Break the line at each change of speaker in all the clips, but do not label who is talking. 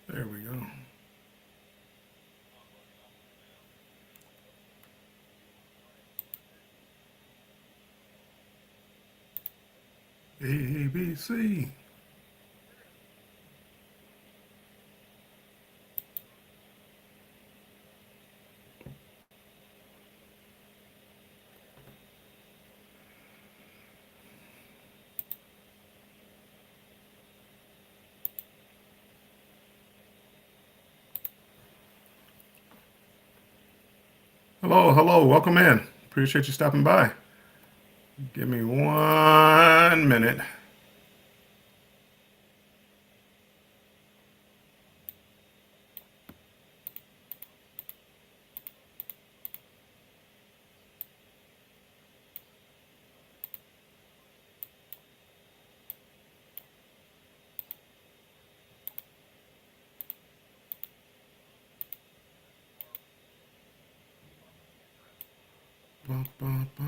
There we go. ABC. Hello, hello. Welcome in. Appreciate you stopping by. Give me 1 minute. Ba, ba, ba.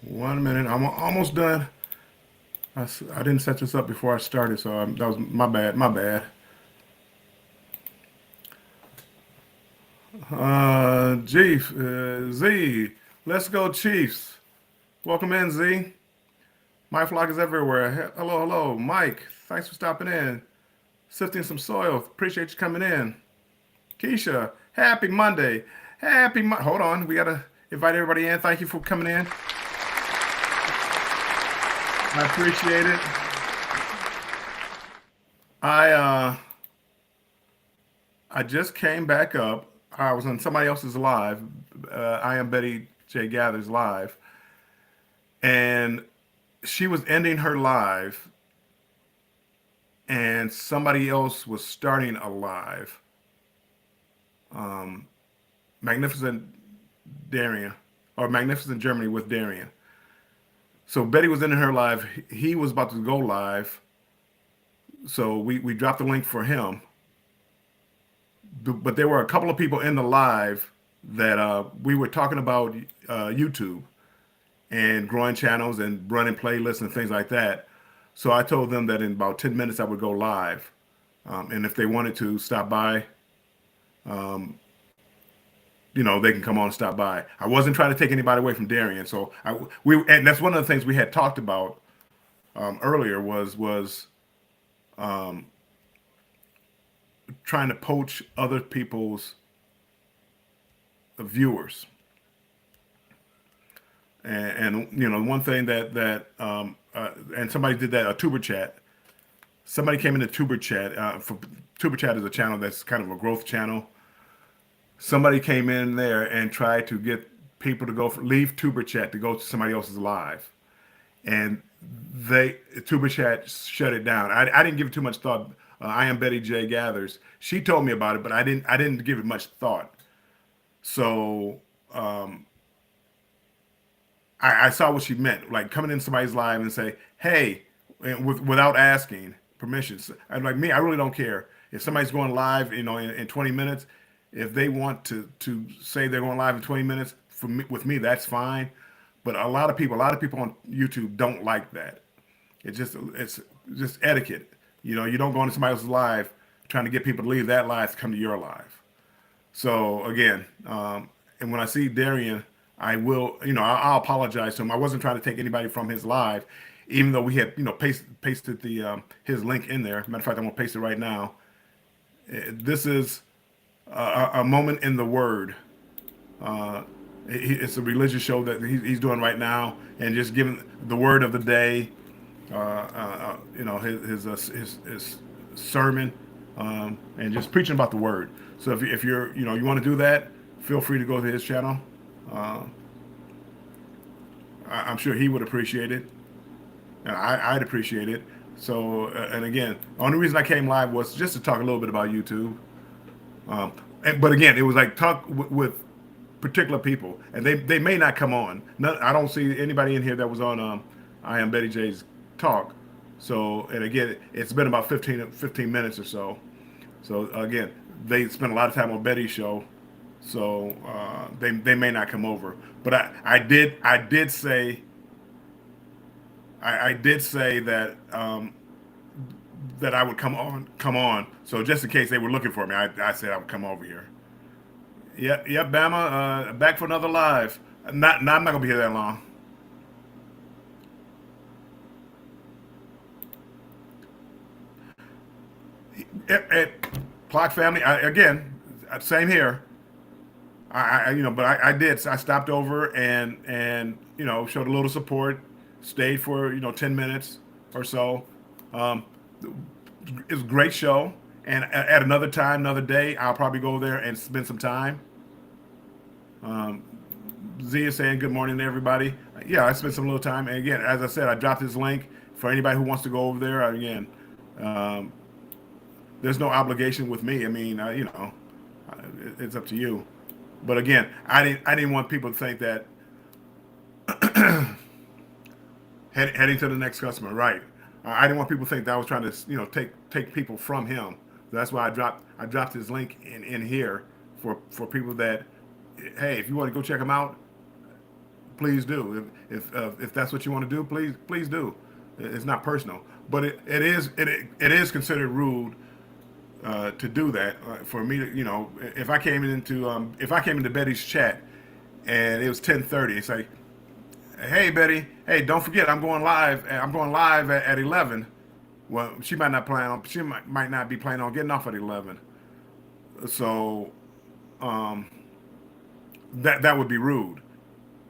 1 minute. I'm almost done. I didn't set this up before I started, so that was my bad. My bad. Chief, Z. Let's go, Chiefs. Welcome in, Z. My flock is everywhere. Hello, hello. Mike, thanks for stopping in. Sifting some soil. Appreciate you coming in. Keisha, happy Monday. Hold on. We got to invite everybody in. Thank you for coming in. I appreciate it. I uh I just came back up. I was on somebody else's live. I am Betty J Gathers live, and she was ending her live, and somebody else was starting a live. Um, Magnificent Darian, or Magnificent Germany with Darian. So Betty was ending her live. He was about to go live, so we dropped the link for him. But there were a couple of people in the live that we were talking about YouTube and growing channels and running playlists and things like that. So I told them that in about 10 minutes I would go live. And if they wanted to stop by, um, they can come on and stop by. I wasn't trying to take anybody away from Darian. So and that's one of the things we had talked about earlier was um, trying to poach other people's viewers. And one thing and somebody did that, a tuber chat. Somebody came into tuber chat. For tuber chat is a channel that's kind of a growth channel. Somebody came in there and tried to get people to leave tuber chat to go to somebody else's live, and tuber chat shut it down. I didn't give it too much thought. I am Betty J Gathers. She told me about it, but I didn't give it much thought. So I saw what she meant, like coming in somebody's live and say, "Hey," and without asking permissions. And like me, I really don't care if somebody's going live, in 20 minutes. If they want to say they're going live in 20 minutes, with me, that's fine. But a lot of people on YouTube don't like that. It's just etiquette. You don't go into somebody else's live trying to get people to leave that live to come to your live. So again, and when I see Darian, I will, I'll apologize to him. I wasn't trying to take anybody from his live, even though we had, pasted the his link in there. Matter of fact, I'm gonna paste it right now. This is a moment in the Word. Uh, it's a religious show that he's doing right now, and just giving the word of the day. His sermon, and just preaching about the word. So if you want to do that, feel free to go to his channel. Uh, I'm sure he would appreciate it, and I'd appreciate it. So and again, the only reason I came live was just to talk a little bit about YouTube. But again, it was like talk with particular people, and they may not come on. I don't see anybody in here that was on I am Betty J's talk. So, and again, it's been about 15 minutes or so. So again, they spent a lot of time on Betty's show. So they may not come over. But I did say that that I would come on. So just in case they were looking for me, I said I would come over here. Yep, Bama, back for another live. I'm not gonna be here that long. At Clock family, again, same here. But I stopped over and showed a little support, stayed for 10 minutes or so. Um, it was a great show, and at another time, another day, I'll probably go there and spend some time. Um, Z is saying good morning to everybody. Yeah, I spent some little time, and again, as I said, I dropped this link for anybody who wants to go over there. Again, um, there's no obligation with me. I mean, it's up to you. But again, I didn't want people to think that heading to the next customer, right? I didn't want people to think that I was trying to take people from him. That's why I dropped his link in here for people that, hey, if you want to go check him out, please do. If that's what you want to do, please do. It's not personal, but it is considered rude to do that. For me to, if I came into Betty's chat and it was 10:30, it's like, hey Betty, hey, don't forget I'm going live. I'm going live at 11. Well, she might not be planning on getting off at 11. So um, that would be rude.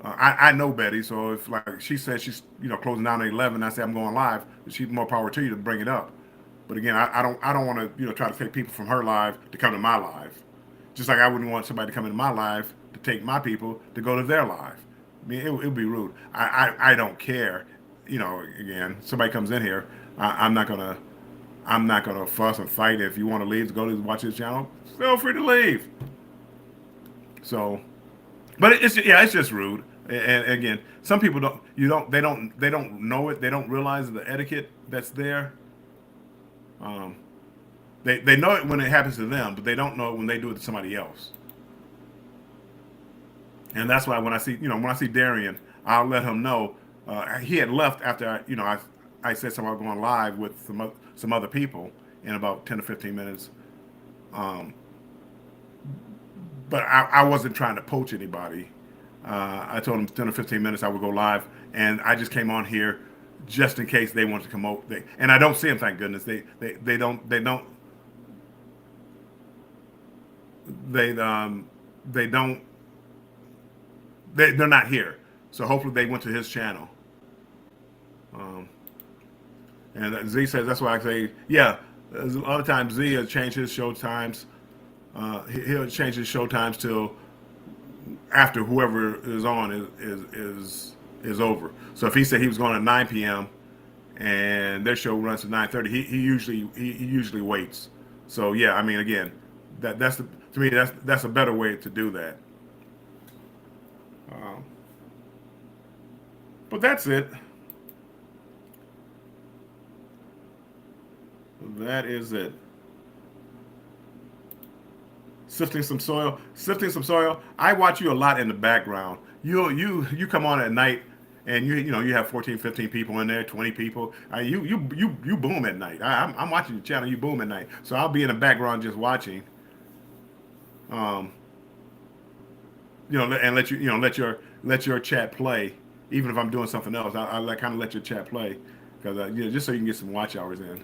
I know Betty, so if like she says she's closing down at 11, I say I'm going live. She's more power to you to bring it up. But again, I don't want to try to take people from her live to come to my live. Just like I wouldn't want somebody to come into my live to take my people to go to their live. I mean, it would be rude. I don't care. Again, somebody comes in here, I'm not gonna fuss and fight. If you want to leave to go to watch this channel, feel free to leave. So, but it's just rude. And again, some people they don't know it. They don't realize the etiquette that's there. Um, they know it when it happens to them, but they don't know it when they do it to somebody else. And that's why when I see Darian, I'll let him know. He had left after I said something about going live with some other people in about 10 to 15 minutes. Um, but I wasn't trying to poach anybody. I told him 10 or 15 minutes I would go live, and I just came on here just in case they wanted to come over. And I don't see them, thank goodness. They don't they're not here. So hopefully they went to his channel. Um, and Z says that's why I say yeah. A lot of times Z will change his show times. He'll change his show times till after whoever is on is over. So if he said he was going at 9 p.m. and their show runs to 9:30, he usually waits. So yeah, I mean again, to me that's a better way to do that. Um, but that's it. That is it. Sifting some soil. I watch you a lot in the background. You come on at night, and you have 14, 15 people in there, 20 people. You boom at night. I'm watching your channel. You boom at night. So I'll be in the background just watching. Um, and let your chat play, even if I'm doing something else. I like kind of let your chat play, because just so you can get some watch hours in.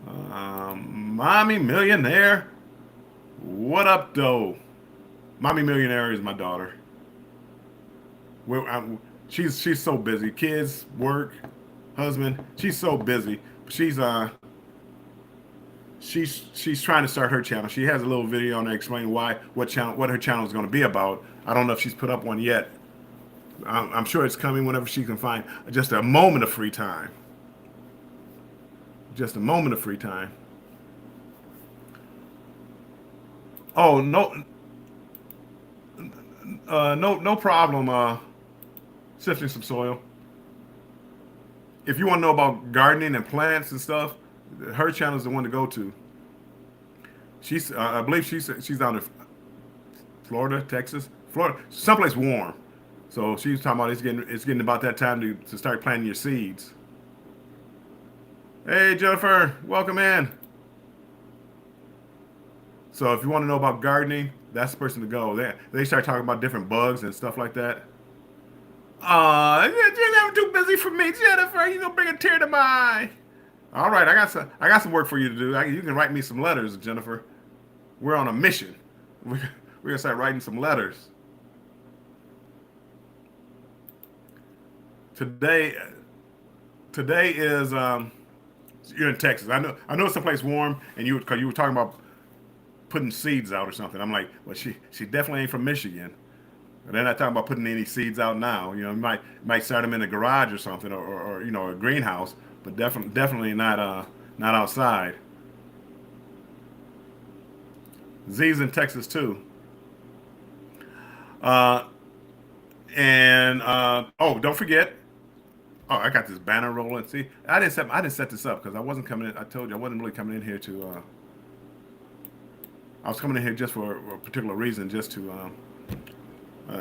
Mommy Millionaire, what up, though? Mommy Millionaire is my daughter. She's so busy. Kids, work, husband. She's so busy. She's trying to start her channel. She has a little video on there explaining what her channel is going to be about. I don't know if she's put up one yet. I'm sure it's coming whenever she can find just a moment of free time. Just a moment of free time. Oh no, no problem. Sifting some soil. If you want to know about gardening and plants and stuff, her channel is the one to go to. I believe she's down there. Florida, Texas, Florida, someplace warm. So she's talking about it's getting about that time to start planting your seeds. Hey Jennifer, welcome in. So if you want to know about gardening, that's the person to go. They start talking about different bugs and stuff like that. You're never too busy for me, Jennifer. You gonna bring a tear to my eye. All right, I got some work for you to do. You can write me some letters, Jennifer. We're on a mission. We're gonna start writing some letters today. Today is you're in Texas. I know it's someplace warm, and because you were talking about putting seeds out or something. I'm like, well, she definitely ain't from Michigan. And they're not talking about putting any seeds out now. You might start them in a garage or something, or a greenhouse, but definitely not outside. Z's in Texas too. Uh, and oh, don't forget. Oh, I got this banner rolling. See, I didn't set this up because I wasn't coming in. I told you I wasn't really coming in here to. I was coming in here just for a particular reason, just to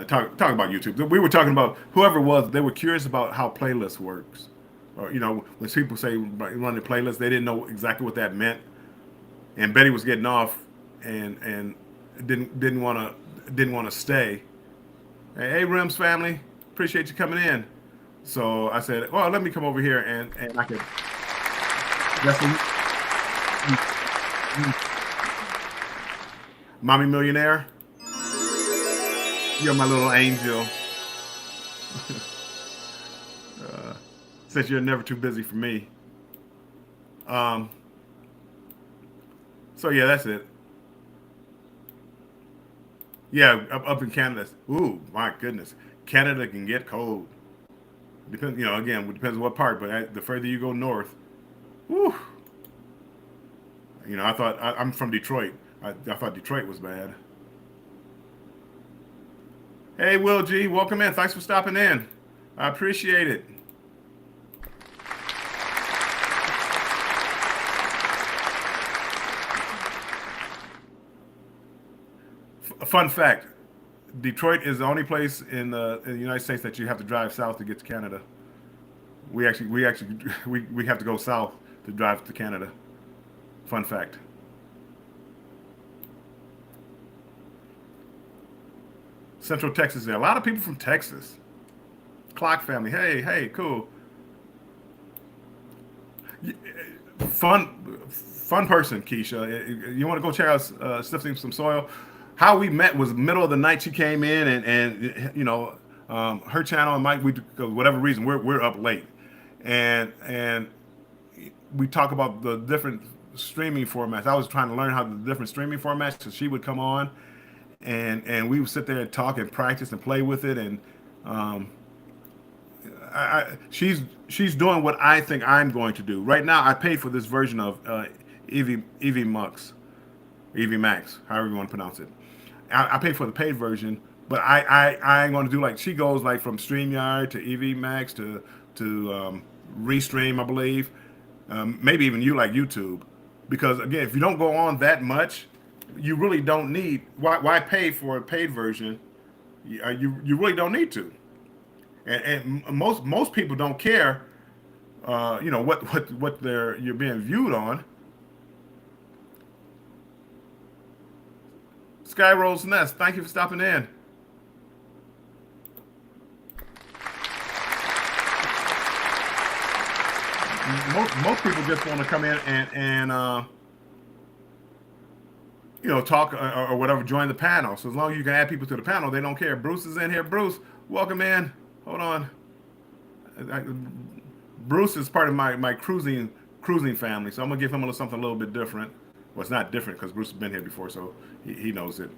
talk about YouTube. We were talking about whoever it was. They were curious about how playlist works, or when people say run the playlist, they didn't know exactly what that meant. And Betty was getting off, and didn't want to stay. Hey, Rims family, appreciate you coming in. So I said, well, let me come over here and I could. That's Mommy Millionaire. You're my little angel. Since you're never too busy for me. Um, so yeah, that's it. Yeah, up in Canada. Ooh, my goodness, Canada can get cold. Depends, again, it depends on what part. But the further you go north, whew, I'm from Detroit. I thought Detroit was bad. Hey, Will G, welcome in. Thanks for stopping in. I appreciate it. A fun fact: Detroit is the only place in the United States that you have to drive south to get to Canada. We actually we have to go south to drive to Canada. Fun fact. Central Texas. There are a lot of people from Texas. Clock family. Hey, hey, cool. Fun person, Keisha. You want to go check out Sifting Some Soil? How we met was middle of the night. She came in and her channel and Mike. We, for whatever reason, we're up late, and we talk about the different streaming formats. I was trying to learn how the different streaming formats. So she would come on, and we would sit there and talk and practice and play with it. And um, she's doing what I think I'm going to do. Right now, I paid for this version of Eevee Mux, Eevee Max, however you want to pronounce it. I paid for the paid version, but I ain't going to do like she goes like from StreamYard to Eevee Max to Restream, I believe. Maybe even you like YouTube, because again, if you don't go on that much, you really don't need. Why pay for a paid version? You really don't need to. And most people don't care. What you're being viewed on. Sky Rolls Nest, thank you for stopping in. Most people just want to come in and talk or whatever, join the panel. So as long as you can add people to the panel, they don't care. Bruce is in here. Bruce, welcome in. Hold on. I, Bruce is part of my cruising family, so I'm gonna give him something a little bit different. Well, it's not different because Bruce has been here before, so he knows it.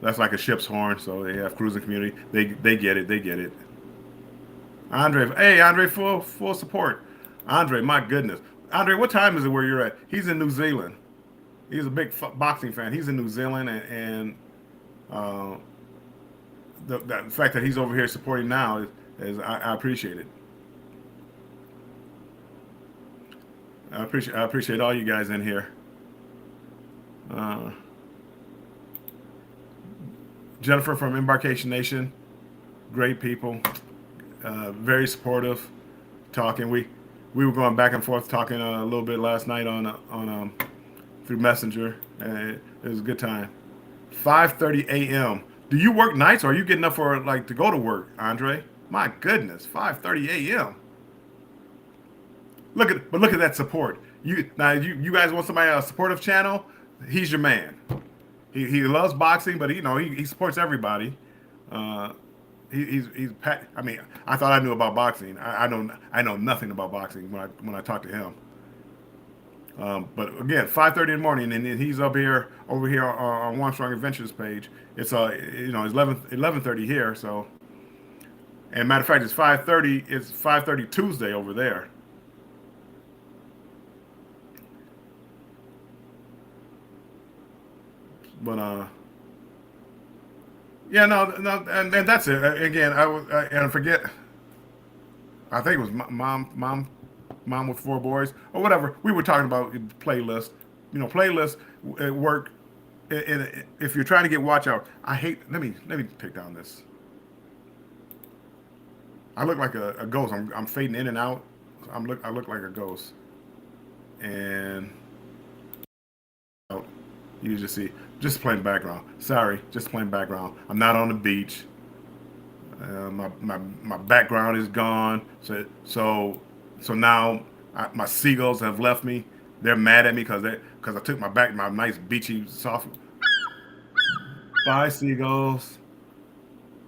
That's like a ship's horn, so they have cruising community. They get it. They get it. Andre, hey Andre, full support. Andre, my goodness, Andre, what time is it where you're at? He's in New Zealand. He's a big boxing fan. He's in New Zealand, and uh, the fact that he's over here supporting now is I appreciate it. I appreciate all you guys in here. Uh, Jennifer from Embarkation Nation, great people, very supportive. Talking, we were going back and forth talking a little bit last night on through Messenger, and it was a good time. 5:30 a.m. Do you work nights, or are you getting up for like to go to work, Andre? My goodness, 5:30 a.m. Look at that support. You guys want somebody on a supportive channel? He's your man. He loves boxing, but he supports everybody. Uh, he's I mean, I thought I knew about boxing. I know nothing about boxing when I talk to him. But again, 5:30 in the morning, and he's up here over here on One Strong Adventures page. It's it's 11:30 here. So, and matter of fact, it's 5:30. It's 5:30 Tuesday over there. But yeah, no, and that's it. Again, and I forget. I think it was mom with four boys or whatever. We were talking about playlists. Playlists work. If you're trying to get watch out, I hate. Let me take down this. I look like a ghost. I'm fading in and out. I look like a ghost, and out. You just see just plain background. Sorry, just plain background. I'm not on the beach. My background is gone. So now my seagulls have left me. They're mad at me because I took my nice beachy soft. Bye seagulls.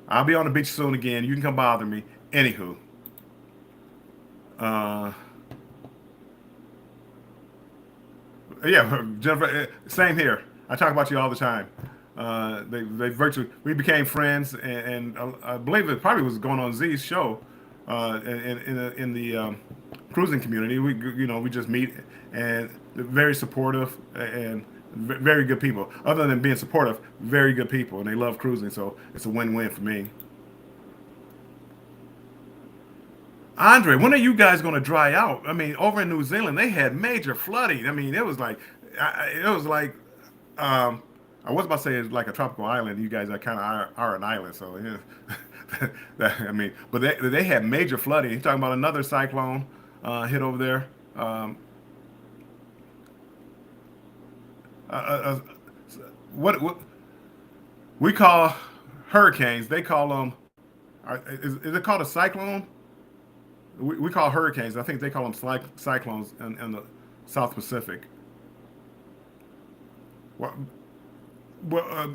I'll be on the beach soon again. You can come bother me. Anywho, uh, yeah, Jennifer. Same here. I talk about you all the time. They virtually we became friends, and I believe it probably was going on Z's show, in the cruising community. We just meet, and they're very supportive and very good people. Other than being supportive, very good people, and they love cruising, so it's a win-win for me. Andre, when are you guys going to dry out? I mean, over in New Zealand, they had major flooding. I mean, it was like, it was like, um, I was about to say it's like a tropical island. You guys are kind of are an island, so yeah. I mean, but they had major flooding. You're talking about another cyclone hit over there. Uh, uh, what we call hurricanes, they call them. Is it called a cyclone? We call hurricanes. I think they call them cyclones in the South Pacific. Well, well,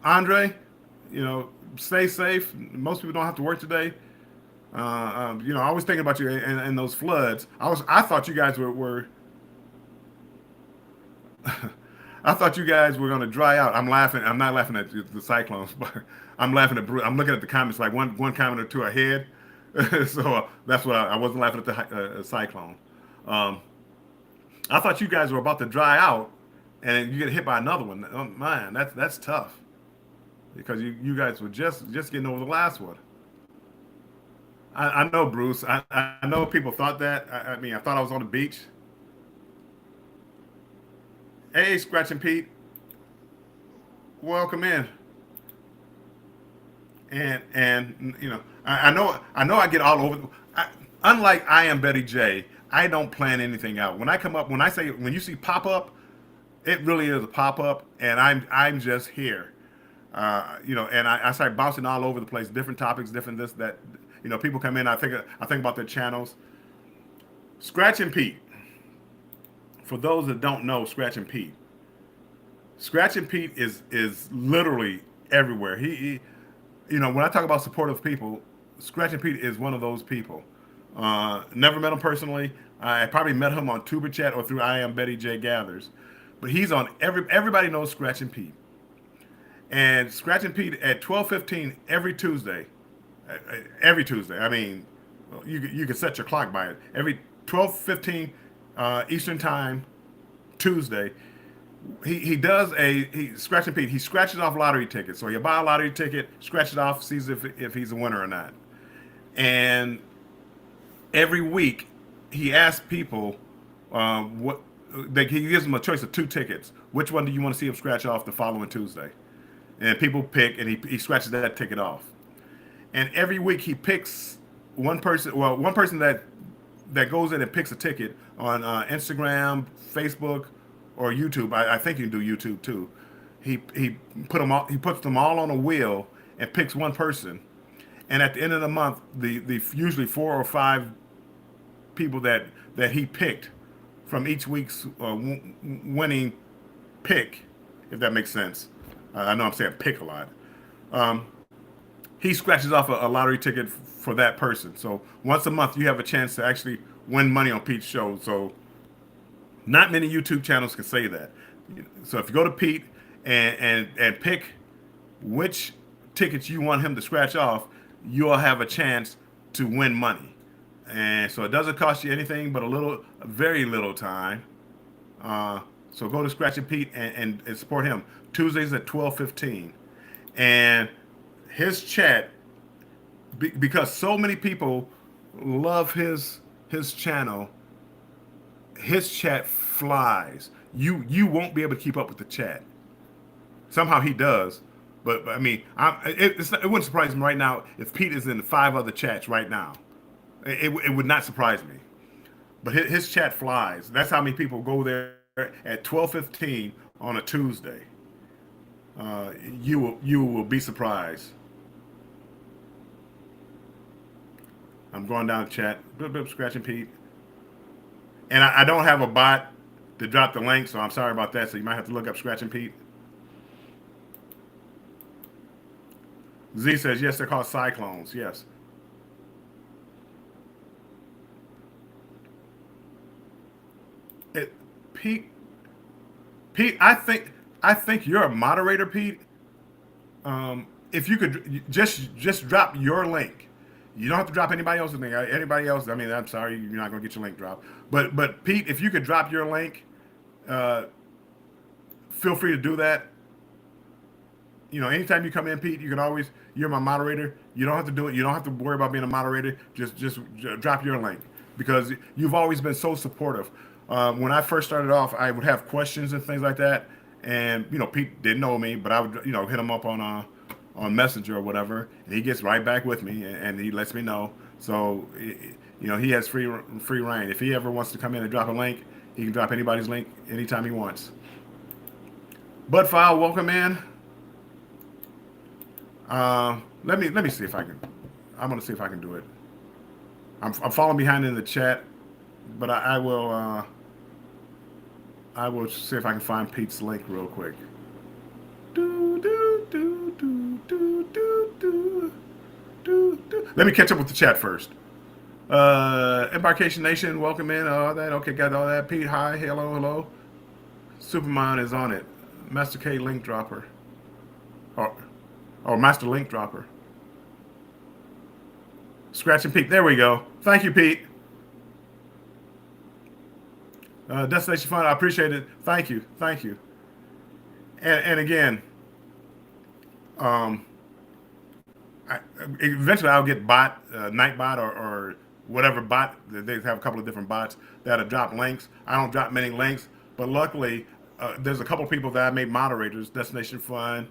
Andre, stay safe. Most people don't have to work today. I was thinking about you and those floods. I thought you guys were I thought you guys were going to dry out. I'm laughing. I'm not laughing at the cyclones, but I'm laughing at. I'm looking at the comments like one comment or two ahead. So that's what I wasn't laughing at the cyclone. Um, I thought you guys were about to dry out, and you get hit by another one. Oh, man, that's tough because you guys were just getting over the last one. I know, Bruce. I know people thought that. I mean, I thought I was on the beach. Hey, Scratching Pete, welcome in. And I know I get all over. Unlike I am Betty J, I don't plan anything out. When I come up, when you see pop up, it really is a pop up, and I'm just here. And I start bouncing all over the place, different topics, different this that. People come in. I think about their channels. Scratch and Pete. For those that don't know, Scratch and Pete. Scratch and Pete is literally everywhere. When I talk about supportive people, Scratch and Pete is one of those people. Never met him personally. I probably met him on Tuber Chat or through I Am Betty J Gathers, but he's on everybody knows Scratch and Pete. And Scratch and Pete at 12:15 every Tuesday. Every Tuesday. I mean, you can set your clock by it. Every 12:15 Eastern Time Tuesday, he does he Scratch and Pete. He scratches off lottery tickets. So you buy a lottery ticket, scratch it off, sees if he's a winner or not. And every week he asks people what he gives them a choice of 2 tickets. Which one do you want to see him scratch off the following Tuesday? And people pick, and he scratches that ticket off. And every week he picks one person. Well, one person that goes in and picks a ticket on Instagram, Facebook, or YouTube. I think you can do YouTube too. He put them all. He puts them all on a wheel and picks one person. And at the end of the month, the usually 4 or 5 people that he picked from each week's winning pick, if that makes sense. I know I'm saying pick a lot. He scratches off a lottery ticket for that person. So once a month, you have a chance to actually win money on Pete's show. So not many YouTube channels can say that. So if you go to Pete and pick which tickets you want him to scratch off, you'll have a chance to win money. And so it doesn't cost you anything but very little time. So go to Scratching Pete and support him. Tuesdays at 12:15. And his chat, because so many people love his channel, his chat flies. You won't be able to keep up with the chat. Somehow he does. But I mean, it wouldn't surprise me right now if Pete is in 5 other chats right now. It would not surprise me. But his chat flies. That's how many people go there at 12:15 on a Tuesday. You will be surprised. I'm going down the chat. Scratching Pete. And I don't have a bot to drop the link, so I'm sorry about that. So you might have to look up Scratching Pete. Z says, yes, they're called cyclones. Yes. Pete, I think you're a moderator, Pete. If you could just drop your link. You don't have to drop anybody else's link. Anybody else, I mean, I'm sorry, you're not going to get your link dropped. But Pete, if you could drop your link, feel free to do that. You know, anytime you come in, Pete, you're my moderator. You don't have to do it. You don't have to worry about being a moderator. Just drop your link, because you've always been so supportive. When I first started off, I would have questions and things like that. And, Pete didn't know me, but I would, hit him up on Messenger or whatever. And he gets right back with me and he lets me know. So, he has free reign. If he ever wants to come in and drop a link, he can drop anybody's link anytime he wants. Bud File, welcome in. Let me see if I can. I'm gonna see if I can do it. I'm falling behind in the chat, but I will see if I can find Pete's link real quick. Let me catch up with the chat first. Embarkation Nation, welcome in. All that. Okay, got all that. Pete, hi, hello. Superman is on it. Master K link dropper. Or Master Link Dropper. Scratching Pete. There we go. Thank you, Pete. Destination Fun. I appreciate it. Thank you. And again, eventually I'll get Nightbot or whatever bot. They have a couple of different bots that'll drop links. I don't drop many links, but luckily there's a couple of people that I made moderators. Destination Fun.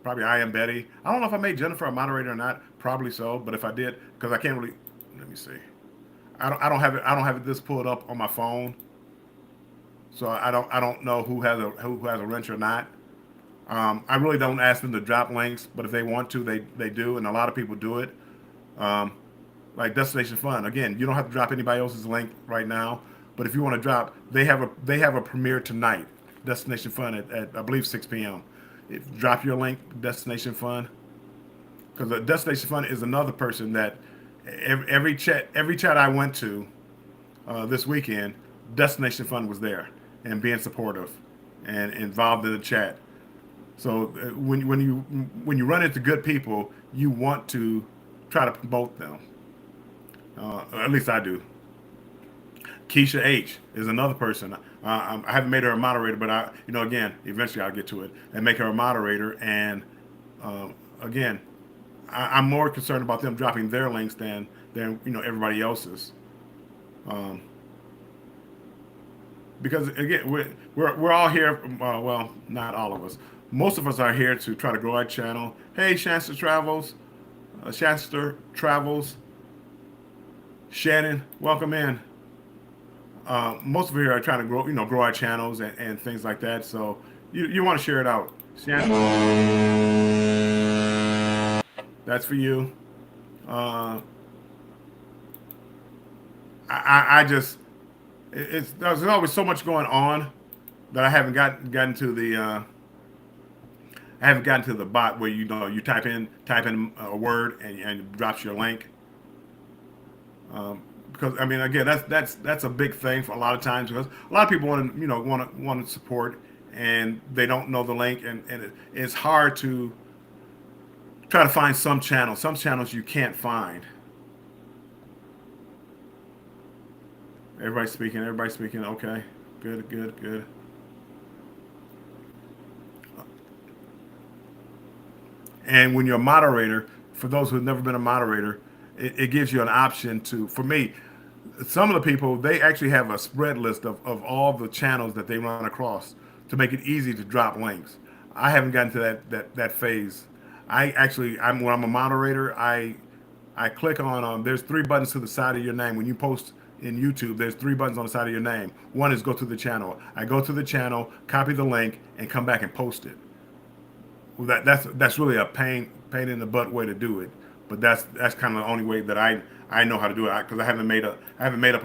Probably I Am Betty. I don't know if I made Jennifer a moderator or not. Probably so, but if I did, because I can't really. Let me see. I don't have it. I don't have this pulled up on my phone, so I don't know who has a wrench or not. I really don't ask them to drop links, but if they want to, they do, and a lot of people do it. Like Destination Fun. Again, you don't have to drop anybody else's link right now, but if you want to drop, they have a premiere tonight. Destination Fun at I believe 6 p.m. Drop your link, Destination Fun, because Destination Fun is another person that every chat I went to this weekend, Destination Fun was there and being supportive and involved in the chat. So when you run into good people, you want to try to promote them. At least I do. Keisha H is another person. I haven't made her a moderator, but again, eventually I'll get to it and make her a moderator. And again, I'm more concerned about them dropping their links than everybody else's. because again, we're all here. Well, not all of us. Most of us are here to try to grow our channel. Hey, Shanster Travels, Shannon, welcome in. Most of you are trying to grow, grow our channels and things like that. So you want to share it out. Shannon, that's for you. Uh, I just there's always so much going on that I haven't gotten to the I haven't gotten to the bot where you type in a word and it drops your link. Because I mean, again, that's a big thing for a lot of times, because a lot of people want to support, and they don't know the link, and it's hard to try to find some channels. Some channels you can't find. Everybody's speaking. Everybody's speaking. Okay, good, good, good. And when you're a moderator, for those who've never been a moderator, it gives you an option to. For me, some of the people, they actually have a spread list of all the channels that they run across to make it easy to drop links. I haven't gotten to that phase. When I'm a moderator, I click on there's three buttons to the side of your name. When you post in YouTube, there's three buttons on the side of your name. One is go to the channel. I go to the channel, copy the link, and come back and post it. Well, that's really a pain in the butt way to do it, but that's kind of the only way that I know how to do it, because I haven't made up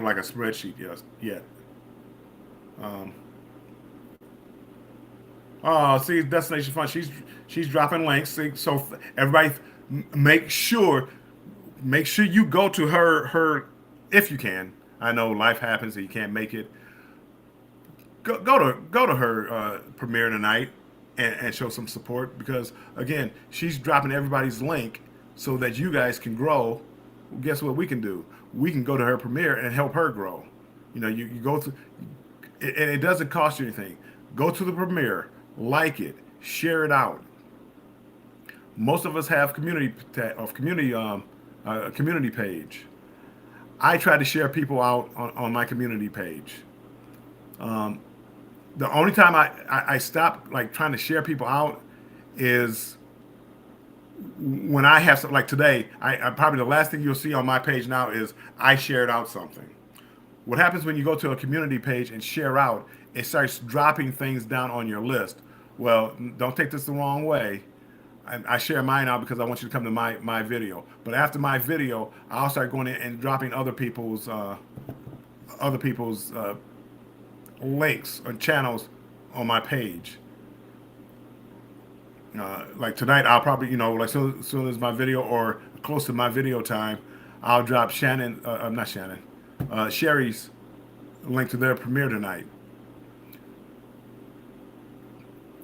like a spreadsheet yet. Um, oh, see, Destination Fun. She's dropping links. See, so everybody, make sure you go to her if you can. I know life happens and you can't make it. Go to her premiere tonight and show some support, because again, she's dropping everybody's link so that you guys can grow. Guess what we can do? We can go to her premiere and help her grow. You go to, and it doesn't cost you anything. Go to the premiere, like it, share it out. Most of us have community page. I try to share people out on my community page. Um, the only time I stop like trying to share people out is when I have something like today. I probably the last thing you'll see on my page now is I shared out something. What happens when you go to a community page and share out? It starts dropping things down on your list. Well, don't take this the wrong way. I share mine out because I want you to come to my video. But after my video, I'll start going in and dropping other people's links or channels on my page. Like tonight, I'll probably, like soon as my video or close to my video time, I'll drop not Shannon, Sherry's link to their premiere tonight.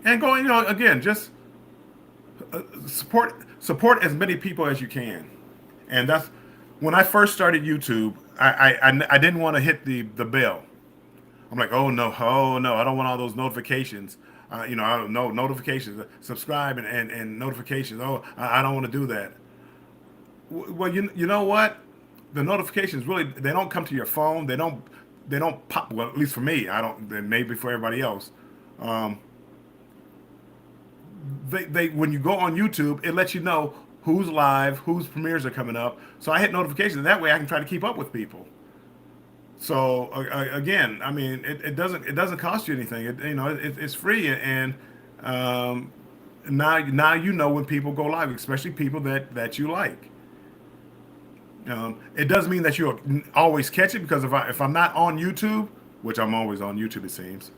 And going, again, just support as many people as you can. And that's when I first started YouTube. I didn't want to hit the bell. I'm like, oh no, I don't want all those notifications. I don't know, notifications, subscribe and notifications. Oh, I don't want to do that. Well, you know what? The notifications really, they don't come to your phone. They don't pop. Well, at least for me, I don't. Maybe for everybody else. They when you go on YouTube, it lets you know who's live, whose premieres are coming up. So I hit notifications, and that way I can try to keep up with people. So again, I mean, it doesn't cost you anything. It's free, and now you know when people go live, especially people that you like. It doesn't mean that you'll always catch it, because if I'm not on YouTube, which I'm always on YouTube, it seems,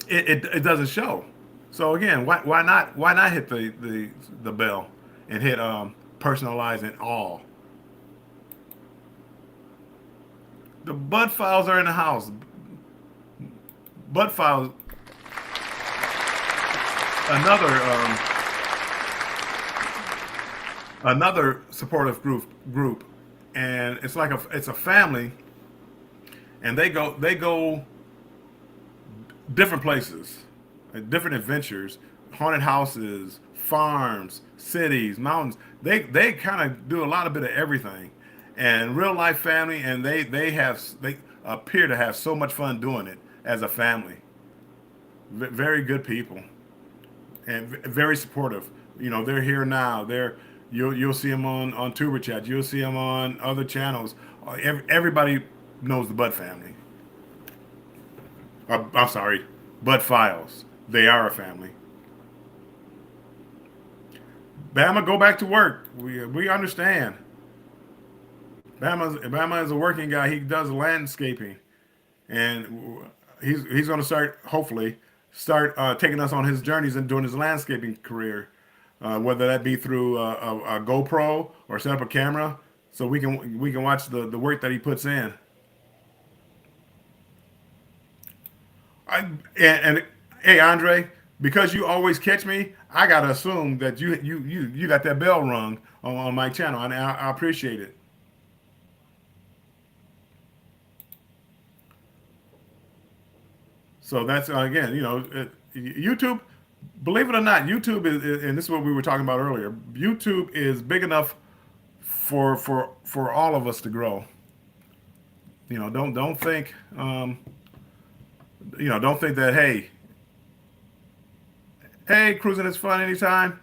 it doesn't show. So again, why not hit the bell and hit personalize and all. The Bud Files are in the house. Bud Files, another supportive group, and it's a family, and they go different places, different adventures, haunted houses, farms, cities, mountains. They kind of do a lot of bit of everything, and real life family, and appear to have so much fun doing it as a family. Very good people and very supportive. You know, they're here now. You'll see them on Tuber Chat. You'll see them on other channels. Everybody knows the Bud family. I'm sorry, Bud Files. They are a family. Bama, go back to work. We understand. Bama is a working guy. He does landscaping, and he's going to start, hopefully start taking us on his journeys and doing his landscaping career, whether that be through a GoPro or set up a camera so we can watch the work that he puts in. I, and hey, Andre, because you always catch me, I gotta assume that you got that bell rung on my channel, and I appreciate it. So that's again, YouTube. Believe it or not, YouTube and this is what we were talking about earlier. YouTube is big enough for all of us to grow. Don't think don't think that hey, cruising is fun anytime.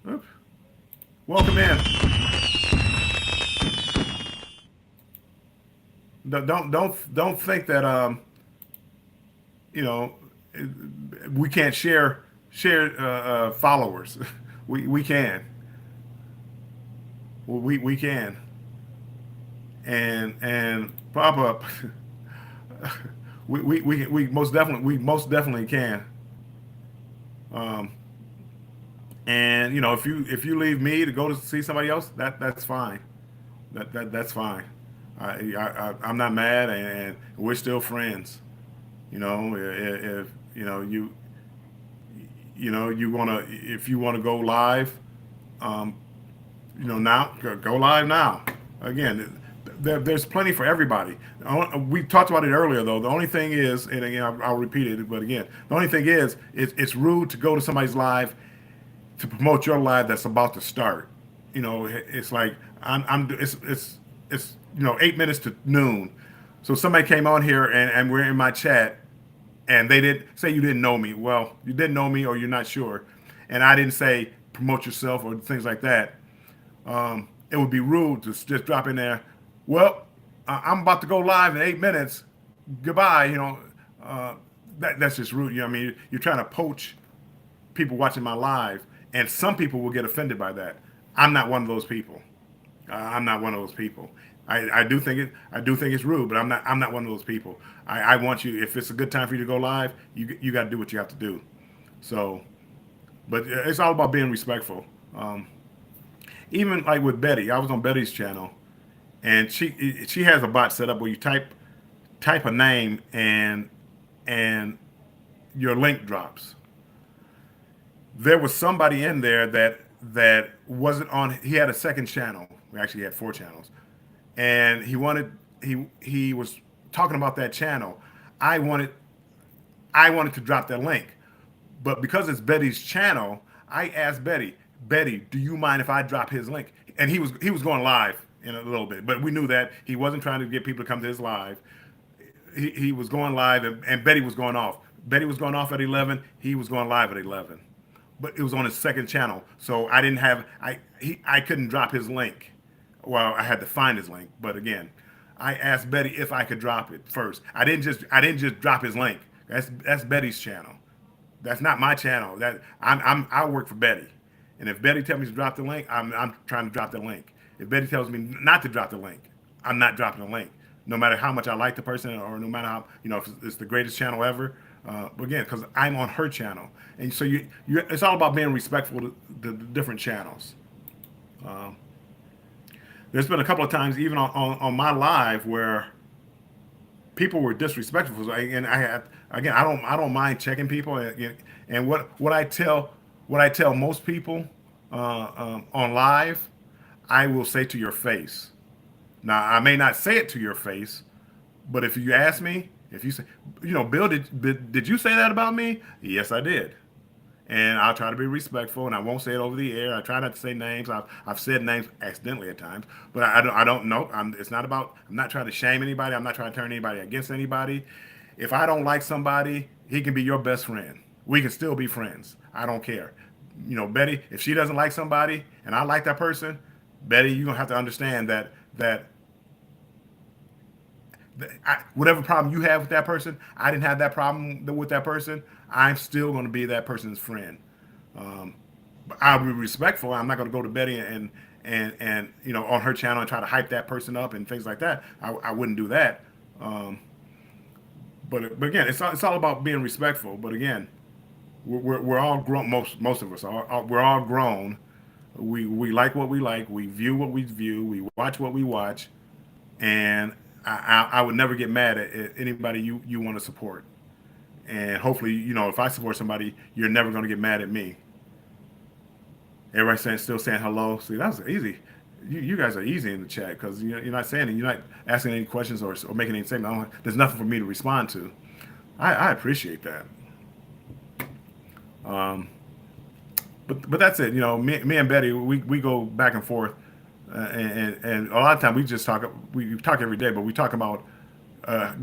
Oop. Welcome in. Don't think that you know we can't share followers. We can. We can. And pop up. We most definitely can. Um, and if you leave me to go to see somebody else, that's fine. That's fine. I'm not mad, and we're still friends. If you wanna if you wanna go live, um, now go live now. Again, there's plenty for everybody. We talked about it earlier, though. The only thing is, and again, I'll repeat it, but again, the only thing is, it's rude to go to somebody's live to promote your live that's about to start. It's like it's 8 minutes to noon. So somebody came on here and we're in my chat, and they did say you didn't know me. Well, you didn't know me, or you're not sure, and I didn't say promote yourself or things like that. It would be rude to just drop in there. Well, I'm about to go live in 8 minutes. Goodbye. That's just rude. I mean, you're trying to poach people watching my live, and some people will get offended by that. I'm not one of those people. I'm not one of those people. I do think it's rude, but I'm not one of those people. I want you. If it's a good time for you to go live, you got to do what you have to do. So, but it's all about being respectful. Even like with Betty, I was on Betty's channel, and she has a bot set up where you type a name and your link drops. There was somebody in there that wasn't on. He had a second channel. We actually had 4 channels, and he was talking about that channel. I wanted to drop that link, but because it's Betty's channel, I asked Betty, do you mind if I drop his link? And he was going live in a little bit, but we knew that he wasn't trying to get people to come to his live. He was going live, and Betty was going off. Betty was going off at 11. He was going live at 11, but it was on his second channel, so I couldn't drop his link. Well, I had to find his link, but again, I asked Betty if I could drop it first. I didn't just drop his link. That's Betty's channel. That's not my channel. I work for Betty. And if Betty tells me to drop the link, I'm trying to drop the link. If Betty tells me not to drop the link, I'm not dropping the link. No matter how much I like the person, or no matter how if it's the greatest channel ever. But again, because I'm on her channel, and so it's all about being respectful to the different channels. There's been a couple of times, even on my live, where people were disrespectful. And I don't mind checking people, and what I tell most people on live, I will say to your face. Now, I may not say it to your face, but if you ask me, if you say, Bill, did you say that about me? Yes, I did. and I'll try to be respectful, and I won't say it over the air. I try not to say names. I've said names accidentally at times, but I don't know. It's not about. I'm not trying to shame anybody. I'm not trying to turn anybody against anybody. If I don't like somebody, he can be your best friend. We can still be friends. I don't care. Betty, if she doesn't like somebody and I like that person, Betty, you're gonna have to understand that whatever problem you have with that person, I didn't have that problem with that person. I'm still going to be that person's friend. But I'll be respectful. I'm not going to go to Betty and on her channel and try to hype that person up and things like that. I wouldn't do that. But again, it's all about being respectful. But again, we're all grown. Most of us are. We're all grown. We like what we like. We view what we view. We watch what we watch, and I would never get mad at anybody you want to support. And hopefully, if I support somebody, you're never going to get mad at me. Everybody still saying hello. See, that was easy. You guys are easy in the chat because you're not saying it. You're not asking any questions or making any statement. There's nothing for me to respond to. I appreciate that. But that's it. Me and Betty, we go back and forth. And a lot of time we just talk. We talk every day, but we talk about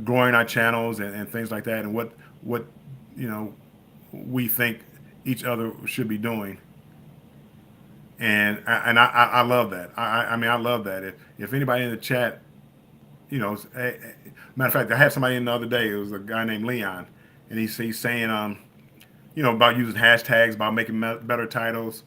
growing our channels and things like that, and what we think each other should be doing. And I love that. I mean I love that. If anybody in the chat, matter of fact, I had somebody in the other day. It was a guy named Leon, and he's saying about using hashtags, about making better titles.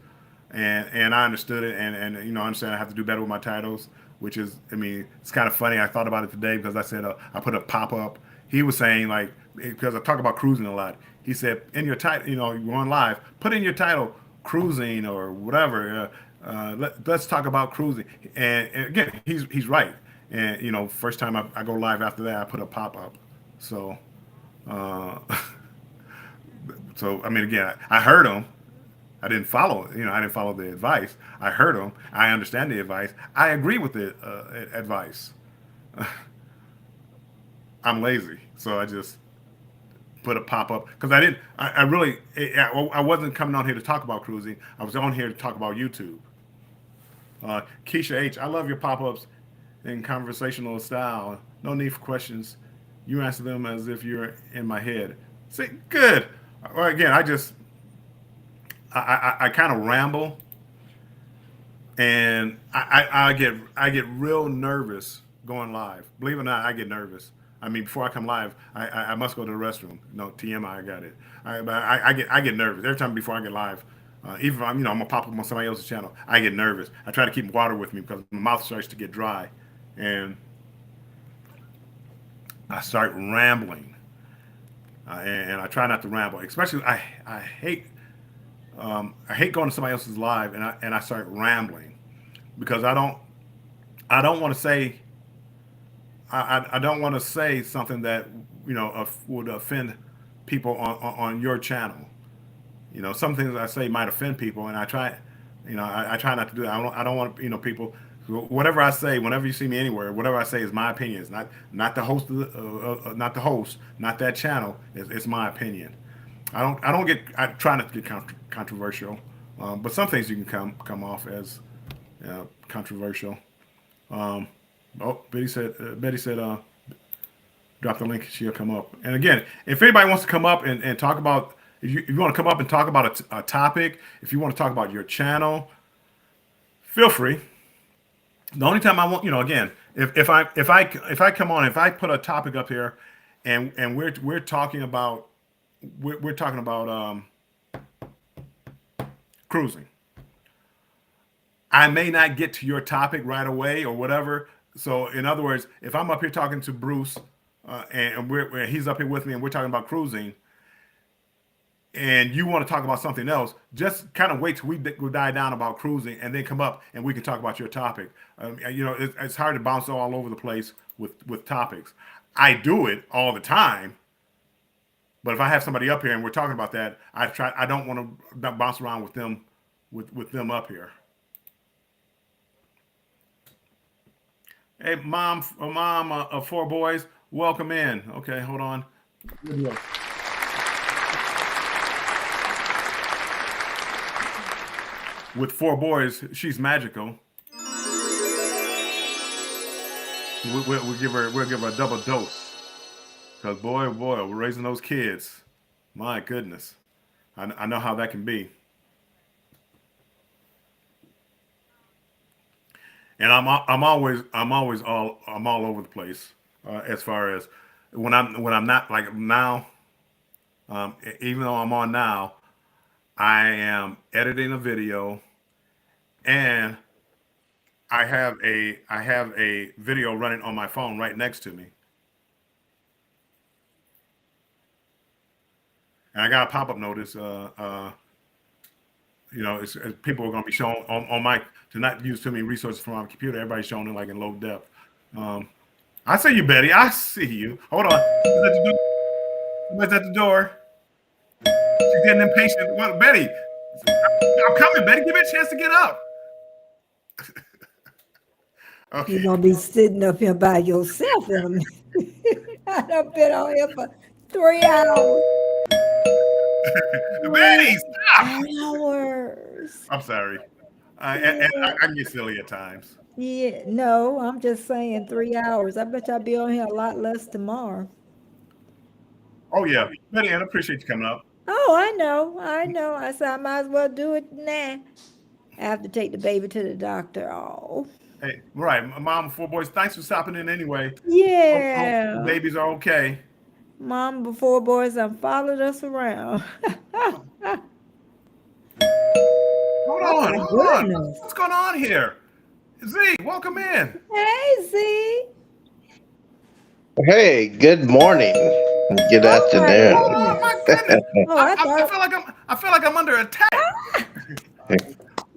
And I understood it, and I understand I have to do better with my titles, which is, it's kind of funny. I thought about it today because I said I put a pop up. He was saying because I talk about cruising a lot. He said in your title, you're on live, put in your title cruising or whatever. Let's talk about cruising. And again, he's right. And first time I go live after that, I put a pop up. So, again, I heard him. I didn't follow the advice. I heard him. I understand the advice. I agree with the advice. I'm lazy, so I just put a pop up because I wasn't coming on here to talk about cruising. I was on here to talk about YouTube. Keisha H, I love your pop ups in conversational style. No need for questions. You answer them as if you're in my head. Say good. Well, again, I kind of ramble, and I get real nervous going live. Believe it or not, I get nervous. Before I come live, I must go to the restroom. No, TMI, I got it. I get nervous every time before I get live. Even if I'm gonna pop up on somebody else's channel, I get nervous. I try to keep water with me because my mouth starts to get dry, and I start rambling. And I try not to ramble. Especially, I hate going to somebody else's live and I start rambling because I don't want to say I don't want to say something that would offend people on your channel. Some things I say might offend people, and I try not to do that. I don't want people. Whatever I say, whenever you see me anywhere, whatever I say is my opinion. It's not the host not the host, not that channel. It's my opinion. I try not to get controversial, but some things you can come off as controversial. Betty said, drop the link, she'll come up. And again, if anybody wants to come up and talk about, if you want to come up and talk about a topic, if you want to talk about your channel, feel free. The only time I want, again, if I come on, if I put a topic up here, and we're talking about cruising, I may not get to your topic right away or whatever. So in other words, if I'm up here talking to Bruce, and he's up here with me, and we're talking about cruising, and you want to talk about something else, just kind of wait till we die down about cruising, and then come up and we can talk about your topic. It's hard to bounce all over the place with topics. I do it all the time, but if I have somebody up here and we're talking about that, I don't want to bounce around with them with them up here. Hey, mom of four boys, welcome in. Okay, hold on. with 4 boys, she's magical. We'll give her a double dose. Cause boy, oh boy, we're raising those kids. My goodness, I know how that can be. And I'm always all over the place as far as when I'm not like now. Even though I'm on now, I am editing a video and I have a video running on my phone right next to me, and I got a pop up notice. People are going to be shown on my to not use too many resources from my computer. Everybody's showing it like in low depth. Um, I see you, Betty. I see you. Hold on. Somebody's at the door. She's getting impatient. Well, Betty, I'm coming. Betty, give me a chance to get up.
You're
Okay,
gonna be sitting up here by yourself in a minute. I done been on here for 3 hours.
Betty,
Three
stop.
hours.
I'm sorry. And
Yeah.
I can get silly at times.
Yeah. No, I'm just saying 3 hours. I bet y'all be on here a lot less tomorrow.
Oh yeah, Betty, and I appreciate you coming up.
Oh, I know. I know. I said I might as well do it now. I have to take the baby to the doctor. Oh.
Hey, right, mom, 4 boys. Thanks for stopping in anyway. Hope the
Yeah.
babies are okay.
Mom before boys done followed us around.
Hold
Oh
on,
my
hold on.
goodness.
What's going on here? Z, welcome in.
Hey, Z.
Hey, good morning. Good
Oh my
afternoon.
Oh my
goodness.
goodness.
Oh,
I,
I
I, I
thought.
feel like I'm under attack.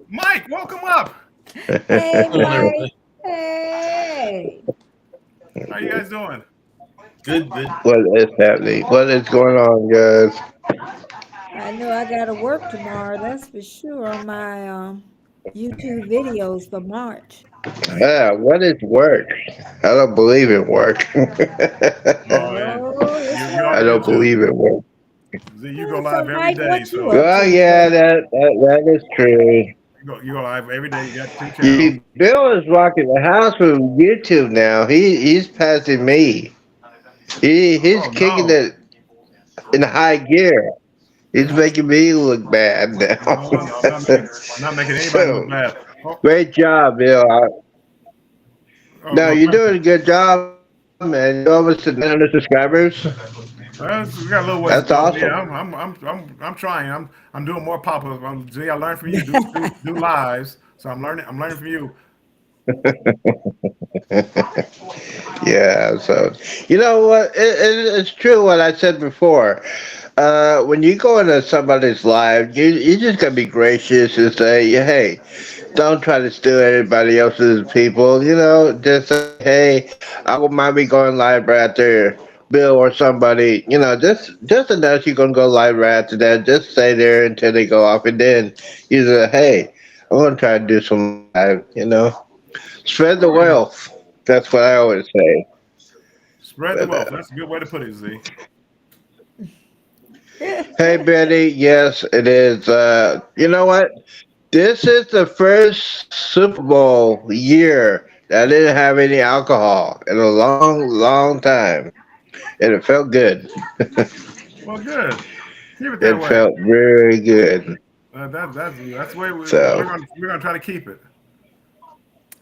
Mike, welcome up.
Hey,
Hello,
Mike.
everybody.
Hey.
How you guys doing?
Good, good.
What is happening? What is going on, guys?
I know I got to work tomorrow. That's for sure on my YouTube videos for March.
Yeah, what is work? I don't believe in work.
Oh yeah,
Oh, it's
you
I
ought
work.
to
don't believe in work.
Z, you go
So,
live every
Mike,
day,
what you
so
up
Well,
to
yeah,
today?
that is true.
you go live every day. You got 2 channels.
You, Bill is rocking the house with YouTube now. He's passing me. He's
Oh
kicking
no,
it in high gear. He's making me look bad now.
no, no, I'm not making anybody look
So
bad. Oh,
great job, Bill.
oh
No,
well,
you're
thank
doing
you.
a good job, man. You're almost at 900 subscribers.
We got a little ways to
That's
go, but yeah,
awesome.
I'm trying. I'm doing more pop-ups. Z, I learned from you. Do lives. So I'm learning from you.
Yeah, so you know what? It's true what I said before. When you go into somebody's life, you just gotta be gracious and say, yeah, hey, don't try to steal anybody else's people. You know, just say, hey, I wouldn't mind me going live right after Bill or somebody. You know, just announce you're gonna go live right after that. Just stay there until they go off, and then you say, hey, I'm gonna try to do some live. You know, spread the
All right,
wealth. That's what I always say.
spread the
But
wealth. That's a good way to put it, Z.
hey, Betty, yes, it is. You know what? This is the first Super Bowl year that I didn't have any alcohol in a long, long time, and it felt good.
Well, good. Keep it that
It
way.
felt very good.
That's the way
So,
we're gonna try to keep it.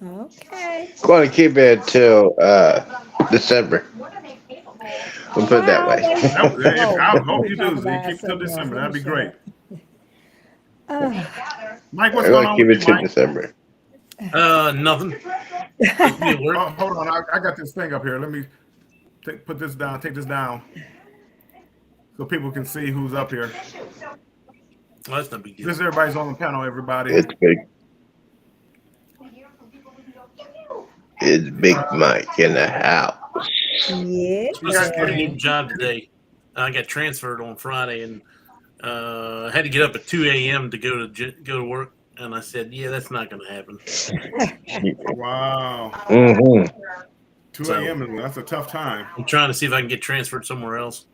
Okay.
going to keep it till December. We'll put it that
Wow,
way.
they.
I
Oh,
would
let
hope
me
you
talk
do, Z.
about
Keep it till
something else.
December.
Let me
That'd be
shut
great.
up. Uh,
Mike, what's
We're
going
going to
on
keep
with you,
it till
Mike?
December.
Nothing. Supposed to be at work.
Oh, hold on. I got this thing up here. Let me put this down. Take this down so people can see who's up here.
Well, that's no big deal.
This is everybody's on the panel. Everybody.
It's big. It's Big Mike in the house.
You
Supposed to
guys
start a
can.
yeah.
new job today. I got transferred on Friday and had to get up at 2 a.m. to go to work. And I said, yeah, that's not going to happen.
Wow.
Mm-hmm.
2
So
a.m. That's a tough time.
I'm trying to see if I can get transferred somewhere else.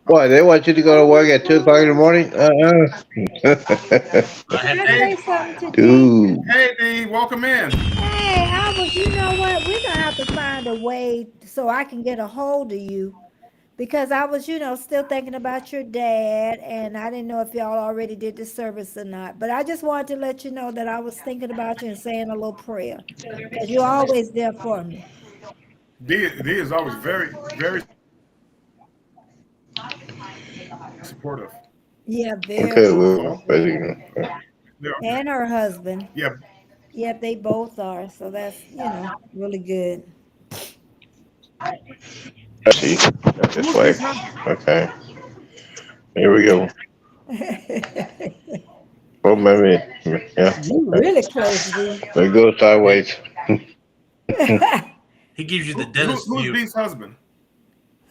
What, they want you to go to work at 2 o'clock in the morning?
I
Can
had
I
to.
say something to D?
Dude.
Hey, D, welcome in.
Hey, you know what? We're gonna have to find a way so I can get a hold of you because I was, still thinking about your dad, and I didn't know if y'all already did the service or not. But I just wanted to let you know that I was thinking about you and saying a little prayer because you're always there for me.
D is always very, very supportive.
Yeah,
Okay,
very.
So,
well,
yeah,
And her husband.
yeah.
Yep, they both are. So that's, really good.
I see. This
Who's
way.
D's husband?
Okay. Here we go. Oh, maybe. Yeah.
You
Okay.
really close, Z.
It goes sideways.
He gives you the dentist
Who's
view.
D's husband?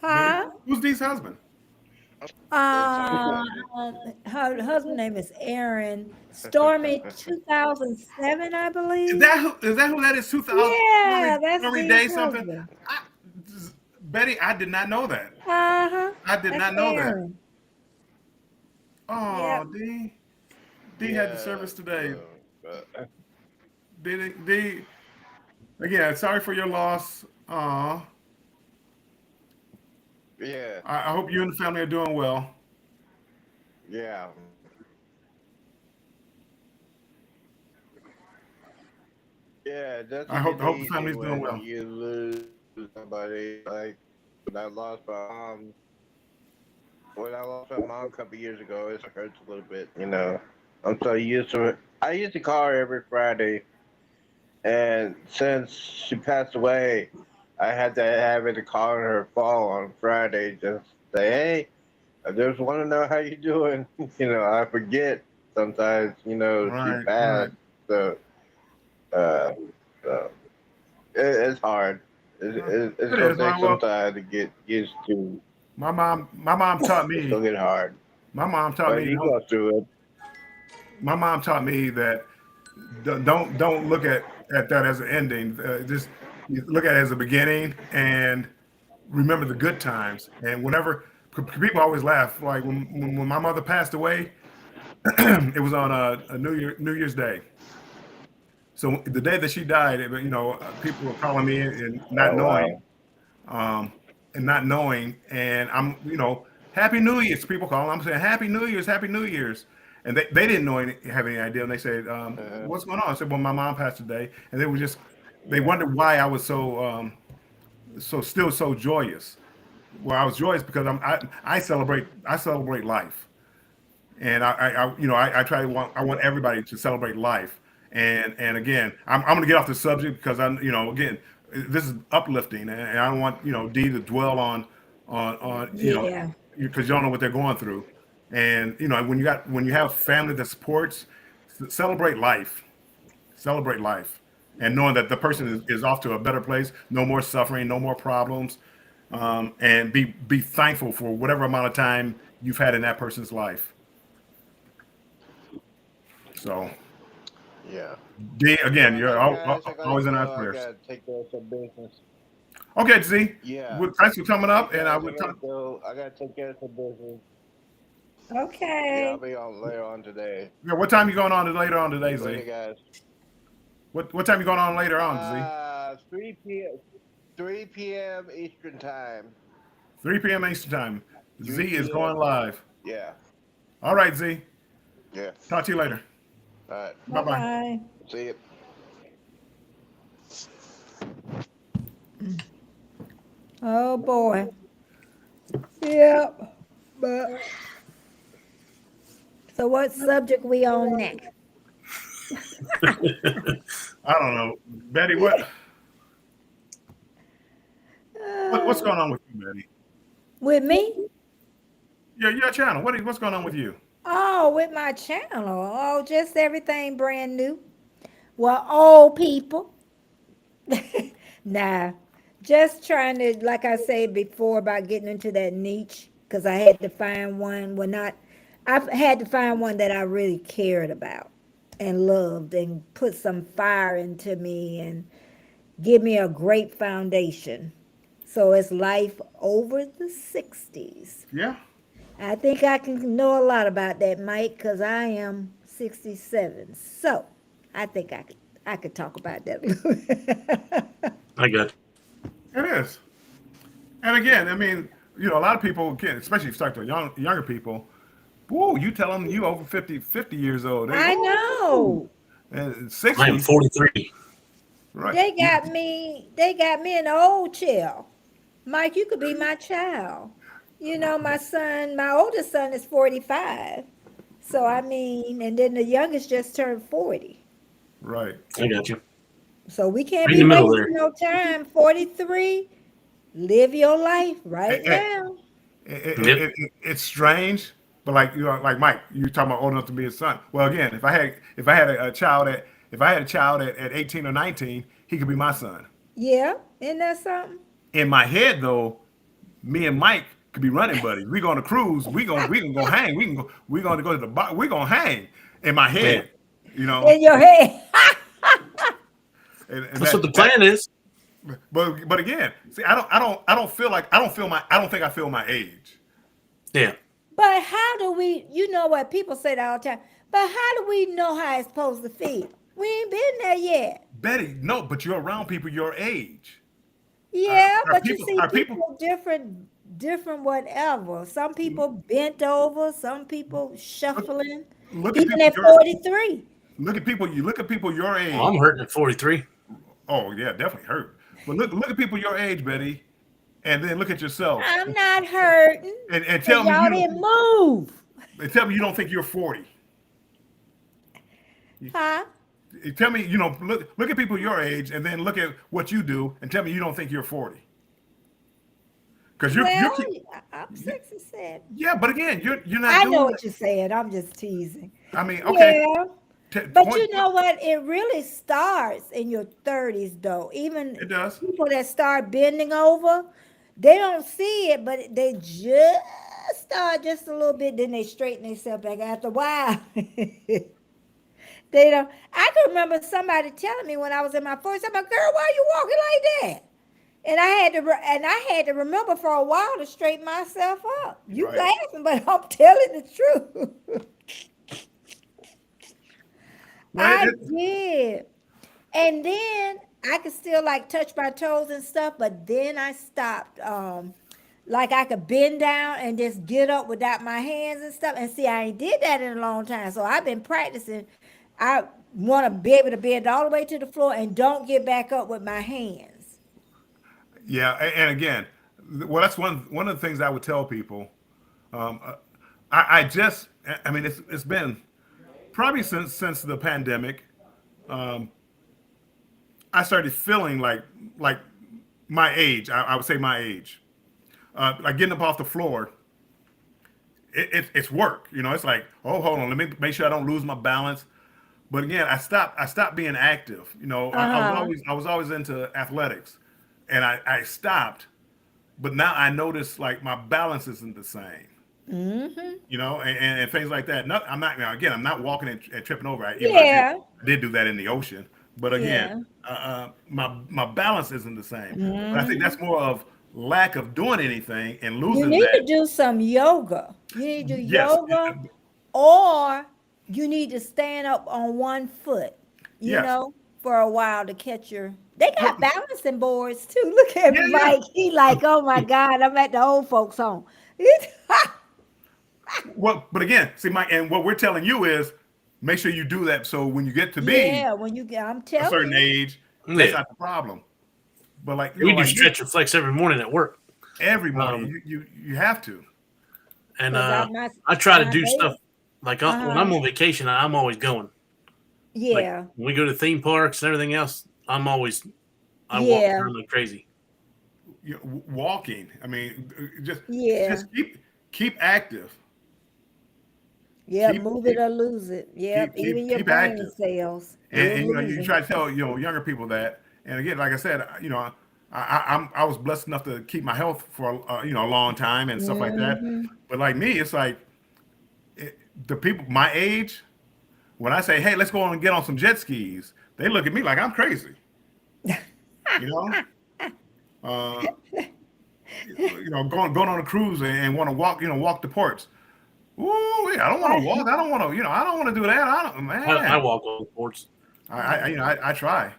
D?
Huh?
Who's D's husband?
Uh, her husband name is Aaron. Stormy 2007, I
Is
believe.
that who that is? 2000
Yeah, that's
Stormy
Dee's
Day something?
husband.
I, Betty, I did not know that.
Uh-huh.
I did
That's
not know that.
Aaron. Yep.
Oh, D had the service today. D, again, sorry for your loss.
Yeah,
I hope you and the family are doing well.
yeah. Yeah, it
I
doesn't
hope
get
the
easy
family's doing
when
well.
you lose somebody. Like when I lost my mom. When I lost my mom a couple years ago, it hurts a little bit. I'm so used to it. I used to call her every Friday, and since she passed away, I had to have it to call her fall on Friday. Just say, hey, I just want to know how you doing. I forget sometimes. She
Right, right.
passed, so uh, so it's hard. It's
It
gonna
is,
take
man.
some
Well,
time to get used to.
my mom taught
It's
me.
gonna get hard,
My mom taught
but
me.
you go through it.
My mom taught me that don't look at that as an ending. Just you look at it as a beginning and remember the good times. And whenever people always laugh, like when my mother passed away, it was on a New Year's Day. So the day that she died, people were calling me and not
Oh
knowing,
wow.
um, and I'm, Happy New Year's. People call. I'm saying Happy New Year's, and they didn't have any idea. And they said,
Uh-huh.
"What's going on?" I said, "Well, my mom passed today," and they
Yeah.
wondered why I was still so joyous. Well, I was joyous because I celebrate life, and I try to I want everybody to celebrate life. And again, I'm going to get off the subject because again, this is uplifting, and I don't want D to dwell on
Yeah.
because you don't know what they're going through. And when you have family that supports, celebrate life, celebrate life, and knowing that the person is off to a better place, no more suffering, no more problems, and be thankful for whatever amount of time you've had in that person's life. So,
Yeah.
D,
All
again,
right,
you're
then, guys. I gotta
always in our
go. I
prayers.
gotta take care of some business.
Okay, Z,
Yeah.
well, thanks for coming
Hey,
up, and I
guys. I
would
gotta
talk.
go. I gotta take care of some business. Yeah, I'll
Okay.
be on later on today.
Yeah, what time you going on later on today, Z?
Later, guys.
What time you going on later on, Z?
3 p.m. 3 p.m. Eastern time.
3 p.m. Eastern time.
3
Z is
p.m.
going live.
Yeah.
All right, Z.
Yeah.
Talk to you later.
All right.
Bye bye.
Bye-bye.
See you.
Oh boy. Yep. But so what subject we on next?
I don't know, Betty. What's
Uh,
going on with you, Betty?
with me?
Your channel. What's going on with you?
Oh, with my channel. Oh, just everything brand new. Well, old people. Nah, just trying to, like I said before, about getting into that niche because I had to find one. Well, not, I've had to find one that I really cared about and loved and put some fire into me and give me a great foundation. So it's life over the 60s.
Yeah.
I think I can know a lot about that, Mike, because I am 67. So I think I could talk about that a little bit.
I got
It is. And again, I mean, a lot of people, again, especially if you talk to younger people, whoa, you tell them you over 50 years old. They,
I
whoa,
know.
and
I am
60,
43.
right.
They got me in the old chair. Mike, you could be my child. My oldest son is 45. So I mean, and then the youngest just turned 40.
Right.
I got you.
So we can't
Right in
be
the middle
wasting
there.
no time. 43, live your life
Eh,
right
eh,
now.
Yep.
it's strange, but like Mike, you talking about old enough to be his son. Well, again, if I had a child at 18 or 19, he could be my son.
Yeah, isn't that something?
In my head, though, me and Mike could be running buddies. We go on a cruise. We gonna go hang. We gonna go to the bar. We gonna hang. In my
Yeah.
head, you know.
In your head.
And
That's what the plan is.
but again, see, I don't think I feel my age.
Yeah.
But how do we, you know what, people say that all the time, but how do we know how it's supposed to feel? We ain't been there yet.
Betty, no, but you're around people your age.
Yeah,
Are
but you
people
see
are people
people different whatever. Some people bent over, some people
look,
shuffling,
look at
even
people
at
your
43.
look at people your
Well, I'm
age.
hurting at 43.
Oh yeah, definitely hurt. But look at people your age, Betty, and then look at yourself
I'm not hurting
and
because
tell me
y'all didn't move.
you don't think you're 40.
Huh?
Tell me, look at people your age and then look at what you do and tell me you don't think you're 40. Because
Well, I'm 67.
yeah, but again, you're not
I know
doing
what you're saying. I'm just teasing.
I mean, okay,
Yeah. But
point,
you know what? It really starts in your 30s, though. Even
it does.
people that start bending over, they don't see it, but they just start just a little bit, then they straighten themselves back after a while. They don't. I can remember somebody telling me when I was in my 40s, I'm like, girl, why are you walking like that? And I had to remember for a while to straighten myself up. You
Right.
laughing, but I'm telling the truth.
Well,
I did. And then I could still like touch my toes and stuff, but then I stopped. Like I could bend down and just get up without my hands and stuff. And see, I ain't did that in a long time. So I've been practicing. I want to be able to bend all the way to the floor and don't get back up with my hands.
yeah, and again, well, that's one of the things I would tell people. Um, uh, I mean, it's been probably since the pandemic. Um, I started feeling like my age. I would say my age. Like getting up off the floor. It's work. It's like, oh, hold on, let me make sure I don't lose my balance. But again, I stopped being active.
Uh-huh.
I was always into athletics, and I stopped. But now I notice like my balance isn't the same.
Mm-hmm.
And things like that. I'm not again. I'm not walking and tripping over.
Yeah.
I did do that in the ocean, but again,
Yeah.
my balance isn't the same. But I think
Mm-hmm.
that's more of lack of doing anything and
You
losing
need to
that.
do some yoga. You need to do
Yes,
yoga, or you need to stand up on one foot,
yes.
for a while to catch your. They got
Look,
balancing boards too. Look at
yeah, yeah.
Mike. He like, oh my God, I'm at the old folks' home.
Well, but again, see, Mike, and what we're telling you is make sure you do that. So when you get to be
Yeah, when you get, I'm
a
telling
certain
you,
age, that's
Yeah.
not the problem. But
We do
like you,
stretch and flex every morning at work.
every morning
Um,
you have to.
and
because my
I try to
my
do
baby.
stuff like when
Uh-huh.
I'm on vacation, I'm always going. Like
Yeah,
when we go to theme parks and everything else, I walk
yeah,
around like crazy.
Walking. I mean,
yeah,
just keep active.
yeah.
Keep
Move it or lose it. Yep, even your
keep
brain
active.
cells,
And,
you're
and you
losing.
try to tell younger people that. And again, like I said, I was blessed enough to keep my health for a long time and stuff like that.
Hmm.
But like me, it's like the people my age. When I say, "Hey, let's go on and get on some jet skis," they look at me like I'm crazy. You know, uh, going on a cruise and want to walk, walk the ports. Ooh, I don't want to walk. I don't want to, I don't want to do that. I don't, man.
I walk on sports.
I try.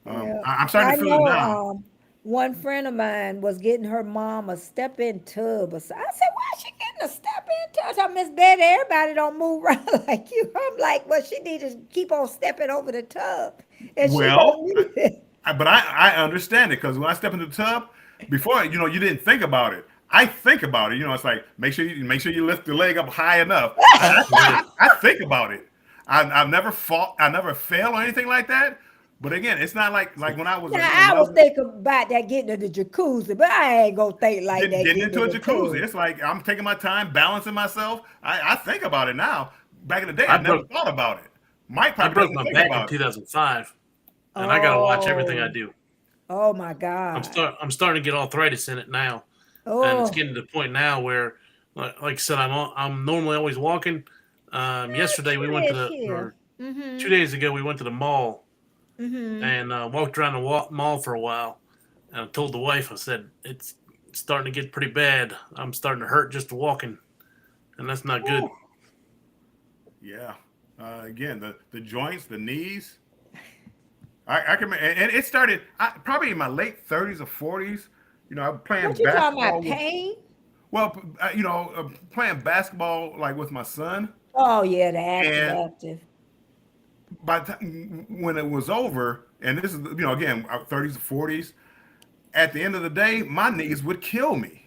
Yeah.
I'm starting to feel it now.
One friend of mine was getting her mom a step-in tub. I said, why is she getting a step-in tub? I said, Miss Betty, everybody don't move around like you. I'm like, well, she needs to keep on stepping over the tub. And
Well,
she don't need it.
but I understand it because when I step into the tub, before you didn't think about it. I think about it. It's like make sure you lift the leg up high enough. I think about it. I've never fought. I never failed or anything like that. But again, it's not like when I was.
Now, I was thinking about that getting into the jacuzzi, but I ain't gonna think like that.
Getting into a jacuzzi. It's like I'm taking my time, balancing myself. I think about it now. Back in the day, I never thought about it. Mike probably
I broke my back in 2005, and I gotta watch everything I do.
Oh my God!
I'm starting to get arthritis in it now,
Oh,
and it's getting to the point now where, like I said, I'm normally always walking. Yesterday we went to
Mm-hmm.
2 days ago we went to the mall
Mm-hmm.
and walked around the mall for a while. And I told the wife, I said it's starting to get pretty bad. I'm starting to hurt just walking, and that's not good.
Yeah. Again, the joints, the knees. I can, and it started probably in my late 30s or 40s. I was playing
What you talking
basketball.
about? Pain?
Well, playing basketball like with my son.
Oh yeah, the
And
active.
by the time, when it was over, and this is again 30s or 40s. At the end of the day, my knees would kill me.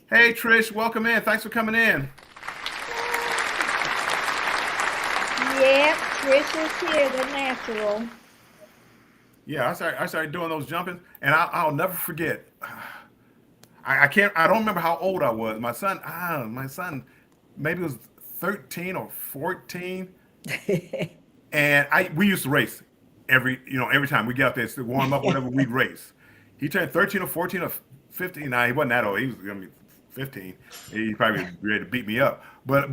Hey Trish, welcome in. Thanks for coming in.
Yeah, Trish is here, the natural.
Yeah, I started doing those jumping, and I'll never forget. I can't. I don't remember how old I was. My son, maybe was 13 or 14, and we used to race every time we get out there to warm up, whatever we'd race. He turned 13 or 14 or 15. Nah, he wasn't that old. He was 15. He probably ready to beat me up, but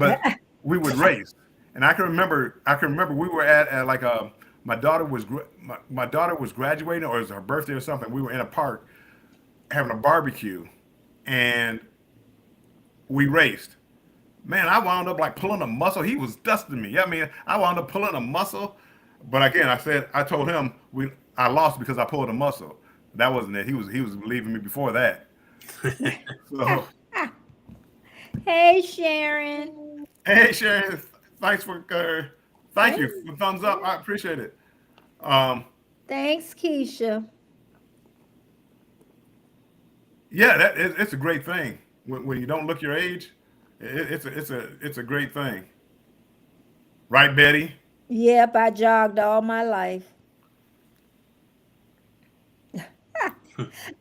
we would race, and I can remember we were at like my daughter was graduating, or it was her birthday or something. We were in a park having a barbecue, and we raced. Man, I wound up like pulling a muscle. He was dusting me. I wound up pulling a muscle. But again, I told him I lost because I pulled a muscle. That wasn't it. He was leaving me before that. So,
Hey Sharon.
hey Sharon, thanks for thank you for the thumbs up. I appreciate it.
Thanks, Keisha.
Yeah, it's a great thing when you don't look your age. It's a great thing, right, Betty?
Yep, I jogged all my life.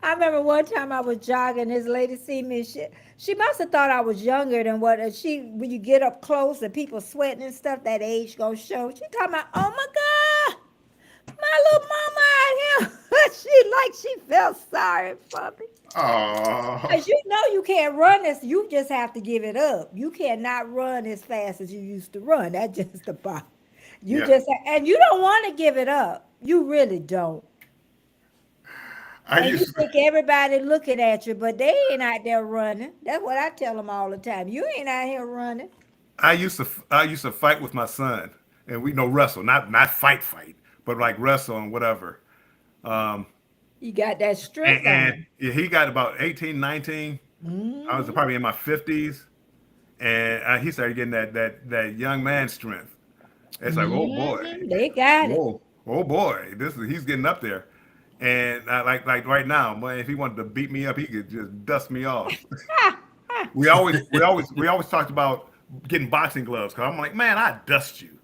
I remember one time I was jogging, this lady see me, she must have thought I was younger than what when you get up close and people sweating and stuff, that age gonna show. She talking about, oh my God, my little mama out here. she felt sorry for me.
Oh,
Because you can't run this, you just have to give it up. You cannot run as fast as you used to run. That's just the bottom. And you don't want to give it up. You really don't. And you think everybody looking at you, but they ain't out there running. That's what I tell them all the time. You ain't out here running.
I used to fight with my son, and we wrestle, not fight, but like wrestle and whatever.
You got that strength
and he got about 18, 19. I was probably in my 50s, and he started getting that young man strength. It's like, oh boy,
they got it.
Oh boy, he's getting up there. And like right now, man, if he wanted to beat me up, he could just dust me off. we always talked about getting boxing gloves, because I'm like, man, I dust you.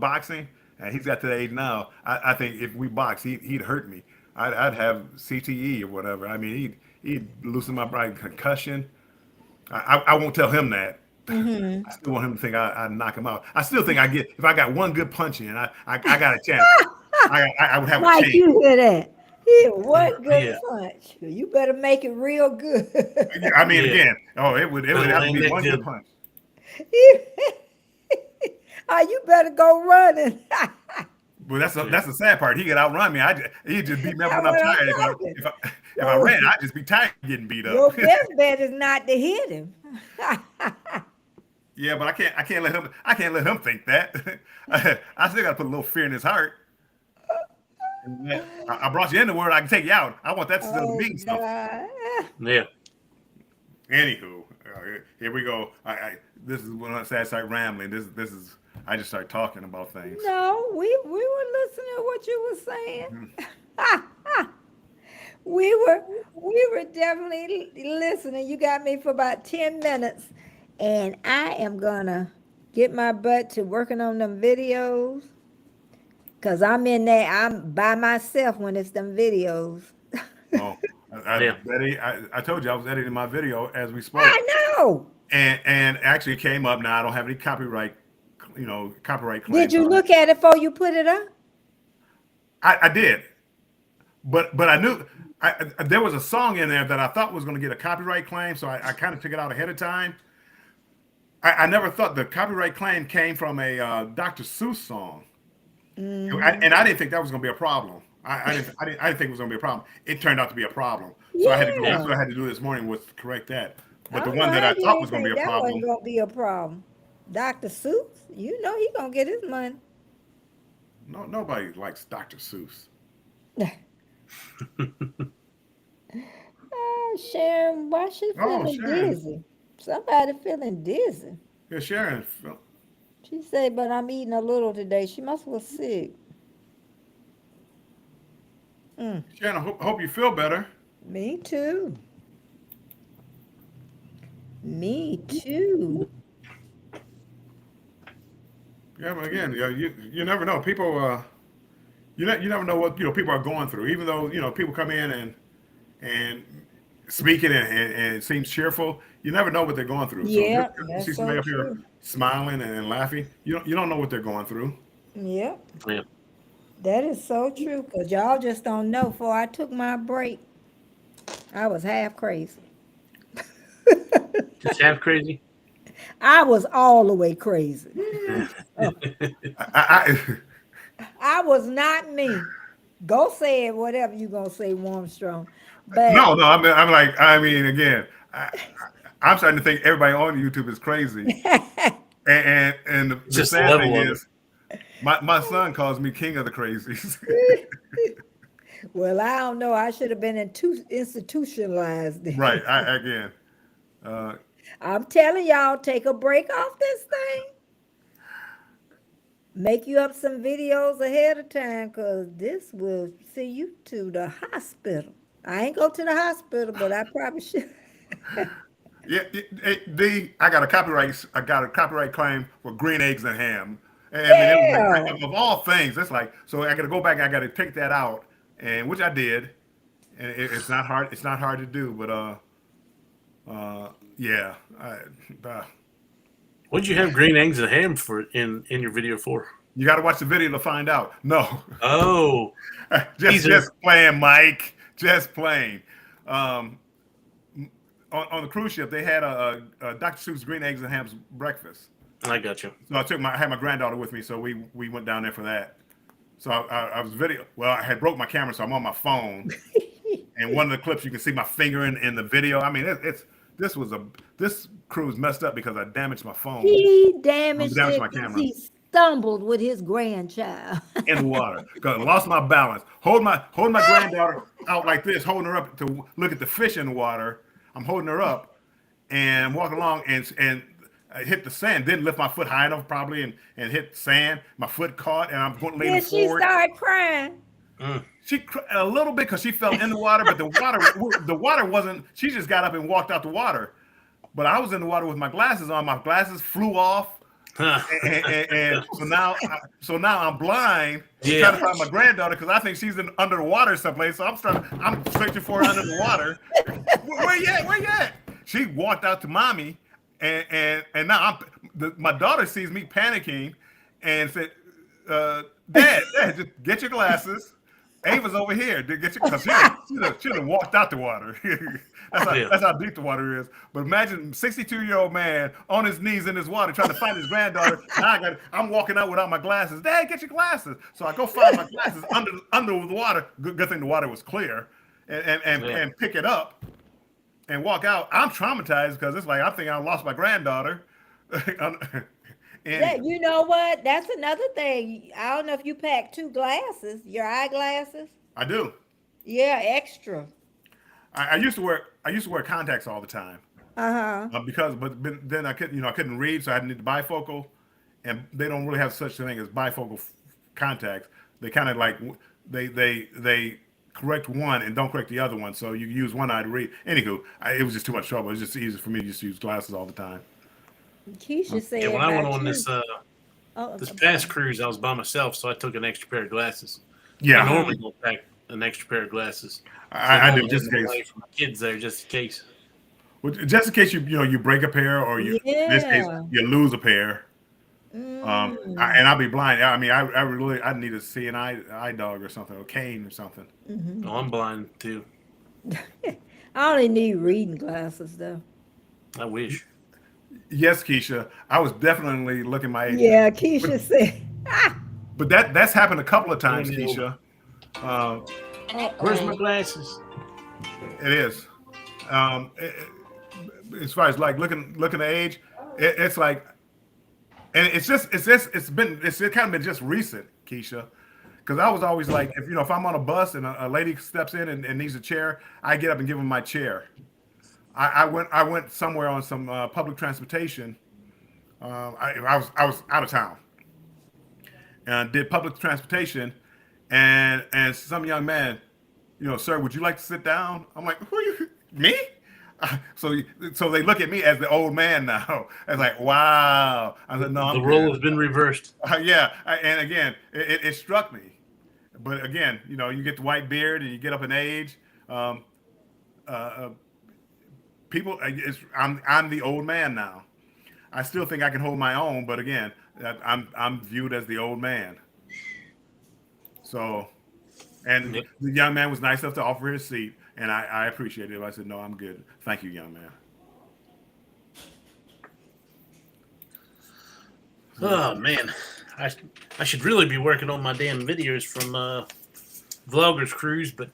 Boxing, and he's got to the age now. I think if we box, he'd hurt me. I'd have CTE or whatever. He'd loosen my brain, concussion. I won't tell him that.
Mm-hmm.
I still want him to think I knock him out. I still think if I got one good punch in, I got a chance. I would have a chance.
You hear that? One good punch. You better make it real good.
Again, it would have to be one good punch.
You better go running.
But that's the sad part. He could outrun me. He'd just beat me up
That's
when I'm
what I'm
tired.
talking.
If I ran, I'd just be tired getting beat
Your
up.
best bet is not to hit him.
Yeah, but I can't let him think that. I still gotta put a little fear in his heart. I brought you in the world. I can take you out. I want that still to
Oh,
mean something.
God.
Yeah.
Anywho, here we go. This is when I say I start rambling. This is I just start talking about things.
No, we were listening to what you were saying. we were definitely listening. You got me for about 10 minutes, and I am gonna get my butt to working on them videos. Cause I'm in there, I'm by myself when it's them videos.
Oh, I told you I was editing my video as we spoke,
I know.
and actually it came up. Now I don't have any copyright claims.
Did you
on
look at it before you put it up?
I did, but I knew there was a song in there that I thought was going to get a copyright claim, so I kind of took it out ahead of time. I never thought the copyright claim came from a Dr. Seuss song. And I didn't think that was going to be a problem. I didn't think it was going to be a problem. It turned out to be a problem. So that's what I had to do this morning was to correct that. But the one that I thought was going to be a problem.
That wasn't going to be a problem. Dr. Seuss, you know he going to get his money.
No, nobody likes Dr. Seuss.
Sharon, why she feeling
Sharon.
dizzy? Somebody feeling dizzy.
Yeah, Sharon.
She said, but I'm eating a little today. She must was sick.
Sharon, I hope you feel better.
Me too. Me too.
Yeah, but again, you never know. People, you never know what people are going through. Even though people come in and speaking and it seems cheerful, you never know what they're going through.
Yeah,
so
that's
see somebody
so
up here
true.
smiling and laughing. You don't know what they're going through.
Yep.
Yeah.
That is so true, because y'all just don't know. Before I took my break, I was half crazy.
Just half crazy.
I was all the way crazy.
I
I was not me. Go say it, whatever you gonna say, Warmstrong. But
no, I'm again, I'm starting to think everybody on YouTube is crazy. and the
Just
sad
level
thing
of
is, my son calls me king of the crazies.
well, I don't know. I should have been institutionalized. Then.
Right.
I'm telling y'all, take a break off this thing. Make you up some videos ahead of time, because this will see you to the hospital. I ain't go to the hospital, but I probably should.
Yeah, I got a copyright claim for green eggs and ham. And it was like, of all things, it's like, so I got to go back. I got to take that out, and which I did. And it's not hard. It's not hard to do, but yeah.
What'd you have green eggs and ham for in your video for?
You got to watch the video to find out. No.
Oh,
just playing, Mike. Just playing. On the cruise ship, they had a Dr. Seuss green eggs and hams breakfast.
I got you.
So I had my granddaughter with me, so we went down there for that. So I was I had broke my camera, so I'm on my phone. And one of the clips, you can see my finger in the video. I mean, this cruise messed up because I damaged my phone.
He damaged it
my
because
camera
he stumbled with his grandchild.
in the water because I lost my balance. Hold my granddaughter out like this, holding her up to look at the fish in the water. I'm holding her up and walking along and I hit the sand. Didn't lift my foot high enough probably and hit sand. My foot caught and I'm going leaning
Then she
forward.
started crying.
She a little bit because she fell in the water, but the water wasn't. She just got up and walked out the water. But I was in the water with my glasses on. My glasses flew off, and so now I'm blind.
Yeah.
Trying to find my granddaughter because I think she's under the water someplace. So I'm searching for her under the water. Where you at? Where you at? She walked out to mommy, and now my daughter sees me panicking, and said, "Dad, just get your glasses." Ava's over here. Because she'd have walked out the water. That's how deep the water is. But imagine 62-year-old man on his knees in his water trying to find his granddaughter. Now I'm walking out without my glasses. Dad, get your glasses. So I go find my glasses under the water. Good thing the water was clear, and pick it up and walk out. I'm traumatized because it's like I think I lost my granddaughter.
Yeah, you know what? That's another thing. I don't know if you pack 2 glasses, your eyeglasses.
I do.
Yeah, extra.
I used to wear contacts all the time. But then I couldn't read, so I needed bifocal, and they don't really have such a thing as bifocal contacts. They kind of like they correct one and don't correct the other one, so you use one eye to read. Anywho, it was just too much trouble. It was just easy for me to just use glasses all the time.
Keisha said.
Yeah, when I went on
you.
this past cruise, I was by myself, so I took an extra pair of glasses.
Yeah,
I normally don't pack an extra pair of glasses.
I do just in case.
For my kids there, just in case.
Well, just in case you break a pair or in this case you lose a pair. And I'll be blind. I mean, I need to see an eye dog or something, or cane or something.
Oh, I'm blind too.
I only need reading glasses though.
I wish.
Yes, Keisha, I was definitely looking my age.
Yeah, Keisha said.
But that's happened a couple of times, Keisha.
Where's my glasses?
It is. As far as like looking at age, it's like, and it's kind of been just recent, Keisha, because I was always like, if I'm on a bus and a lady steps in and needs a chair, I get up and give them my chair. I went somewhere on some public transportation. I was out of town and did public transportation, and some young man, sir, would you like to sit down? I'm like, who are you? Me? So they look at me as the old man now. It's like, wow. I said, no,
the role has been reversed.
Yeah, and again, it struck me. But again, you get the white beard and you get up in age. People, I'm the old man now. I still think I can hold my own, but again, I'm viewed as the old man. So, and the young man was nice enough to offer his seat, and I appreciated it. I said, no, I'm good. Thank you, young man.
Oh man, I should really be working on my damn videos from Vloggers Cruise, but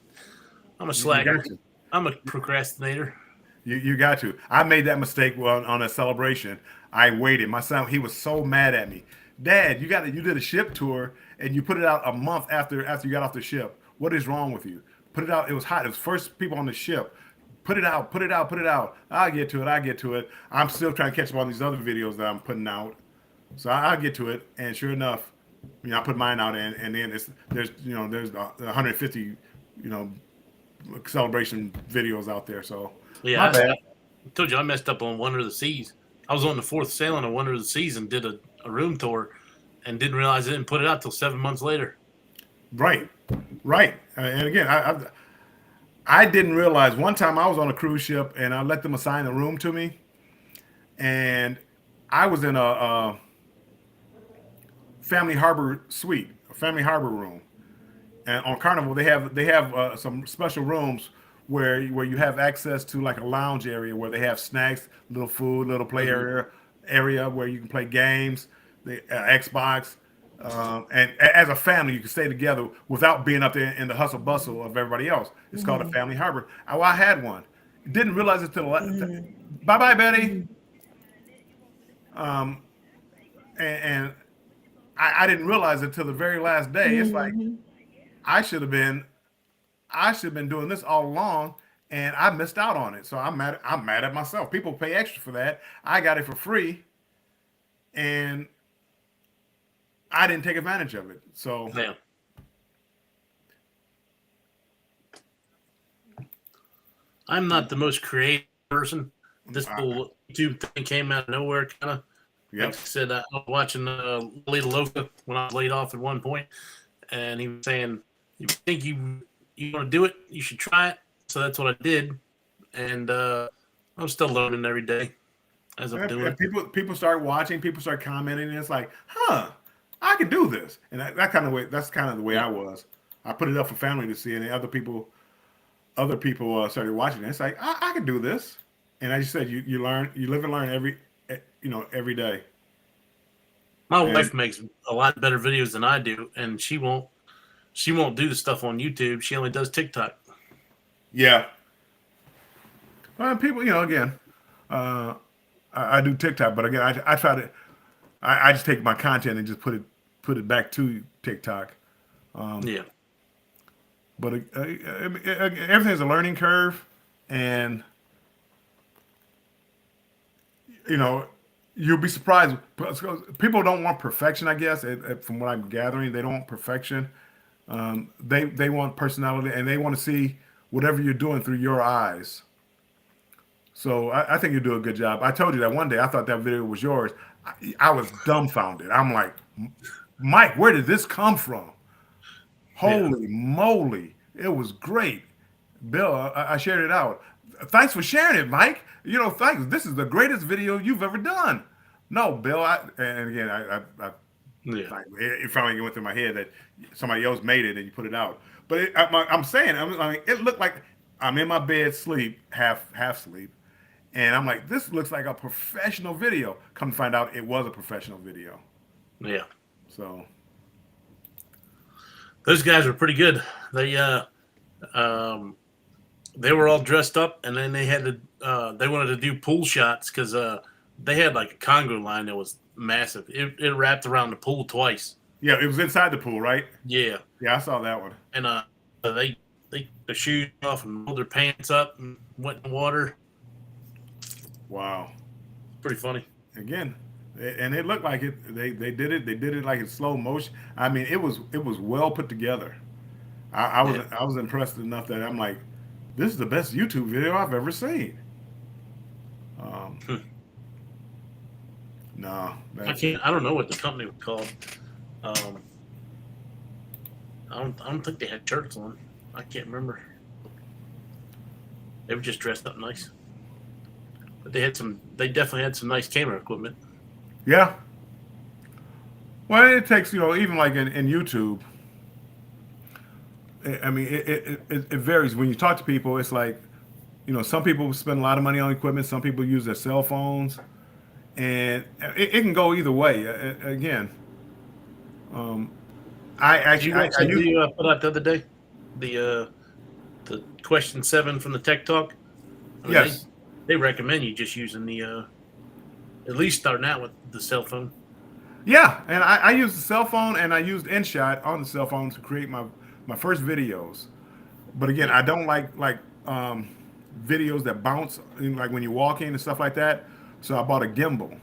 I'm a slacker. I'm a procrastinator.
You got to. I made that mistake on a celebration. I waited. My son, he was so mad at me. Dad, you did a ship tour and you put it out a month after you got off the ship. What is wrong with you? Put it out. It was hot. It was first people on the ship. Put it out. I'll get to it. I'm still trying to catch up on these other videos that I'm putting out. So I'll get to it. And sure enough, I put mine out and then there's 150, celebration videos out there. So
yeah, I told you I messed up on Wonder of the Seas. I was on the 4th sailing of Wonder of the Seas and did a room tour and didn't realize I didn't put it out till 7 months later.
Right. And again, I didn't realize one time I was on a cruise ship and I let them assign a room to me, and I was in a Family Harbor suite, a Family Harbor room, and on Carnival they have some special rooms where you have access to like a lounge area where they have snacks, little food, little play area where you can play games, the Xbox. And as a family, you can stay together without being up there in the hustle bustle of everybody else. It's called a Family Harbor. I had one. Didn't realize it till bye, Betty. And I didn't realize it till the very last day. It's like I should have been doing this all along, and I missed out on it. So I'm mad at myself. People pay extra for that. I got it for free, and I didn't take advantage of it. So
yeah. I'm not the most creative person. This whole YouTube thing came out of nowhere, kind of.
Yep.
Like I said, I was watching Lita Loca when I was laid off at one point, and he was saying, "You think you want to do it? You should try it." So that's what I did, and I'm still learning every day as I'm doing it.
People start watching, people start commenting, and it's like, "Huh, I could do this." And that's kind of the way I was. I put it up for family to see, and other people started watching it. It's like I can do this, and as you said, you learn, you live and learn every day.
My
And
wife makes a lot better videos than I do, and she won't do the stuff on YouTube. She only does TikTok.
yeah, well, people, again, uh, I do TikTok, but again, I try to, I just take my content and just put it back to TikTok.
Yeah.
But everything's a learning curve, and you'll be surprised. People don't want perfection, I guess. From what I'm gathering, they don't want perfection. They want personality, and they want to see whatever you're doing through your eyes. So I think you do a good job. I told you that one day I thought that video was yours. I was dumbfounded. I'm like, Mike, where did this come from? Holy moly. It was great. Bill, I shared it out. Thanks for sharing it, Mike. Thanks. This is the greatest video you've ever done. No, Bill, and again,
Yeah.
it finally went through my head that somebody else made it and you put it out. But I'm saying, it looked like I'm in my bed, half sleep, and I'm like, this looks like a professional video. Come to find out, it was a professional video.
Yeah.
So
Those guys were pretty good. They were all dressed up, and then they had to. They wanted to do pool shots because they had like a Congo line that was massive. It wrapped around the pool twice.
yeah, it was inside the pool, right?
Yeah,
Yeah, I saw that one.
and they the shoes off and rolled their pants up and went in the water.
Wow.
Pretty funny.
Again, and it looked like it. They did it. They did it like in slow motion. I mean, it was well put together. I was impressed enough that I'm like, this is the best YouTube video I've ever seen. No,
I don't know what the company was called. I don't think they had shirts on. I can't remember. They were just dressed up nice. But they definitely had some nice camera equipment.
Yeah. Well, it takes, even like in YouTube. I mean, it varies. When you talk to people, it's like, some people spend a lot of money on equipment. Some people use their cell phones, and it can go either way. Again,
Did you watch that video I put out the other day? The question 7 from the Tech Talk. I mean,
yes.
They recommend you just using the at least starting out with the cell phone.
Yeah, and I used the cell phone and I used InShot on the cell phone to create my first videos. But again, I don't like videos that bounce, like when you're walking and stuff like that. So I bought a gimbal,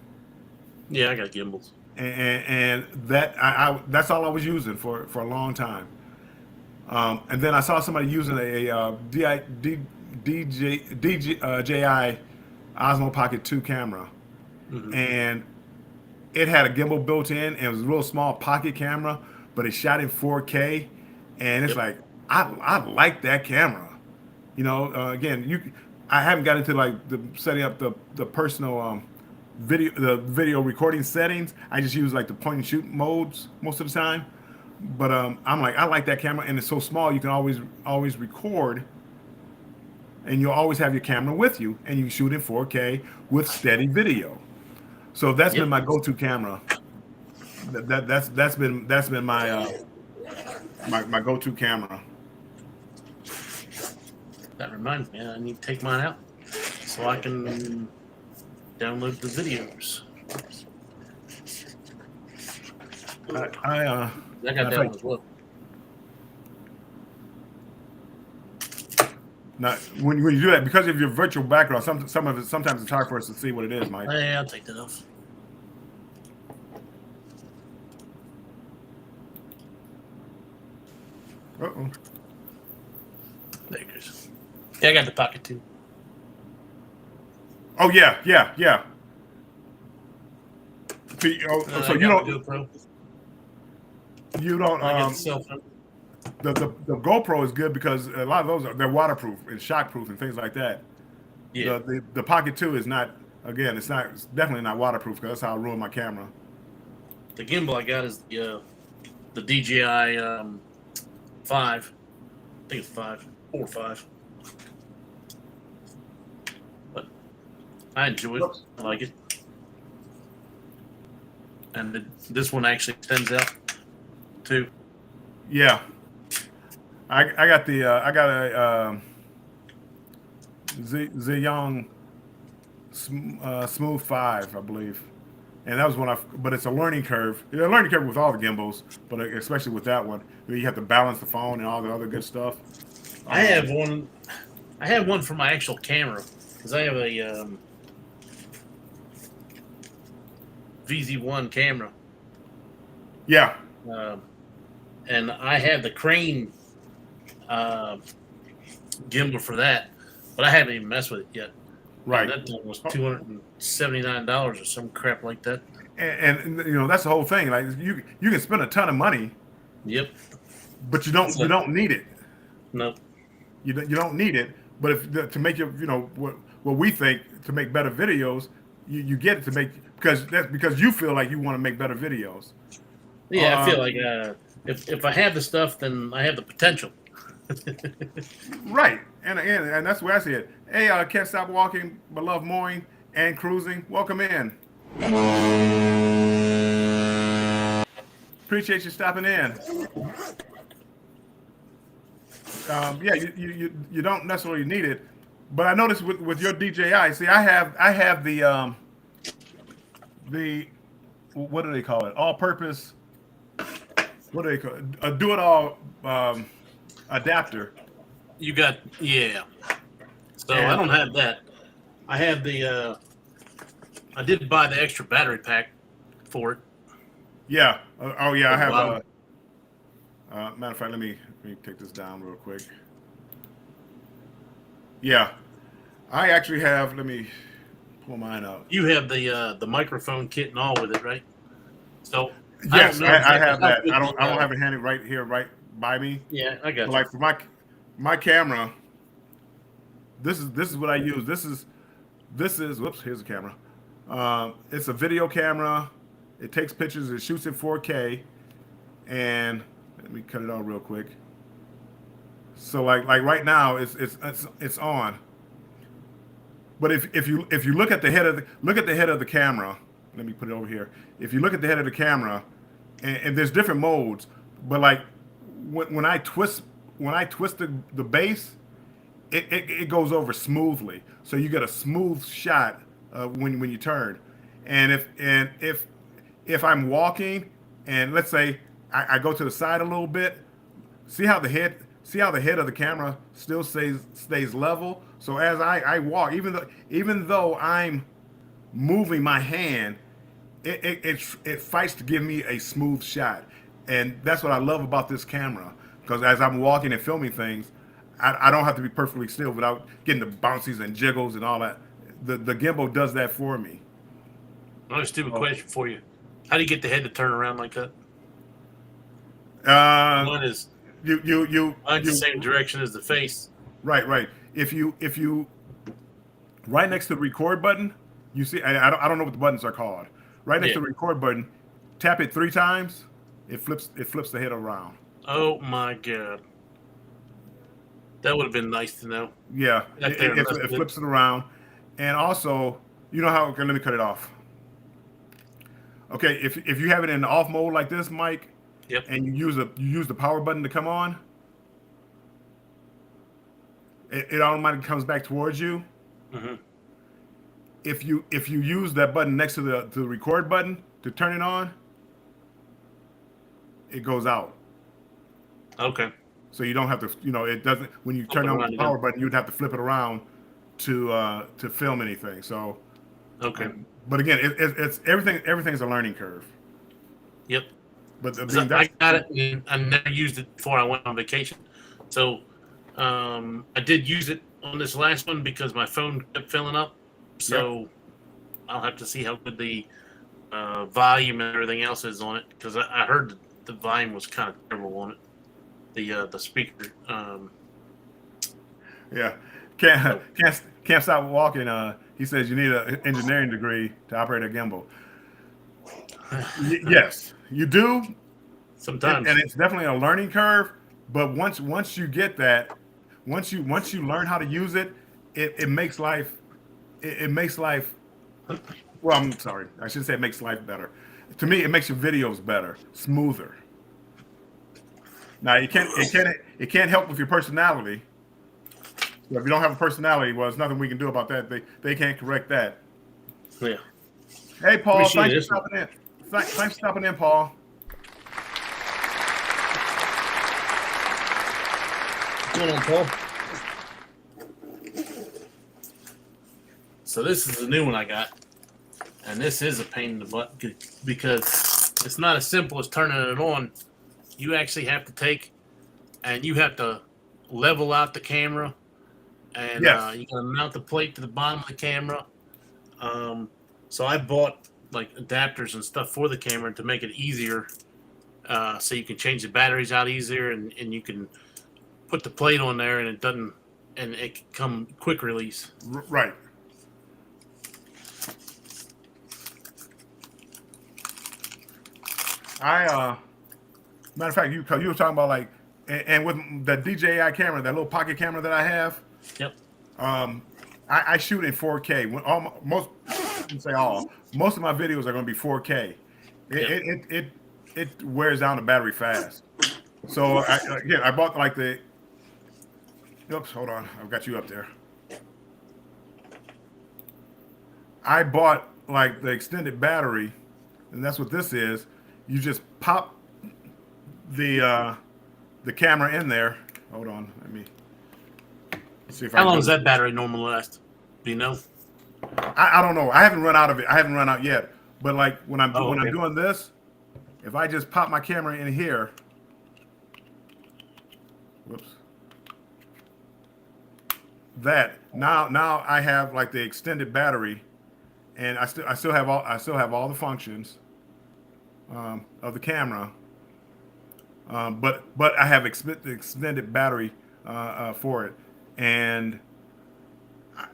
Yeah, I got gimbals.
and that that's all I was using for a long time. And then I saw somebody using a DJI Osmo Pocket 2 camera, and it had a gimbal built in, and it was a real small pocket camera, but it shot in 4K, and it's like I like that camera. Again, I haven't got into like the setting up the personal video recording settings. I just use like the point and shoot modes most of the time. But I'm like, I like that camera, and it's so small you can always record, and you'll always have your camera with you, and you shoot in 4K with steady video. So that's been my go-to camera. That's been my my go-to camera.
That reminds me, I need to take mine out so I can download the videos.
I
got that one as well.
Now, when you do that, because of your virtual background, sometimes it's hard for us to see what it is, Mike.
Yeah, I'll take that off.
Uh-oh.
There it goes. Yeah, I got the Pocket 2.
Oh yeah. See, so
I
you
got
don't
the GoPro.
you don't
I got the cell phone.
the GoPro is good because a lot of those they're waterproof and shockproof and things like that.
Yeah.
The Pocket 2 is not. Again, it's definitely not waterproof because that's how I ruined my camera.
The gimbal I got is the DJI 5. I think it's 5, 4 or 5. But I enjoy it. I like it. And this one actually extends out too.
Yeah, I got a Ziyong Smooth 5, I believe, and that was one but it's a learning curve. It's a learning curve with all the gimbals, but especially with that one, where you have to balance the phone and all the other good stuff.
I have one. I have one for my actual camera because I have a VZ1 camera.
Yeah,
And I have the Crane gimbal for that, but I haven't even messed with it yet.
right.
And that thing was $279 or some crap like that.
And you know that's the whole thing. Like you can spend a ton of money,
Yep.
but you don't need it.
Nope.
You don't need it. But if to make what we think to make better videos, you get it to make because you feel like you want to make better videos.
Yeah, I feel like if I have the stuff, then I have the potential.
Right, and that's where I see it. Hey, Can't Stop Walking, Beloved Mowing, and Cruising. Welcome in. Appreciate you stopping in. Yeah, you don't necessarily need it, but I noticed with your DJI. See, I have the what do they call it? All-purpose. What do they call it? A do-it-all adapter.
You got So
And-
I don't have that. I have the. I did buy the extra battery pack for it.
Yeah. Oh yeah, I have.
Wow.
Matter of fact, let me take this down real quick. Yeah, I actually have. Let me pull mine out.
You have the microphone kit and all with it, right? So
Yes,
don't know
I have
exactly how
that.
good
I don't
the,
have it handy right here, right by me.
Yeah, I got
But
you.
like for my camera, this is what I use. This is whoops. Here's the camera. It's a video camera. It takes pictures. It shoots in 4K, and let me cut it on real quick. So like right now it's on. But if you look at the head of the camera, let me put it over here. If you look at the head of the camera, and there's different modes, but like when I twist the base, it goes over smoothly. So you get a smooth shot when you turn. And if I'm walking and let's say I go to the side a little bit, see how the head of the camera still stays level. So as I walk, even though I'm moving my hand, it fights to give me a smooth shot. And that's what I love about this camera, because as I'm walking and filming things, I don't have to be perfectly still without getting the bouncies and jiggles and all that. The gimbal does that for me.
Another stupid question for you: how do you get the head to turn around like that? One is mine's the same direction as the face.
Right. If you right next to the record button, you see. I don't know what the buttons are called. Right next to the record button, tap it 3 times. It flips the head around.
Oh my god, that would have been nice to know.
Yeah,
Right there,
it
that's
flips it around, and also you know how. Okay, let me cut it off. Okay, if you have it in off mode like this, Mike,
Yep.
and you use the power button to come on, it automatically comes back towards you.
Mm-hmm.
If you use that button next to the record button to turn it on, it goes out.
Okay.
So you don't have to, it doesn't. When you turn on the power button, you'd have to flip it around to film anything. So,
Okay.
but again, it's everything's a learning curve.
Yep.
But I
'Cause
mean,
I got it, and I never used it before I went on vacation. So I did use it on this last one because my phone kept filling up. So I'll have to see how good the volume and everything else is on it, because I heard the volume was kind of terrible on it. The speaker.
yeah, can't stop walking. He says you need an engineering degree to operate a gimbal. Yes, you do.
Sometimes.
And it's definitely a learning curve, But once you get that, once you learn how to use it, it makes life it makes life. Well, I'm sorry, I should say it makes life better. To me, it makes your videos better, smoother. Now it can't help with your personality. So if you don't have a personality, well, there's nothing we can do about that. They can't correct that.
Yeah.
Hey, Paul,
Appreciate
thanks for
it.
stopping in. Thanks for stopping in, Paul.
What's going on, Paul? So this is the new one I got, and this is a pain in the butt because it's not as simple as turning it on. You actually have to take and you have to level out the camera, and
Yes.
you can mount the plate to the bottom of the camera. So I bought like adapters and stuff for the camera to make it easier, so you can change the batteries out easier, and you can put the plate on there, and it doesn't, and it can come quick release.
Right. Matter of fact, you were talking about like, and with the DJI camera, that little pocket camera that I have,
Yep.
I shoot in 4K. When most, I shouldn't say all, most of my videos are going to be 4K. It wears down the battery fast. So I bought like the. Oops, hold on, I've got you up there. I bought like the extended battery, and that's what this is. You just pop the camera in there. Hold on, let me see if I
How long
can-
does that battery normally last? Do you know?
I don't know. I haven't run out of it. I haven't run out yet. But like when I'm
Oh,
when I'm
okay.
doing this, if I just pop my camera in here, whoops. That now I have like the extended battery, and I still have all the functions of the camera, but I have extended battery for it, and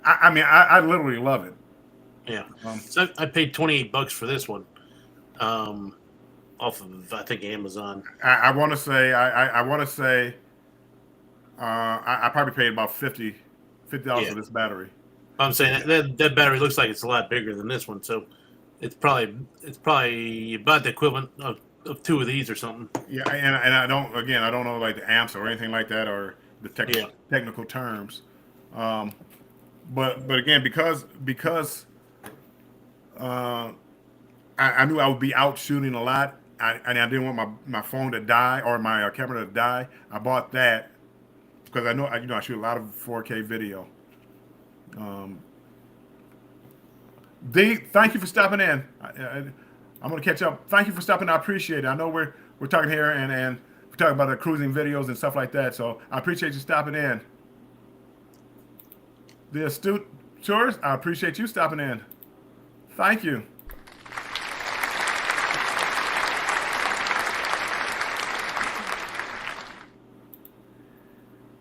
I mean I literally love it.
Yeah. So I paid $28 for this one, off of I think Amazon.
I want to say I want to say I probably paid about $50
Yeah.
for this battery.
I'm saying that battery looks like it's a lot bigger than this one, so it's probably about the equivalent of two of these or something.
Yeah, and I don't know like the amps or anything like that or the technical terms. But again, because I knew I would be out shooting a lot, and I didn't want my phone to die or my camera to die. I bought that because I know I shoot a lot of 4K video. D, thank you for stopping in. I'm gonna catch up. Thank you for stopping. I appreciate it. I know we're talking here and we're talking about the cruising videos and stuff like that. So I appreciate you stopping in. The astute tourist, I appreciate you stopping in. Thank you.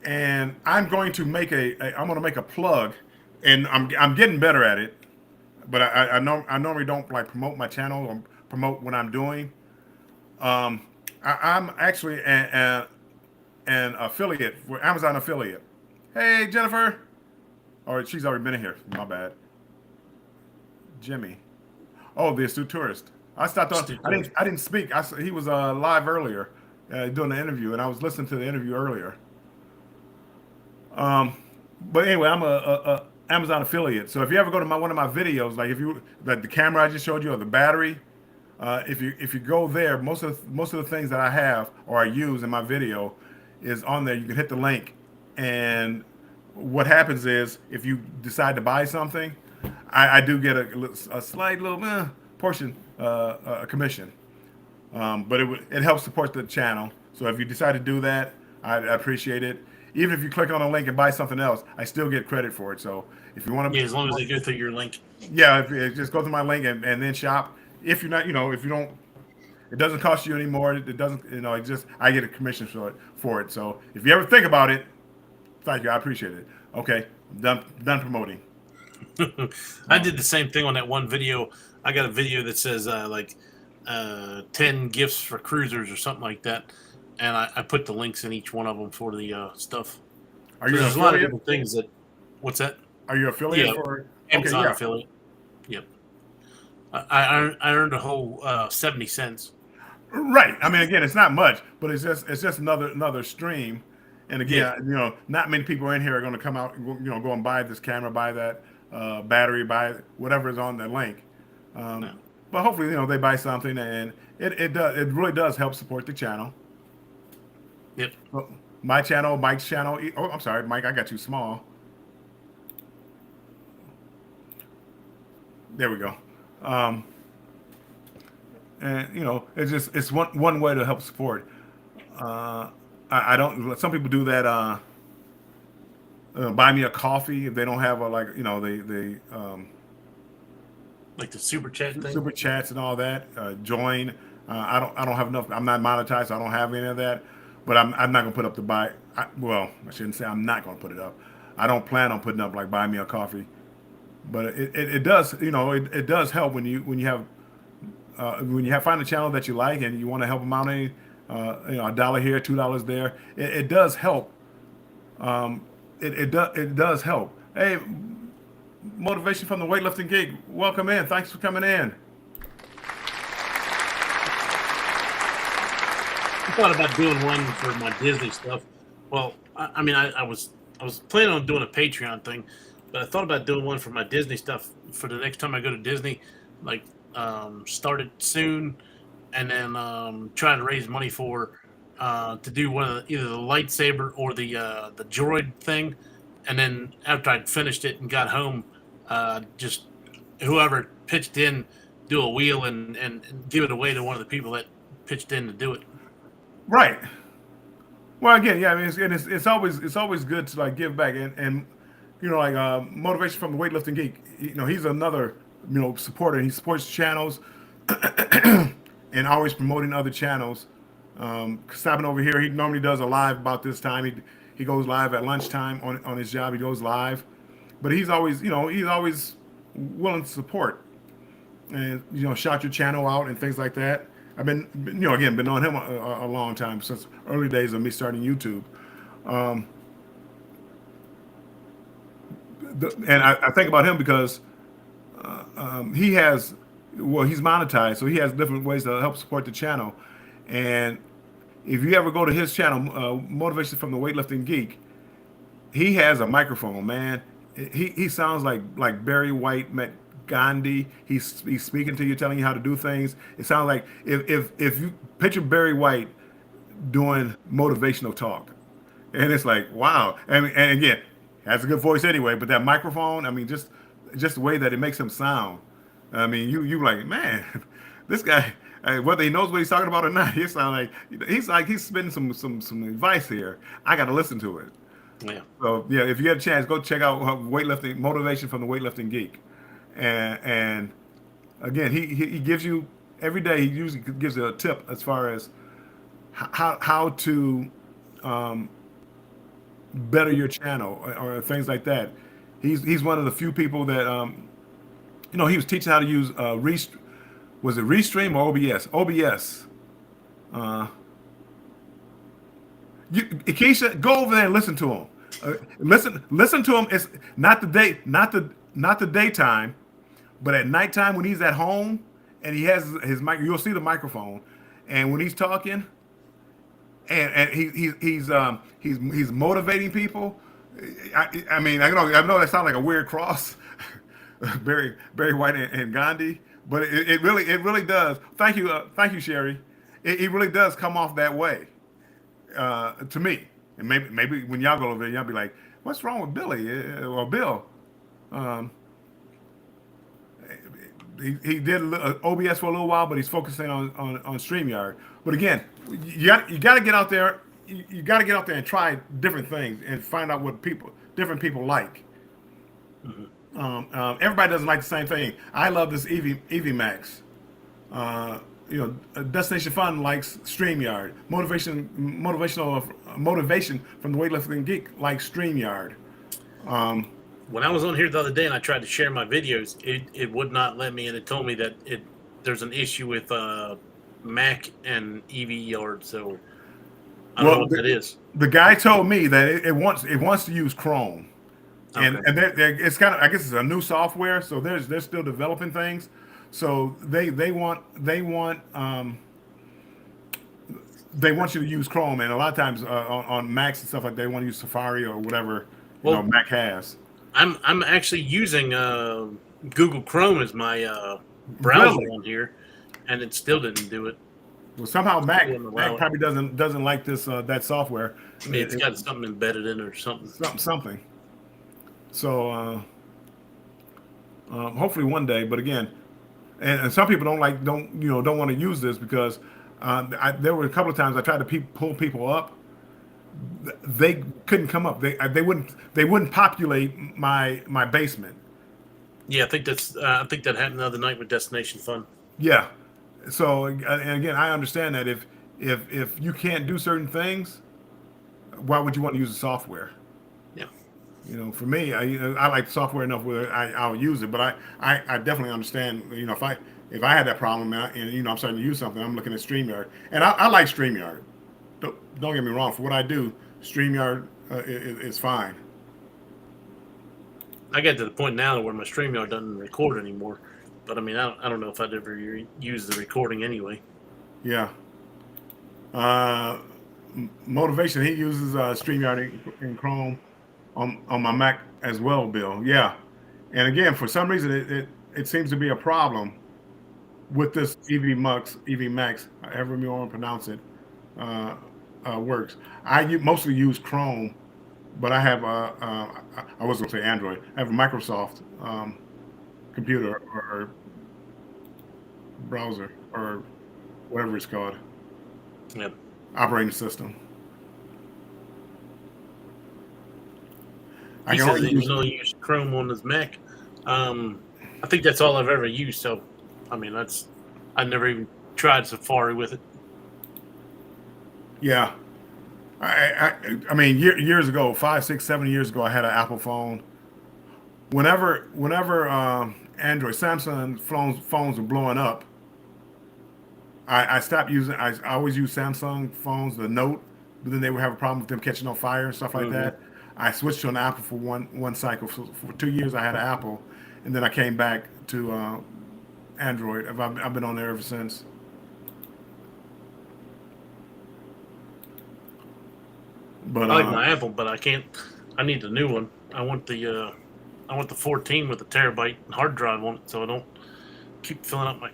And I'm going to make a plug, and I'm getting better at it. But I normally don't like promote my channel or promote what I'm doing. I'm actually an affiliate, for Amazon affiliate. Hey Jennifer, or she's already been in here. My bad. Jimmy. Oh, the astute tourist. I stopped on. I didn't speak. He was live earlier, doing the interview, and I was listening to the interview earlier. But anyway, I'm a Amazon affiliate. So if you ever go to one of my videos, like the camera I just showed you or the battery, if you go there, most of the things that I have or I use in my video is on there. You can hit the link, and what happens is if you decide to buy something, I do get a slight little portion, a commission. But it helps support the channel. So if you decide to do that, I appreciate it. Even if you click on a link and buy something else, I still get credit for it. So if you want to,
Yeah, as long as they go through your link.
yeah, if you just go through my link and then shop. If you're not, if you don't, it doesn't cost you anymore. It doesn't, it just I get a commission for it. So if you ever think about it, thank you, I appreciate it. Okay, done promoting.
I did the same thing on that one video. I got a video that says 10 gifts for cruisers or something like that, and I put the links in each one of them for the stuff.
Are
So
you an
there's a lot of
affiliate?
different things that. What's that?
Are you affiliate
Yeah.
for?
Amazon
Okay, yeah.
affiliate. Yep. I earned a whole 70 cents.
Right. I mean, again, it's not much, but it's just another stream. And again, you know, not many people in here are going to come out, and go and buy this camera, buy that battery, buy whatever is on the link.
No.
But hopefully, they buy something, and it really does help support the channel.
Yep.
Well, my channel, Mike's channel. Oh, I'm sorry, Mike, I got you small. There we go. And it's one way to help support. I don't. Some people do that. Buy me a coffee if they don't have they
Like the super chat thing.
super chats and all that. Join. I don't have enough. I'm not monetized. So I don't have any of that. But I'm not gonna put up the buy. I shouldn't say I'm not gonna put it up. I don't plan on putting up like buy me a coffee. But it does. It does help when you have find a channel that you like and you want to help them out. $1 here, $2 there. It does help. It does help. Hey, Motivation from the Weightlifting Geek. Welcome in. Thanks for coming in.
I thought about doing one for my Disney stuff. Well, I mean, I was planning on doing a Patreon thing, but I thought about doing one for my Disney stuff for the next time I go to Disney, like start it soon, and then try to raise money for to do one of either the lightsaber or the droid thing, and then after I'd finished it and got home, just whoever pitched in do a wheel and give it away to one of the people that pitched in to do it.
Right. Well, again, yeah. I mean, it's always good to like give back and Motivation from the Weightlifting Geek. He's another supporter. He supports channels and always promoting other channels. Stopping over here, he normally does a live about this time. He goes live at lunchtime on his job. He goes live, but he's always willing to support and shout your channel out and things like that. I've been knowing him a long time, since early days of me starting YouTube. And I think about him because he's monetized, so he has different ways to help support the channel. And if you ever go to his channel, Motivation from the Weightlifting Geek, he has a microphone, man. He sounds like Barry White met Gandhi. He's speaking to you, telling you how to do things. It sounds like if you picture Barry White doing motivational talk, and it's like, wow. And again, has a good voice anyway, but that microphone, I mean, just the way that it makes him sound. I mean, you like, man, this guy, whether he knows what he's talking about or not, he sounds like he's spitting some advice here. I got to listen to it.
Yeah.
So yeah, if you get a chance, go check out weightlifting Motivation from the Weightlifting Geek. And again, he gives you every day. He usually gives you a tip as far as how to better your channel or things like that. He's one of the few people that he was teaching how to use was it Restream or OBS? OBS. Keisha, go over there and listen to him. Listen to him. It's not the daytime, but at nighttime when he's at home and he has his mic, you'll see the microphone, and when he's talking, and he's motivating people. I mean, I know that sounds like a weird cross, Barry White and Gandhi, but it really does. Thank you, Sherry. It really does come off that way to me. And maybe when y'all go over there, y'all be like, "What's wrong with Billy or Bill?" He did OBS for a little while, but he's focusing on StreamYard. But again, you got to get out there. You got to get out there and try different things and find out what different people like. Mm-hmm. Everybody doesn't like the same thing. I love this Eevee Max. Destination Fun likes StreamYard. Motivation from the Weightlifting Geek likes StreamYard.
When I was on here the other day and I tried to share my videos, it would not let me, and it told me that there's an issue with Mac and EV Yard. So I don't know what that is.
The guy told me that it wants to use Chrome, and
Okay.
it's kind of, I guess it's a new software, so they're still developing things. So they want you to use Chrome, and a lot of times on Macs and stuff like that, they want to use Safari or whatever
Well,
Mac has.
I'm actually using Google Chrome as my browser
Really?
on here, and it still didn't do it.
Well, somehow Mac
wouldn't allow it.
probably doesn't like this that software.
Maybe it's got something embedded in it or something.
Something. So hopefully one day, but again, and some people don't want to use this because there were a couple of times I tried to pull people up. They couldn't come up. They wouldn't populate my basement.
Yeah, I think that happened the other night with Destination Fun.
Yeah. So and again, I understand that if you can't do certain things, why would you want to use the software?
Yeah.
For me, I like the software enough where I'll use it, but I definitely understand. If I had that problem and I'm starting to use something, I'm looking at StreamYard, and I like StreamYard. Don't get me wrong. For what I do, StreamYard is fine.
I get to the point now where my StreamYard doesn't record anymore. But I mean, I don't know if I'd ever use the recording anyway.
Yeah. Motivation. He uses StreamYard in Chrome on my Mac as well, Bill. Yeah. And again, for some reason, it seems to be a problem with this EV Max, however you want to pronounce it, works. I mostly use Chrome, but I have I was going to say Android. I have a Microsoft computer or browser or whatever it's called.
Yep.
Operating system.
He says he only use Chrome on his Mac. I think that's all I've ever used. So, I mean, I never even tried Safari with it.
Yeah. I mean, years ago, 5, 6, 7 years ago, I had an Apple phone. Whenever Android, Samsung phones were blowing up, I stopped using. I always use Samsung phones, the Note, but then they would have a problem with them catching on fire and stuff like that. I switched to an Apple for one cycle. For 2 years, I had an Apple, and then I came back to Android. I've been on there ever since. But
I like my Apple, but I can't. I need the new one. I want the 14 with a terabyte hard drive on it, so I don't keep filling up my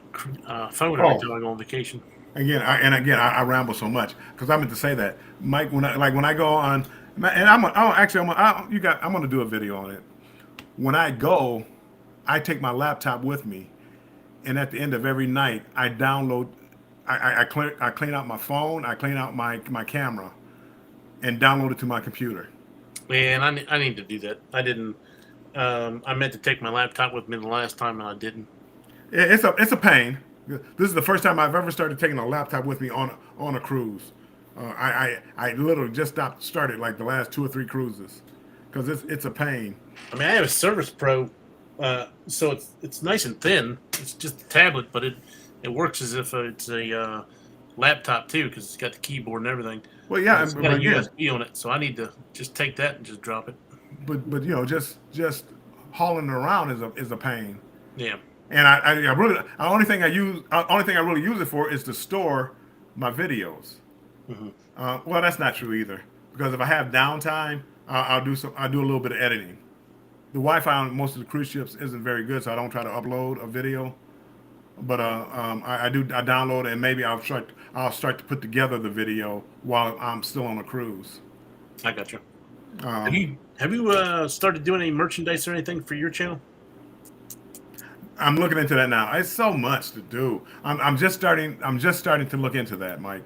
phone every time I go on vacation.
Again, I ramble so much because I meant to say that, Mike. When I go on, and I'm going to do a video on it. When I go, I take my laptop with me, and at the end of every night, I download. I clean out my phone. I clean out my camera, and download it to my computer.
Man, I need to do that. I didn't. I meant to take my laptop with me the last time, and I didn't.
It's a pain. This is the first time I've ever started taking a laptop with me on a cruise. I literally just started like the last 2 or 3 cruises because it's a pain.
I mean, I have a Surface Pro, so it's nice and thin. It's just a tablet, but it works as if it's a laptop too because it's got the keyboard and everything.
Well, yeah,
it's got a USB on it, so I need to just take that and just drop it.
But just hauling it around is a pain.
Yeah.
And I really the only thing I really use it for is to store my videos.
Mm-hmm.
Well, that's not true either because if I have downtime, I'll do a little bit of editing. The Wi-Fi on most of the cruise ships isn't very good, so I don't try to upload a video. But I download it, and maybe I'll start to put together the video while I'm still on a cruise.
I got you. Have you started doing any merchandise or anything for your channel?
I'm looking into that now. It's so much to do. I'm just starting to look into that, Mike.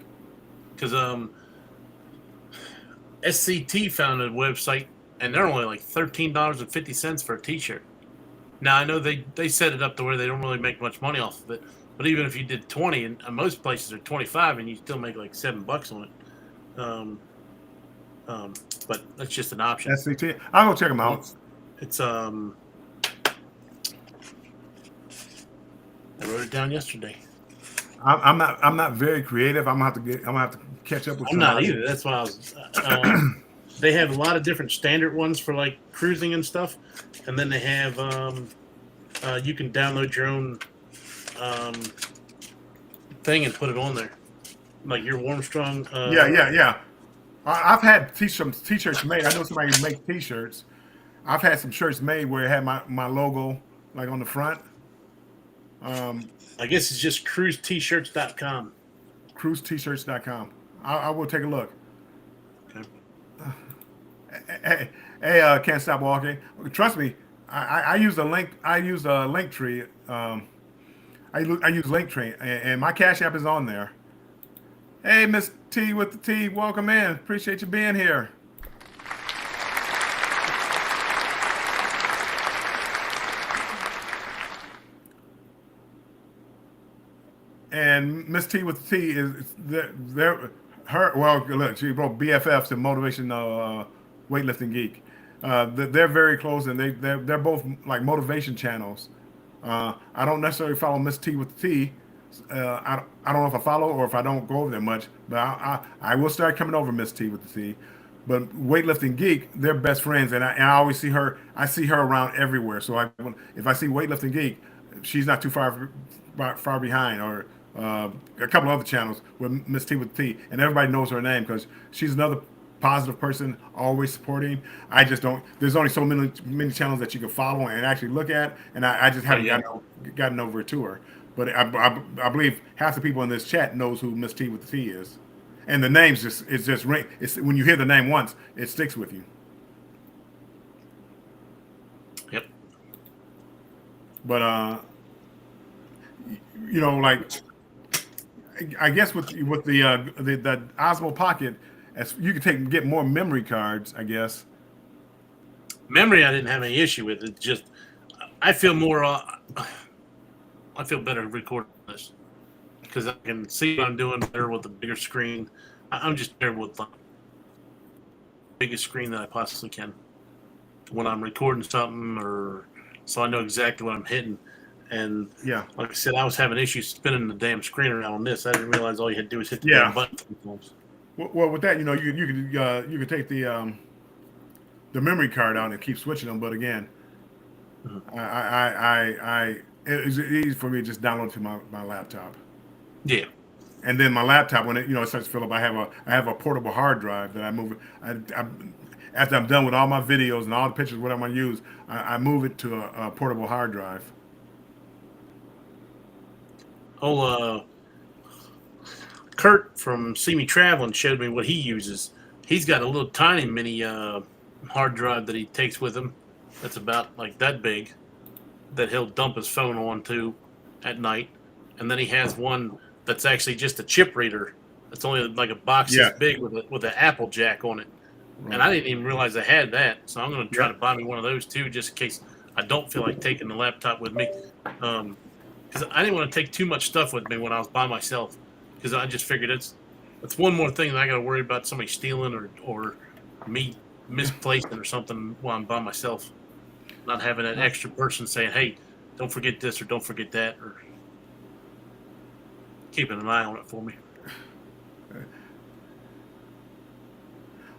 Because SCT found a website, and they're only like $13.50 for a T-shirt. Now I know they set it up to where they don't really make much money off of it, but even if you did 20, and most places are 25, and you still make like $7 on it. But that's just an option.
SCT. I'll go check them out.
It's I wrote it down yesterday.
I'm not very creative. I'm gonna have to catch up with
I'm not
somebody.
either. That's why I was. They have a lot of different standard ones for like cruising and stuff, and then they have you can download your own um, thing and put it on there, like your Warmstrong.
Yeah. I've had t-shirts made. I know somebody who makes t-shirts. I've had some shirts made where it had my logo like on the front.
I guess it's just cruiset-shirts.com.
Cruiset-shirts.com. I will take a look.
Okay.
Hey, can't stop walking. Trust me, I use a link. I use a link tree. I use Linktree, and my Cash App is on there. Hey, Miss T with the T, welcome in. Appreciate you being here. And Miss T with the T is her. Well, look, she wrote BFFs and Motivation Weightlifting Geek. They're very close, and they're both like motivation channels. I don't necessarily follow Miss T with the T. I don't know if I follow or if I don't go over there much, but I will start coming over Miss T with the T. But Weightlifting Geek, they're best friends, and I always see her. I see her around everywhere. So if I see Weightlifting Geek, she's not too far behind, or a couple other channels with Miss T with the T, and everybody knows her name because she's another positive person, always supporting. I just don't. There's only so many channels that you can follow and actually look at, and I just haven't gotten over to her. But I believe half the people in this chat knows who Miss T with the T is, and the name's just ring. It's when you hear the name once, it sticks with you.
Yep.
But like I guess with the Osmo Pocket, as you can get more memory cards, I guess.
Memory, I didn't have any issue with it. Just I feel more. I feel better recording this because I can see what I'm doing better with a bigger screen. I'm just better with the biggest screen that I possibly can when I'm recording something, or so I know exactly what I'm hitting. And
Yeah,
like I said, I was having issues spinning the damn screen around on this. I didn't realize all you had to do was hit the
Yeah.
damn button sometimes.
well, with that, you could take the memory card out and keep switching them. But again, it's easy for me to just download to my laptop.
Yeah.
And then my laptop, when it starts to fill up, I have a portable hard drive that I move. After I'm done with all my videos and all the pictures, what I'm gonna use, I move it to a portable hard drive.
Kurt from See Me Traveling showed me what he uses. He's got a little tiny mini hard drive that he takes with him. That's about like that big, that he'll dump his phone onto at night, and then he has one that's actually just a chip reader. It's only like a box this big with an Apple Jack on it.
Right.
And I didn't even realize I had that, so I'm going to try to buy me one of those too, just in case I don't feel like taking the laptop with me. Because I didn't want to take too much stuff with me when I was by myself, because I just figured it's one more thing that I got to worry about somebody stealing or me misplacing or something while I'm by myself. Not having that extra person saying, "Hey, don't forget this or don't forget that," or keeping an eye on it for me.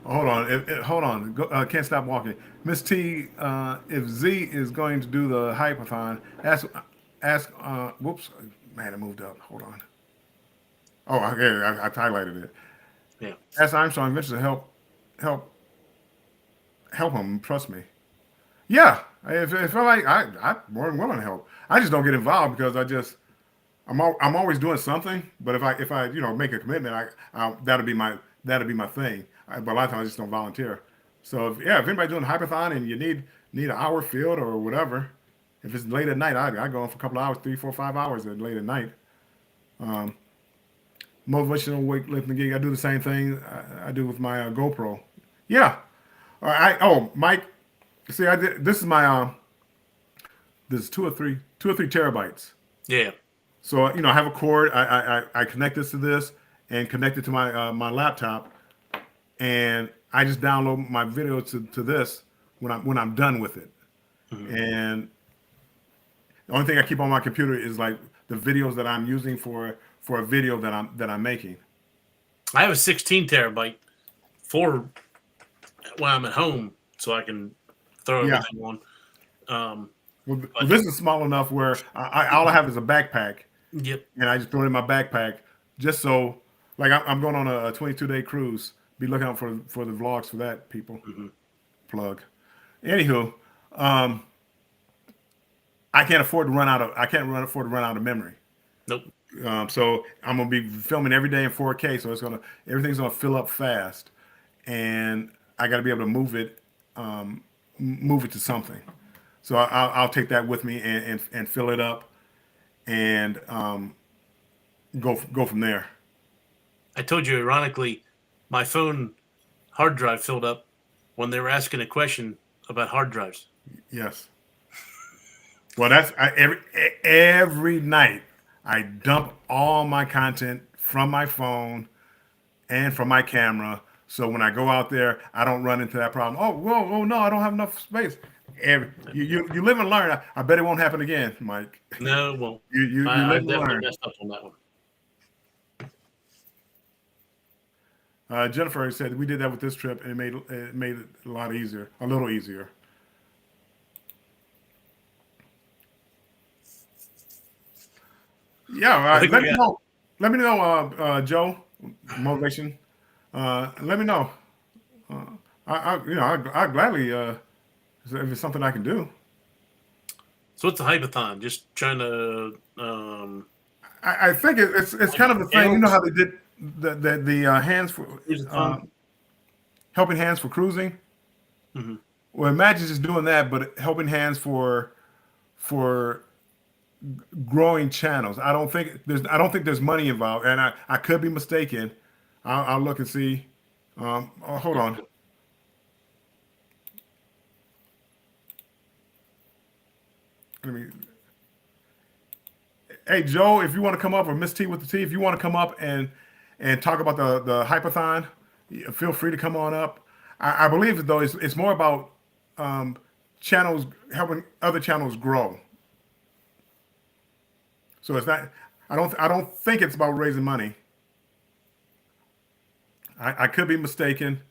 Hold on, hold on. Can't stop walking. Miss T, if Z is going to do the hypathon, ask. Whoops, man, it moved up. Hold on. Oh, I highlighted it.
Yeah.
Ask Armstrong Ventures to help him. Trust me. Yeah, if I like, I'm more than willing to help. I just don't get involved because I'm always doing something. But if I make a commitment, that'll be my thing. But a lot of times I just don't volunteer. So if anybody's doing a hypathon and you need an hour field or whatever, if it's late at night, I go in for a couple of hours, 3, 4, 5 hours late at night. Motivational weightlifting gig, I do the same thing I do with my GoPro. Yeah. Mike, see, this is my this is 2 or 3 terabytes.
Yeah.
So I have a cord. I connect this to this and connect it to my laptop, and I just download my video to this when I'm done with it. Mm-hmm. And the only thing I keep on my computer is like the videos that I'm using for for a video that I'm making.
I have a 16 terabyte for when I'm at home, so I can throw
Yeah.
everything on.
Well, this is small enough where all I have is a backpack,
Yep.
and I just throw it in my backpack just so, like, I'm going on a 22-day cruise. Be looking out for the vlogs for that, people. Plug. Anywho, I can't afford to run out of memory.
Nope.
So I'm gonna be filming every day in 4K, so everything's gonna fill up fast, and I got to be able to move it to something. So I'll take that with me and fill it up, and go from there.
I told you, ironically, my phone hard drive filled up when they were asking a question about hard drives.
Yes. Well, every night I dump all my content from my phone and from my camera. So when I go out there, I don't run into that problem. Oh no, I don't have enough space. You live and learn. I bet it won't happen again, Mike.
No, well,
You
I
live and
definitely
learn.
messed up on that one.
Jennifer said we did that with this trip, and it made it a little easier. Yeah, let me know. Let me know, Joe, motivation. Let me know. I gladly if it's something I can do.
So what's the hypathon? Just trying to.
I think it's kind of the thing. You know how they did the hands for helping hands for cruising.
Mm-hmm.
Well, imagine just doing that, but helping hands for growing channels. I don't think there's money involved, and I could be mistaken. I'll look and see. Hold on. Let me. Hey Joe, if you want to come up, or Miss T with the T, if you want to come up and talk about the hypathon, feel free to come on up. I believe though it's more about channels helping other channels grow. So it's not. I don't think it's about raising money. I could be mistaken.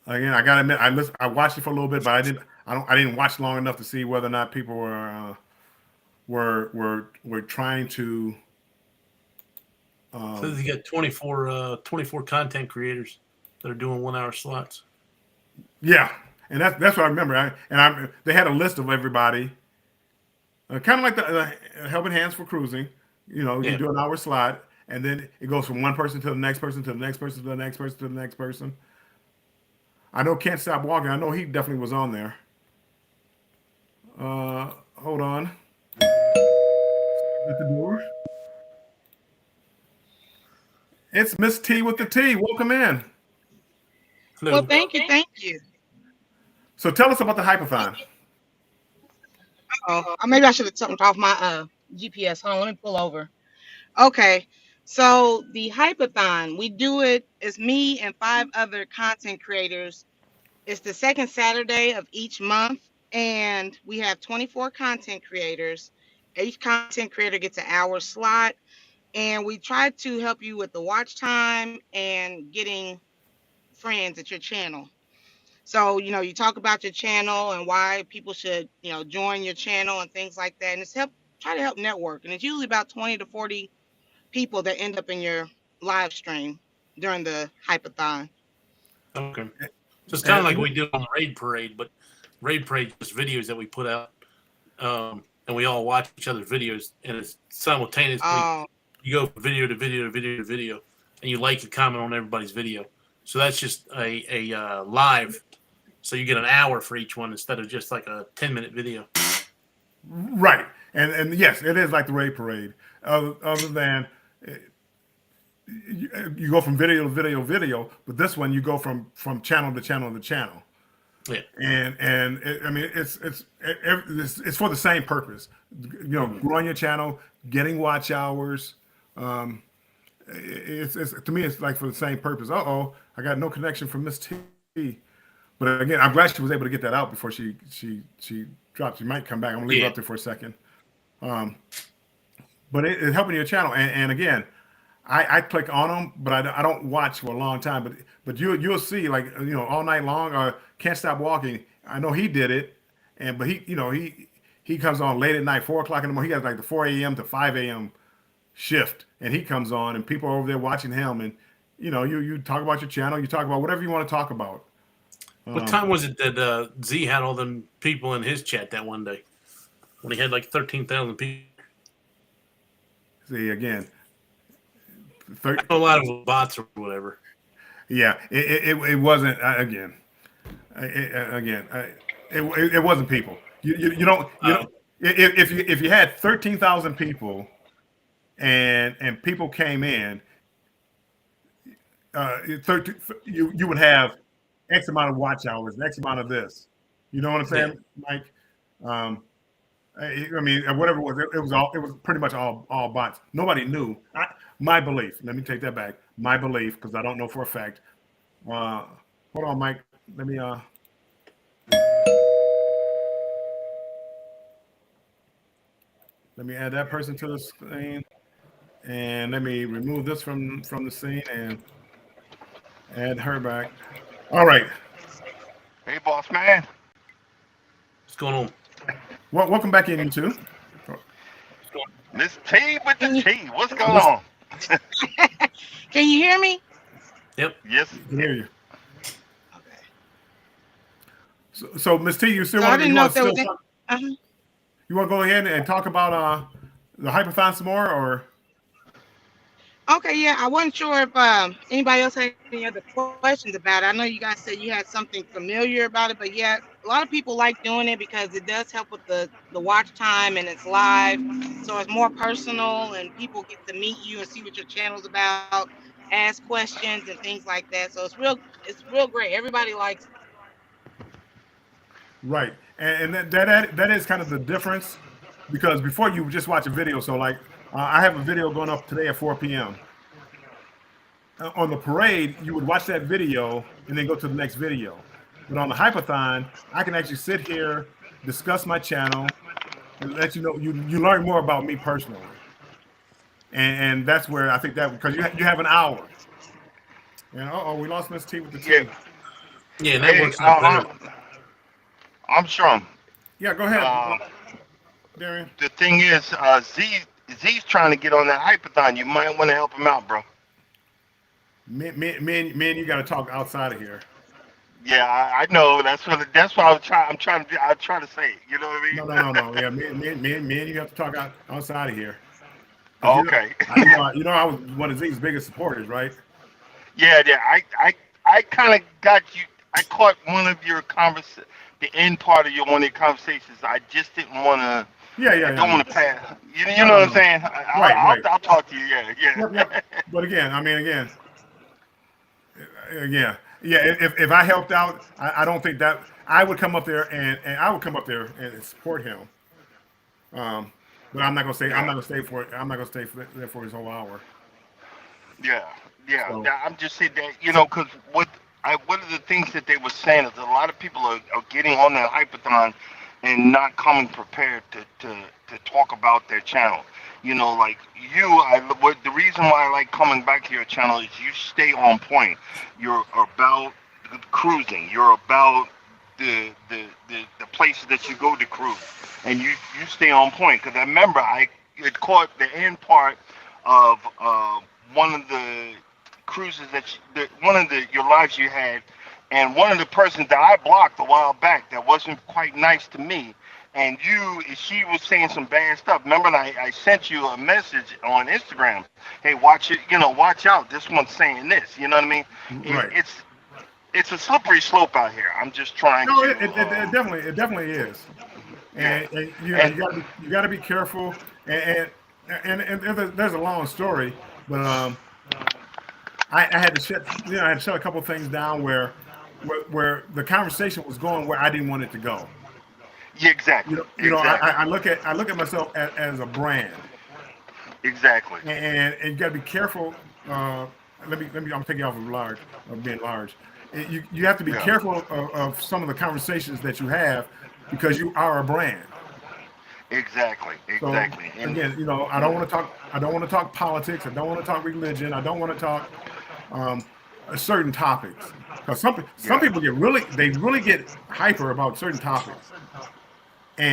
Again, I gotta admit, I watched it for a little bit, but I didn't watch long enough to see whether or not people were trying to.
So you got 24 content creators that are doing 1 hour slots.
Yeah, and that's what I remember. They had a list of everybody, kind of like the Helping Hands for Cruising. You do an hour slot, and then it goes from one person to the next person to the next person to the next person to the next person. I know Can't Stop Walking. I know he definitely was on there. Hold on. At the door. It's Miss T with the T. Welcome in.
Hello.
Well, thank you.
So tell us about the hypathon.
Oh, maybe I should have turned off my GPS. Hold on, let me pull over. Okay, so the hypathon, we do it as me and 5 other content creators. It's the second Saturday of each month, and we have 24 content creators. Each content creator gets an hour slot, and we try to help you with the watch time and getting friends at your channel. So, you talk about your channel and why people should, join your channel and things like that. And it's try to help network. And it's usually about 20 to 40 people that end up in your live stream during the hypathon.
Okay. So it's kind of like we do on the Raid Parade, but Raid Parade is videos that we put out, and we all watch each other's videos, and it's simultaneously. You go from video to video to video to video, and you like and comment on everybody's video. So that's just a live. So you get an hour for each one instead of just like a 10-minute video.
Right. And yes, it is like the Raid Parade. Other than you go from video to video, but this one you go from channel to channel to channel.
Yeah.
And it's for the same purpose. Growing your channel, getting watch hours. It's to me it's like for the same purpose. I got no connection from Miss T. But again, I'm glad she was able to get that out before she dropped. She might come back. I'm gonna leave her up there for a second. but it's helping your channel. And again, I click on them, but I don't watch for a long time. But you'll see, like, all night long, or Can't Stop Walking. I know he did it, but he comes on late at night, 4 o'clock in the morning. He has like the 4 a.m. to 5 a.m. shift, and he comes on, and people are over there watching him, and you talk about your channel, you talk about whatever you want to talk about.
What time was it that Z had all them people in his chat that one day when he had like 13,000 people?
See again,
A lot of bots or whatever.
yeah, it wasn't it wasn't people. You don't if you had 13,000 people and people came in, you would have X amount of watch hours, and X amount of this. You know what I'm saying, Mike? I mean, whatever it was, it was pretty much all bots. Nobody knew. My belief. Let me take that back. My belief, because I don't know for a fact. Hold on, Mike. Let me add that person to the screen, and let me remove this from the scene and add her back. All right.
Hey, boss man.
What's going on?
Well, welcome back in, you two.
Miss T with the T. What's going on?
Can you hear me?
Yep.
Yes.
I can hear you.
Okay.
So Ms. T, you still
So I
want
didn't know if there was.
to you want to go ahead and talk about the hypathon some more, or?
Okay, yeah, I wasn't sure if anybody else had any other questions about it. I know you guys said you had something familiar about it, but yeah, a lot of people like doing it because it does help with the watch time, and it's live, so it's more personal, and people get to meet you and see what your channel's about, ask questions and things like that. So it's real great. Everybody likes it.
Right, and that is kind of the difference, because before you just watch a video. So like, I have a video going up today at 4 p.m. On the parade, you would watch that video and then go to the next video. But on the hypathon, I can actually sit here, discuss my channel, and let you know. You learn more about me personally, and that's where I think that, because you have an hour. And we lost Miss T with the T.
Yeah.
Yeah, that
Hey,
works out better.
I'm strong.
Yeah, go ahead, Darian.
The thing is, Z's trying to get on that hypathon. You might want to help him out, bro.
Me and you got to talk outside of here.
Yeah, I know. That's why I'm trying to say it. You know what I mean?
No. Yeah, me and you have to talk outside of here.
Oh, okay.
I was one of Z's biggest supporters, right?
Yeah. I kind of got you. I caught one of your the end part of one of your conversations. I just didn't want to.
Yeah.
I don't want to pass. You know what I'm saying?
Right.
I'll talk to you. Yeah.
Yep. But again. If I helped out, I don't think that I would come up there and I would come up there and support him. But I'm not gonna stay. I'm not gonna stay for it. I'm not gonna stay there for his whole hour.
Yeah.
So-
I'm just saying that, because one of the things that they were saying is a lot of people are getting on that hypathon and not coming prepared to talk about their channel. Like the reason why I like coming back to your channel is you stay on point. You're about cruising. You're about the places that you go to cruise, and you stay on point. Because I remember I had caught the end part of one of the cruises your lives you had, and one of the persons that I blocked a while back that wasn't quite nice to me. And she was saying some bad stuff. Remember, I sent you a message on Instagram. Hey, watch it. Watch out. This one's saying this. You know what I mean?
Right.
It's a slippery slope out here. I'm just trying
No,
to.
it definitely is. And you got to be careful. And there's a long story, but I had to shut a couple of things down where the conversation was going where I didn't want it to go.
Yeah, exactly.
Exactly. I look at myself as a brand.
Exactly.
And you got to be careful. Let me. I'm taking off of being large. You have to be careful of some of the conversations that you have, because you are a brand.
Exactly.
So
Exactly. And
again, I don't want to talk. I don't want to talk politics. I don't want to talk religion. I don't want to talk um, certain topics because some
yeah,
people they really get hyper about certain topics,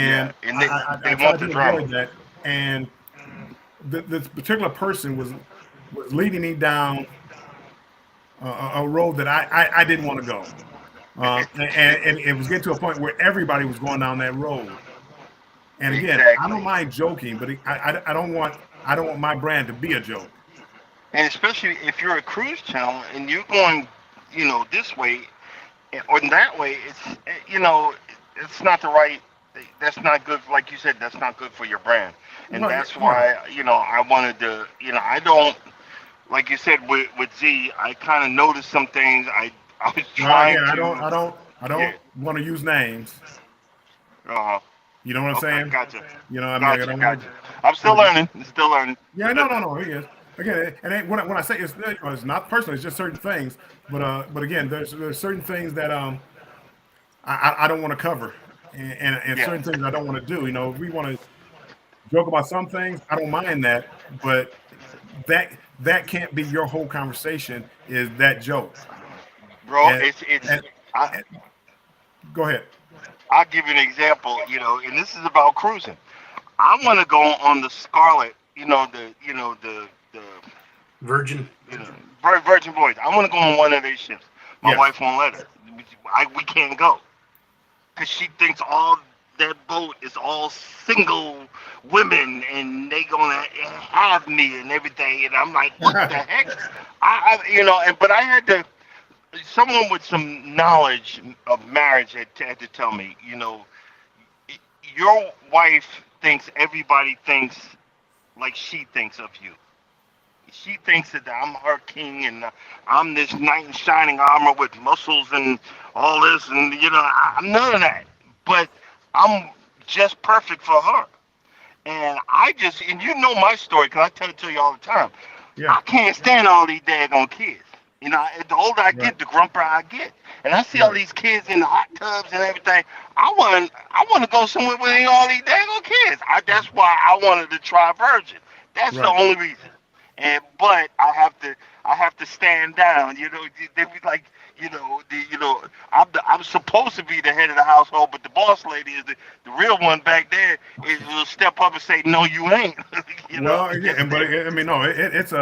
yeah.
and
And
I
they
try
want the
to
drama.
avoid that. And this particular person was leading me down a road that I didn't want to go, and it was getting to a point where everybody was going down that road. And again, I don't
Exactly.
mind joking, but I don't want my brand to be a joke.
And especially if you're a cruise channel and you're going, this way or that way, it's not the right. That's not good. Like you said, that's not good for your brand. And
Right,
that's
right.
why, I wanted to, I don't, like you said with Z, I kind of noticed some things. I was
Well, again,
trying to,
I
yeah.
don't want to use names.
Uh,
You know what I'm
okay,
saying?
gotcha,
I mean, I
gotcha,
don't want
gotcha.
to.
I'm still learning. Still learning.
Yeah, no. He is. Again, and when I say it's not personal. It's just certain things. But again, there's certain things that I don't want to cover, and
Yeah.
certain things I don't want to do. If we want to joke about some things, I don't mind that. But that can't be your whole conversation. Is that joke?
Bro,
And,
it's.
and,
I,
and go ahead.
I'll give you an example. And this is about cruising. I want to go on the Scarlet. The
Virgin.
Virgin Voyage. I want to go on one of their ships. My
Yes.
wife won't let us. We can't go because she thinks all that boat is all single women and they gonna have me and everything. And I'm like, what the heck? But I had to. Someone with some knowledge of marriage had to tell me, your wife thinks everybody thinks like she thinks of you. She thinks that I'm her king and I'm this knight in shining armor with muscles and all this, and I'm none of that. But I'm just perfect for her. And and my story because I tell it to you all the time.
Yeah.
I can't stand all these daggone kids. The older I
Right.
get, the grumpier I get. And I see all
Right.
these kids in the hot tubs and everything. I want to go somewhere where ain't all these daggone kids. That's why I wanted to try Virgin. That's the
Right.
only reason. But I have to stand down. They be like, I'm supposed to be the head of the household, but the boss lady is the real one back there. Will step up and say, no, you ain't.
Well, again,
Yes,
but
they.
I mean, no, it's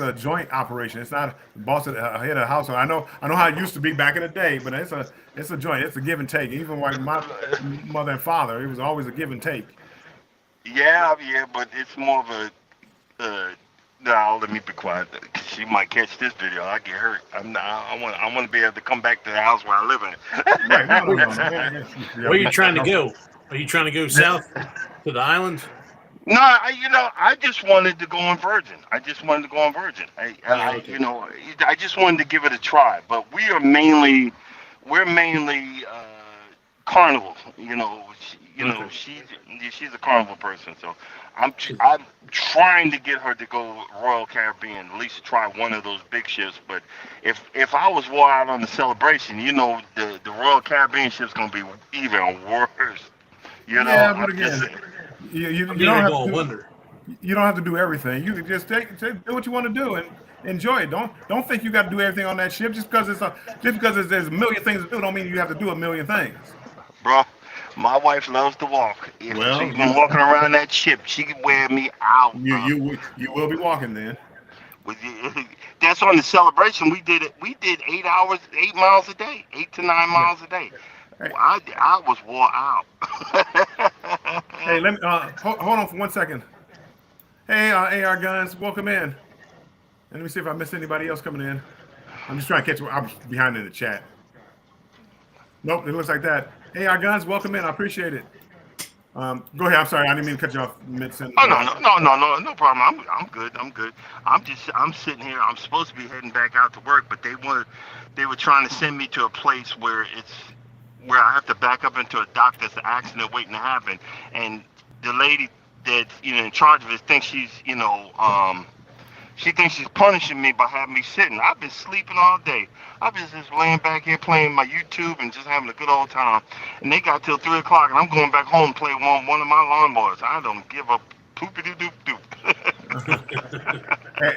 a joint operation. It's not the boss at the head of the household. I know how it used to be back in the day, but it's a joint. It's a give and take. Even like my mother and father, it was always a give and take.
Yeah, but it's more of a. No, let me be quiet. She might catch this video. I get hurt. I want to be able to come back to the house where I live
Right? No, no,
Where,
no, no.
where are you trying to
No.
go? Are you trying to go south to the islands?
No, I just wanted to go on Virgin. I just wanted to go on Virgin.
Oh, okay.
I just wanted to give it a try. But we're mainly Carnival.
Okay.
She's a Carnival person. So I'm trying to get her to go Royal Caribbean, at least try one of those big ships. But if I was wore out on the Celebration, the Royal Caribbean ship's gonna be even worse.
Yeah, but
I'm just.
again, you
I'll be
don't
there
have to
going
do
wonder.
you don't have to do everything. You can just do what you want to do and enjoy it. Don't think you got to do everything on that ship just because there's a million things to do. Don't mean you have to do a million things.
Bro, my wife loves to walk. If
Well,
she's been walking around that ship, she can wear me out.
you will be walking then.
That's on the Celebration. We did it. We did 8 hours, 8 miles a day, 8 to 9 miles a day.
Hey,
I was wore out.
hey, let me hold on for 1 second. Hey, AR Guns, welcome in. And let me see if I missed anybody else coming in. I'm just trying to catch. I'm behind in the chat. Nope, it looks like that. AR Guns, welcome in. I appreciate it. Go ahead. I'm sorry, I didn't mean to cut you off mid sentence.
Oh no problem. I'm good. I'm sitting here. I'm supposed to be heading back out to work, but they were trying to send me to a place where I have to back up into a dock that's an accident waiting to happen, and the lady that's in charge of it thinks She thinks she's punishing me by having me sitting. I've been sleeping all day. I've been just laying back here playing my YouTube and just having a good old time. And they got till 3 o'clock, and I'm going back home and play one of my lawnmowers. I don't give a poopity doop doop.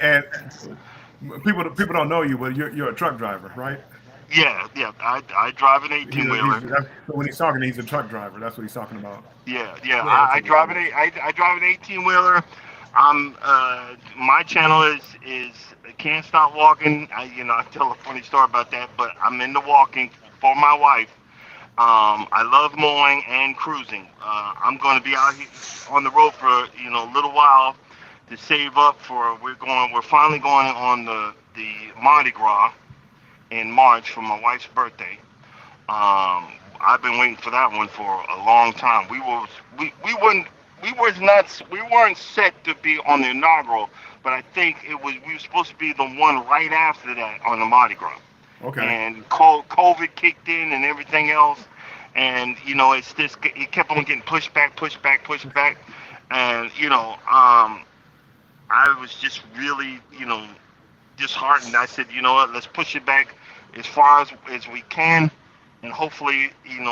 And people don't know you, but you're a truck driver, right?
Yeah. I drive an 18-wheeler.
So when he's talking, he's a truck driver. That's what he's talking about.
Yeah. I drive an 18-wheeler. My channel is Can't Stop Walking. I tell a funny story about that, but I'm into walking for my wife. I love mowing and cruising. I'm going to be out here on the road for a little while to save up for. We're finally going on the Mardi Gras in March for my wife's birthday. I've been waiting for that one for a long time. We weren't set to be on the inaugural, but I think we were supposed to be the one right after that on the Mardi Gras.
Okay.
And COVID kicked in and everything else, and it kept on getting pushed back, and I was just really disheartened. I said, let's push it back as far as we can. And hopefully,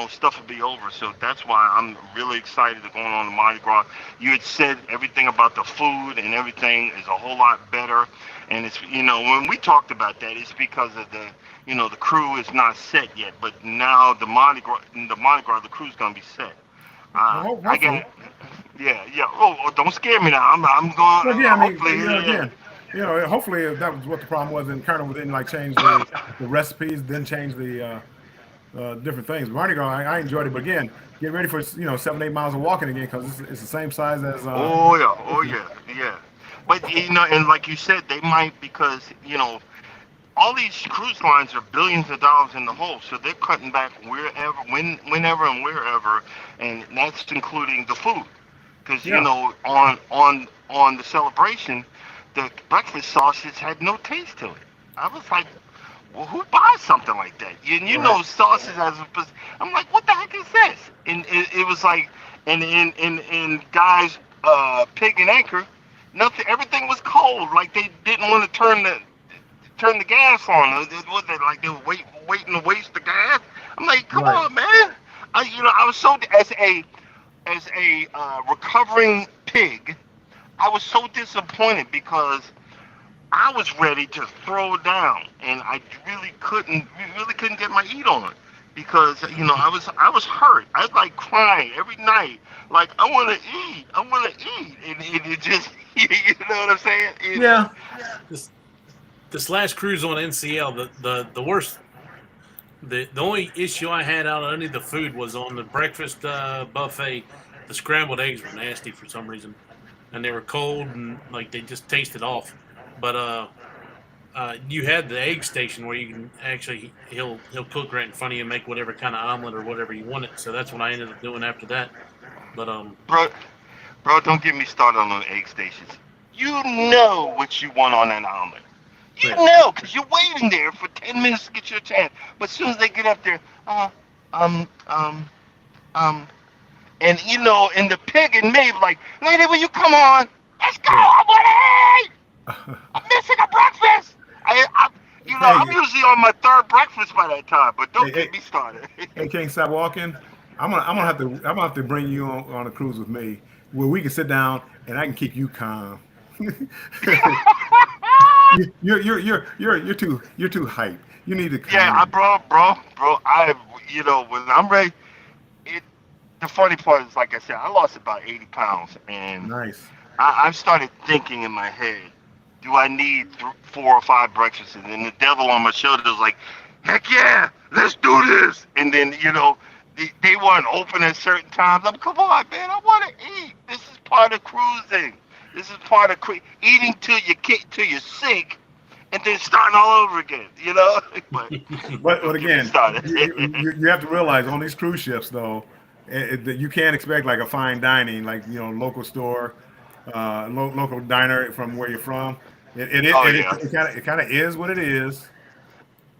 stuff will be over. So that's why I'm really excited to going on the Mardi Gras. You had said everything about the food and everything is a whole lot better. And it's, when we talked about that, it's because of the crew is not set yet. But now the Mardi Gras, the crew's gonna be set. I get it. Yeah. Oh, don't scare me now. I'm going.
Well, yeah,
Hopefully,
hopefully if that was what the problem was, and Colonel didn't change the recipes, didn't change the different things. Mardi Gras, I enjoyed it, but again, get ready for 7-8 miles of walking again because it's the same size as.
Oh yeah. But and like you said, they might because all these cruise lines are billions of dollars in the hole, so they're cutting back whenever and wherever, and that's including the food, because on the Celebration, the breakfast sausage had no taste to it. I was like, well, who buys something like that? Sausage as I'm like, what the heck is this? And it was like, and in Guy's Pig and Anchor, nothing. Everything was cold. Like they didn't want to turn the gas on. Was it like they were waiting to waste the gas? I'm like, come on, man. I was so as a recovering pig, I was so disappointed because I was ready to throw down, and I really couldn't get my eat on because I was hurt. I was like crying every night, like I want to eat, and it just you know what I'm saying?
Yeah.
This last cruise on NCL, the worst, the only issue I had out of any of the food was on the breakfast buffet. The scrambled eggs were nasty for some reason, and they were cold and they just tasted off. But you had the egg station where you can actually he'll cook right in front of you and make whatever kind of omelet or whatever you wanted. So that's what I ended up doing after that. But
bro, don't get me started on those egg stations. You know what you want on that omelet. You know, because you're waiting there for 10 minutes to get your chance. But as soon as they get up there, and and the pig and me like, lady, will you come on? Let's go. I want to eat. I'm missing a breakfast. I'm usually on my third breakfast by that time, but don't get me started.
Hey, Can't Stop Walking. I'm gonna have to bring you on a cruise with me where we can sit down and I can keep you calm. You're too hype. You need to calm.
Yeah, bro. When I'm ready. The funny part is, like I said, I lost about 80 pounds, and
nice.
I've started thinking in my head, do I need 4 or 5 breakfasts? And then the devil on my shoulder was like, heck yeah, let's do this. And then, they weren't open at certain times. I'm, come on, man, I want to eat. This is part of cruising. This is part of eating till you're sick, and then starting all over again, But
again, you have to realize on these cruise ships, though, you can't expect like a fine dining, like local store, local diner from where you're from. It kind of is what it is.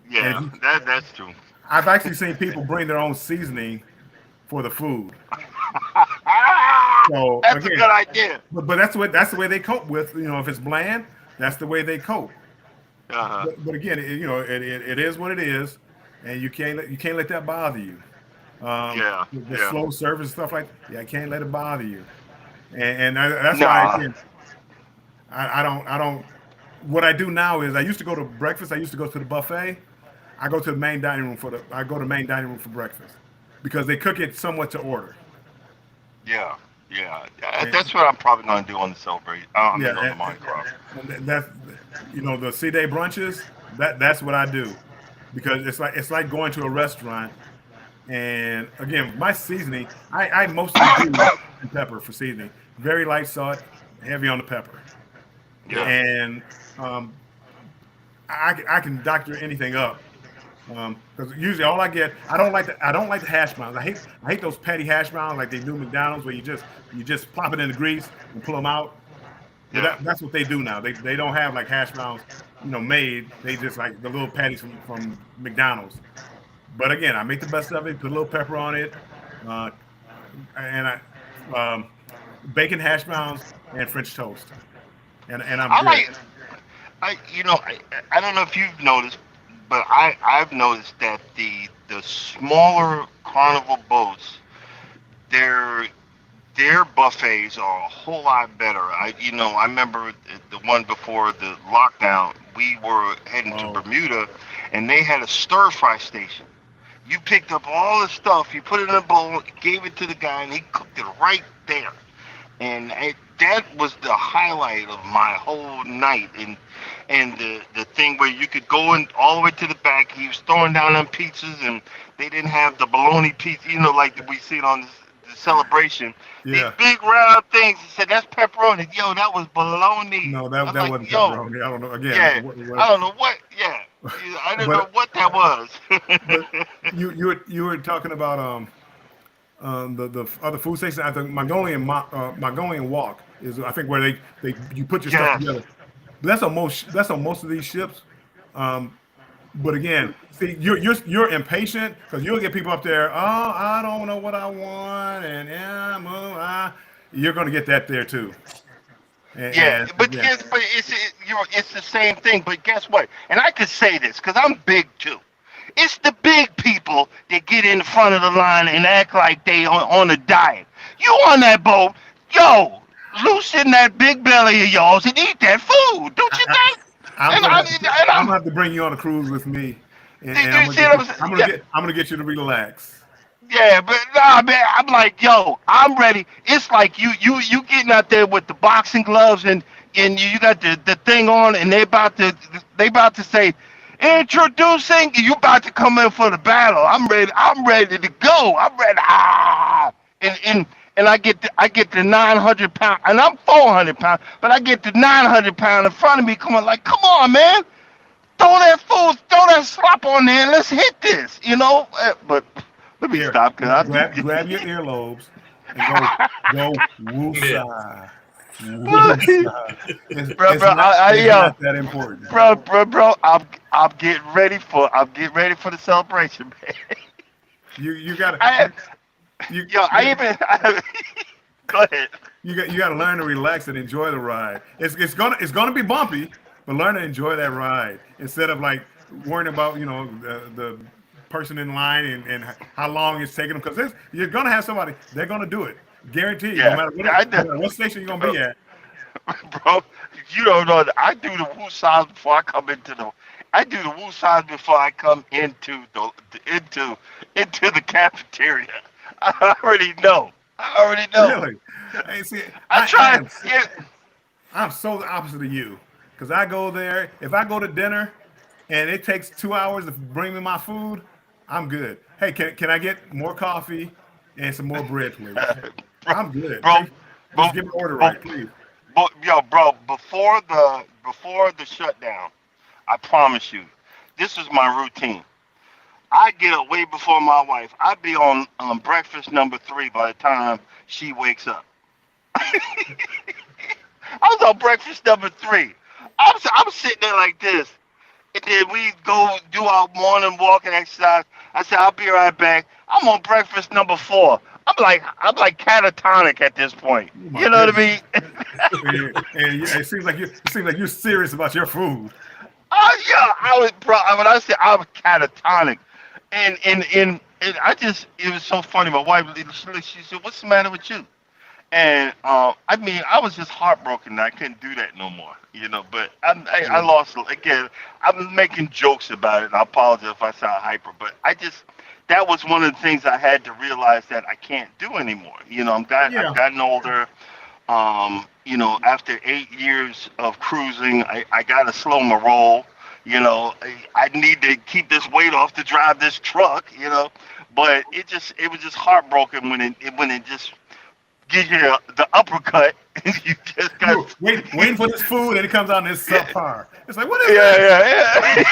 Yeah, that's true.
I've actually seen people bring their own seasoning for the food. So
that's a good idea.
But that's the way they cope with if it's bland, that's the way they cope.
Uh-huh.
But again, it is what it is, and you can't let that bother you.
Yeah.
The
Yeah.
slow service stuff like I can't let it bother you, that's why
Nah.
again, I don't. What I do now is I used to go to breakfast. I used to go to the buffet. I go to the main dining room I go to the main dining room for breakfast because they cook it somewhat to order.
Yeah. Yeah.
And,
That's what I'm probably gonna do on the celebrate. I
yeah,
mean on the Mardi Gras.
that's the C day brunches. That's what I do because it's like going to a restaurant. And again, my seasoning, I mostly do salt and pepper for seasoning. Very light salt, heavy on the pepper.
Yeah.
And I can doctor anything up because usually all I get, I don't like the hash browns. I hate those patty hash browns like they do McDonald's where you just plop it in the grease and pull them out. But
Yeah.
that's what they do now. They don't have like hash browns, made. They just like the little patties from McDonald's. But again, I make the best of it. Put a little pepper on it, uh, and bacon hash browns and French toast, and I'm
I
good.
like. I don't know if you've noticed, but I've noticed that the smaller carnival boats, their their buffets are a whole lot better. I remember the one before the lockdown. We were heading to
Oh,
Bermuda, and they had a stir fry station. You picked up all the stuff, you put it in a bowl, gave it to the guy, and he cooked it right there. And that was the highlight of my whole night. And the thing where you could go in all the way to the back. He was throwing down them pizzas, and they didn't have the bologna pizza, like we see it on the celebration. These
yeah.
big round things. He said that's pepperoni. Yo, that was bologna.
No,
I'm
that
like,
wasn't
yo,
pepperoni. I don't know.
yeah.
Again,
I don't know what. Yeah, I don't know
but
what that was.
but you were talking about the other food station. I think Mongolian Walk is I think where you put your stuff
Yes.
together. But that's on most of these ships. Um, but again, see, you're impatient because you'll get people up there. Oh, I don't know what I want, and you're going to get that there too.
Yeah,
And
but
again,
guess, but it's the same thing. But guess what? And I could say this because I'm big too. It's the big people that get in front of the line and act like they on a diet. You on that boat, yo, loosen that big belly of yours and eat that food, don't you
I,
think?
I'm
And
gonna
I
have to
mean,
put,
and
I'm
I'm,
gonna have to bring you on a cruise with me,
do
and
you see what I'm saying?
I'm gonna get you to relax.
Yeah, but nah, man, I'm like, yo, I'm ready. It's like you getting out there with the boxing gloves and you got the thing on, and they about to say, introducing. You about to come in for the battle. I'm ready. I'm ready to go. I'm ready. And I get the 900 pound, and I'm 400 pound, but I get the 900 pound in front of me, coming like, come on, man, throw that slop on there, and let's hit this, But let me
Here,
stop, cause I
grab your earlobes and go
Yeah.
woosah, woosah.
bro,
It's
bro,
not it's
yo,
not that important.
bro, I'm getting ready for the celebration, man.
You gotta
I,
you
yo,
you,
go ahead.
you gotta learn to relax and enjoy the ride. It's gonna be bumpy, but learn to enjoy that ride instead of like worrying about the person in line and how long it's taking them because you're gonna have somebody they're gonna do it. Guarantee you, no
Yeah,
matter
yeah, I
what, no
know,
matter what station you're gonna
bro,
be at.
bro. You don't know that I do the woo size before I come into the. I do the woo size before I come into the cafeteria. I already know. I already know.
Really, hey, see,
I
I
try.
am
Yeah,
I'm so the opposite of you because I go there. If I go to dinner and it takes 2 hours to bring me my food, I'm good. Hey, can I get more coffee and some more bread, please?
bro,
I'm good.
bro,
Just
bro,
give me the order
bro,
right, please.
yo, bro. Before the shutdown, I promise you, this is my routine. I get up way before my wife. I be on breakfast number 3 by the time she wakes up. I was on breakfast number 3. I'm sitting there like this. And then we go do our morning walking exercise. I said, I'll be right back. I'm on breakfast number 4. I'm like catatonic at this point.
Oh my
You know what I
goodness.
mean?
It seems like you're serious about your food.
Oh yeah, I was bro. When I say I was catatonic, and I just it was so funny. My wife, she said, "What's the matter with you?" And I mean, I was just heartbroken that I couldn't do that no more. You know, but I
Yeah.
lost again. I'm making jokes about it, and I apologize if I sound hyper, but I just that was one of the things I had to realize that I can't do anymore. You know, I've
Yeah.
gotten older. You know, after 8 years of cruising, I got to slow my roll. You know, I need to keep this weight off to drive this truck. You know, but it was just heartbroken when it just gives you the uppercut and you just got
You waiting for this food and it comes out and it's subpar. It's like, what is
yeah
this?
yeah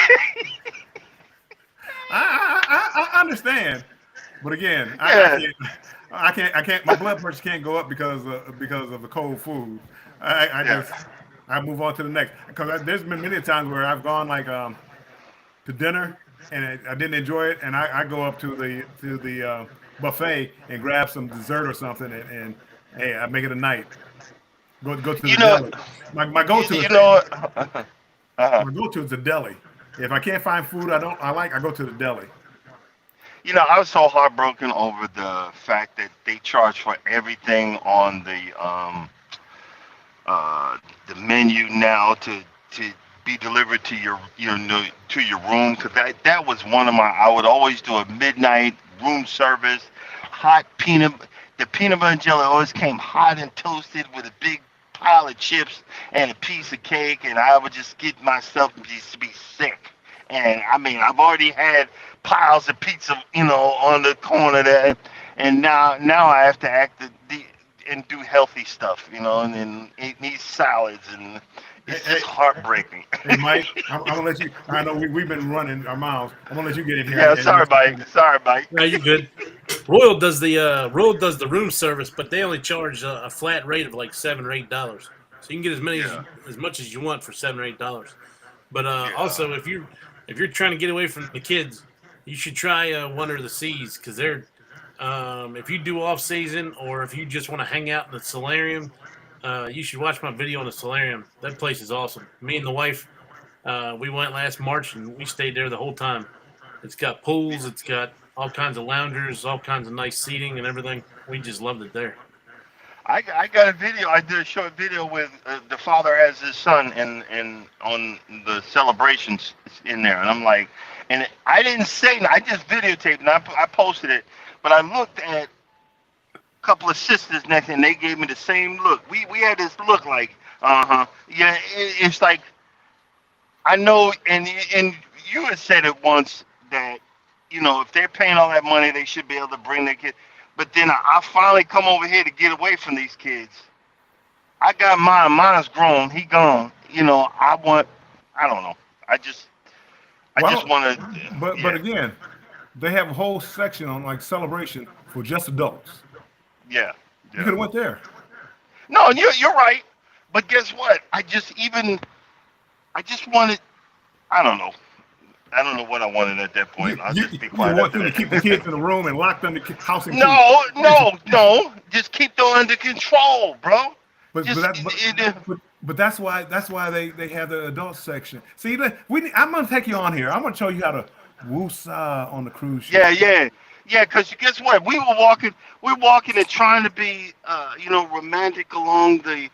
I understand, but again,
yeah
I can't. My blood pressure can't go up because of the cold food. I
yeah.
just I move on to the next because there's been many times where I've gone like to dinner and I didn't enjoy it, and I go up to the buffet and grab some dessert or something, and hey, I make it a night. Go to
You
the
know
deli. My go-to
you
is
know uh,
my go-to is the deli. If I can't find food I like, I go to the deli.
you know I was so heartbroken over the fact that they charge for everything on uh, the menu now to be delivered to to your room because that was one of my I would always do a midnight room service hot peanut the peanut butter and jelly always came hot and toasted with a big pile of chips and a piece of cake and I would just get myself to be sick and I mean I've already had piles of pizza on the corner there and now I have to and do healthy stuff, and eat these salads, and
Hey,
it's
hey,
just heartbreaking.
hey Mike, I'm gonna let you. I know we've been running our mouths. I'm gonna let you get in here
Yeah,
and
sorry,
let you
Mike.
finish.
Sorry, Mike.
No, you good. Royal does the room service, but they only charge a flat rate of like $7 or $8. So you can get
Yeah,
as much as you want for $7 or $8. But
yeah.
also, if you're trying to get away from the kids, you should try One of the Seas because they're if you do off season or if you just want to hang out in the solarium, you should watch my video on the solarium. That place is awesome. Me and the wife, we went last March and we stayed there the whole time. It's got pools, it's got all kinds of loungers, all kinds of nice seating and everything. We just loved it there.
I got a video. I did a short video with the father has his son and on the celebrations in there, and I'm like, and I didn't say, I just videotaped and I posted it, but I looked at couple of sisters next, and they gave me the same look. We had this look like, yeah. It's like I know, and you had said it once that if they're paying all that money, they should be able to bring their kid. But then I finally come over here to get away from these kids. I got mine. Mine's grown. He gone. I don't know. I just
Well,
want to.
but
Yeah,
again, they have a whole section on like celebration for just adults.
yeah,
You
yeah.
could have went there.
No, you're right. But guess what? I just wanted. I don't know. I don't know what I wanted at that
You
point. I'll
you,
just be
you
quiet
want
after
them to keep the kids in
that.
the room and lock them in the house and key.
No, no, no. Just keep them under control, bro.
But but
Just
that but that's why they have the adult section. See, I'm gonna take you on here. I'm gonna show you how to woosah on the cruise ship.
yeah, yeah, yeah. Cause guess what? We're walking and trying to be, romantic along the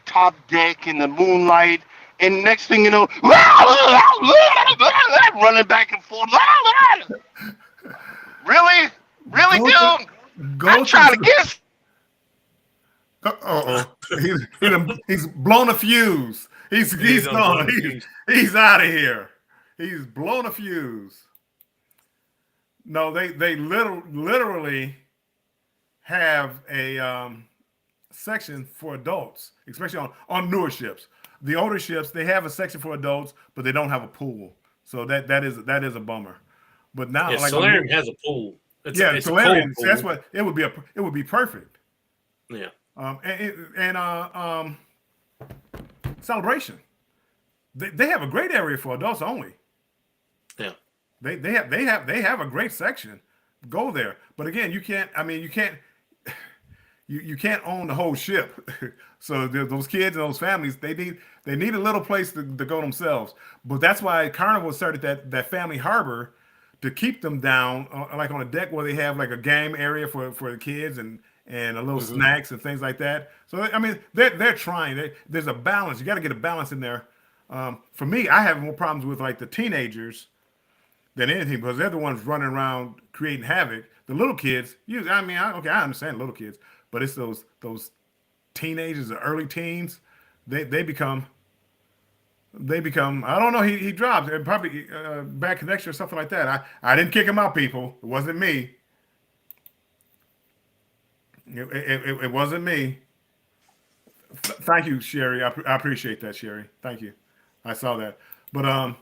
top deck in the moonlight. And next thing you know, running back and forth. Really, really,
Go to
dude. I'm
go
trying to
to.
get.
He's blown a fuse. He's
He's on
gone.
blowing fuse.
He's out of here. He's blown a fuse. No, they literally have a section for adults, especially on newer ships. The older ships they have a section for adults, but they don't have a pool. So that is a bummer. But now,
Yeah,
like on
Solarium has a pool.
yeah,
It's a cold
Solarian. So that's
pool.
what it would be perfect.
Yeah.
And celebration. They have a great area for adults only.
Yeah.
They have a great section. go there. But again, you can't. I mean, you can't. You can't own the whole ship. So those kids and those families, they need a little place to go themselves. But that's why Carnival started that family harbor to keep them down, like on a deck where they have like a game area for the kids and a little snacks and things like that. So I mean, they're trying. There's a balance. You got to get a balance in there. For me, I have more problems with like the teenagers than anything because they're the ones running around creating havoc. The little kids, I mean, okay, I understand little kids, but it's those teenagers, the early teens, they become. I don't know. He dropped probably bad connection or something like that. I didn't kick him out, people. It wasn't me. It wasn't me. Thank you, Sherry. I appreciate that, Sherry. Thank you. I saw that. But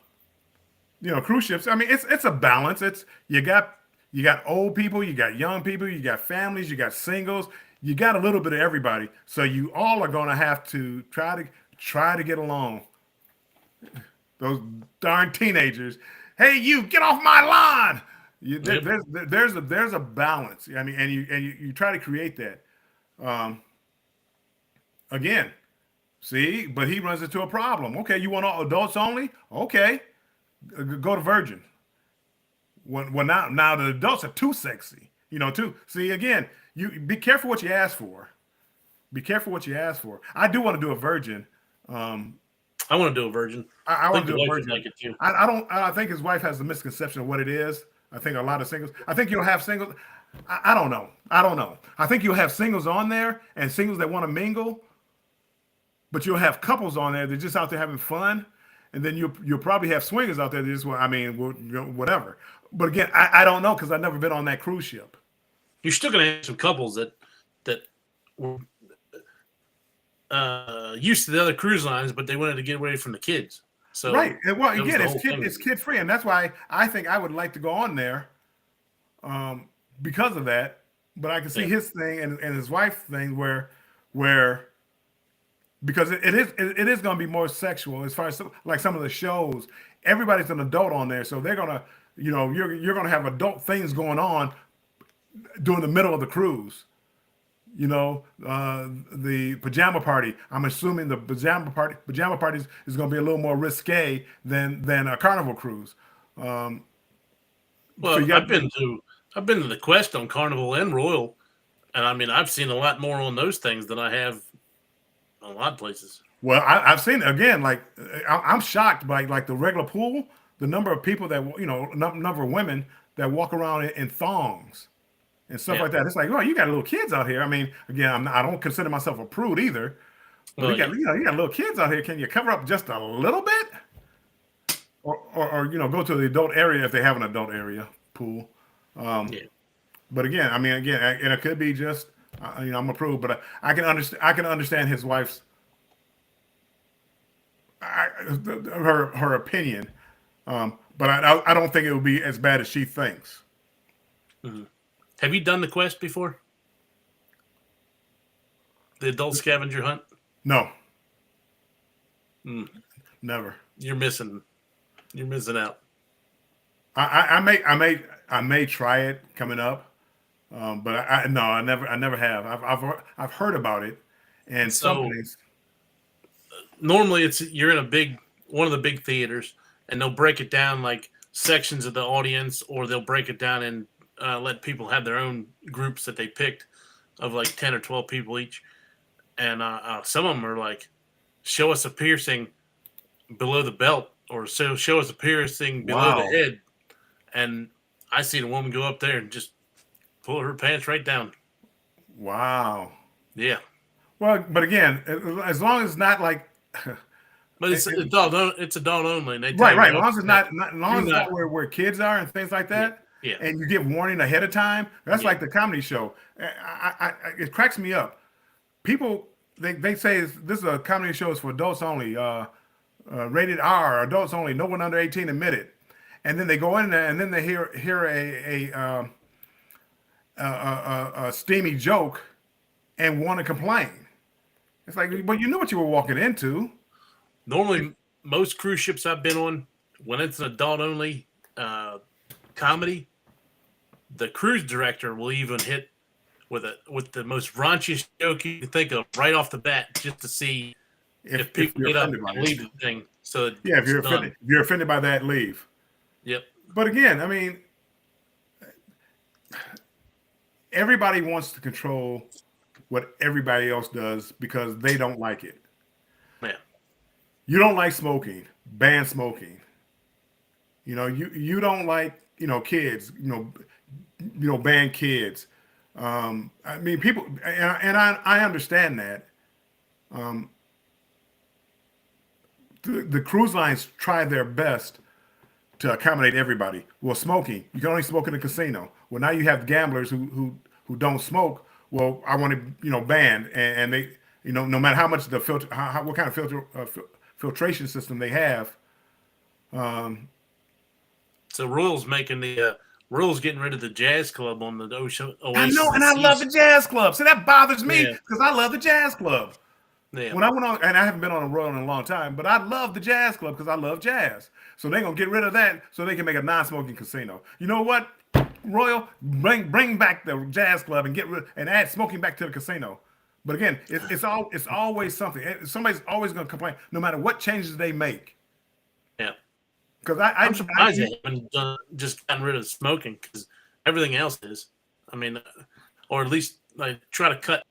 cruise ships. I mean, it's a balance. You got old people, you got young people, you got families, you got singles, you got a little bit of everybody. So you all are going to have to try to get along. Those darn teenagers. Hey, you get off my lawn. There's a balance. I mean, and you try to create that. Again, see, but he runs into a problem. Okay, you want all adults only? Okay, go to Virgin. Well, now the adults are too sexy. Too. See, again, you be careful what you ask for. Be careful what you ask for. I do want to do a Virgin.
I want to do a Virgin.
I want to do a Virgin.
Like it too.
I don't. I think his wife has a misconception of what it is. I think a lot of singles. I think you'll have singles. I don't know. I think you'll have singles on there and singles that want to mingle, but you'll have couples on there that are just out there having fun, and then you'll probably have swingers out there that just whatever. But again, I don't know because I've never been on that cruise ship.
You're still going to have some couples that were used to the other cruise lines, but they wanted to get away from the kids. So
right. Well, again, it's kid free, and that's why I think I would like to go on there, because of that. But I can see his thing and his wife's thing where because it is going to be more sexual as far as like some of the shows. Everybody's an adult on there, so they're gonna you're gonna have adult things going on during the middle of the cruise. The pajama party. I'm assuming the pajama party is going to be a little more risque than a Carnival cruise.
Well,
so
I've been to the Quest on Carnival and Royal, and I mean I've seen a lot more on those things than I have a lot of places.
Well, I've seen it again. Like I'm shocked by like the regular pool, the number of people that number of women that walk around in thongs and stuff like that. It's like, oh, you got little kids out here. I mean, again, I don't consider myself a prude either. But you got little kids out here. Can you cover up just a little bit, or go to the adult area if they have an adult area pool? But again, I mean, and it could be just I'm a prude, but I can understand his wife's her opinion, but I don't think it would be as bad as she thinks.
Mm-hmm. Have you done the Quest before? The adult scavenger hunt?
No. Never.
You're missing out.
I may try it coming up, but I never have. I've heard about it, and
so normally you're in one of the big theaters, and they'll break it down like sections of the audience, or they'll break it down and let people have their own groups that they picked of like 10 or 12 people each. And some of them are like, show us a piercing below the belt, or show us a piercing below the head. And I seen a woman go up there and just pull her pants right down.
Wow.
Yeah.
Well, but again, as long as it's not like.
But it's adult only. And
Right. As long as it's not where kids are and things like that.
Yeah.
And you give warning ahead of time. That's like the comedy show. It cracks me up. People they say this is a comedy show is for adults only, rated R, adults only, no one under 18 admitted. And then they go in there and then they hear a steamy joke and want to complain. It's like, but you knew what you were walking into.
Normally, most cruise ships I've been on, when it's an adult only comedy, the cruise director will even hit with the most raunchiest joke you can think of right off the bat, just to see if people
you're
get up
offended by
and
it.
leave the thing. So
Yeah,
it's done.
if you're offended by that, leave.
Yep.
But again, I mean, everybody wants to control what everybody else does because they don't like it.
Yeah.
You don't like smoking, ban smoking. You don't like, kids, ban kids. I mean, people, and I understand that. The cruise lines try their best to accommodate everybody. Well, smoking, you can only smoke in a casino. Well, now you have gamblers who don't smoke. Well, I want to, ban, and they, no matter how much the filter, what kind of filtration system they have.
So Royal's making the Royal's getting rid of the jazz club on the Oasis.
I know, and I love the jazz club. So that bothers me
Yeah.
because I love the jazz club.
Yeah.
When I went on, and I haven't been on a Royal in a long time, but I love the jazz club because I love jazz. So they're gonna get rid of that so they can make a non-smoking casino. You know what, Royal, bring back the jazz club and add smoking back to the casino. But again, it's always something. Somebody's always gonna complain, no matter what changes they make.
Yeah.
Because
I'm surprised they haven't just gotten rid of smoking, because everything else is. I mean, or at least like try to cut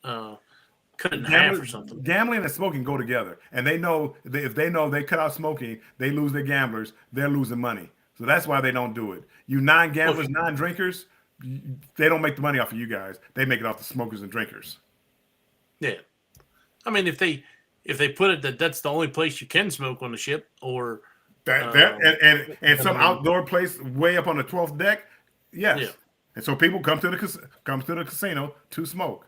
it in half or something.
Gambling and smoking go together, and they know if they cut out smoking, they lose their gamblers. They're losing money, so that's why they don't do it. You non-gamblers, non-drinkers, they don't make the money off of you guys. They make it off the smokers and drinkers.
Yeah, I mean, if they put it that's the only place you can smoke on the ship, or
And some outdoor place way up on the 12th deck, yes.
Yeah.
And so people come to the casino to smoke.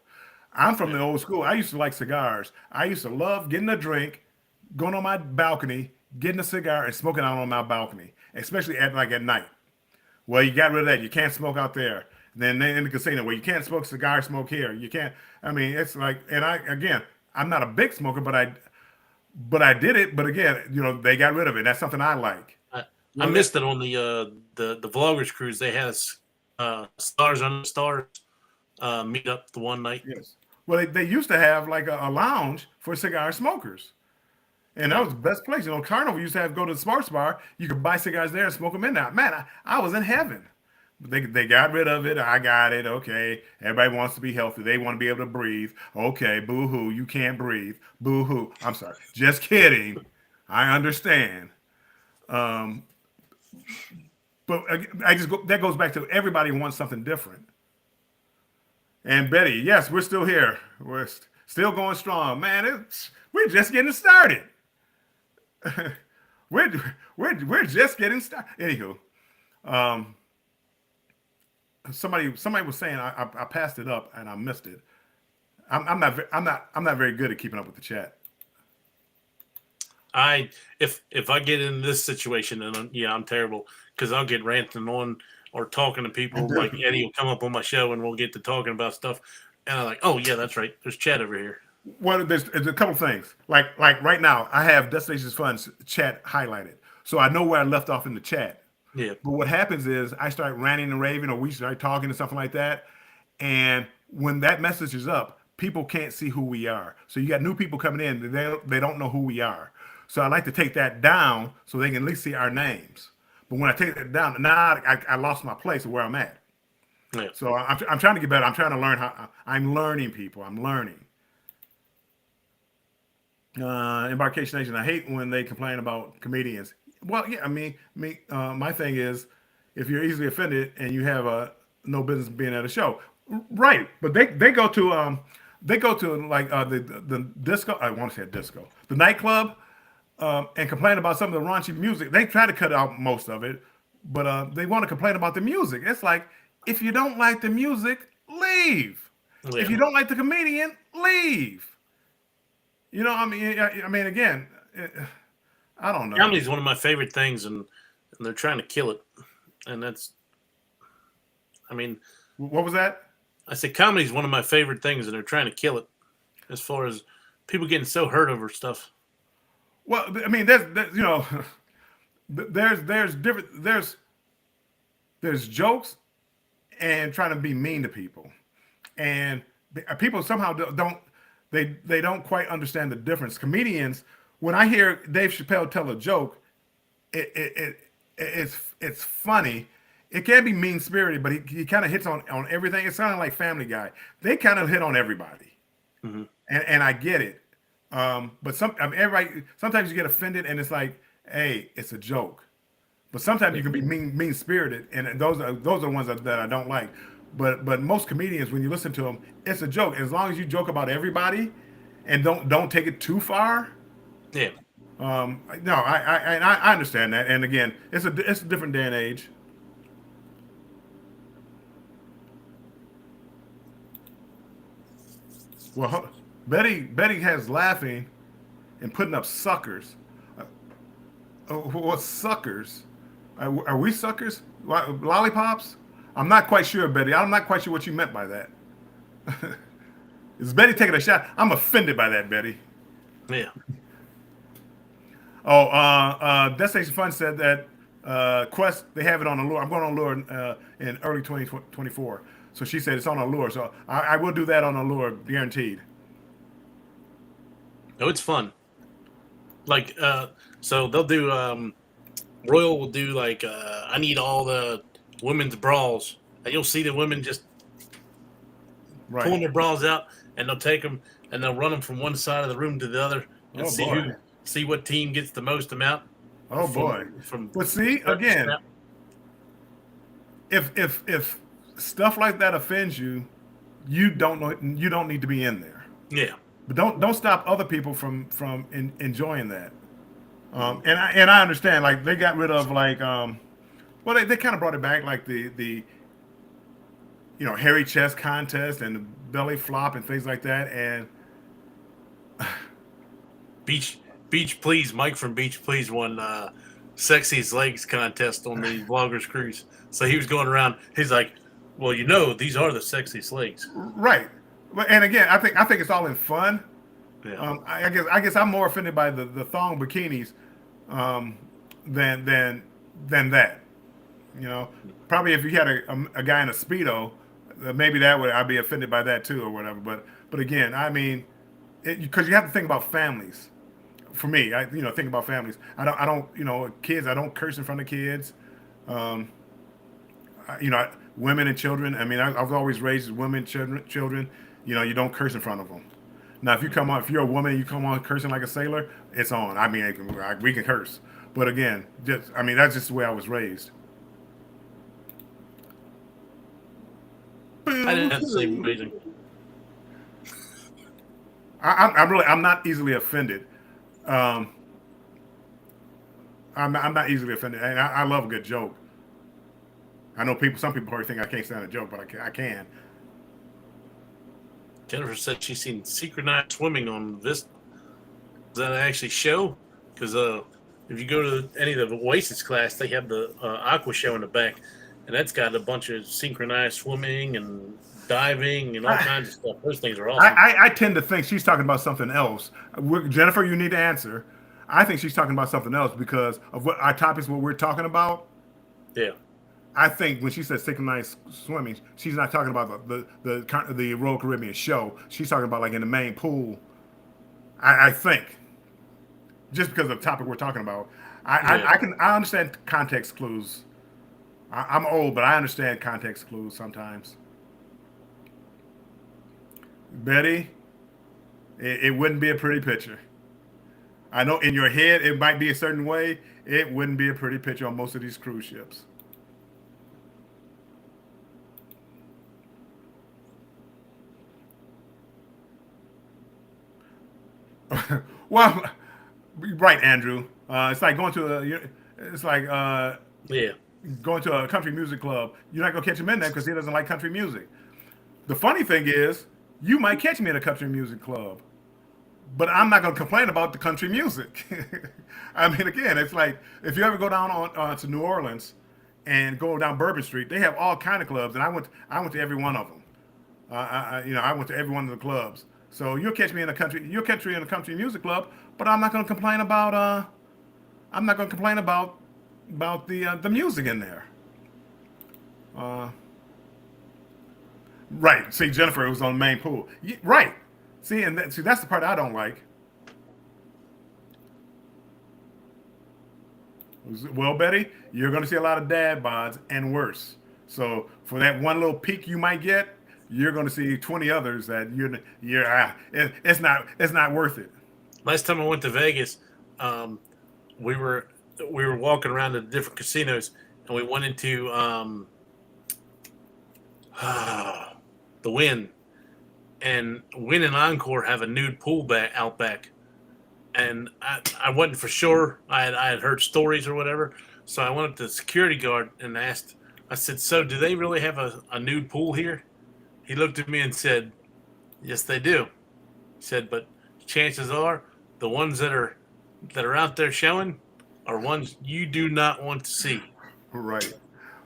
I'm from the old school. I used to like cigars. I used to love getting a drink, going on my balcony, getting a cigar, and smoking out on my balcony, especially at night. Well, you got rid of that. You can't smoke out there. Then in the casino, where you can't smoke cigar, smoke here. You can't. I mean, it's like, and I'm not a big smoker, but I did it. But again, they got rid of it. That's something I like.
I missed it on the vloggers cruise. They had Stars Under the Stars meet up the one night.
Yes. Well, they used to have like a lounge for cigar smokers. And that was the best place. Carnival used to go to the sports bar. You could buy cigars there and smoke them in there. Man, I was in heaven. But they got rid of it. I got it. Okay. Everybody wants to be healthy. They want to be able to breathe. Okay. Boo-hoo. You can't breathe. Boo-hoo. I'm sorry. Just kidding. I understand. But that goes back to everybody wants something different. And Betty, yes, we're still here. We're still going strong. Man, we're just getting started. we're just getting started. Anywho, somebody was saying I passed it up and I missed it. I'm not very good at keeping up with the chat.
If I get in this situation, then I'm terrible, because I'll get ranting on or talking to people. Like Eddie will come up on my show and we'll get to talking about stuff, and I'm like, oh yeah, that's right. There's chat over here.
Well, there's a couple things. Like right now, I have Destinations Fun's chat highlighted, so I know where I left off in the chat.
Yeah.
But what happens is I start ranting and raving, or we start talking and something like that, and when that message is up, people can't see who we are. So you got new people coming in, they don't know who we are. So I like to take that down so they can at least see our names. But when I take that down, now I lost my place of where I'm at.
Yeah.
So I'm trying to get better. I'm trying to learn I'm learning people. I'm learning. Embarkation Nation, I hate when they complain about comedians. Well, yeah, I mean, my thing is, if you're easily offended and you have no business being at a show, right? But they go to like the disco. I want to say disco, the nightclub, and complain about some of the raunchy music. They try to cut out most of it, but they want to complain about the music. It's like, if you don't like the music, leave.
Yeah.
If you don't like the comedian, leave. I mean, again, I don't know.
Comedy is one of my favorite things, and they're trying to kill it. And that's, I mean,
What was that?
I said comedy is one of my favorite things, and they're trying to kill it, as far as people getting so hurt over stuff.
Well, I mean, there's different there's jokes and trying to be mean to people, and people somehow don't they don't quite understand the difference. Comedians, when I hear Dave Chappelle tell a joke, it's funny. It can be mean spirited, but he kind of hits on everything. It's kind of like Family Guy. They kind of hit on everybody, and I get it. But everybody sometimes you get offended, and it's like, hey, it's a joke. But sometimes you can be mean spirited, and those are the ones that I don't like. But most comedians, when you listen to them, it's a joke. As long as you joke about everybody, and don't take it too far.
Yeah.
No, I understand that, and again, it's a different day and age. Well, Betty has laughing and putting up suckers. What suckers? Are we suckers? Lollipops? I'm not quite sure, Betty. I'm not quite sure what you meant by that. Is Betty taking a shot? I'm offended by that, Betty.
Yeah.
Oh, Destination Fun said that Quest, they have it on Allure. I'm going on Allure in early 2024. So she said it's on Allure. So I will do that on Allure, guaranteed.
No, it's fun. Like, so they'll do, Royal will do like, I need all the women's bras. And you'll see the women just pulling their bras out, and they'll take them and they'll run them from one side of the room to the other and see what team gets the most amount.
Oh boy! But see again, if stuff like that offends you, you don't need to be in there.
Yeah.
But don't stop other people from enjoying that. And I understand, like they got rid of like well they kind of brought it back, like the hairy chest contest and the belly flop and things like that, and
Beach Please, Mike from Beach Please won Sexiest Legs contest on the Vloggers Cruise. So he was going around. He's like, well, these are the sexiest legs.
Right. And again, I think it's all in fun.
Yeah.
I guess I'm more offended by the thong bikinis than that. Probably if you had a guy in a Speedo, maybe I'd be offended by that too or whatever. But again, I mean, because you have to think about families. For me, I think about families. I don't kids. I don't curse in front of kids. Women and children. I mean, I've always raised women, children. You don't curse in front of them. Now, if you're a woman and you come on cursing like a sailor, it's on. I mean, we can curse. But again, that's just the way I was raised.
I didn't have to say amazing.
I'm not easily offended. I'm not easily offended, and I love a good joke. I know some people probably think I can't stand a joke, but I can.
Jennifer said she's seen synchronized swimming on Vista. Does that actually show? Because if you go to any of the Oasis class, they have the aqua show in the back, and that's got a bunch of synchronized swimming and diving and all kinds of stuff. Those things are awesome.
I tend to think she's talking about something else. Jennifer, you need to answer. I think she's talking about something else because of what our topics, what we're talking about.
Yeah.
I think when she says synchronized swimming, she's not talking about the Royal Caribbean show. She's talking about like in the main pool. I think, just because of the topic we're talking about, I understand context clues. I'm old, but I understand context clues sometimes. Betty, it wouldn't be a pretty picture. I know in your head it might be a certain way. It wouldn't be a pretty picture on most of these cruise ships. Well, right, Andrew. It's like going to going to a country music club. You're not gonna catch him in there because he doesn't like country music. The funny thing is, you might catch me at a country music club, but I'm not gonna complain about the country music. I mean, again, it's like if you ever go down to New Orleans and go down Bourbon Street, they have all kind of clubs, and I went to every one of them. I went to every one of the clubs. So you'll catch me in a country music club, but I'm not going to complain about the music in there. Uh, right. See, Jennifer was on the main pool. Right. See, and see, that's the part I don't like. Well, Betty, you're going to see a lot of dad bods and worse. So for that one little peak you might get, you're going to see 20 others that it's not worth it.
Last time I went to Vegas, we were walking around the different casinos, and we went into the Wynn, and Wynn and Encore have a nude pool back out back, and I wasn't for sure. I had heard stories or whatever, so I went up to the security guard and asked. I said, "So, do they really have a nude pool here?" He looked at me and said, "Yes, they do." He said, "But chances are the ones that are out there showing are ones you do not want to see."
Right.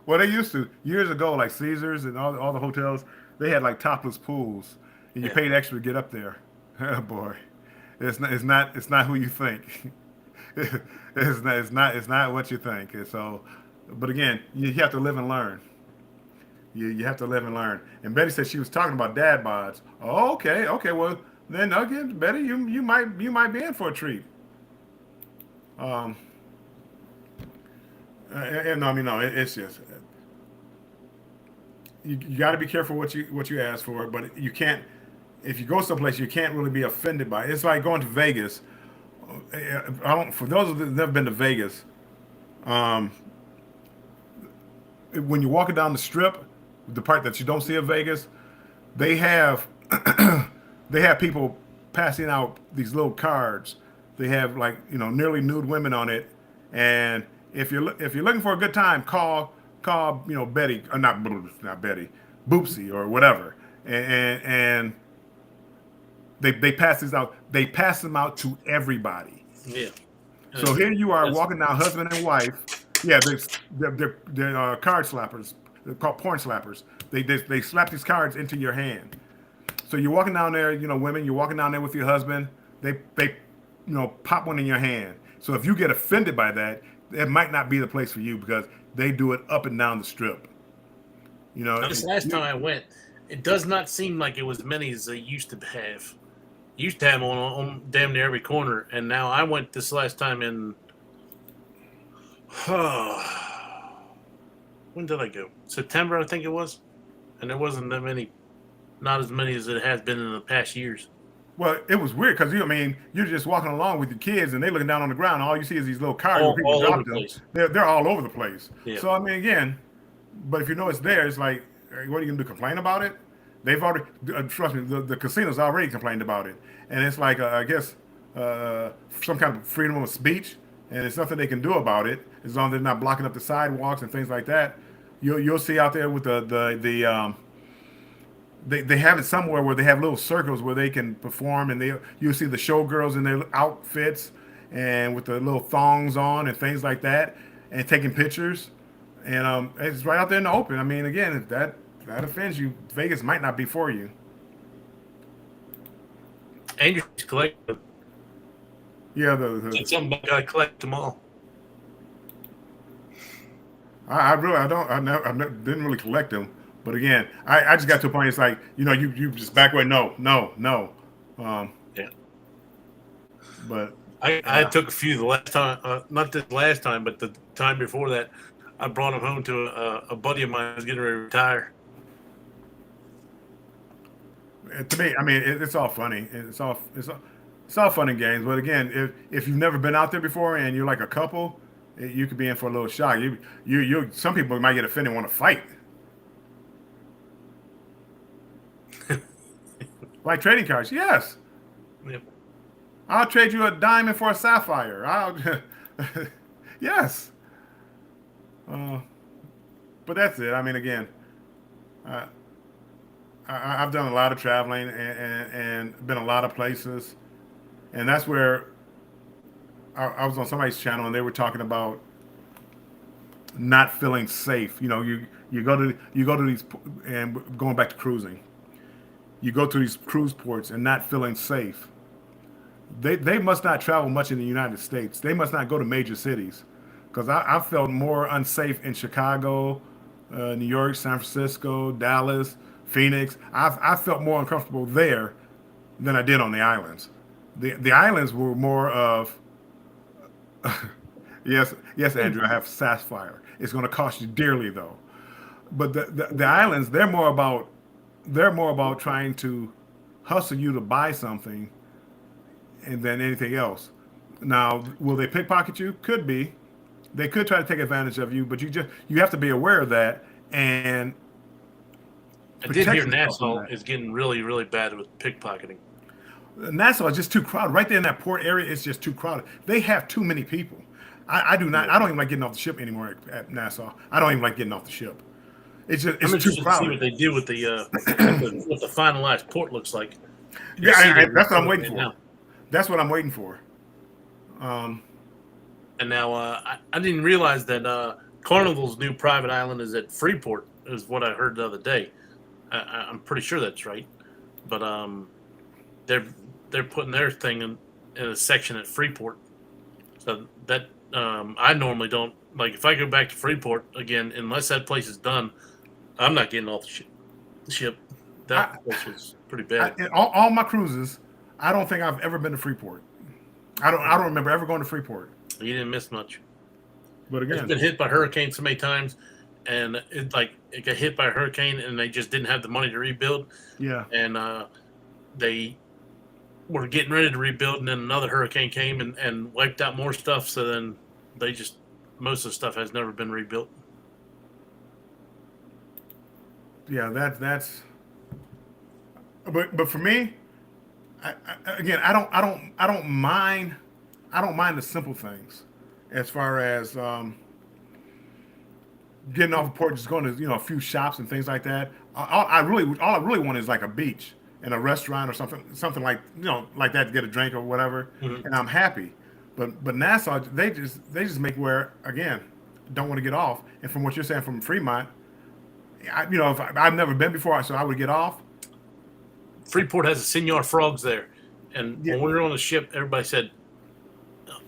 Well, they used to years ago, like Caesars and all the hotels. They had like topless pools, and you
Yeah.
paid extra to get up there. Oh boy, it's not who you think. It's not what you think. And so, but again, you have to live and learn. You have to live and learn. And Betty said she was talking about dad bods. Oh, okay, okay. Well, then again, Betty, you might be in for a treat. Um, and I mean, no, it's just you got to be careful what you ask for, but you can't. If you go someplace, you can't really be offended by it. It's like going to Vegas. I don't. For those that have never been to Vegas, um, when you're walking down the strip, the part that you don't see of Vegas, they have they have people passing out these little cards. They have like nearly nude women on it, and if you're looking for a good time, call Betty or not Betty, Boopsy or whatever, and they pass these out. They pass them out to everybody.
Yeah.
So here you are
That's-
walking down, husband and wife. Yeah, they're card slappers. They're called porn slappers. They slap these cards into your hand. So you're walking down there, women. You're walking down there with your husband. They pop one in your hand. So if you get offended by that, it might not be the place for you because they do it up and down the strip.
This last time I went, it does not seem like it was as many as they used to have. Used to have them on damn near every corner, and now I went this last time in. When did I go? September, I think it was, and there wasn't that many, not as many as it has been in the past years.
Well, it was weird because you're just walking along with your kids and they're looking down on the ground. All you see is these little cards where people
All
drop
over the
them.
place.
They're all over the place.
Yeah.
So I mean, again, but if you know it's there, it's like, hey, what are you gonna do? Complain about it? They've already trust me. The casinos already complained about it, and it's like I guess some kind of freedom of speech, and it's nothing they can do about it as long as they're not blocking up the sidewalks and things like that. You'll see out there with they have it somewhere where they have little circles where they can perform, and you'll see the showgirls in their outfits and with the little thongs on and things like that, and taking pictures, and it's right out there in the open. I mean, again, if that offends you, Vegas might not be for you.
Andrew's collecting.
Yeah,
Somebody got to collect them all.
I really didn't really collect them, but again, I just got to a point. It's like you just back away. No.
Yeah.
But
I took a few the last time, not the last time, but the time before that. I brought them home to a buddy of mine who's getting ready to retire.
to me, I mean, it's all funny. It's all fun and games. But again, if you've never been out there before and you're like a couple, you could be in for a little shock. Some people might get offended and want to fight. Like trading cards, yes.
Yep.
I'll trade you a diamond for a sapphire. Yes. But that's it. I mean, again, I've done a lot of traveling and been a lot of places, and that's where I was on somebody's channel and they were talking about not feeling safe. You go to these, and going back to cruising, you go to these cruise ports and not feeling safe. They must not travel much in the United States. They must not go to major cities, because I felt more unsafe in Chicago New York, San Francisco, Dallas, Phoenix. I felt more uncomfortable there than I did on the islands. The islands were more of yes, Andrew. I have Sapphire. It's going to cost you dearly though. But the islands, they're more about trying to hustle you to buy something and than anything else. Now, will they pickpocket you? Could be. They could try to take advantage of you, but you have to be aware of that and
I did hear
protect yourself from
Nassau
that.
is getting really, really bad with pickpocketing.
Nassau is just too crowded. Right there in that port area, it's just too crowded. They have too many people. I do not. I don't even like getting off the ship anymore at Nassau. I don't even like getting off the ship.
I'm
It's too
interested to see what
crowded.
they do with what the finalized port looks like.
Yeah,
See
that's what I'm
right
waiting for.
now.
That's what I'm waiting for. Um,
And now I didn't realize that Carnival's new private island is at Freeport. Is what I heard the other day. I'm pretty sure that's right, but they're putting their thing in a section at Freeport. So that I normally don't like. If I go back to Freeport again, unless that place is done, I'm not getting off the ship. That place was pretty bad.
in all my cruises, I don't think I've ever been to Freeport. I don't remember ever going to Freeport.
You didn't miss much.
But
It's
again,
been hit by hurricanes so many times, and it got hit by a hurricane, and they just didn't have the money to rebuild,
yeah,
and they were getting ready to rebuild, and then another hurricane came and wiped out more stuff. So then most of the stuff has never been rebuilt.
yeah, that's. But for me, again, I don't mind the simple things, as far as getting off the port, just going to a few shops and things like that. All I really want is like a beach and a restaurant or something like like that to get a drink or whatever,
Mhm.
and I'm happy. But Nassau, they just make where again don't want to get off. And from what you're saying from Fremont, if I've never been before, so I would get off.
Freeport has a Senor Frogs there, and
Yeah.
when we were on the ship, everybody said,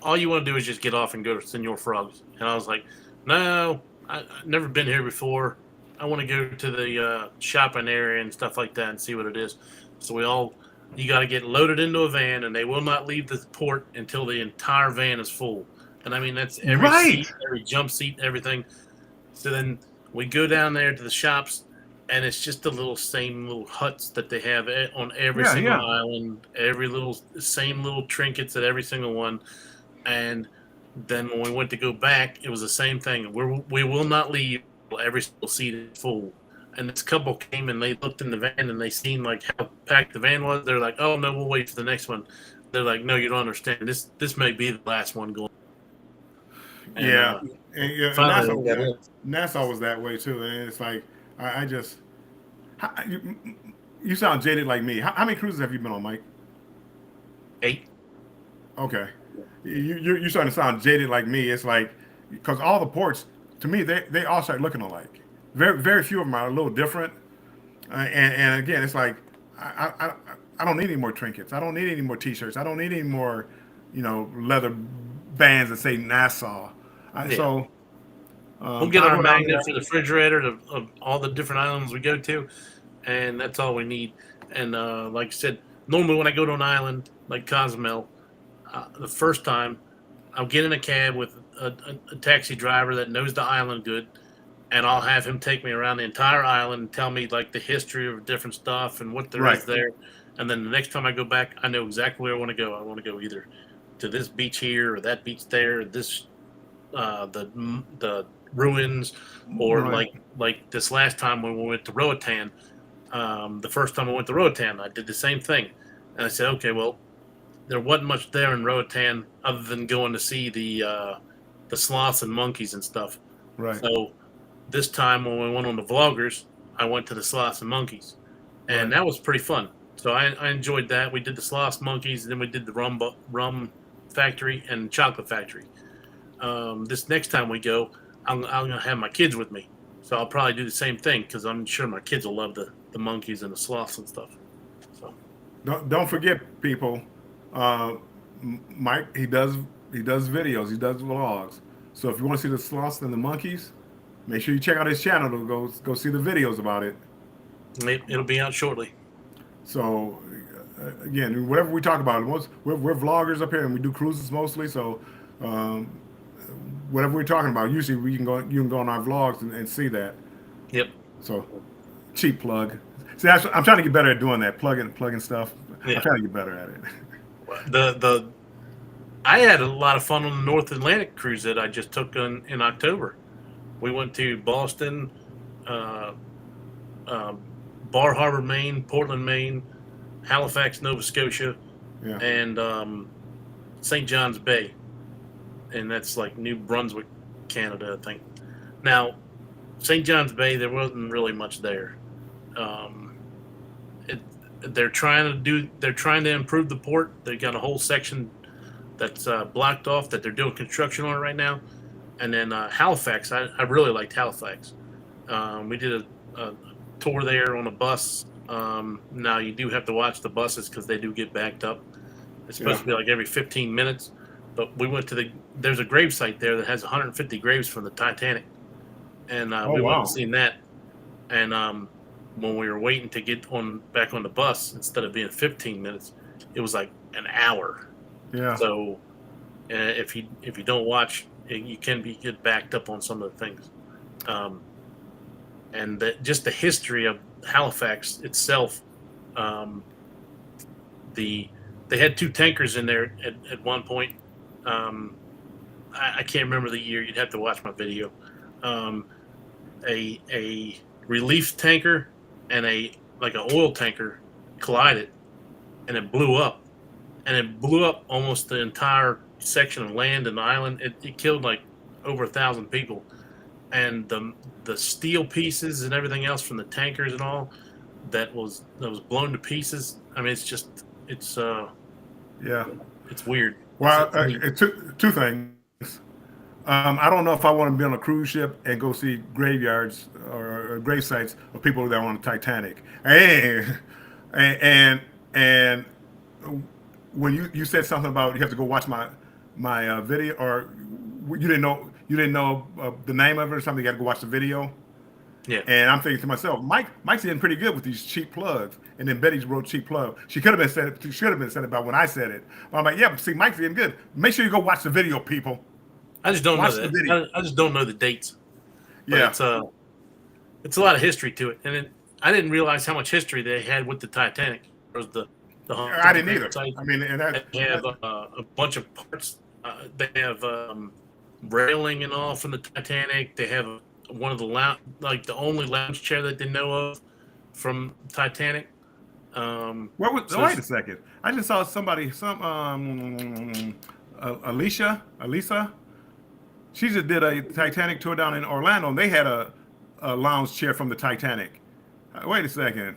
"All you want to do is just get off and go to Senor Frogs." And I was like, "No, I've never been here before. I want to go to the shopping area and stuff like that and see what it is." So you got to get loaded into a van, and they will not leave the port until the entire van is full. And I mean that's every
Right.
seat, every jump seat, everything. So then we go down there to the shops, and it's just the same little huts that they have on every
Yeah,
single
yeah.
island, every same little trinkets at every single one. And then when we went to go back, it was the same thing. We will not leave until every single seat is full. And this couple came and they looked in the van and they seen like how packed the van was. They're like, "Oh no, we'll wait for the next one." They're like, "No, you don't understand. This may be the last one going." And,
Yeah, and
finally,
Nassau,
we got in.
Nassau was that way too. And it's like I just you sound jaded like me. How many cruises have you been on, Mike?
8.
Okay, you're starting to sound jaded like me. It's like because all the ports to me they all start looking alike. Very few of them are a little different. And again, it's like I don't need any more trinkets. I don't need any more T-shirts. I don't need any more leather bands that say Nassau.
Yeah.
So
We'll get our
I would-
magnet for the refrigerator of all the different islands we go to, and that's all we need. And like I said, normally when I go to an island like Cozumel, the first time I'll get in a cab with a taxi driver that knows the island good, and I'll have him take me around the entire island and tell me like the history of different stuff and what there is
Right.
there. And then the next time I go back, I know exactly where I want to go. I want to go either to this beach here or that beach there, this the ruins, or
Right.
like this last time when we went to Roatan. The first time I went to Roatan, I did the same thing, and I said, okay, well, there wasn't much there in Roatan other than going to see the sloths and monkeys and stuff.
right.
So this time when we went on the vloggers, I went to the sloths and monkeys, and
Right.
that was pretty fun. So I enjoyed that. We did the sloths, monkeys, and then we did the rum factory and chocolate factory. This next time we go, I'm gonna have my kids with me, so I'll probably do the same thing because I'm sure my kids will love the monkeys and the sloths and stuff. So
Don't forget, people. Mike, he does videos, he does vlogs. So if you want to see the sloths and the monkeys, Make sure you check out his channel to go see the videos about it.
It'll be out shortly.
So again, whatever we talk about, we're vloggers up here and we do cruises mostly. So um, whatever we're talking about, usually you can go on our vlogs and see that.
Yep.
So cheap plug. See, I'm trying to get better at doing that, plugging stuff.
Yeah.
I'm trying to get better at it.
I had a lot of fun on the North Atlantic cruise that I just took in October. We went to Boston, Bar Harbor, Maine, Portland, Maine, Halifax, Nova Scotia,
Yeah.
and St. John's Bay, and that's like New Brunswick, Canada, I think. Now, St. John's Bay, there wasn't really much there. They're trying to improve the port. They got a whole section that's blocked off that they're doing construction on it right now. And then Halifax, I really liked Halifax. We did a tour there on a bus. Now you do have to watch the buses because they do get backed up. It's supposed to be like every 15 minutes. But we went to there's a gravesite there that has 150 graves from the Titanic. And we went and seen that. And when we were waiting to get back on the bus, instead of being 15 minutes, it was like an hour.
Yeah.
So if you don't watch, you can get backed up on some of the things. And just the history of Halifax itself. They had 2 tankers in there at one point. I can't remember the year. You'd have to watch my video. A relief tanker and an oil tanker collided, and it blew up. And it blew up almost the entire section of land and the island. It killed like over 1,000 people. And the steel pieces and everything else from the tankers and all that was blown to pieces. I mean, it's weird.
Well, two things. I don't know if I want to be on a cruise ship and go see graveyards or grave sites of people that are on the Titanic. And when you said something about you have to go watch my video, or you didn't know the name of it or something, you got to go watch the video.
Yeah.
And I'm thinking to myself, Mike's getting pretty good with these cheap plugs. And then Betty wrote cheap plug. She should have been said it about when I said it. But I'm like, yeah, but see, Mike's getting good. Make sure you go watch the video, people.
I just don't
Watch
know
the
that.
video.
I just don't know the dates. But
Yeah.
it's a lot of history to it, and I didn't realize how much history they had with the Titanic. Or the
I didn't either. I mean, and
they have a bunch of parts. They have railing and all from the Titanic. They have one of the the only lounge chair that they know of from Titanic.
wait a second. I just saw somebody, Elisa. She just did a Titanic tour down in Orlando, and they had a lounge chair from the Titanic. Wait a second.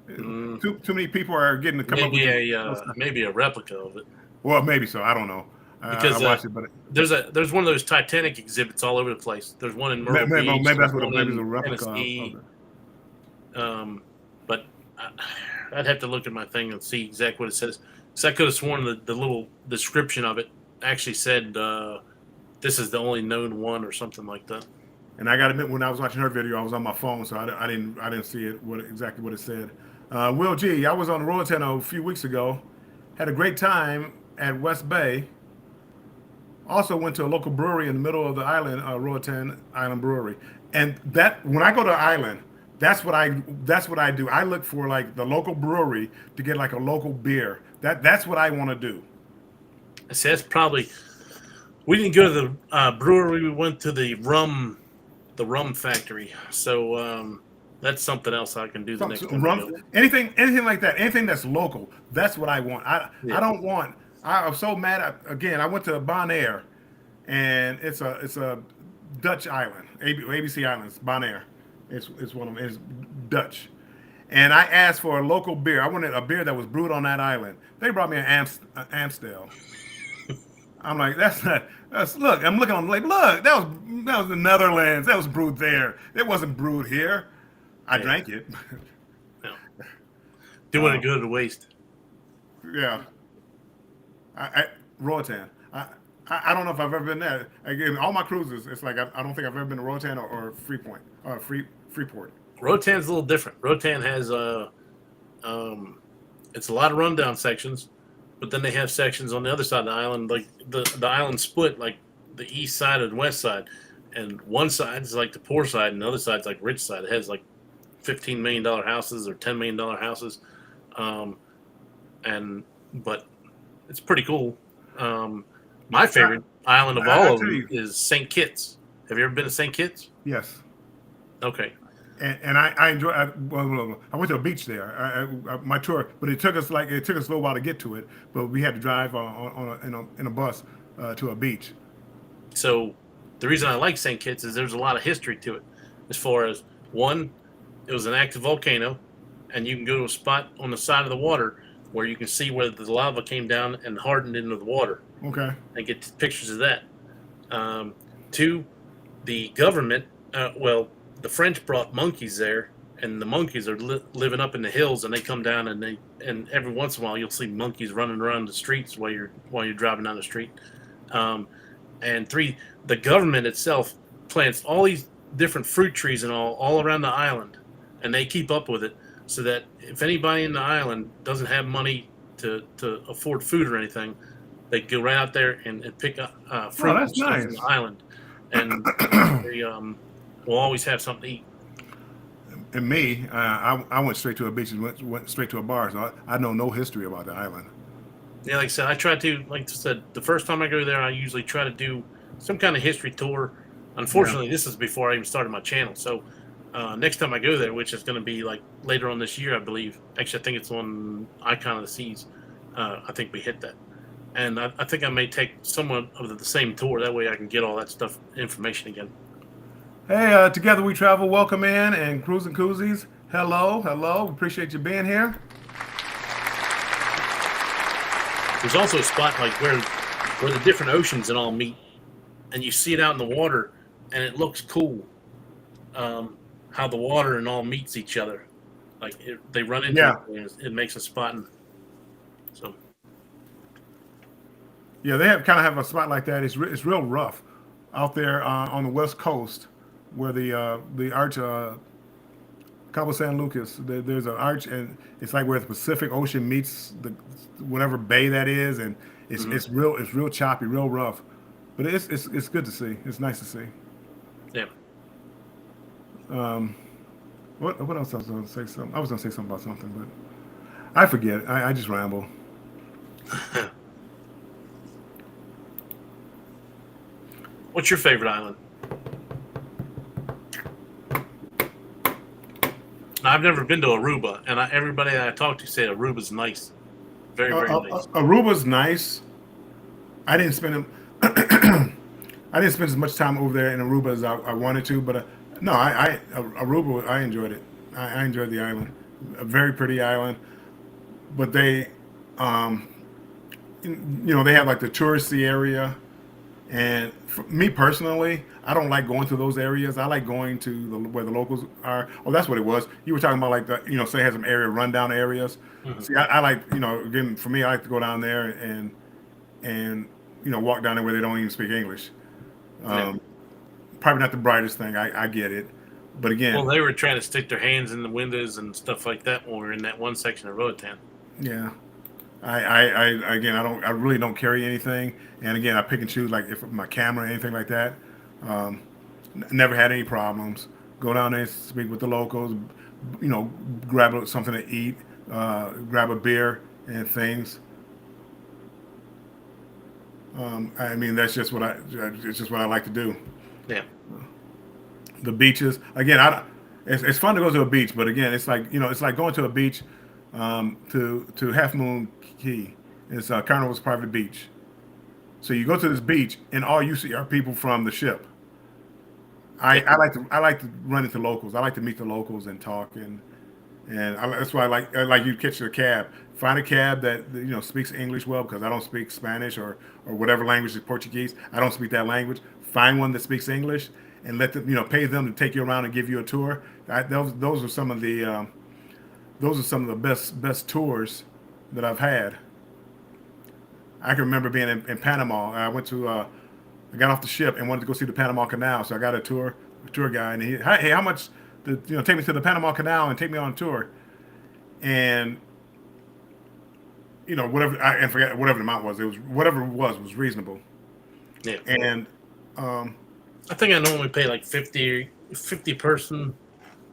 Too many people are getting to come up with
maybe a replica of it.
Well, maybe so. I don't know.
Because
I watched it, but
there's one of those Titanic exhibits all over the place. There's one in Myrtle Beach.
maybe that's what
one
maybe
in
it's a replica
Tennessee.
of it.
But I'd have to look at my thing and see exactly what it says. Because I could have sworn the little description of it actually said this is the only known one or something like that.
And I got to admit, when I was watching her video, I was on my phone, so I didn't see it exactly what it said. Will G, I was on Roatan a few weeks ago, had a great time at West Bay. Also went to a local brewery in the middle of the island, Roatan Island Brewery. And that when I go to the island, that's what I do. I look for like the local brewery to get like a local beer. That's what I want to do.
I see, that's probably. We didn't go to the brewery. We went to the rum factory. So that's something else I can do the next time.
Rum, anything like that. Anything that's local. That's what I want. I don't want. I'm so mad. I went to Bonaire, and it's a Dutch island, ABC Islands, Bonaire. It's one of them. It's Dutch, and I asked for a local beer. I wanted a beer that was brewed on that island. They brought me an Amstel. I'm like, look. I'm looking on the label. Look, that was the Netherlands. That was brewed there. It wasn't brewed here. I drank it.
No. Didn't want to go to waste.
Yeah. Roatan. I don't know if I've ever been there. Again, all my cruises, it's like I don't think I've ever been to Roatan or Freeport. Freeport.
Rotan's a little different. Rotan has it's a lot of rundown sections, but then they have sections on the other side of the island, like the island split, like the east side and west side, and one side is like the poor side, and the other side's like rich side. It has like $15 million houses or $10 million houses, but it's pretty cool. My favorite island of all of them is St. Kitts. Have you ever been to St. Kitts?
Yes.
Okay.
And I enjoy. I went to a beach there. My tour, but it took us a little while to get to it. But we had to drive in a bus to a beach.
So the reason I like St. Kitts is there's a lot of history to it. As far as one, it was an active volcano, and you can go to a spot on the side of the water where you can see where the lava came down and hardened into the water.
Okay.
And get pictures of that. Two, the government. The French brought monkeys there, and the monkeys are living up in the hills, and they come down, and every once in a while you'll see monkeys running around the streets while you're driving down the street. And three, the government itself plants all these different fruit trees and all around the island, and they keep up with it so that if anybody in the island doesn't have money to afford food or anything, they go right out there and pick up fruit
that's
and stuff
nice.
from the island, and they will always have something to eat.
And me, I went straight to a beach and went straight to a bar, so I know no history about the island.
Yeah, like I said, I try to, like I said, the first time I go there, I usually try to do some kind of history tour. Unfortunately, This is before I even started my channel. So next time I go there, which is going to be like later on this year, I believe. Actually, I think it's on Icon of the Seas. I think we hit that. And I think I may take somewhat of the same tour. That way I can get all that stuff, information again.
Hey, Together We Travel, welcome in, and Cruising Koozies, hello. We appreciate you being here.
There's also a spot like where the different oceans and all meet, and you see it out in the water, and it looks cool. How the water and all meets each other, like they run into it, and it makes a spot. And so,
yeah, they kind of have a spot like that. It's real rough out there on the west coast, where the arch Cabo San Lucas. There's an arch, and it's like where the Pacific Ocean meets the whatever bay that is, and it's real choppy, real rough. But it's good to see. It's nice to see.
yeah.
What else I was going to say? I was going to say something about something, but I forget. I just ramble.
What's your favorite island? Now, I've never been to Aruba, and everybody that I talk to say Aruba's nice, very nice.
Aruba's nice. I didn't spend as much time over there in Aruba as I wanted to, but no, Aruba, I enjoyed it. I enjoyed the island. A very pretty island, but they, they have like the touristy area, and for me personally, I don't like going to those areas. I like going to where the locals are. Oh, that's what it was. You were talking about like say it has some area rundown areas. Mm-hmm. See, I like, again, for me, I like to go down there and walk down there where they don't even speak English. Probably not the brightest thing. I get it, but again,
well, they were trying to stick their hands in the windows and stuff like that when we were in that one section of Roatan.
Yeah, I really don't carry anything, and again, I pick and choose, like if my camera or anything like that. Never had any problems. Go down there, speak with the locals, grab something to eat, grab a beer and things. That's just it's just what I like to do.
Yeah.
The beaches, again, it's fun to go to a beach, but again, it's like, it's like going to a beach, to Half Moon Cay. It's Carnival's private beach. So you go to this beach, and all you see are people from the ship. I like to run into locals. I like to meet the locals and talk, and that's why I like you catch a cab. Find a cab that speaks English well, because I don't speak Spanish or whatever language is Portuguese. I don't speak that language. Find one that speaks English, and let them pay them to take you around and give you a tour. Those are some of the best tours that I've had. I can remember being in Panama. I went to I got off the ship and wanted to go see the Panama Canal. So I got a tour guy, and hey, how much? Take me to the Panama Canal and take me on a tour. And whatever and forget whatever the amount was. It was whatever it was reasonable.
Yeah.
And
I think I normally pay like 50 a person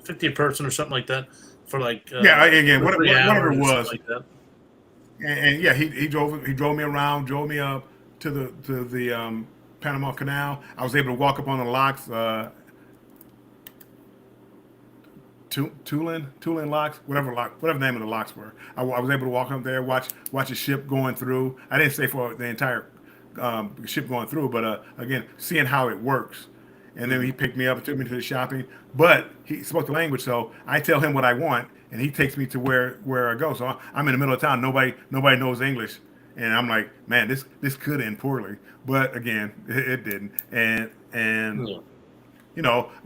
or something like that for like
again
for
whatever it
3 hours or
was.
something like that.
And yeah, he drove me around, drove me up to the Panama Canal. I was able to walk up on the locks, Tulin locks, whatever the name of the locks were. I was able to walk up there, watch a ship going through. I didn't stay for the entire ship going through, but again, seeing how it works. And then he picked me up and took me to the shopping. But he spoke the language, so I tell him what I want, and he takes me to where I go. So I'm in the middle of town. Nobody knows English, and I'm like, man, this could end poorly. But again, it didn't. And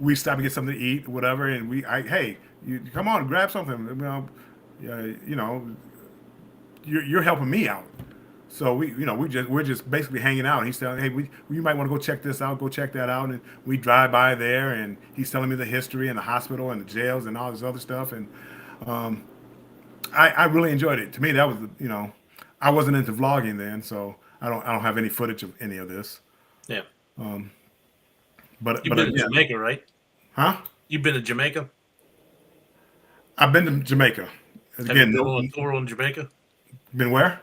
we stop and get something to eat, whatever. And hey, you come on, grab something. You're helping me out. So we're just basically hanging out. He's telling, hey, you might want to go check this out, go check that out, and we drive by there, and he's telling me the history and the hospital and the jails and all this other stuff, and I really enjoyed it. To me, that was I wasn't into vlogging then, so I don't have any footage of any of this.
Yeah.
But
You've been to Jamaica, right?
Huh?
You've been to Jamaica?
I've been to Jamaica.
Have you been on a tour on Jamaica?
Been where?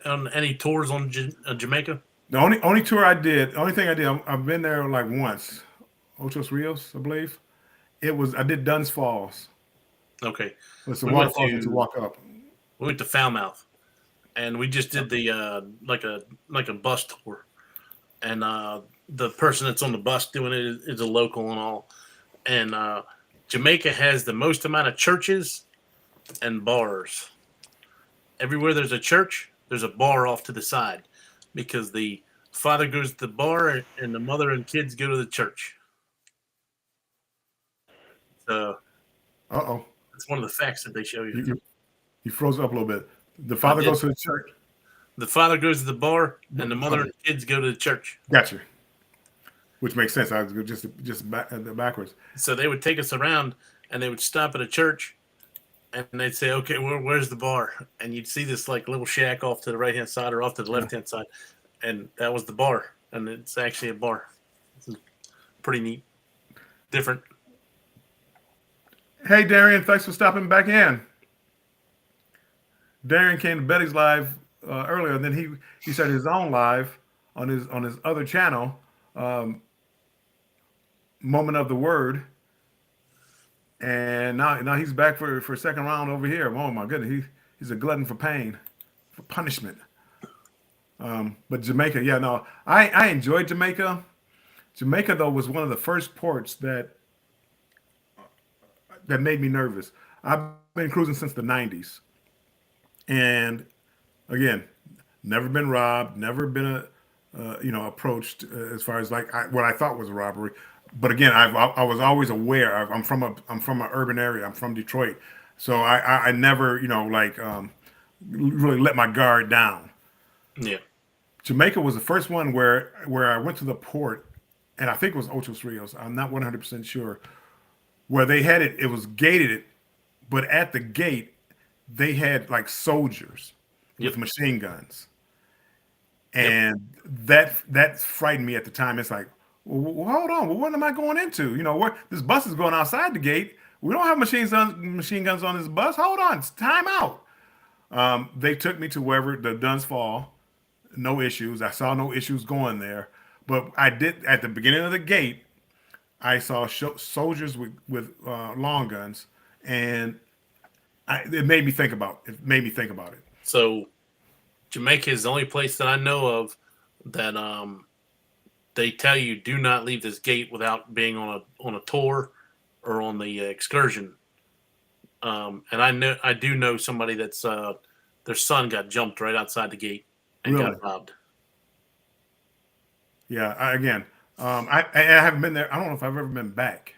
On any tours on Jamaica?
The only thing I did, I've been there like once, Ocho Rios, I believe. I did Dunn's Falls.
Okay.
It's a waterfall to walk up.
We went to Falmouth, and we just did the like a bus tour, and the person that's on the bus doing it is a local and all, and Jamaica has the most amount of churches and bars. Everywhere there's a church, there's a bar off to the side, because the father goes to the bar and the mother and kids go to the church. So, it's one of the facts that they show you.
You froze up a little bit. The father goes to the church.
The father goes to the bar, and the mother and kids go to the church.
Gotcha. Which makes sense. I was just backwards.
So they would take us around, and they would stop at a church, and they'd say, "Okay, where's the bar?" And you'd see this like little shack off to the right hand side or off to the left hand side, and that was the bar. And it's actually a bar. It's pretty neat, different.
Hey, Darian, thanks for stopping back in. Darian came to Betty's live earlier, and then he started his own live on his other channel, Moment of the Word, and now he's back for a second round over here. Oh my goodness, he's a glutton for pain, for punishment. But Jamaica, yeah, no, I enjoyed Jamaica. Jamaica though was one of the first ports that made me nervous. I've been cruising since the 90s. And again, never been robbed, never been approached as far as like what I thought was a robbery. But again, I was always aware. I'm from an urban area. I'm from Detroit, so I never really let my guard down.
Yeah.
Jamaica was the first one where I went to the port, and I think it was Ocho Rios. I'm not 100% sure. Where they had it was gated, but at the gate they had like soldiers with machine guns, and that frightened me at the time. It's like, well, hold on, well, what am I going into? Where this bus is going outside the gate. We don't have machine guns on this bus. Hold on, it's time out. They took me to wherever the Dunn's Fall. No issues. I saw no issues going there, but I did at the beginning of the gate. I saw soldiers with long guns, and it made me think about it.
So, Jamaica is the only place that I know of that they tell you do not leave this gate without being on a tour or on the excursion. And I do know somebody that's their son got jumped right outside the gate and
Really?
got robbed.
Yeah, I haven't been there. I don't know if I've ever been back,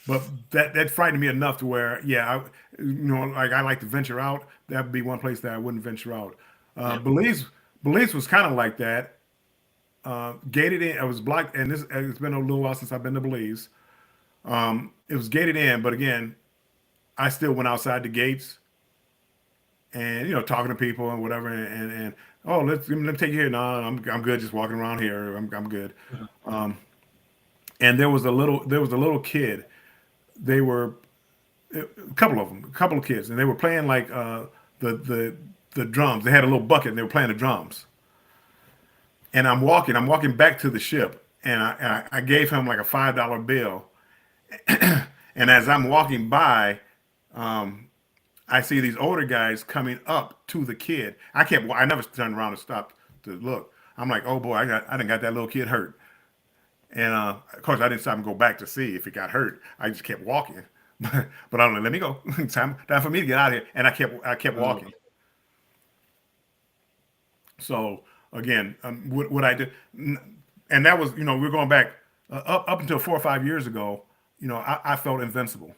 but that frightened me enough to where, I like to venture out. That'd be one place that I wouldn't venture out. Belize was kind of like that. Gated in. I was blocked, and this it's been a little while since I've been to Belize. It was gated in, but again, I still went outside the gates and talking to people and whatever, and oh, let me take you here. No, I'm good, just walking around here. I'm good. And there was a little kid. They were a couple of kids, and they were playing like the drums. They had a little bucket, and they were playing the drums. And I'm walking back to the ship, and I gave him like a $5 bill. And as I'm walking by, I see these older guys coming up to the kid. I never turned around and stopped to look. I'm like, oh boy, I done got that little kid hurt. And of course, I didn't stop and go back to see if he got hurt. I just kept walking. But I don't know. Let me go. Time for me to get out of here. And I kept walking. So again, what I did, and that was, we're going back up until 4 or 5 years ago. I felt invincible.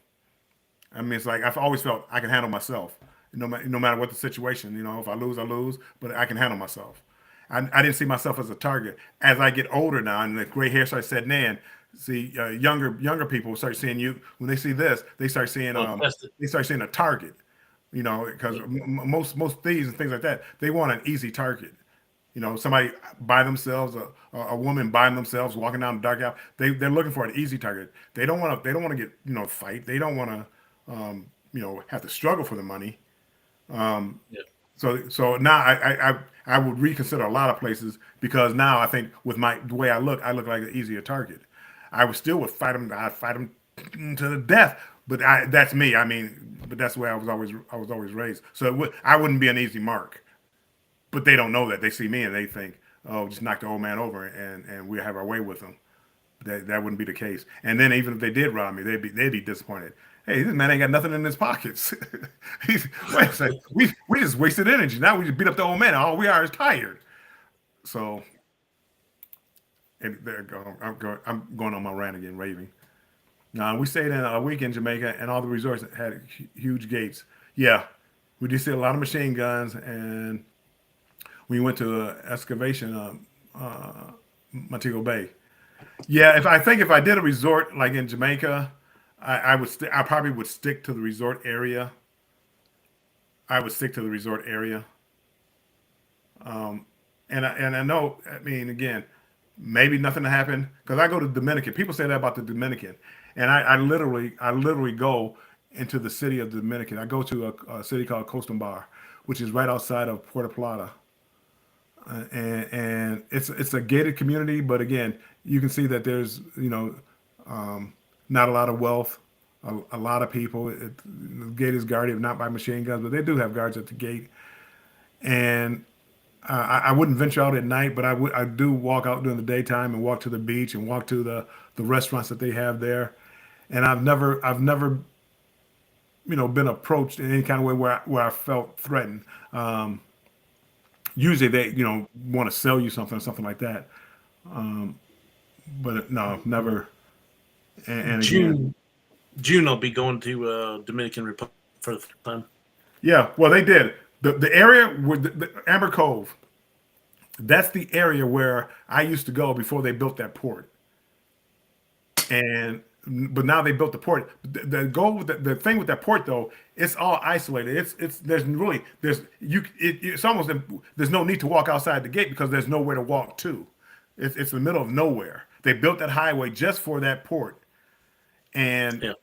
I mean, it's like I've always felt I can handle myself, no matter what the situation. If I lose, but I can handle myself. I didn't see myself as a target. As I get older now, and the gray hair starts setting in, see younger people start seeing you when they see this. They start seeing a target. Because most thieves and things like that, they want an easy target. Somebody by themselves, a woman by themselves walking down the dark alley. They're looking for an easy target. They don't want to get fight. They don't want to have to struggle for the money. So now I would reconsider a lot of places, because now I think with the way I look like an easier target. I would fight them. I'd fight them to the death. But that's me. I mean, but that's the way I was always raised. So I wouldn't be an easy mark. But they don't know that. They see me and they think, oh, just knock the old man over and we have our way with him. That wouldn't be the case. And then even if they did rob me, they'd be disappointed. Hey, this man ain't got nothing in his pockets. Wait a second. We just wasted energy. Now we just beat up the old man. All we are is tired. So, and there go. I'm going on my rant again, raving. We stayed in a week in Jamaica, and all the resorts had huge gates. Yeah, we did see a lot of machine guns, and we went to excavation, Montego Bay. Yeah, if I did a resort like in Jamaica, I probably would stick to the resort area. I would stick to the resort area. And I know, I mean, again, maybe nothing to happen, because I go to Dominican. People say that about the Dominican, and I literally go into the city of the Dominican. I go to a city called Costumbar, which is right outside of Puerto Plata. And it's a gated community, but again, you can see that there's not a lot of wealth, a lot of people. The gate is guarded not by machine guns, but they do have guards at the gate. And I wouldn't venture out at night, but I do walk out during the daytime and walk to the beach and walk to the restaurants that they have there. And I've never been approached in any kind of way where I felt threatened. Usually they, want to sell you something or something like that. But no, never. And again,
June, I'll be going to Dominican Republic for the first time.
Yeah, well, they did. The area with the Amber Cove, that's the area where I used to go before they built that port. But now they built the port. The thing with that port though, it's all isolated. There's almost there's no need to walk outside the gate because there's nowhere to walk to. It's the middle of nowhere. They built that highway just for that port, and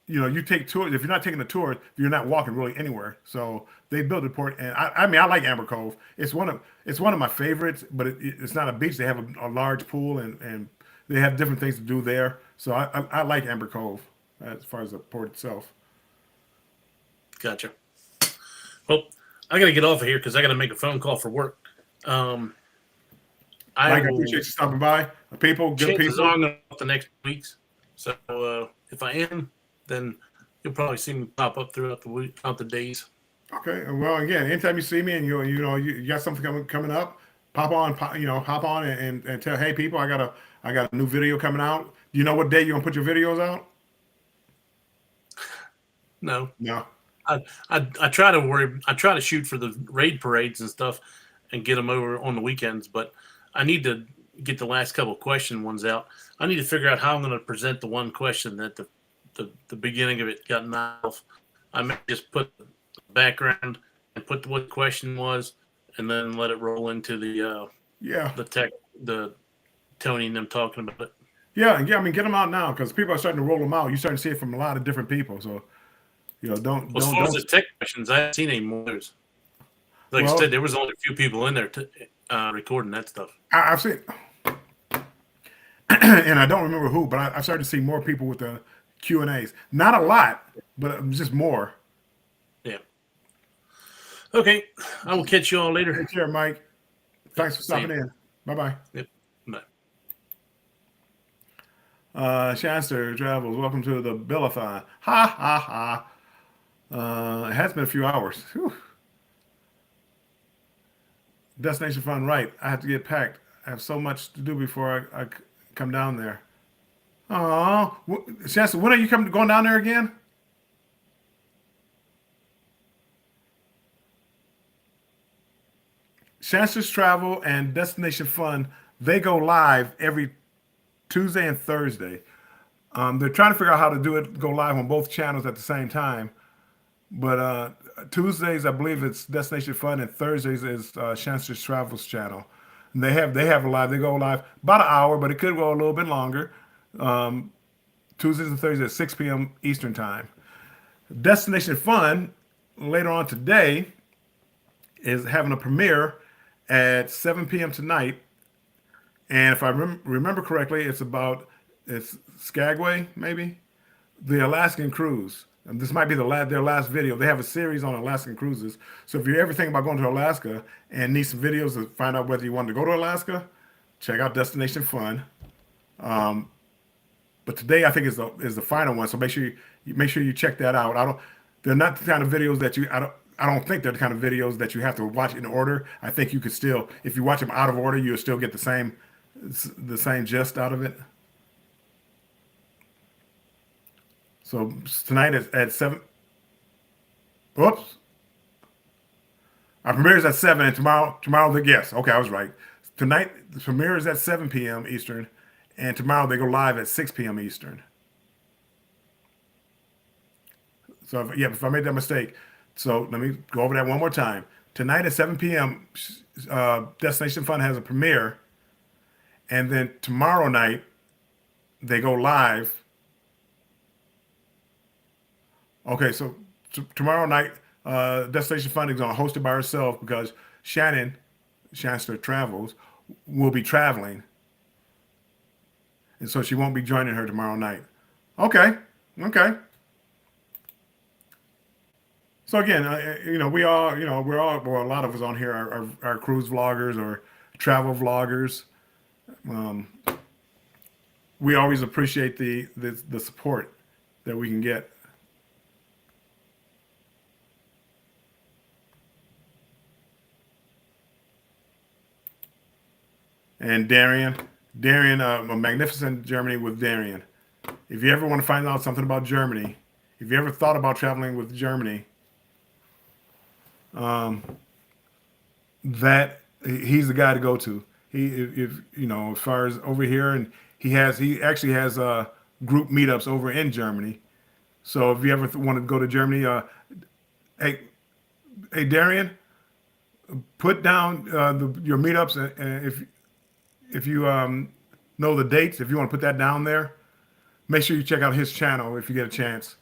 you take tours. If you're not taking a tour, you're not walking really anywhere. So they built a port, and I mean I like Amber Cove. It's one of my favorites, but it's not a beach. They have a large pool and they have different things to do there. So I like Amber Cove as far as the port itself.
Gotcha. Well, I got to get off of here because I got to make a phone call for work. I
appreciate you stopping by. People, good
chances
people.
are I'm going to the next weeks. So if I am, then you'll probably see me pop up throughout the week, throughout the days.
Okay. Well, again, anytime you see me and you got something coming up, hop on and tell, hey people, I got a new video coming out. Do you know what day you're gonna put your videos out?
No.
No.
I try to shoot for the raid parades and stuff, and get them over on the weekends. But I need to get the last couple question ones out. I need to figure out how I'm going to present the one question that the beginning of it got knocked off. I may just put the background and put what the question was, and then let it roll into the Tony and them talking about it.
Yeah. I mean, get them out now because people are starting to roll them out. You're starting to see it from a lot of different people. So,
As far as the tech questions, I haven't seen any more. Like I said, there was only a few people in there recording that stuff.
I've seen, and I don't remember who, but I started to see more people with the Q&As. Not a lot, but just more.
Yeah. Okay. I will catch you all later.
Take care, Mike. Thanks for stopping in. Bye-bye.
Yep. Bye.
Shanster Travels, welcome to the Billathon. Ha, ha, ha. It has been a few hours. Whew. Destination Fun, right. I have to get packed. I have so much to do before I come down there. Oh, Shanster, when are you going down there again? Shanster's Travel and Destination Fun, they go live every Tuesday and Thursday. They're trying to figure out how to go live on both channels at the same time. But Tuesdays, I believe it's Destination Fun, and Thursdays is Shanster's Travels channel. And they have a live. They go live about an hour, but it could go a little bit longer. Tuesdays and Thursdays at 6 p.m. Eastern time. Destination Fun later on today is having a premiere at 7 p.m. tonight. And if I remember correctly, it's Skagway, maybe? The Alaskan cruise. And this might be their last video. They have a series on Alaskan cruises. So if you're ever thinking about going to Alaska and need some videos to find out whether you want to go to Alaska, check out Destination Fun. But today I think is the final one. So make sure you check that out. They're not the kind of videos that I don't think they're the kind of videos that you have to watch in order. I think you could still, if you watch them out of order, you'll still get the same gist out of it. So tonight at 7. Whoops. Our premiere is at 7, and tomorrow the guest. Okay, I was right. Tonight the premiere is at 7 p.m. Eastern, and tomorrow they go live at 6 p.m. Eastern. So if I made that mistake, so let me go over that one more time. Tonight at 7 p.m., Destination Fun has a premiere, and then tomorrow night they go live. Okay, so tomorrow night, Destination Fun is going to host it by herself because Shanster Travels, will be traveling. And so she won't be joining her tomorrow night. Okay. So again, we all, well, a lot of us on here are cruise vloggers or travel vloggers. We always appreciate the support that we can get. And Darian, a magnificent Germany with Darian. If you ever want to find out something about Germany, if you ever thought about traveling with Germany, that he's the guy to go to. As far as over here, and he actually has group meetups over in Germany. So if you ever want to go to Germany, hey Darian, put down your meetups, and if you know the dates, if you want to put that down there, make sure you check out his channel if you get a chance.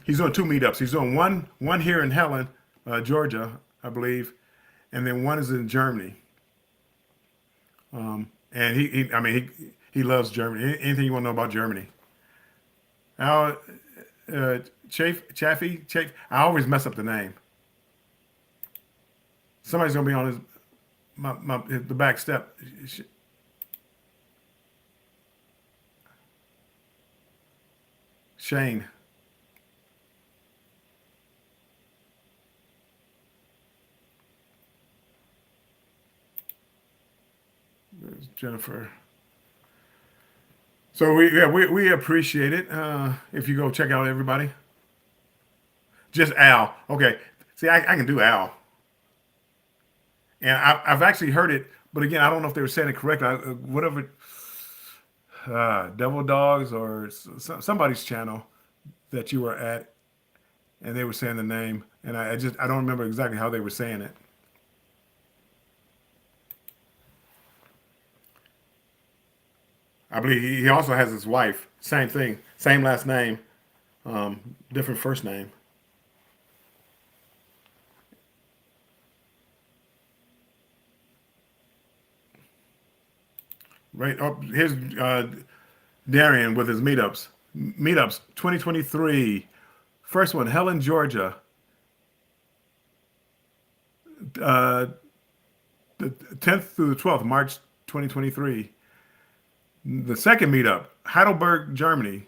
He's doing 2 meetups. He's doing one here in Helen, Georgia, I believe, and then one is in Germany. And he loves Germany. Anything you want to know about Germany? Now, Chaffee. I always mess up the name. Somebody's gonna be on the back step. Shane. There's Jennifer. So we appreciate it if you go check out everybody. Just Al. Okay. See, I can do Al. and I've actually heard it, but again, I don't know if they were saying it correctly. Whatever, Devil Dogs or somebody's channel that you were at, and they were saying the name, and I don't remember exactly how they were saying it. I believe he also has his wife. Same thing, same last name, different first name. Right. Oh, here's Darian with his meetups. Meetups 2023. First one, Helen, Georgia. Uh, the 10th through the 12th, March 2023. The second meetup, Heidelberg, Germany.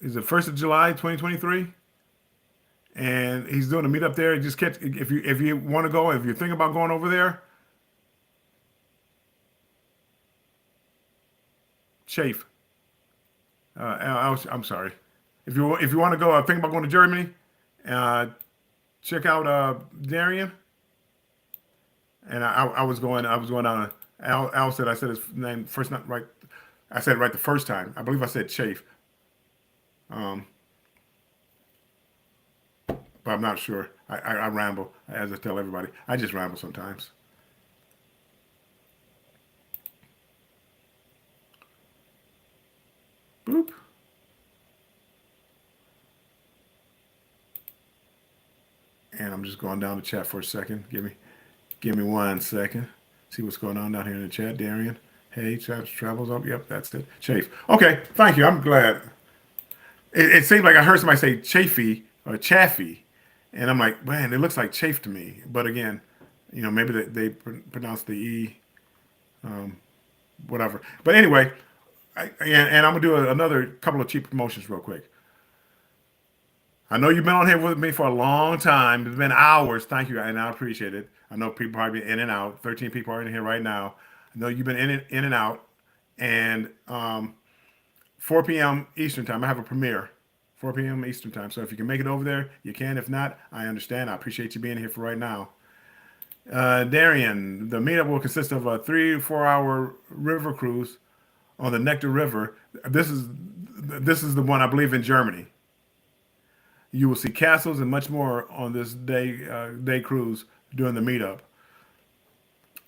Is it 1st of July 2023? And he's doing a meetup there. Just catch if you want to go, if you're thinking about going over there. Chafe. I'm sorry. If you want to go, think about going to Germany. Check out Darian. And I was going on. Al said I said his name first, not right. I said it right the first time. I believe I said Chafe. But I'm not sure. I ramble, as I tell everybody. I just ramble sometimes. Boop. And I'm just going down the chat for a second. Give me 1 second. See what's going on down here in the chat. Darian. Hey, travels up. Yep, that's it. Chafe. Okay, thank you. I'm glad. It seemed like I heard somebody say chafy or chaffy. And I'm like, man, it looks like chafe to me. But again, maybe they pronounce the E, whatever. But anyway, and I'm going to do another couple of cheap promotions real quick. I know you've been on here with me for a long time. It's been hours. Thank you, and I appreciate it. I know people are in and out. 13 people are in here right now. I know you've been in and out. And 4 p.m. Eastern time, I have a premiere. 4 p.m. Eastern time. So if you can make it over there, you can. If not, I understand. I appreciate you being here for right now. Darian, the meetup will consist of a 3 to 4 hour river cruise on the Nectar River. This is the one, I believe, in Germany. You will see castles and much more on this day cruise during the meetup.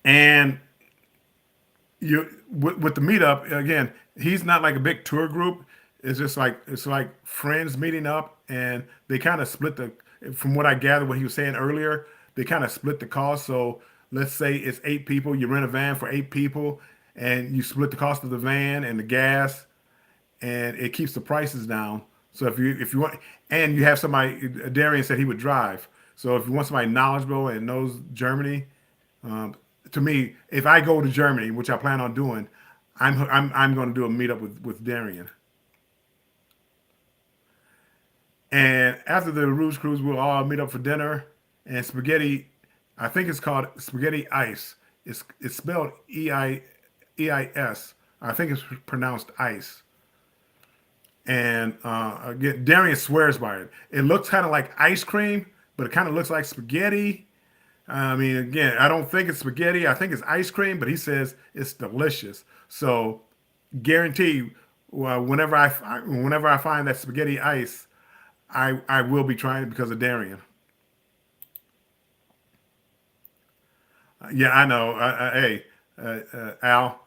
And with the meetup, again, he's not like a big tour group. It's like friends meeting up, and they kind of split from what I gathered, what he was saying earlier, they kind of split the cost. So let's say it's 8 people, you rent a van for 8 people, and you split the cost of the van and the gas, and it keeps the prices down. So if you want, and you have somebody, Darian said he would drive. So if you want somebody knowledgeable and knows Germany, to me, if I go to Germany, which I plan on doing, I'm going to do a meetup with Darian. And after the Rouge Cruise, we'll all meet up for dinner and spaghetti. I think it's called spaghetti ice. It's spelled E-I-S. I think it's pronounced ice. And again, Darian swears by it. It looks kind of like ice cream, but it kind of looks like spaghetti. I mean, again, I don't think it's spaghetti. I think it's ice cream, but he says it's delicious. So, guarantee, whenever I find that spaghetti ice, I will be trying it because of Darian. Yeah, I know. Hey, Al,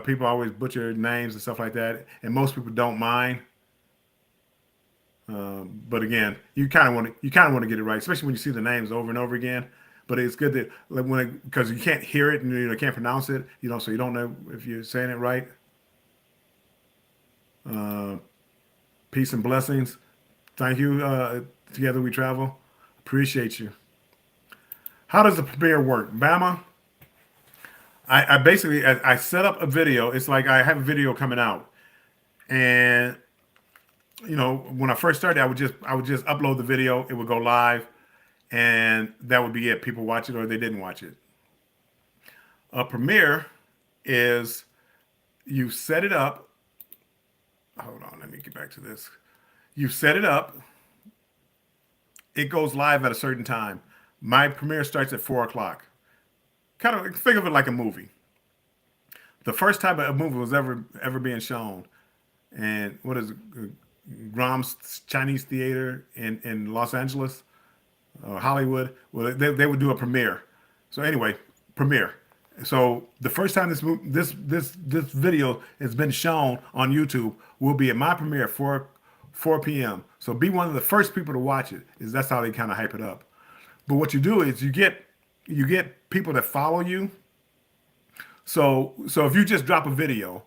people always butcher names and stuff like that, and most people don't mind. But again, you kind of want to get it right, especially when you see the names over and over again. But it's good that because you can't hear it and you can't pronounce it, so you don't know if you're saying it right. Peace and blessings. Thank you. Together we travel. Appreciate you. How does the premiere work, Bama? I basically I set up a video. It's like I have a video coming out, and when I first started, I would just upload the video. It would go live, and that would be it. People watch it or they didn't watch it. A premiere is you set it up. Hold on, let me get back to this. You set it up, it goes live at a certain time. My premiere starts at 4 o'clock. Kind of think of it like a movie. The first time a movie was ever being shown, and what is it, Grom's Chinese Theater in Los Angeles or Hollywood? Well, they would do a premiere. So anyway, premiere. So the first time this video has been shown on YouTube will be at my premiere at 4 p.m. So be one of the first people to watch it. That's how they kind of hype it up. But what you do is you get people that follow you. So if you just drop a video,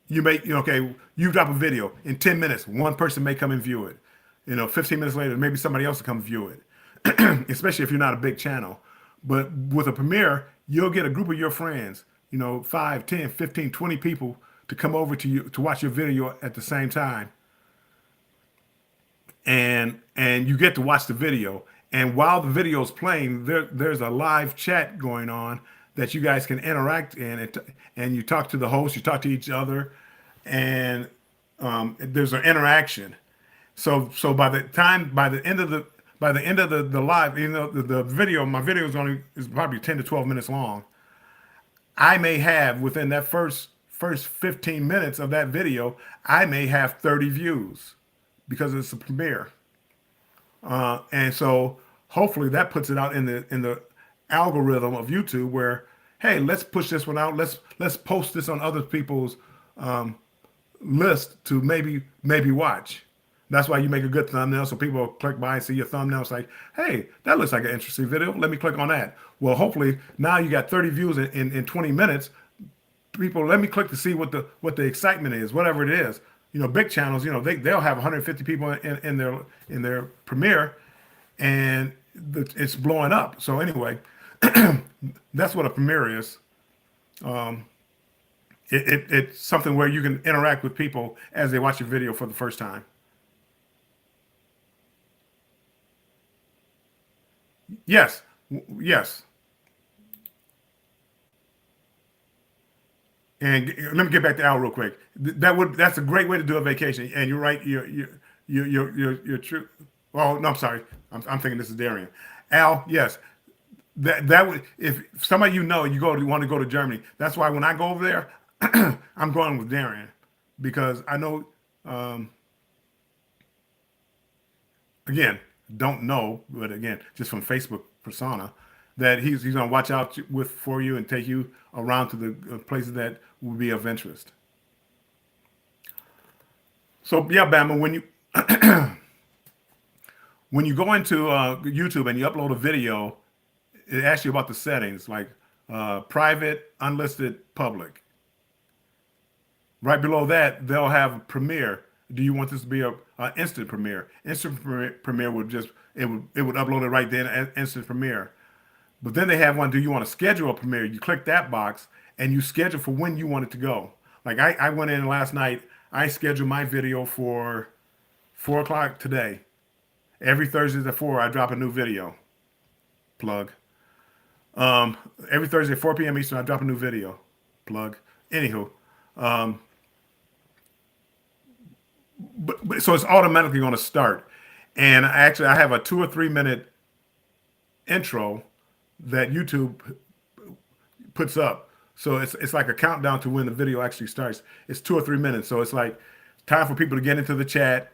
you drop a video in 10 minutes, one person may come and view it. 15 minutes later, maybe somebody else will come view it. Especially if you're not a big channel. But with a premiere, you'll get a group of your friends, 5, 10, 15, 20 people to come over to you to watch your video at the same time. And you get to watch the video. And while the video is playing, there's a live chat going on that you guys can interact in, and you talk to the host, you talk to each other, and there's an interaction. So by the end of the live, the video, my video is probably 10 to 12 minutes long. I may have within that first 15 minutes of that video, I may have 30 views because it's a premiere. And so hopefully that puts it out in the algorithm of YouTube where, hey, let's push this one out. Let's post this on other people's list to maybe watch. That's why you make a good thumbnail so people will click by and see your thumbnail. It's like, hey, that looks like an interesting video. Let me click on that. Well, hopefully now you got 30 views in 20 minutes. People, let me click to see what the excitement is, whatever it is. Big channels, they'll have 150 people in their premiere, and it's blowing up. So anyway, that's what a premiere is. It's something where you can interact with people as they watch your video for the first time. Yes. And let me get back to Al real quick. That's a great way to do a vacation. And you're right. You're true. Oh no, I'm sorry. I'm thinking this is Darian. Al, yes. That would, if somebody you want to go to Germany. That's why when I go over there, I'm going with Darian because I know. Again, don't know, but again, just from Facebook persona, that he's going to watch out for you and take you around to the places that will be of interest. So yeah, Bama, when you go into YouTube and you upload a video, it asks you about the settings like private, unlisted, public. Right below that, they'll have premiere. Do you want this to be a instant premiere? Instant premiere would it would upload it right then as instant premiere. But then they have one, do you want to schedule a premiere? You click that box and you schedule for when you want it to go. Like I went in last night, I scheduled my video for 4 o'clock today. Every Thursday at 4, I drop a new video. Plug. Every Thursday at 4 p.m. Eastern, I drop a new video. Plug. Anywho. But so it's automatically going to start. And actually, I have a 2 or 3 minute intro that YouTube puts up. So it's like a countdown to when the video actually starts. It's 2 or 3 minutes. So it's like time for people to get into the chat,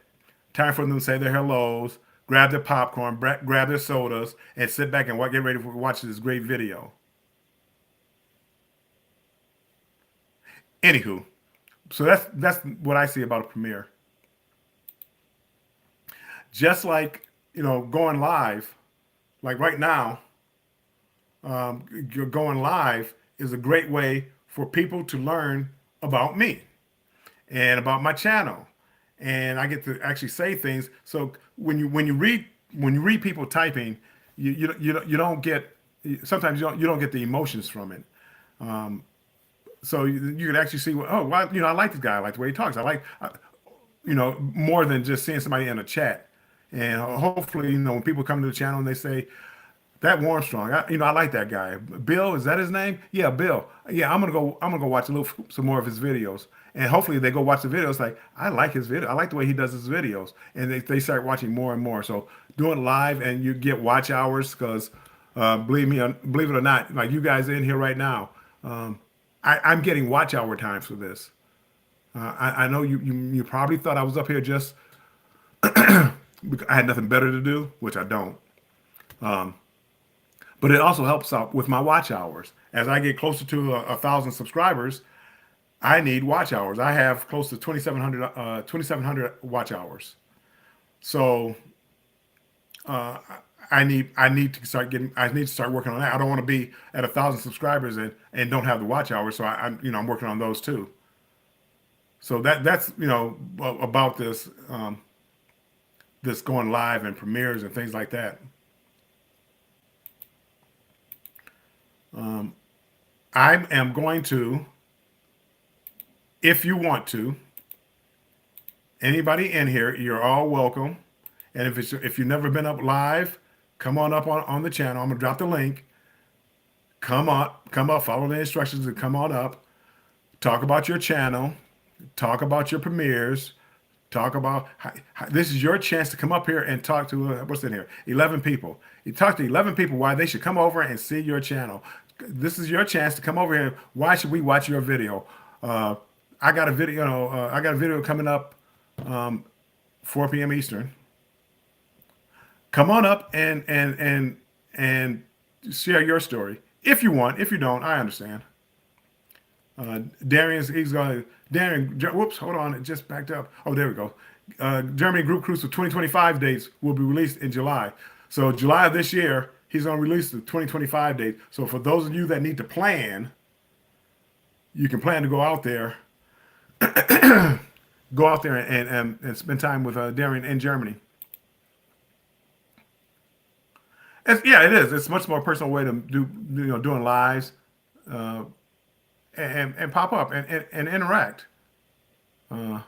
time for them to say their hellos, grab their popcorn, grab their sodas, and sit back and get ready to watch this great video. Anywho, so that's what I see about a premiere. Just like, going live, like right now, you're going live is a great way for people to learn about me and about my channel. And I get to actually say things. So when you read people typing, you don't get, sometimes you don't get the emotions from it. So you can actually see, I like this guy. I like the way he talks. I like, more than just seeing somebody in a chat. And hopefully, when people come to the channel and they say, That Warmstrong, I like that guy. Bill, is that his name? Yeah, Bill. Yeah, I'm gonna go watch some more of his videos, and hopefully they go watch the videos. Like, I like his video. I like the way he does his videos, and they start watching more and more. So doing live, and you get watch hours because, believe it or not, like you guys in here right now, I'm getting watch hour times for this. I know you probably thought I was up here just because I had nothing better to do, which I don't. But it also helps out with my watch hours. As I get closer to 1,000 subscribers, I need watch hours. I have close to 2,700 watch hours. So I need to start working on that. I don't want to be at 1,000 subscribers and don't have the watch hours. So I'm working on those too. So that's about this this going live and premieres and things like that. I am going to, if you want to, anybody in here, you're all welcome. And if you've never been up live, come on up on the channel. I'm gonna drop the link. Come up, follow the instructions and come on up. Talk about your channel. Talk about your premieres. Talk about this is your chance to come up here and talk to what's in here, 11 people. You talk to 11 people why they should come over and see your channel. This is your chance to come over here. Why should we watch your video? I got a video. I got a video coming up 4 p.m. Eastern. Come on up and share your story if you want. If you don't, I understand. Darian, whoops, hold on, it just backed up. Oh, there we go. Germany Group Cruise for 2025 dates will be released in July. So July of this year, he's going to release the 2025 date. So for those of you that need to plan, you can plan to go out there, and spend time with Darian in Germany. It is. It's a much more personal way to do, doing lives. And pop up and interact. Cruise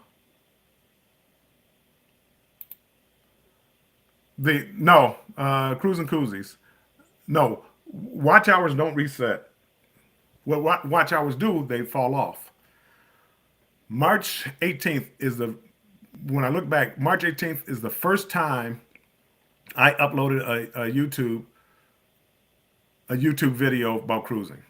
and koozies. No, watch hours don't reset. What watch hours do, they fall off. March 18th when I look back, March 18th is the first time I uploaded a YouTube video about cruising.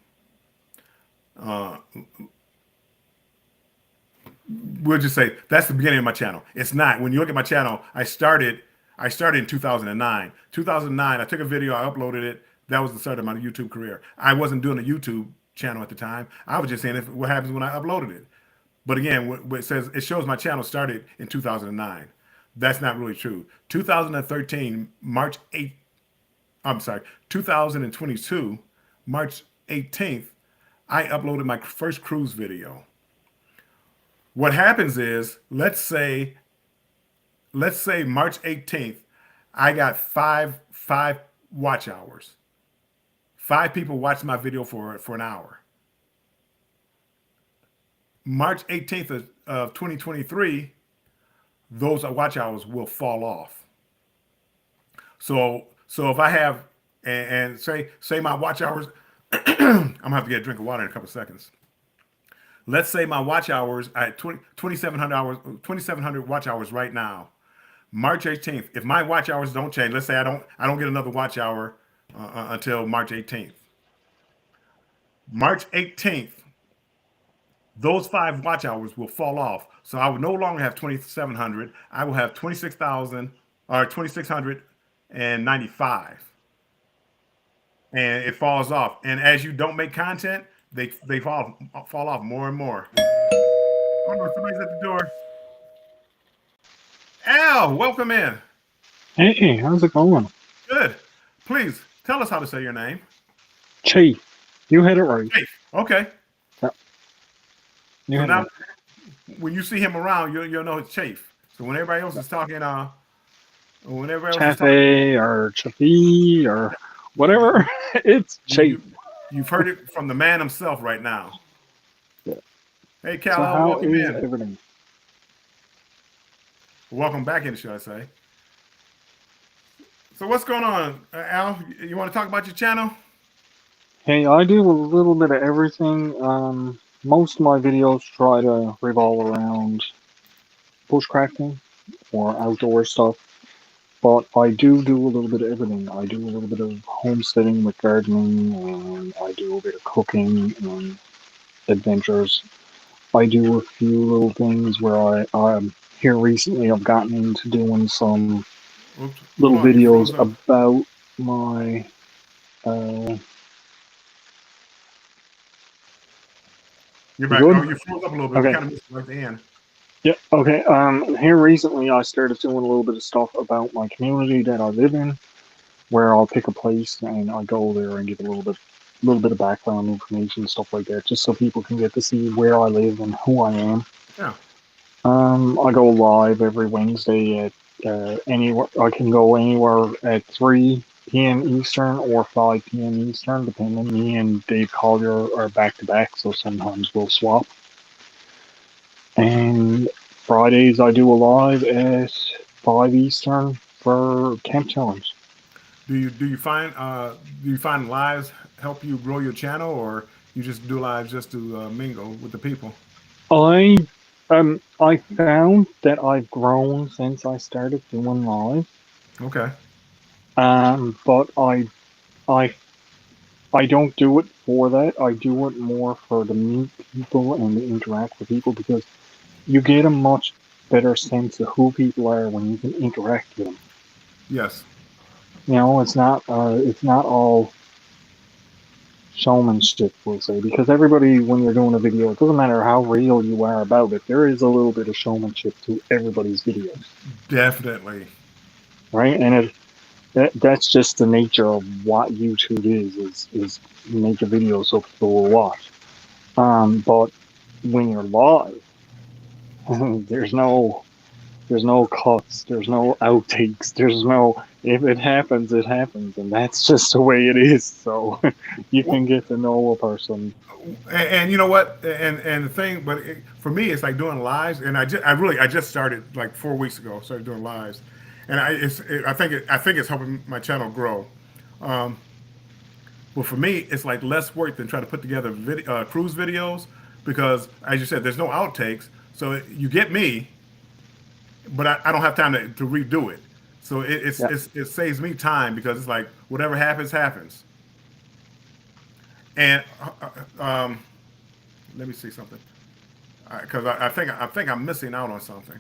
We'll just say that's the beginning of my channel. It's not. When you look at my channel, I started in 2009. 2009, I took a video, I uploaded it. That was the start of my YouTube career. I wasn't doing a YouTube channel at the time. I was just saying what happens when I uploaded it. But again, what it shows my channel started in 2009. That's not really true. 2013, March 8th, 2022, March 18th, I uploaded my first cruise video. What happens is, let's say March 18th, I got five watch hours. 5 people watched my video for an hour. March 18th of 2023, those watch hours will fall off. So if I have, and say my watch hours, I'm gonna have to get a drink of water in a couple of seconds. Let's say my watch hours at 2,700 watch hours right now. March 18th. If my watch hours don't change, let's say I don't get another watch hour until March 18th. March 18th, those 5 watch hours will fall off. So I will no longer have 2,700. I will have 26,000 or 2,695. And it falls off. And as you don't make content, they fall off more and more. Oh no, somebody's at the door. Al, welcome in.
Hey, how's it going?
Good. Please tell us how to say your name.
Chief. You hit it right.
Chief. Okay.
Yep. You
So
hit it
now,
right.
when you see him around, you'll know it's Chief. So when everybody else is talking,
Chafe or Chaffee or whatever, it's Chief.
You've heard it from the man himself right now.
Yeah.
Hey,
So
Cal,
how
welcome
is
in.
everything?
Welcome back in, should I say. So what's going on, Al? You want to talk about your channel?
Hey, I do a little bit of everything. Most of my videos try to revolve around bushcrafting or outdoor stuff, but I do a little bit of everything. I do a little bit of homesteading with gardening, and I do a bit of cooking and adventures. I do a few little things where here recently I've gotten into doing some
Oops, hold
little
on, you
videos
froze up.
about my uh,
You're
you
back. Oh,
good?
you froze up a little bit. We
Okay.
kind of missed it right at the end.
Yeah, okay. Here recently I started doing a little bit of stuff about my community that I live in, where I'll pick a place and I go there and give a little bit of background information, stuff like that, just so people can get to see where I live and who I am.
Yeah.
I go live every Wednesday at anywhere. I can go anywhere at 3 p.m. Eastern or 5 p.m. Eastern, depending. Me and Dave Collier are back to back, so sometimes we'll swap. And Fridays I do a live at 5 Eastern for Camp Challenge.
Do you find lives help you grow your channel, or you just do lives just to mingle with the people?
I found that I've grown since I started doing live.
Okay.
But I I don't do it for that. I do it more for to meet people and to interact with people because you get a much better sense of who people are when you can interact with them.
Yes.
You know, it's not all showmanship, we'll say, because everybody, when you're doing a video, it doesn't matter how real you are about it, there is a little bit of showmanship to everybody's videos,
Definitely.
right? And that's just the nature of what YouTube is make a video so people will watch. But when you're live, there's no cuts, there's no outtakes, there's no if it happens, it happens, and that's just the way it is. So you
Well,
can get to know a person.
and you know what? And the thing, but for me, it's like doing lives, and I just started like 4 weeks ago. Started doing lives, and I think it's helping my channel grow. Um, Well, for me, it's like less work than trying to put together cruise videos because, as you said, there's no outtakes. So you get me, but I don't have time to redo it. So
Yeah.
it saves me time because it's like whatever happens, happens. And let me see something because I think I'm missing out on something.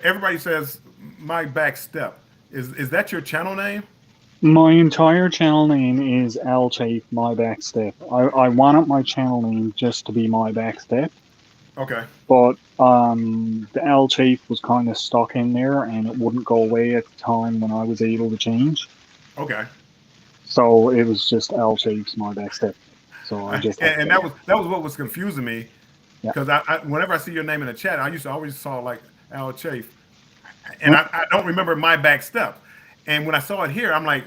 Everybody says my back step. Is that your channel name?
My entire channel name is Al Chafe, My Backstep. I wanted my channel name just to be My Backstep,
Okay.
but the Al Chafe was kind of stuck in there and it wouldn't go away at the time when I was able to change.
Okay.
So it was just Al Chafe's My Backstep. So I just left
And
it.
that was what was confusing me
Yeah.
because whenever I see your name in the chat, I used to always saw like Al Chafe, and
Yep.
I don't remember my back step. And when I saw it here, I'm like,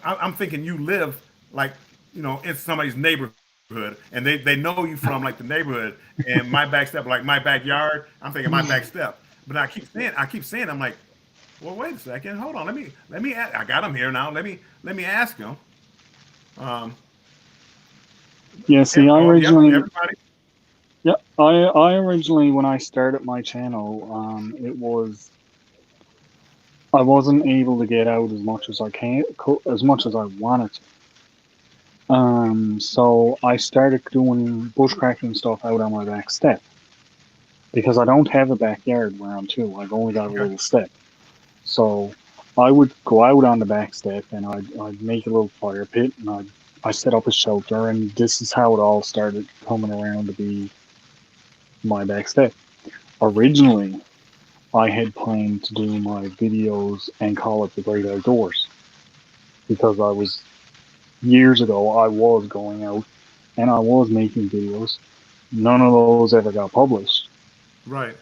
I'm thinking you live like in somebody's neighborhood, and they know you from like the neighborhood. And my back step, like my backyard, I'm thinking my back step. But I keep saying, I'm like, well, wait a second, hold on, let me. I got him here now. Let me ask him. Um,
Yeah, see,
yep, everybody.
I originally, when I started my channel, I wasn't able to get out as much as as much as I wanted to. So I started doing bushcrafting stuff out on my back step because I don't have a backyard where I'm to. I've only got a
Okay.
little step. So I would go out on the back step and I'd make a little fire pit and I set up a shelter, and this is how it all started coming around to be my back step. Originally, I had planned to do my videos and call it the Great Outdoors because years ago, I was going out and I was making videos. None of those ever got published,
Right.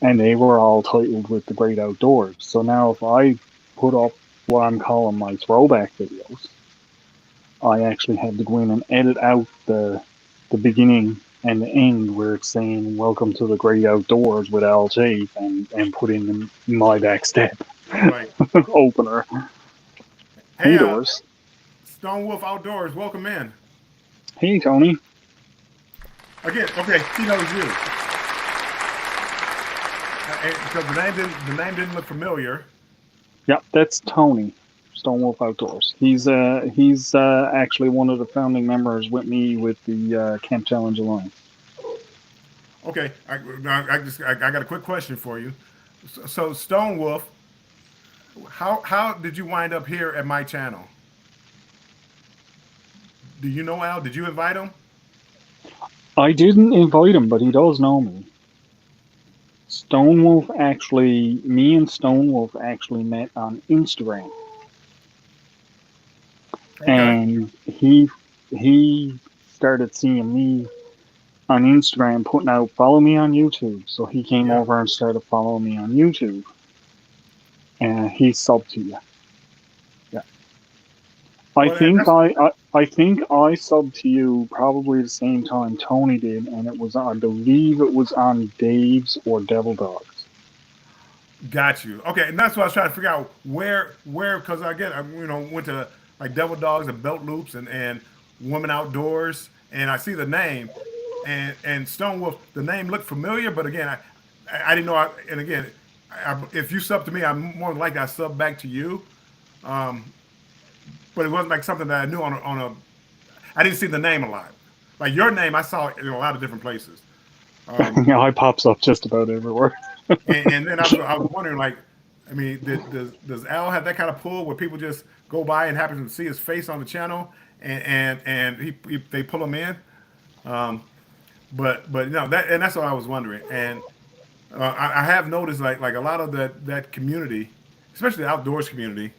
and they were all titled with the Great Outdoors. So now, if I put up what I'm calling my throwback videos, I actually had to go in and edit out the beginning and the end where it's saying "Welcome to the Great Outdoors" with Al Chafe and put in my back step.
Right.
opener. Hey,
Hey,
Doris.
Stone Wolf Outdoors, welcome in.
Hey, Tony.
Again, okay, he knows you. Because the name didn't look familiar.
Yep, that's Tony. Stone Wolf Outdoors. He's actually one of the founding members with me with the Camp Challenge Alliance.
Okay, I got a quick question for you. So Stone Wolf, how did you wind up here at my channel? Do you know Al? Did you invite him?
I didn't invite him, but he does know me. Me and Stone Wolf actually met on Instagram.
Okay.
And he started seeing me on Instagram putting out follow me on YouTube. So he came
Yeah.
over and started following me on YouTube. And he subbed to you. Yeah. I
Well,
think I subbed to you probably the same time Tony did, and it was I believe it was on Dave's or Devil Dogs.
Got you. Okay, and that's what I was trying to figure out where because again I went to like Devil Dogs and Belt Loops and Women Outdoors, and I see the name and Stone Wolf. The name looked familiar, but again I didn't know. And again, if you sub to me, I'm more than likely I sub back to you. But it wasn't like something that I knew on a. I didn't see the name a lot. Like your name, I saw it in a lot of different places.
Yeah, it pops up just about everywhere.
And then I was wondering, like, I mean, does Al have that kind of pull where people just go by and happen to see his face on the channel and they pull him in? But that's what I was wondering. And I have noticed like a lot of that community, especially the outdoors community.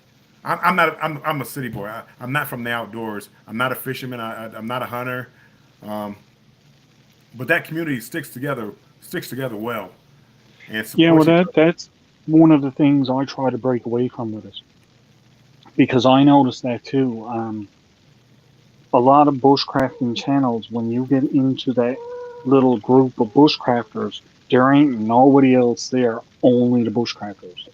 I'm a city boy. I'm not from the outdoors. I'm not a fisherman. I'm not a hunter. But that community sticks together well. And
Yeah, well,
supports
that's one of the things I try to break away from with it, because I noticed that too. A lot of bushcrafting channels, when you get into that little group of bushcrafters, there ain't nobody else there, only the bushcrafters.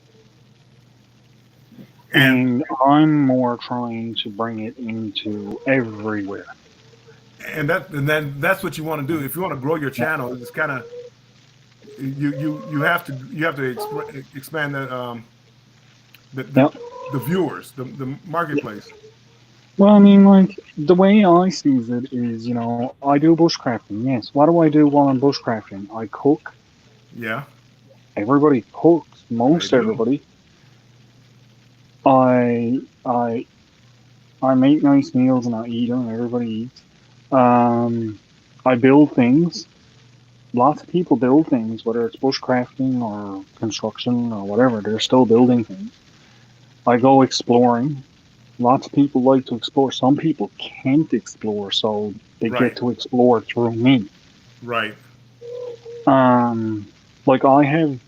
And I'm more trying to bring it into everywhere.
and then that's what you want to do if you want to grow your channel. It's kind of you have to expand the viewers, the marketplace.
Well, I mean, like, the way I see it is, I do bushcrafting, yes. What do I do while I'm bushcrafting? I cook.
Yeah,
Everybody cooks, most
They do.
everybody. I make nice meals and I eat them. Everybody eats. I build things. Lots of people build things, whether it's bushcrafting or construction or whatever. They're still building things. I go exploring. Lots of people like to explore. Some people can't explore, so they
Right.
get to explore through me.
right.
Like I have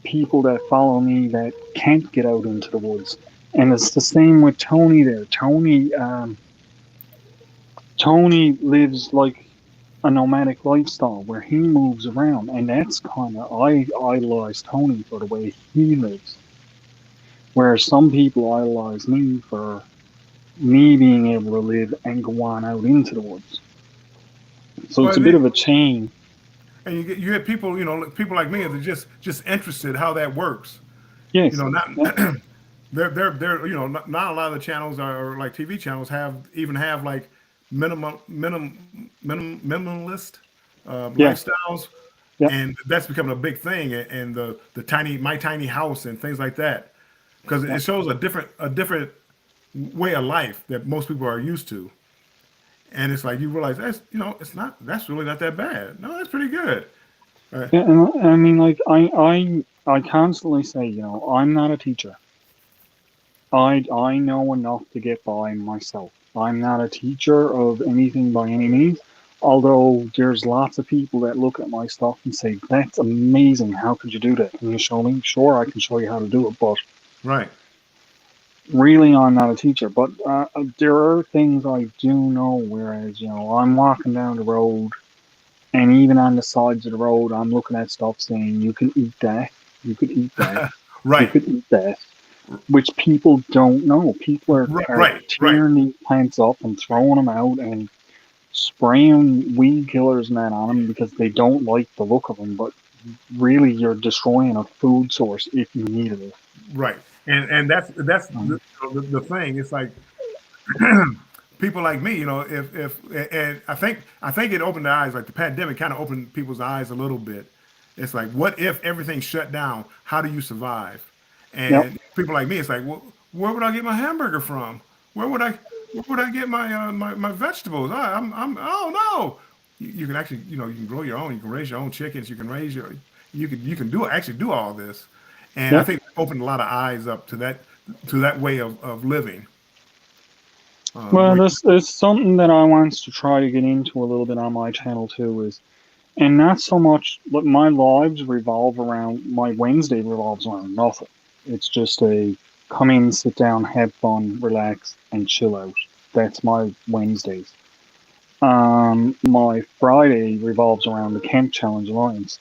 people that follow me that can't get out into the woods. And it's the same with Tony there. Tony lives like a nomadic lifestyle where he moves around, and that's kind of, I idolize Tony for the way he lives. Whereas some people idolize me for me being able to live and go on out into the woods. So it's a bit of a chain.
And you get people, people like me that are just interested how that works.
Yes.
Not
Yeah.
they're not a lot of the channels are like TV channels have like minimalist
Yeah.
lifestyles,
Yeah.
and that's becoming a big thing. And the my tiny house and things like that, because it shows a different way of life that most people are used to. And it's like you realize that's that's really not that bad. No, that's pretty good.
Yeah, and I mean, like, I constantly say, I'm not a teacher. I know enough to get by myself. I'm not a teacher of anything by any means, although there's lots of people that look at my stuff and say, that's amazing, how could you do that? Can you show me? Sure, I can show you how to do it, but
Right.
really I'm not a teacher. But there are things I do know, whereas, I'm walking down the road, and even on the sides of the road, I'm looking at stuff saying, you can eat that, you could eat that, you
Right.
could eat that. which people don't know. People are
Right.
tearing these plants up and throwing them out and spraying weed killers and that on them because they don't like the look of them. But really, you're destroying a food source if you needed it.
Right. And that's
Um,
the thing. It's like people like me, if and I think it opened their eyes. Like the pandemic kind of opened people's eyes a little bit. It's like, what if everything shut down? How do you survive?
yep.
And people like me, it's like, well, where would I get my hamburger from? Where would I get my vegetables? I don't know. You can actually, you can grow your own. You can raise your own chickens. You can raise you can do all this. And I
Yep.
think it opened a lot of eyes up to that way of living.
Well,
Where,
this is something that I want to try to get into a little bit on my channel too. And not so much, but my lives revolve around, my Wednesday revolves around nothing. It's just a come in, sit down, have fun, relax, and chill out. That's my Wednesdays. My Friday revolves around the Camp Challenge Alliance.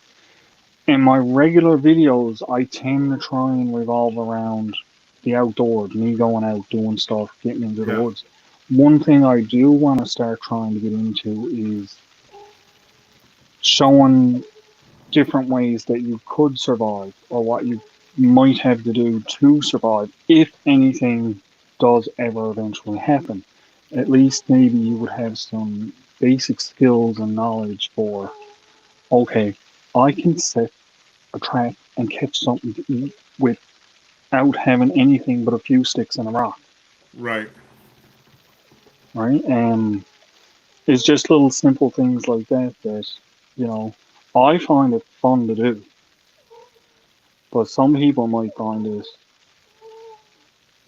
And my regular videos, I tend to try and revolve around the outdoors, me going out, doing stuff, getting into the
yeah,
woods. One thing I do want to start trying to get into is showing different ways that you could survive or what you might have to do to survive if anything does ever eventually happen. At least maybe you would have some basic skills and knowledge for, okay, I can set a trap and catch something to eat without having anything but a few sticks and a rock,
right.
right? And it's just little simple things like that that, you know, I find it fun to do. But some people might find it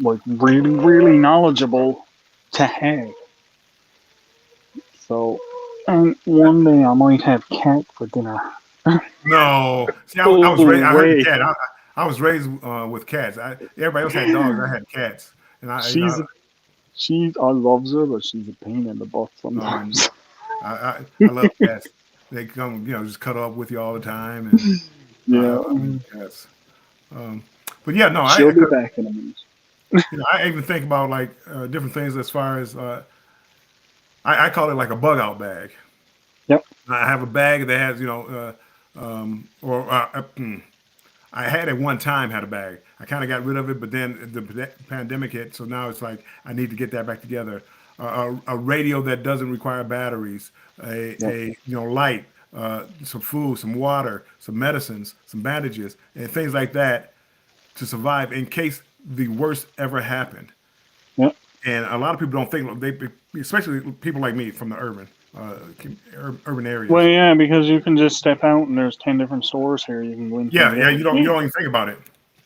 like really, really knowledgeable to have. So, and one day I might have cat for dinner.
No, see, I was
Oh
raised. I heard the
wait,
cat. I was raised with cats. Everybody else had dogs. I had cats, and
she's I loves her, but she's a pain in the butt
uh,
sometimes.
I love cats. They come, just cuddle up with you all the time, and I
Yeah,
love cats. Um, but yeah, no,
she'll be back in a minute.
I even think about like different things as far as I call it like a bug out bag.
Yep.
I have a bag that has or I had at one time had a bag. I kind of got rid of it, but then the pandemic hit, so now it's like I need to get that back together. A radio that doesn't require batteries,
Yep.
light, some food, some water, some medicines, some bandages, and things like that to survive in case the worst ever happened.
Yep.
And a lot of people don't think especially people like me from the urban areas.
Well, yeah, because you can just step out and there's 10 different stores here you can go into.
Yeah, you don't even think about it.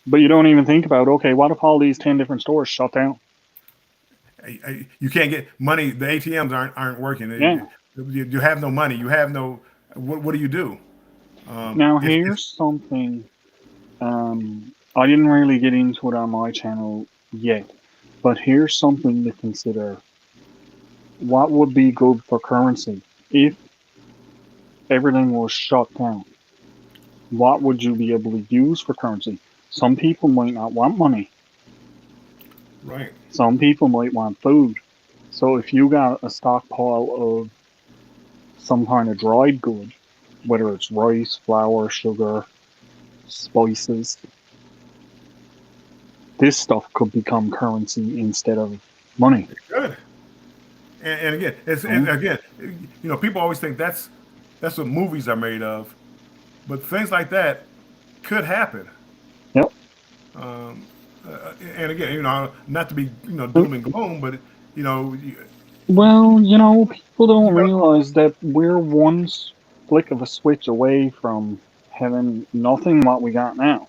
But you don't even think about, okay, what if all these 10 different stores shut down?
You can't get money. The ATMs aren't working.
Yeah.
You have no money. You have no. What do you do?
Now,
It's
here's something I didn't really get into it on my channel yet, but here's something to consider. What would be good for currency if everything was shut down? What would you be able to use for currency? Some people might not want money.
right.
Some people might want food. So if you got a stockpile of some kind of dried good, whether it's rice, flour, sugar, spices, this stuff could become currency instead of money.
Good. And again, and again, people always think that's what movies are made of, but things like that could happen.
Yep.
And again, not to be doom and gloom, but
Well, people don't realize that we're one flick of a switch away from having nothing what we got now.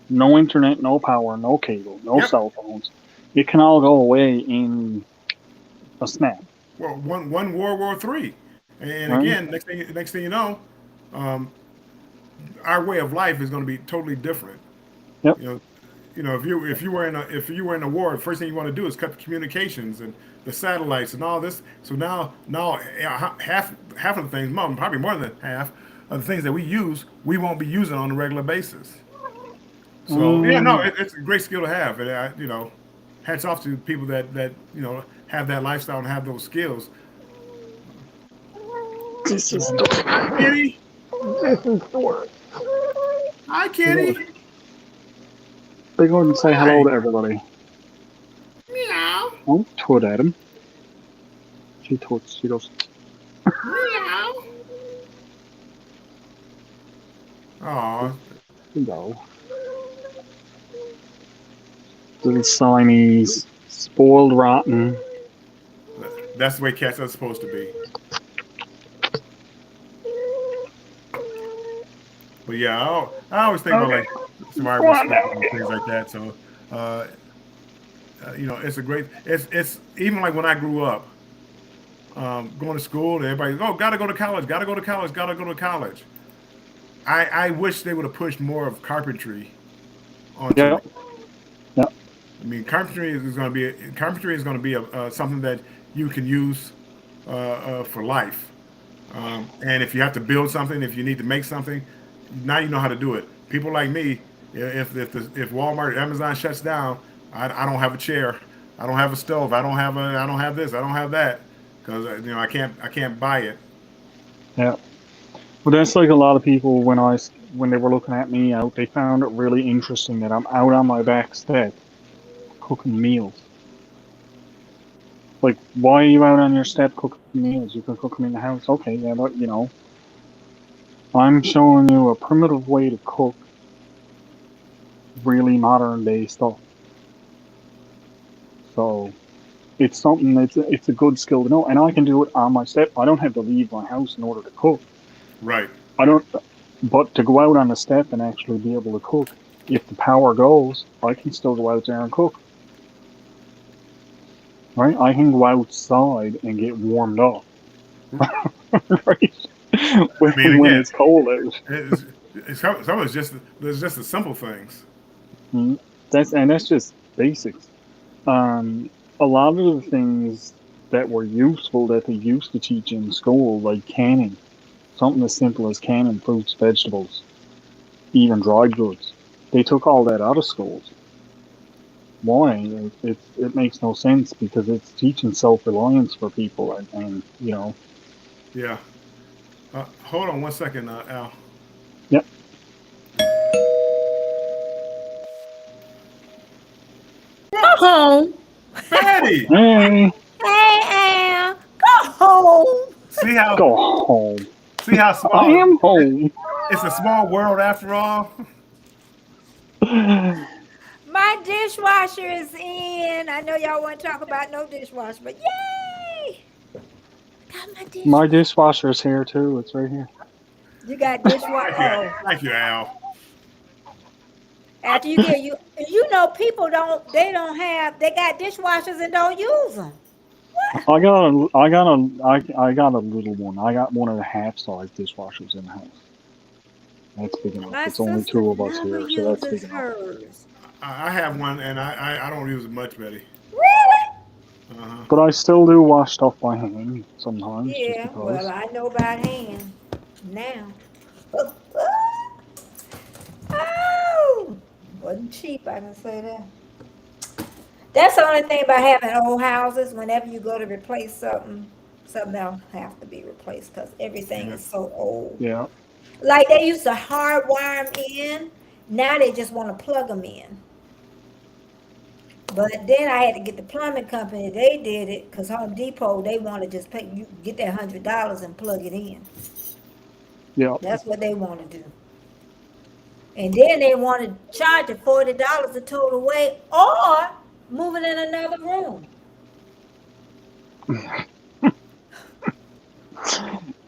No internet, no power, no cable, no
Yep.
cell phones. It can all go away in a snap.
well, one World War III, and
Right.
again, next thing you know, um, our way of life is going to be totally different.
Yep.
If you were in a war, the first thing you want to do is cut the communications and the satellites and all this. So now half of the things, probably more than half of the things that we use, we won't be using on a regular basis. So yeah, no, it's a great skill to have, and hats off to people that have that lifestyle and have those skills.
This is
Kitty, hi Kitty.
They go and say hello to everybody.
Meow.
Oh, twit at him. She twits. She goes.
Meow. Aw,
Go. Little Siamese, spoiled rotten.
that's the way cats are supposed to be. But yeah, I always think about like smart and things like that. So, it's a great. It's even like when I grew up, going to school, and everybody, gotta go to college, gotta go to college, gotta go to college. I wish they would have pushed more of carpentry onto
Yeah.
me.
Yeah.
I mean, carpentry is going to be a something that you can use for life. And if you have to build something, if you need to make something, now you know how to do it. People like me, if Walmart, Amazon shuts down, I don't have a chair, I don't have a stove, I don't have this, I don't have that, because I can't buy it.
Yeah. But that's like a lot of people when they were looking at me out, they found it really interesting that I'm out on my back step cooking meals. Like, why are you out on your step cooking meals? You can cook them in the house. Okay, yeah, but I'm showing you a primitive way to cook really modern day stuff. So it's something it's a good skill to know, and I can do it on my step. I don't have to leave my house in order to cook.
Right.
But to go out on the step and actually be able to cook, if the power goes, I can still go out there and cook. Right? I can go outside and get warmed up. Right? When it's cold out.
Some of it's just the simple things.
That's just basics. A lot of the things that were useful that they used to teach in school, like canning, something as simple as canning fruits, vegetables, even dried goods, they took all that out of schools. Why? It makes no sense because it's teaching self-reliance for people, and
Yeah. Hold on 1 second, Al.
Yep.
Go home.
Betty,
Hey,
Hey, Al. Go home.
see how
go home.
see how
I
small
am home.
it's a small world after all.
My dishwasher is in. I know y'all want to talk about no dishwasher, but yay! Got my dishwasher.
My dishwasher's here too. It's right here.
You got dishwasher. Oh,
Thank you, Al.
after you get people they got dishwashers and don't use them.
I got a little one. I got one of the half-size dishwashers in the house. That's big enough.
My
It's only
sister
two of us
never
here, so that's
uses
big enough.
hers.
I have one, and I don't use it much, Betty.
Really?
Uh-huh.
But I still do wash stuff by hand sometimes.
Yeah.
Just because.
Well, I know about hand now. Oh, wasn't cheap. I can say that. That's the only thing about having old houses. Whenever you go to replace something else have to be replaced because everything is so old.
Yeah.
Like they used to hardwire them in. Now they just want to plug them in. But then I had to get the plumbing company. They did it because Home Depot, they want to just pay you get that $100 and plug it in.
Yeah.
That's what they want to do. And then they want to charge you $40 to tow it away or move it in another room.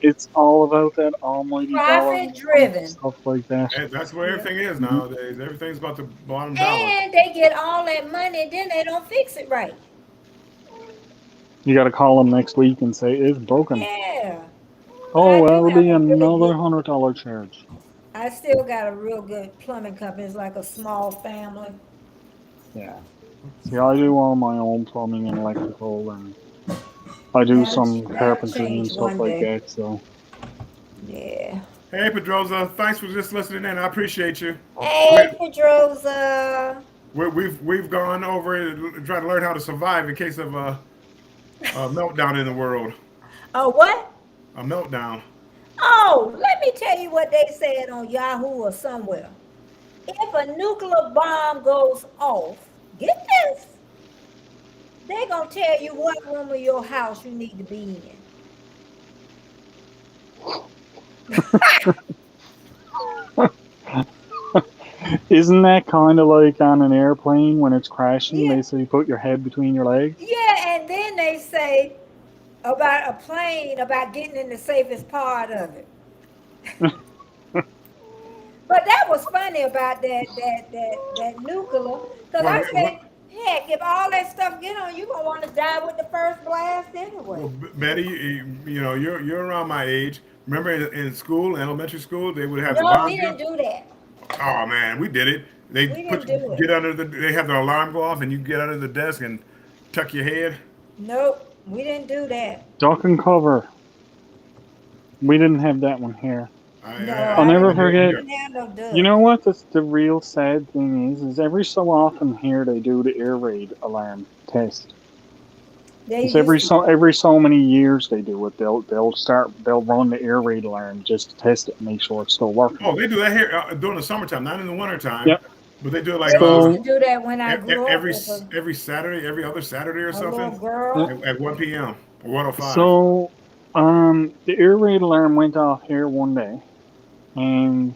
It's all about that almighty dollar.
Profit driven.
Stuff like that.
And that's where everything is nowadays. Everything's about the bottom dollar.
And they get all that money and then they don't fix it right.
You got to call them next week and say it's broken.
Yeah.
Oh,
I
that'll
do
be
have a really
another
good-
$100 charge.
I still got a real good plumbing company. It's like a small family.
Yeah. See, I do all my own plumbing and electrical, and I do
That'll-
some
that'll
carpentry and
change
stuff
one
like
day.
that. So
Yeah.
Hey, Pedroza, thanks for just listening in. I appreciate you.
Hey, Pedroza.
We've gone over it and tried to learn how to survive in case of a meltdown in the world.
Oh, what?
A meltdown.
Oh, let me tell you what they said on Yahoo or somewhere. If a nuclear bomb goes off, get this, they're going to tell you what room of your house you need to be in.
Isn't that kind of like on an airplane when it's crashing?
Yeah.
They say you put your head between your legs.
Yeah, and then they say about a plane, about getting in the safest part of it. But that was funny about that nuclear, because I said, heck, if all that stuff get on, you're gonna want to die with the first blast anyway.
Well, Betty, you know you're around my age. Remember in school, elementary school, they would have the
No,
bomb.
we didn't do that.
Oh man, we did it. They
We didn't do it.
get under the. They have the alarm go off, and you get under the desk and tuck your head.
Nope, we didn't do that.
Duck and cover. We didn't have that one here. I'll never forget.
Didn't have no duck.
You know what the real sad thing is every so often here they do the air raid alarm test.
They
It's every
used
so many years they do it. They'll run the air raid alarm just to test it and make sure it's still working.
Oh, they do that here during the summertime, not in the wintertime.
Yep.
But they do it
They
like
used to do that when I grew
every
up.
every Saturday, every other Saturday or
A little
something
girl.
at 1 p.m. or 1:05.
So, the air raid alarm went off here one day, and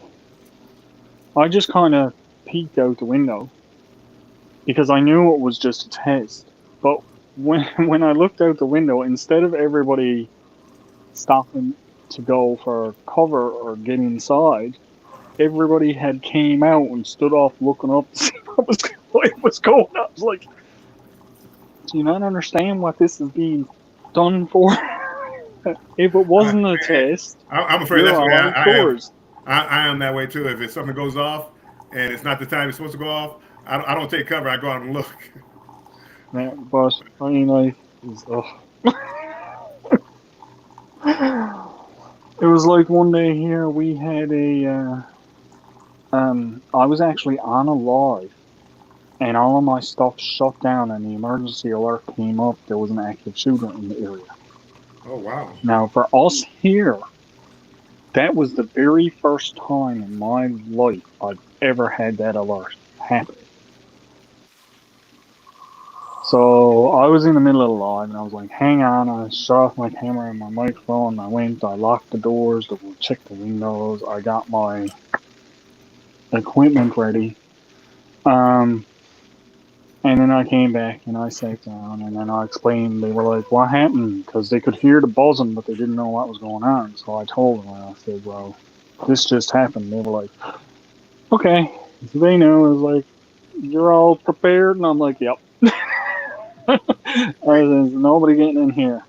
I just kind of peeked out the window because I knew it was just a test. But when I looked out the window, instead of everybody stopping to go for cover or get inside, everybody had came out and stood off looking up to see what was going on. I was like, do you not understand what this is being done for? If it wasn't a test,
I'm afraid
you're
that's the way
all outdoors.
I am that way too. If something goes off and it's not the time it's supposed to go off, I don't take cover. I go out and look.
Yeah, but I mean, like, it was like one day here we had I was actually on a live, and all of my stuff shut down, and the emergency alert came up. There was an active shooter in the area.
Oh wow!
Now, for us here, that was the very first time in my life I've ever had that alert happen. So I was in the middle of the live, and I was like, hang on, I shut off my camera and my microphone, I locked the doors, checked the windows, I got my equipment ready. And then I came back and I sat down and then I explained. They were like, what happened? Because they could hear the buzzing, but they didn't know what was going on. So I told them, and I said, well, this just happened. They were like, okay. So they knew. It was like, you're all prepared? And I'm like, yep. There's nobody getting in here.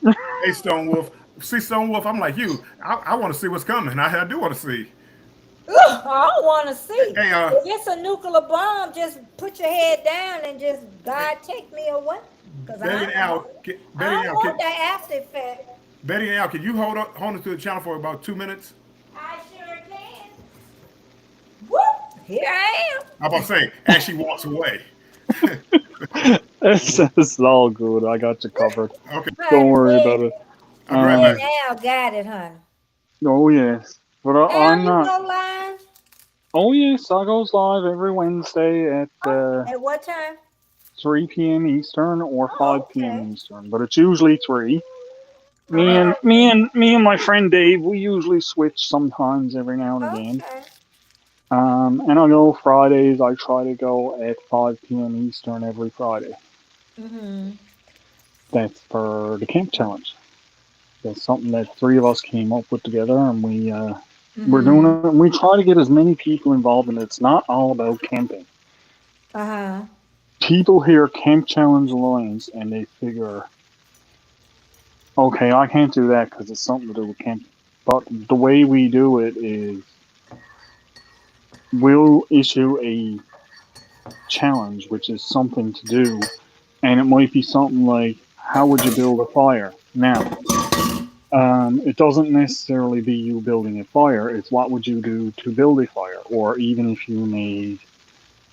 Hey, Stone Wolf. See, Stone Wolf, I'm like you. I want to see what's coming. I do want to see.
Ugh, I don't want to see.
Hey,
if it's a nuclear bomb, just put your head down and just God take me away. Because
Betty and Al,
I don't want that after effect.
Betty and Al, can you hold it to the channel for about 2 minutes?
I sure can. Whoop! Here I am.
I'm about to say, as she walks away.
It's all good. I got you covered.
Okay.
Don't worry about it.
I'm right back.
Al got it, honey.
Oh, yes. But I'm not.
You go live?
Oh, yes. I goes live every Wednesday at
At what time?
3 p.m. Eastern or 5
okay.
p.m. Eastern, but it's usually 3. Me and my friend Dave, we usually switch sometimes every now and again.
Okay.
And I go Fridays. I try to go at 5 p.m. Eastern every Friday.
Mm-hmm.
That's for the camp challenge. That's something that 3 of us came up with together, and we're doing it. And we try to get as many people involved, and it's not all about camping.
Uh-huh.
People hear Camp Challenge Alliance and they figure, okay, I can't do that because it's something to do with camping. But the way we do it is we'll issue a challenge, which is something to do, and it might be something like, how would you build a fire? Now, It doesn't necessarily be you building a fire. It's what would you do to build a fire, or even if you made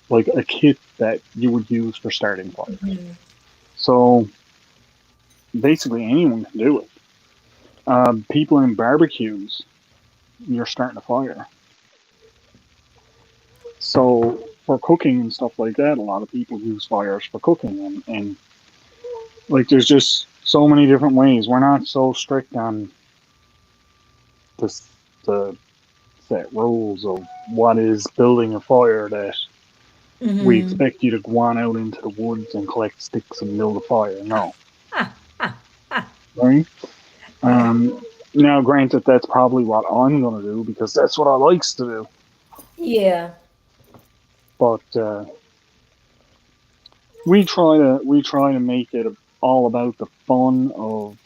like a kit that you would use for starting fires.
Mhm.
So basically, anyone can do it. People in barbecues, you're starting a fire. So for cooking and stuff like that, a lot of people use fires for cooking, and like there's just so many different ways. We're not so strict on this, the set rules of what is building a fire that we
Mhm.
expect you to go on out into the woods and collect sticks and build a fire. No, right? Now, granted, that's probably what I'm gonna do because that's what I likes to do.
Yeah.
But we try to make it all about the fun of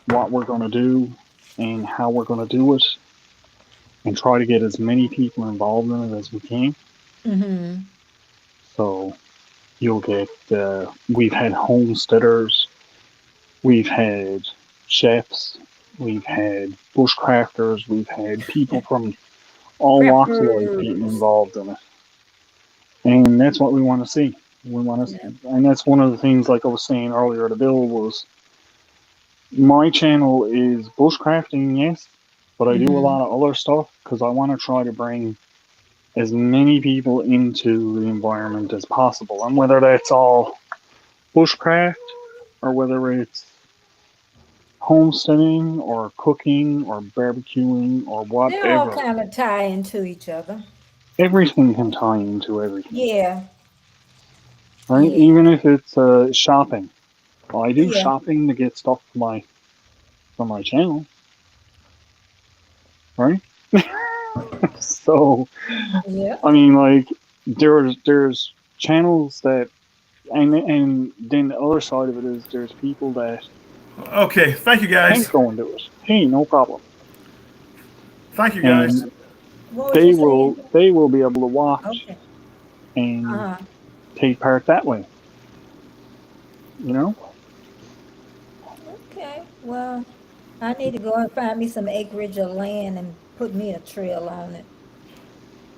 what we're gonna do and how we're gonna do it, and try to get as many people involved in it as we can.
Mhm.
So you'll get we've had homesteaders, we've had chefs, we've had bushcrafters, we've had people from all walks of life getting
Preppers.
involved in it, and that's what we want to see. We want to,
Yeah.
and that's one of the things, like I was saying earlier to Bill, was my channel is bushcrafting, yes, but I do a
Mhm.
lot of other stuff because I want to try to bring as many people into the environment as possible, and whether that's all bushcraft or whether it's homesteading or cooking or barbecuing or
They all
whatever,
kind of tie into each other.
everything can tie into everything,
Yeah.
right?
Yeah.
Even if it's shopping. Well, I do
Yeah.
shopping to get stuff for my channel, right? So
Yeah.
I mean, like there's channels that, and then the other side of it is there's people that
Okay, thank you
can't
guys.
go and do it. Hey, no problem,
Thank you guys.
and
What was you saying?
they will be able to watch
Okay.
and
Uh-huh.
take part that way. You know,
Okay. Well, I need to go and find me some acreage of land and put me a trail on it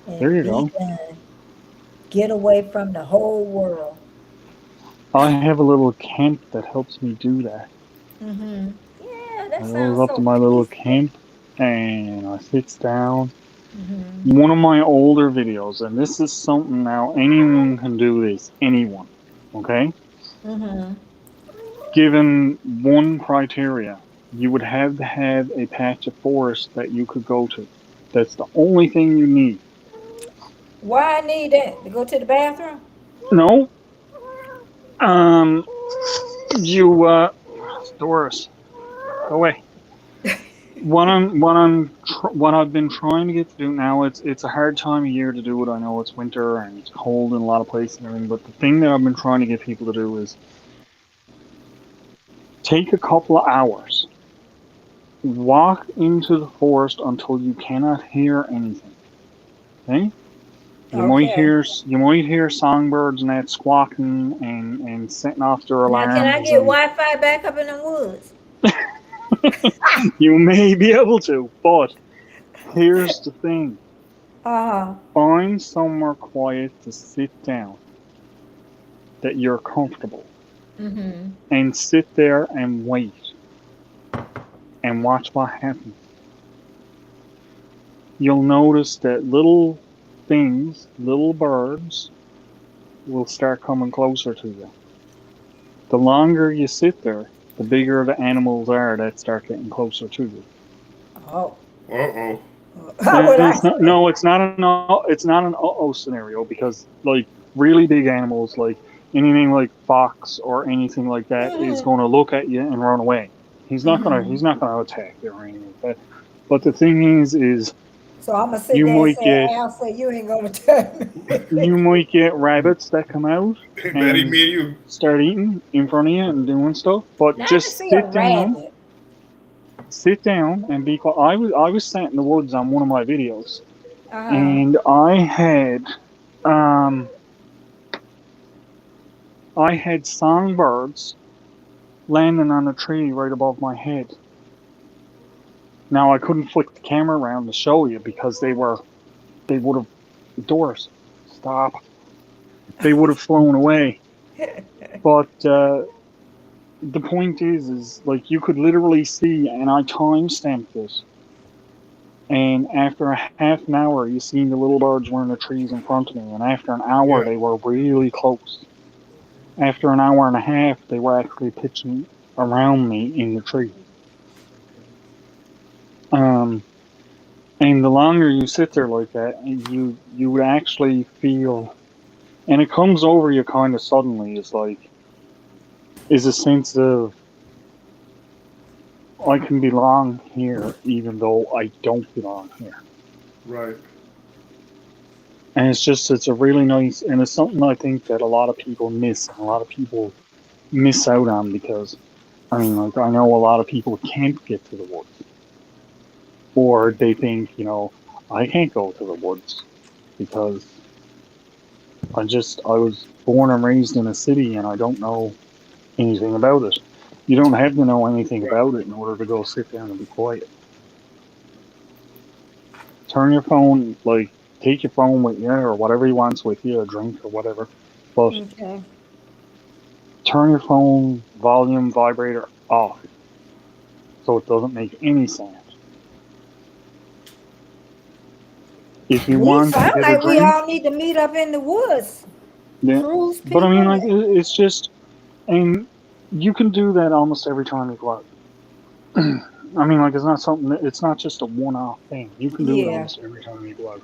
there
and
you
be
go.
done. Get away from the whole world.
I have a little camp that helps me do that.
Mm-hmm. Yeah,
I
that
goes
sounds
up to
so
my little
peaceful.
camp and I sits down.
Mm-hmm.
One of my older videos, and this is something now anyone can do this. Anyone, okay?
Mm-hmm.
Given one criteria, you would have to have a patch of forest that you could go to. That's the only thing you need.
Why I need that? To go to the bathroom?
No, um, you, Doris, go away. What I've been trying to get to do now. It's a hard time of year to do it. I know it's winter and it's cold in a lot of places and everything. But the thing that I've been trying to get people to do is take a couple of hours, walk into the forest until you cannot hear anything. Okay?
Okay.
You might hear songbirds and that squawking and setting off their
Now, can I
alarms,
get
and
Wi-Fi back up in the woods?
you may be able to. But here's the thing:
Uh-huh.
find somewhere quiet to sit down that you're comfortable,
Mm-hmm.
and sit there and wait and watch what happens. You'll notice that little things, little birds, will start coming closer to you. The longer you sit there, the bigger the animals are that start getting closer to you.
Oh.
Uh-oh.
What I
It's not,
say?
no, it's not an uh-oh scenario, because like really big animals, like anything like fox or anything like that, is
Mm-hmm.
going to look at you and run away.
Mm-hmm.
He's not gonna attack you or anything like that. But the thing is
So I'm gonna sit
you
there and
might
say,
get
Al, say you ain't gonna tell me.
you might get rabbits that come out
Betty,
and
me and you.
start eating in front of you and doing stuff. But
Not to
just
see a rabbit.
sit down and be quiet. I was sat in the woods on one of my videos,
Uh-huh.
and um I had songbirds landing on a tree right above my head. Now I couldn't flick the camera around to show you because they would have, Doris, stop. They would have flown away. But the point is like you could literally see, and I timestamped this. And after a half an hour, you seen the little birds were in the trees in front of me, and after an hour,
Yeah.
they were really close. After an hour and a half, they were actually pitching around me in the tree. And the longer you sit there like that, you would actually feel, and it comes over you kind of suddenly. It's like, is a sense of I can belong here, even though I don't belong here.
Right.
And it's a really nice, and it's something I think that a lot of people miss, and a lot of people miss out on because, I mean, like, I know a lot of people can't get to the woods. Or they think, I can't go to the woods because I was born and raised in a city and I don't know anything about it. You don't have to know anything about it in order to go sit down and be quiet. Turn your phone, like, take your phone with you or whatever you want with you, a drink or whatever. But
Okay.
turn your phone volume vibrator off so it doesn't make any sound. If you
We
want to
sound
get a
like we
drink,
all need to meet up in the woods.
yeah.
Cruise
But I mean,
people.
like, it's just, and you can do that almost every time you go out. I mean, like, it's not just a one-off thing. You can do it
Yeah.
almost every time you go out.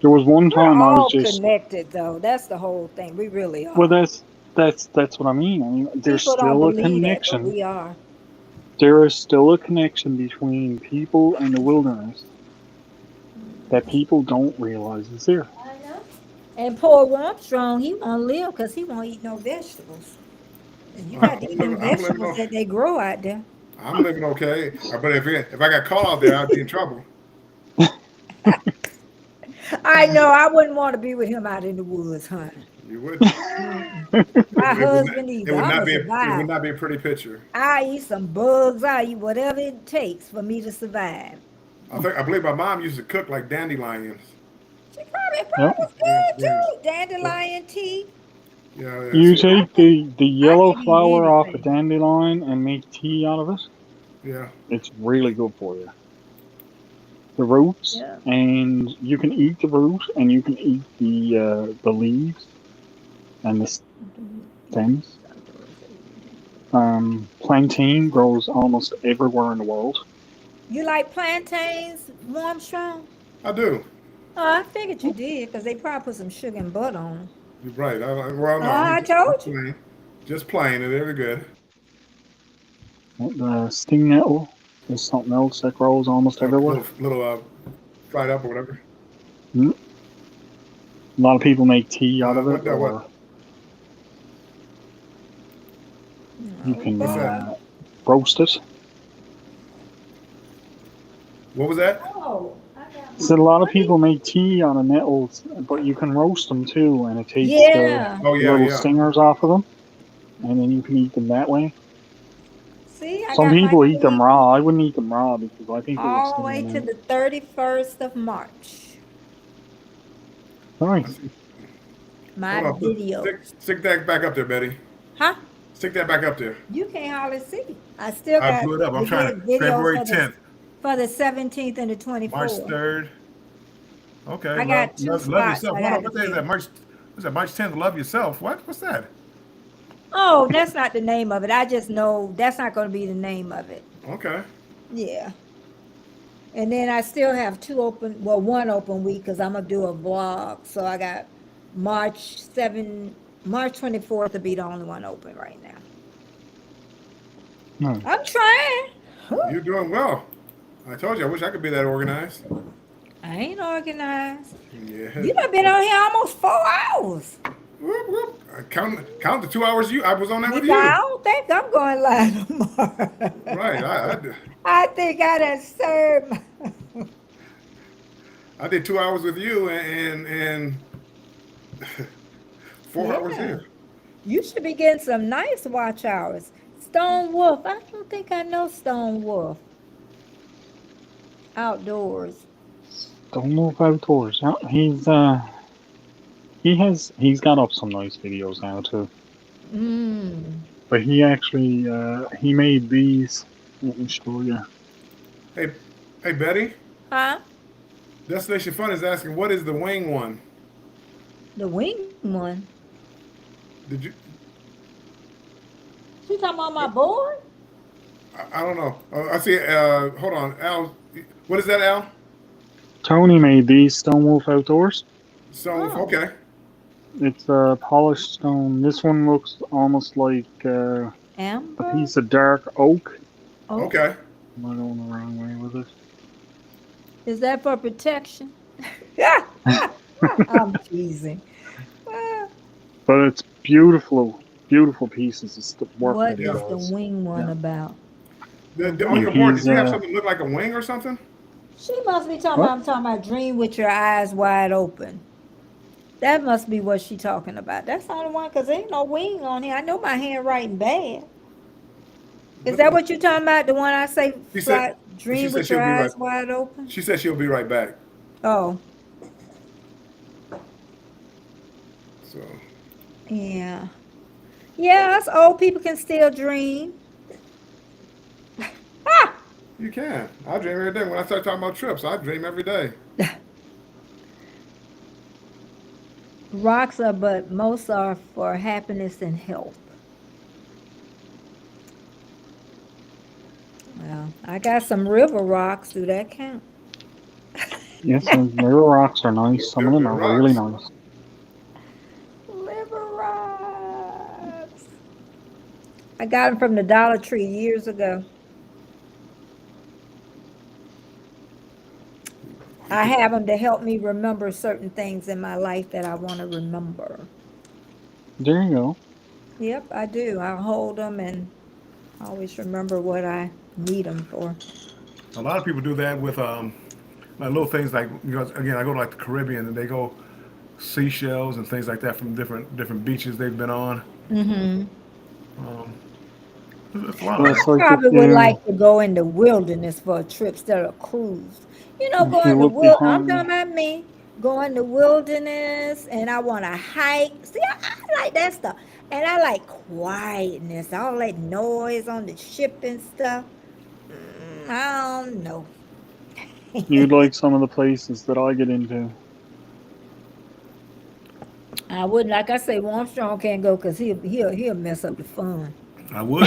There was one
We're
time I
all
was just,
connected, though. That's the whole thing. We really are.
well, that's what I mean. I mean, there's
People don't
still a
believe that, but
connection.
we are.
There is still a connection between people and the wilderness that people don't realize is there.
I know. And poor Armstrong, he won't live because he won't eat no vegetables. And you got to eat them
I'm living
vegetables that they grow out there.
I'm living okay, but if I got caught out there, I'd be in trouble.
I know. I wouldn't want to be with him out in the woods, honey.
You would.
My husband
It
either.
would
I'm
not
a
be. It would
survivor.
not be a pretty picture.
I eat some bugs. I eat whatever it takes for me to survive.
I believe my mom used to cook like dandelions.
She probably
Yep.
was good
Yeah.
too. Dandelion tea.
Yeah.
You
See,
take the yellow
could eat
flower off a
anything.
dandelion and make tea out of it.
yeah.
It's really good for you. The roots,
Yeah.
and you can eat the root, and you can eat the leaves and the stems. Plantain grows almost everywhere in the world.
You like plantains, Armstrong?
I do.
Oh, I figured you did because they probably put some sugar and butter on them.
You're right. Well, no.
I told you.
Plain. Just plain and very good.
The sting nettle is something else that grows almost everywhere.
Little fried up or whatever.
A lot of people make tea out of
What
it,
that
or
what?
you can
What's that?
roast it.
What was that?
Oh, I got
So a lot of people make tea out of nettles, but you can roast them too, and it takes
Yeah.
Oh
the
yeah,
little
yeah.
stingers off of them, and then you can eat them that way.
See, I
Some
got my
people eat them
tea
raw. I wouldn't eat them raw because I think they would
all the
sting
way
them
to
out.
the 31st of March.
Nice.
My
Hold on.
video.
Stick that back up there, Betty.
Huh?
Stick that back up there.
You can't hardly see. I still
I
got
blew it up. I'm
the
trying to.
video
February
for the,
10th,
for the 17th and the
March
24th.
3rd. Okay.
I got two
love
spots
yourself.
I
Hold on,
got
what
to
day is
do.
that? What's that? March 10th. Love yourself. What? What's that?
Oh, that's not the name of it. I just know that's not going to be the name of it.
Okay.
Yeah. And then I still have one open week because I'm going to do a vlog. So I got March 24th to be the only one open right now.
Nice.
I'm trying.
You're doing well. I told you. I wish I could be that organized.
I ain't organized.
Yeah.
You done been on here almost 4 hours.
Whoop, whoop. Count the 2 hours I was on that with
Because I
you.
don't think I'm going live tomorrow.
Right.
I think I done served.
I did 2 hours with you and 4 hours
Yeah.
here.
You should be getting some nice watch hours. Stone Wolf. I don't think I know Stone Wolf. outdoors?
Don't know if outdoors. He's got up some nice videos now too.
Mm.
But he actually he made these. Let me show you.
Hey, hey, Betty.
Huh?
Destination Fun is asking, what is the wing one?
The wing one.
Did you?
She talking about my board?
I don't know. I see. Hold on, Al. What is that, Al?
Tony made these Stone Wolf Outdoors.
So
Oh.
okay.
It's polished stone. This one looks almost like a
Amber?
piece of dark oak.
Oh,
Okay.
Am I going the wrong way with it?
is that for protection? I'm teasing.
But it's beautiful, beautiful pieces. It's the work
What
that he
is the
does.
wing one
Yeah.
about?
On your board,
He's,
did you have something look like a wing or something?
She must be talking
What?
about, I'm talking about dream with your eyes wide open. That must be what she talking about. That's the only one, because there ain't no wing on here. I know my handwriting bad. Is that what you're talking about? The one I say,
She said.
dream
She said
with
she'll
your
be
eyes
right.
wide open?
She said she'll be right back.
Oh,
So
yeah. Yeah, us old people can still dream.
you can. I dream every day. When I start talking about trips, I dream every day.
Rocks are, but most are for happiness and health. Well, I got some river rocks. Do that count?
Yes, and river rocks are nice. Some of them
They're
are really
rocks.
nice.
River rocks. I got them from the Dollar Tree years ago. I have them to help me remember certain things in my life that I want to remember.
There you go.
Yep, I do. I hold them and always remember what I need them for.
A lot of people do that with like little things like, again, I go to like the Caribbean and they go seashells and things like that from different beaches they've been on.
Mm-hmm.
It's a lot
Well,
of
it's
that.
like
Probably
if
would
you
like to go in the wilderness for a trip instead of cruise. You know,
if you
going to
look
I'm
behind
talking
me,
about me going to wilderness, and I want to hike. See, I like that stuff, and I like quietness. All that noise on the ship and stuff. I don't know.
you'd like some of the places that I get into.
I wouldn't, like I say, Armstrong can't go because he'll mess up the fun.
I would.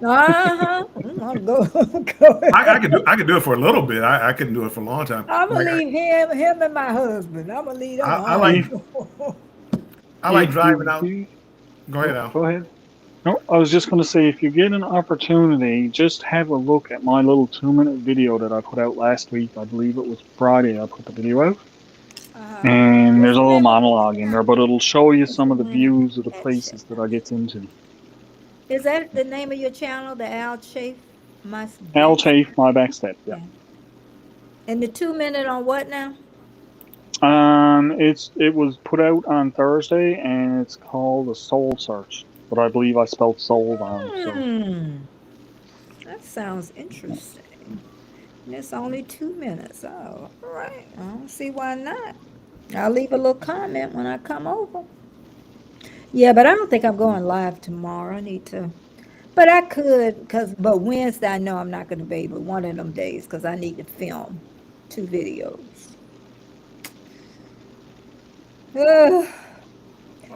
Uh-huh. I'll go. Go.
I could do it for a little bit. I couldn't do it for a long time.
I'm gonna
Like
leave him and my husband. I'm gonna leave them
I
alone.
like
If
driving
you
out.
do,
Go ahead, Al.
go ahead. No, I was just going to say, if you get an opportunity, just have a look at my little 2-minute video that I put out last week. I believe it was Friday. I put the video out, and there's a little monologue in there, but it'll show you some of the views of the places that I get into.
Is that the name of your channel, the Al Chafe?
Al Chafe, my backstep. Yeah.
And the 2-minute on what now?
It was put out on Thursday, and it's called a Soul Search. But I believe I spelled soul wrong. So.
That sounds interesting. And it's only 2 minutes. Oh, all right. I don't see why not. I'll leave a little comment when I come over. Yeah, but I don't think I'm going live tomorrow. I need to. But I could, but Wednesday I know I'm not going to be able one of them days because I need to film 2 videos.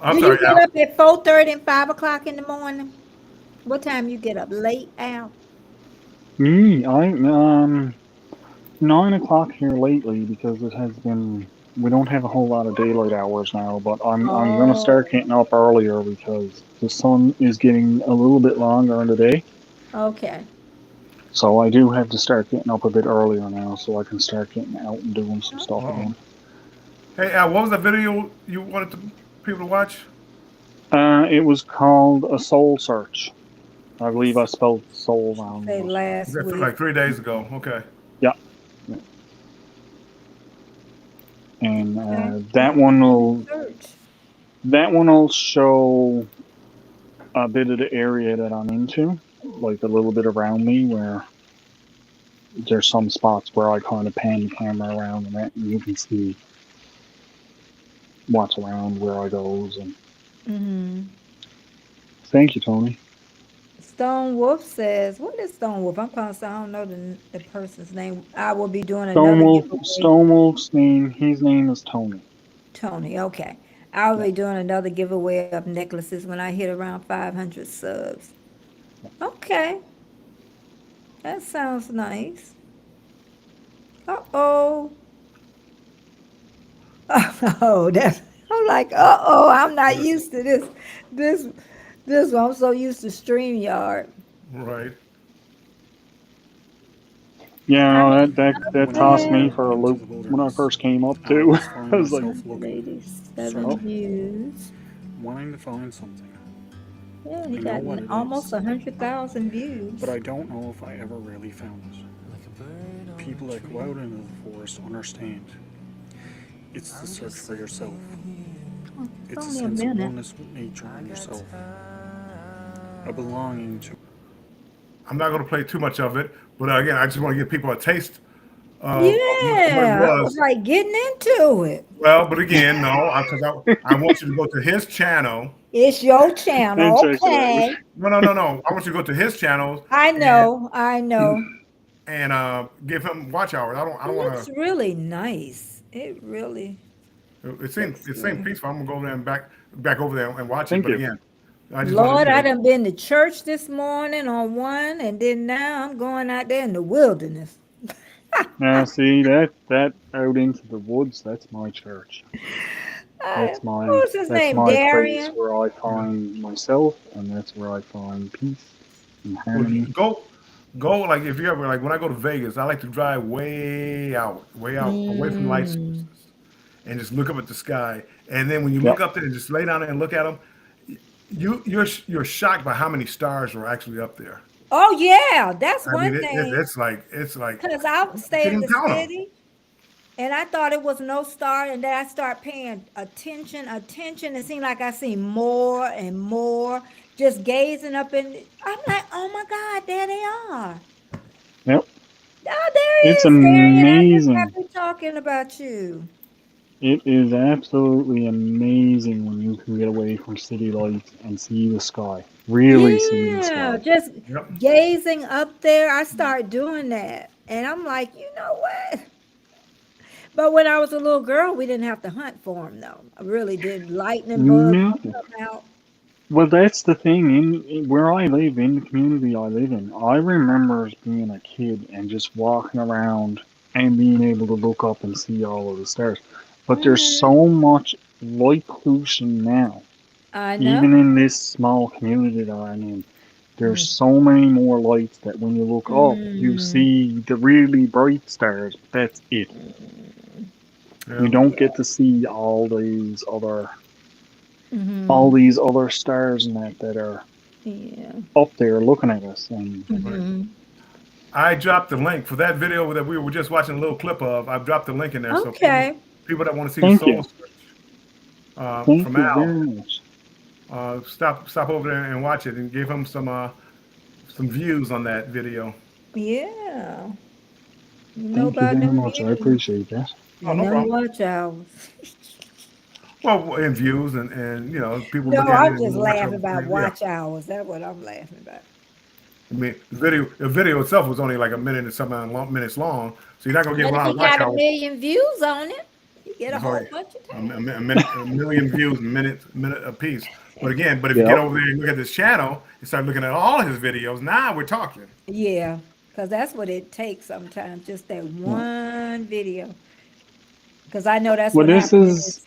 I'm
Do
sorry,
you get
Al.
up at 4:30 and 5 o'clock in the morning? What time you get up? Late, Al?
Me, I 9 o'clock here lately because it has been. We don't have a whole lot of daylight hours now, but I'm gonna start getting up earlier because the sun is getting a little bit longer in the day.
Okay.
So I do have to start getting up a bit earlier now, so I can start getting out and doing some stuff again.
Hey, Al, what was the video you wanted people to watch?
It was called A Soul Search. I believe I spelled soul wrong.
Say last week.
Like 3 days ago. Okay.
Yeah. And that one will show a bit of the area that I'm into, like a little bit around me where there's some spots where I kind of pan the camera around and that, and you can see what's around, where I goes, and
Mm-hmm.
thank you, Tony.
Stone Wolf says, what is Stone Wolf? I'm calling, so I don't know the person's name. I will be doing
Stone
another
Wolf,
giveaway.
Stone Wolf's name, his name is Tony.
Tony, okay. I'll
Yeah.
be doing another giveaway of necklaces when I hit around 500 subs. Okay, that sounds nice. Uh-oh. Oh, that's, I'm like, uh-oh, I'm not used to this, this one. I'm so used to StreamYard.
Right.
Yeah,
Hi,
no, that
When I was
tossed me
Ted.
going
for a
into
loop
the
when I
wilderness,
first came up
I
too.
always found
I was like,
myself looking,
187
oh,
views.
wanting to find something.
Yeah,
I
he
know
got
what it
almost
is,
100,000 views.
but I don't know if I ever really found it. People that go out into the forest understand. It's the search for yourself.
Oh,
It's a
only a
sense of
minute.
oneness with nature and yourself. A belonging to.
I'm not going to play too much of it, but again, I just want to give people a taste of what it
Yeah, I was
was.
like getting into it.
Well, but again, no, because I want you to go to his channel.
It's your
and
channel,
check it out.
okay?
No. I want you to go to his channel
I
and
know, I know.
give him watch hours. I
It
don't
looks
want
really nice. It really
to.
looks
It seemed
good.
peaceful. I'm gonna go over there and back over there and watch it.
Thank
But
you.
again, I just want to
Lord, I done been to church this morning on one, and then now I'm going out there in the wilderness.
Now, see that out into the woods. That's my church.
What was his
That's
name?
my place
Darian?
where I find myself, and that's where I find peace and
well,
harmony.
go like if you ever like when I go to Vegas, I like to drive way out away from light sources,
Mm.
and just look up at the sky. And then when you look
Yep.
up there and just lay down there and look at them, you're shocked by how many stars are actually up there.
Oh yeah, that's
I mean,
one thing.
it's like
Cause I
you
stay
can't
in
even
the
count them.
city, and I thought it was no star, and then I start paying attention. It seemed like I see more and more, just gazing up in. I'm like, oh my God, there they are.
Yep.
Oh, there he
It's
is, Darian. I just
amazing.
got to talking about you.
It is absolutely amazing when you can get away from city lights and see the sky. Really see the
Yeah,
sky.
just
Yep.
gazing up there. I start doing that, and I'm like, you know what? But when I was a little girl, we didn't have to hunt for them, though. I really did. Lightning bugs
No.
would come out.
Well, that's the thing. In where I live, in the community I live in, I remember as being a kid and just walking around and being able to look up and see all of the stars. But there's
Hmm.
so much light pollution now,
I
even
know.
in this small community that I'm in. There's so many more lights that when you look up, you
Mm-hmm.
see the really bright stars. That's it. You
Yeah.
don't
Yeah.
get to see all
Mm-hmm.
these other stars and that are
Yeah.
up there looking at us. And
Right.
Mm-hmm.
I dropped the link for that video that we were just watching a little clip of. I've dropped the link in there, so
Okay.
people that want to see the
thank
soul
you.
search
Thank
from
you
Al,
very much.
stop over there and watch it and give him some views on that video.
Yeah. You know
Thank you
about
very
them
much. I
views
appreciate that.
Oh,
and
no
them
problem.
watch hours.
Well, in views and people
No,
look at it
I'm
and
just
watch
laughing
over.
about
Yeah,
watch hours. That's what I'm laughing about.
I mean the video itself was only like a minute and something minutes long, so you're not gonna get a
But if
lot
you
of watch
got a
hours.
million views on it, you get a
It's
whole
only
bunch of
a,
time.
a million views minute a piece. But again, if you get
Yep.
over there and look at this channel and start looking at all his videos, now we're talking.
Yeah, because that's what it takes sometimes, just that one video. Because I know that's
Well,
what
this
happened in
is
this.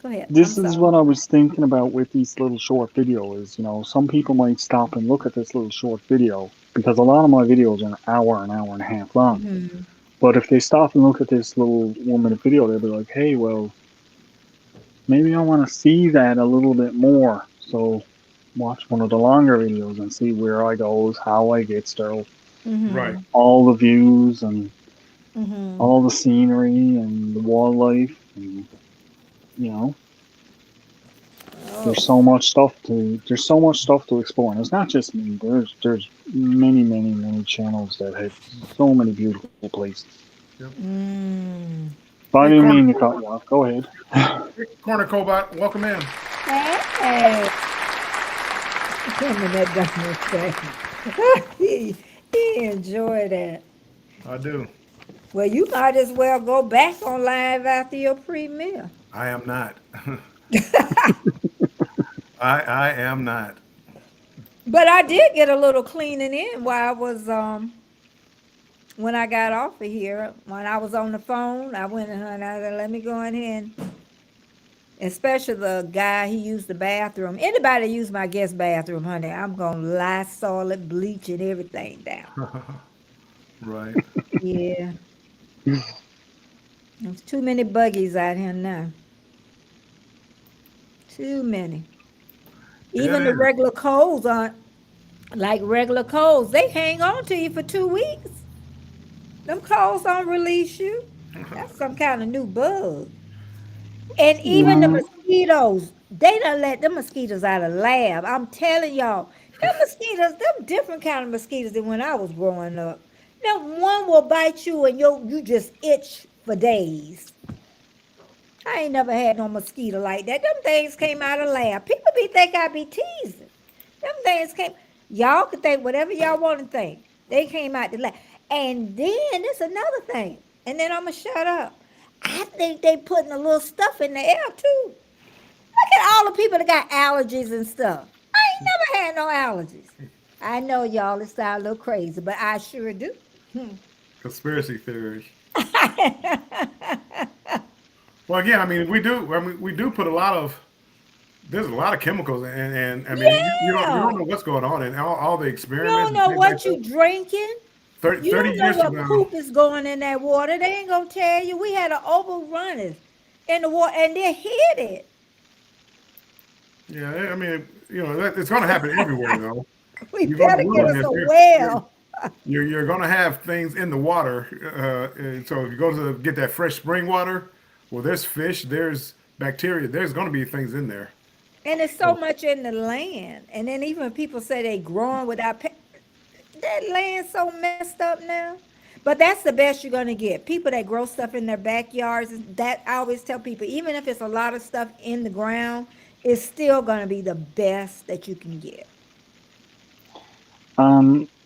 Go ahead. I'm
this is
sorry.
what I was thinking about with these little short videos. Some people might stop and look at this little short video because a lot of my videos are an hour and a half long.
Hmm.
But if they stop and look at this little 1 minute video, they'll be like, "Hey, well, maybe I want to see that a little bit more." So watch one of the longer videos and see where I goes, how I get started,
Right.
Hmm.
all the views and
Hmm.
all the scenery and the wildlife and you know There's so much stuff to explore, and it's not just me. There's many channels that have so many beautiful places.
Mm.
But I
Hey,
didn't mean to cut you off. Go ahead.
Corner Cobot, welcome in.
Hey. Tell me that doesn't he enjoyed that.
I do.
Well, you might as well go back on live after your premiere.
I am not. I am not.
But I did get a little cleaning in while I was when I got off of here. When I was on the phone, I went in and I said, let me go in here and especially the guy, he used the bathroom. Anybody use my guest bathroom, honey, I'm gonna Lysol it, bleach and everything down.
Right.
Yeah. There's too many buggies out here now. Too many. Even
it
the
is.
regular colds aren't like regular colds. They hang on to you for 2 weeks. Them colds don't release you. That's some kind of new bug. And even the mosquitoes, they done let them mosquitoes out of lab. I'm telling y'all, them mosquitoes, them different kind of mosquitoes than when I was growing up. Now one will bite you and you just itch for days. I ain't never had no mosquito like that. Them things came out of lab. People be think I be teasing. Them things came. Y'all can think whatever y'all want to think. They came out the lab. And then it's another thing. And then I'ma shut up. I think they putting a little stuff in the air too. Look at all the people that got allergies and stuff. I ain't never had no allergies. I know y'all, it sound a little crazy, but I sure do.
Conspiracy theories. Well, again, I mean, we do put a lot of. There's a lot of chemicals, and I mean, you don't know what's going on, and all the
You
experiments.
don't
and
know
things
what
like
you
that.
drinking.
30
You don't know
years from
what
now.
poop is going in that water. They ain't gonna tell you. We had an overrunning in the water, and they hid it.
Yeah, I mean, it's going to happen everywhere, though.
We
You go to
better get us
wilderness,
a
you're-
well.
You're going to have things in the water. And so if you go to get that fresh spring water, well, there's fish, there's bacteria, there's going to be things in there.
And it's so much in the land. And then even when people say they growing without that land's so messed up now. But that's the best you're gonna get. People that grow stuff in their backyards. That I always tell people, even if it's a lot of stuff in the ground, it's still gonna be the best that you can get.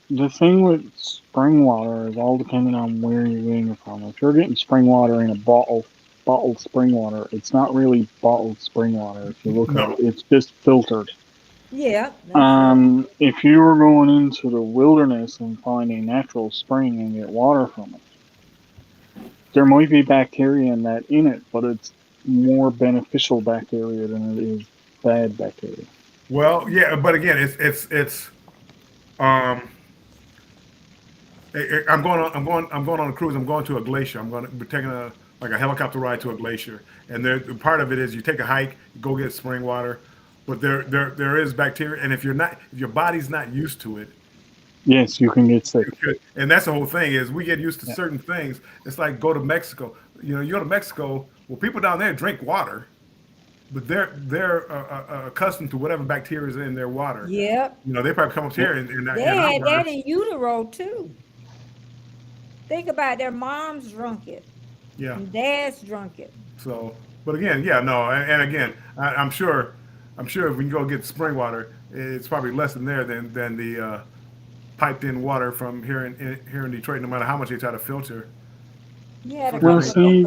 The thing with spring water is all depending on where you're getting it from. If you're getting spring water in a bottled spring water, it's not really bottled spring water. If you look at
No.
it, it's just filtered.
Yeah. That's
If you were going into the wilderness and find a natural spring and get water from it, there might be bacteria in it, but it's more beneficial bacteria than it is bad bacteria.
Well, yeah, but again, it's I'm going on a cruise. I'm going to a glacier. I'm going to be taking a helicopter ride to a glacier, and part of it is you take a hike, go get spring water, but there is bacteria, and if your body's not used to it,
Yes, you can get sick.
and that's the whole thing is we get used to
Yeah.
certain things. It's like go to Mexico. You go to Mexico. Well, people down there drink water, but they're accustomed to whatever bacteria is in their water.
Yep.
They probably come up here and
They had that in utero too. Think about their moms drunk it.
yeah.
And dads drunk it.
So, but again, yeah, no, and again, I'm sure if we can go get spring water, it's probably less in there than the piped in water from here in Detroit. No matter how much they try to filter.
Yeah.
Well, see,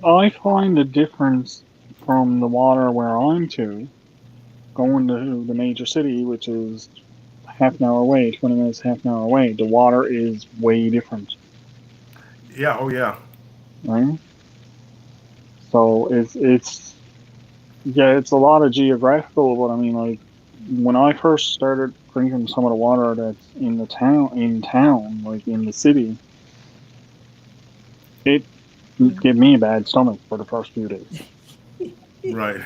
I find the difference from the water where I'm going to the major city, which is half an hour away, 20 minutes, half an hour away. The water is way different,
Yeah. Oh yeah.
right? So it's a lot of geographical, but I mean, like when I first started drinking some of the water that's in town, like in the city, it gave me a bad stomach for the first few days.
Right.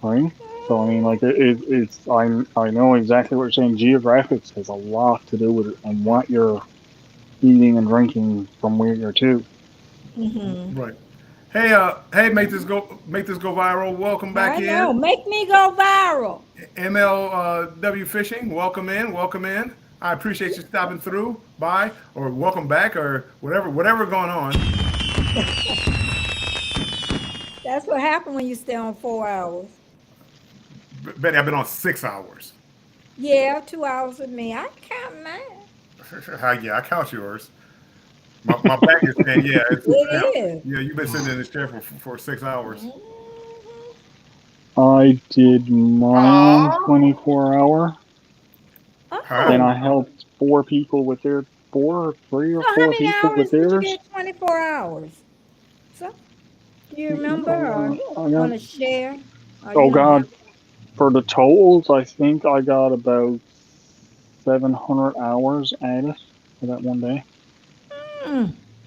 Right? So I mean, like it's I know exactly what you're saying. Geographics has a lot to do with it and what you're eating and drinking from where you're to.
Mm-hmm.
Right. Hey, make this go viral. Welcome back
I know.
in.
Make me go viral.
MLW Fishing, welcome in, welcome in. I appreciate you stopping through by, or welcome back, or whatever going on.
That's what happened when you stay on 4 hours.
Betty, I've been on 6 hours.
Yeah, 2 hours with me. I count mine.
Yeah, I count yours. My back is saying, yeah, it's
It is.
yeah, you've been sitting in this chair for 6 hours.
I did mine
Aw.
24-hour.
Huh?
Then
Oh,
I helped 4 people with their 3 or
so how
4
many
people
hours
with
did you
theirs.
get? 24 hours. So, do you remember or
I
want
got,
to share? Or
oh
you don't
God,
have?
for the totals, I think I got about 700 hours at it for that one day.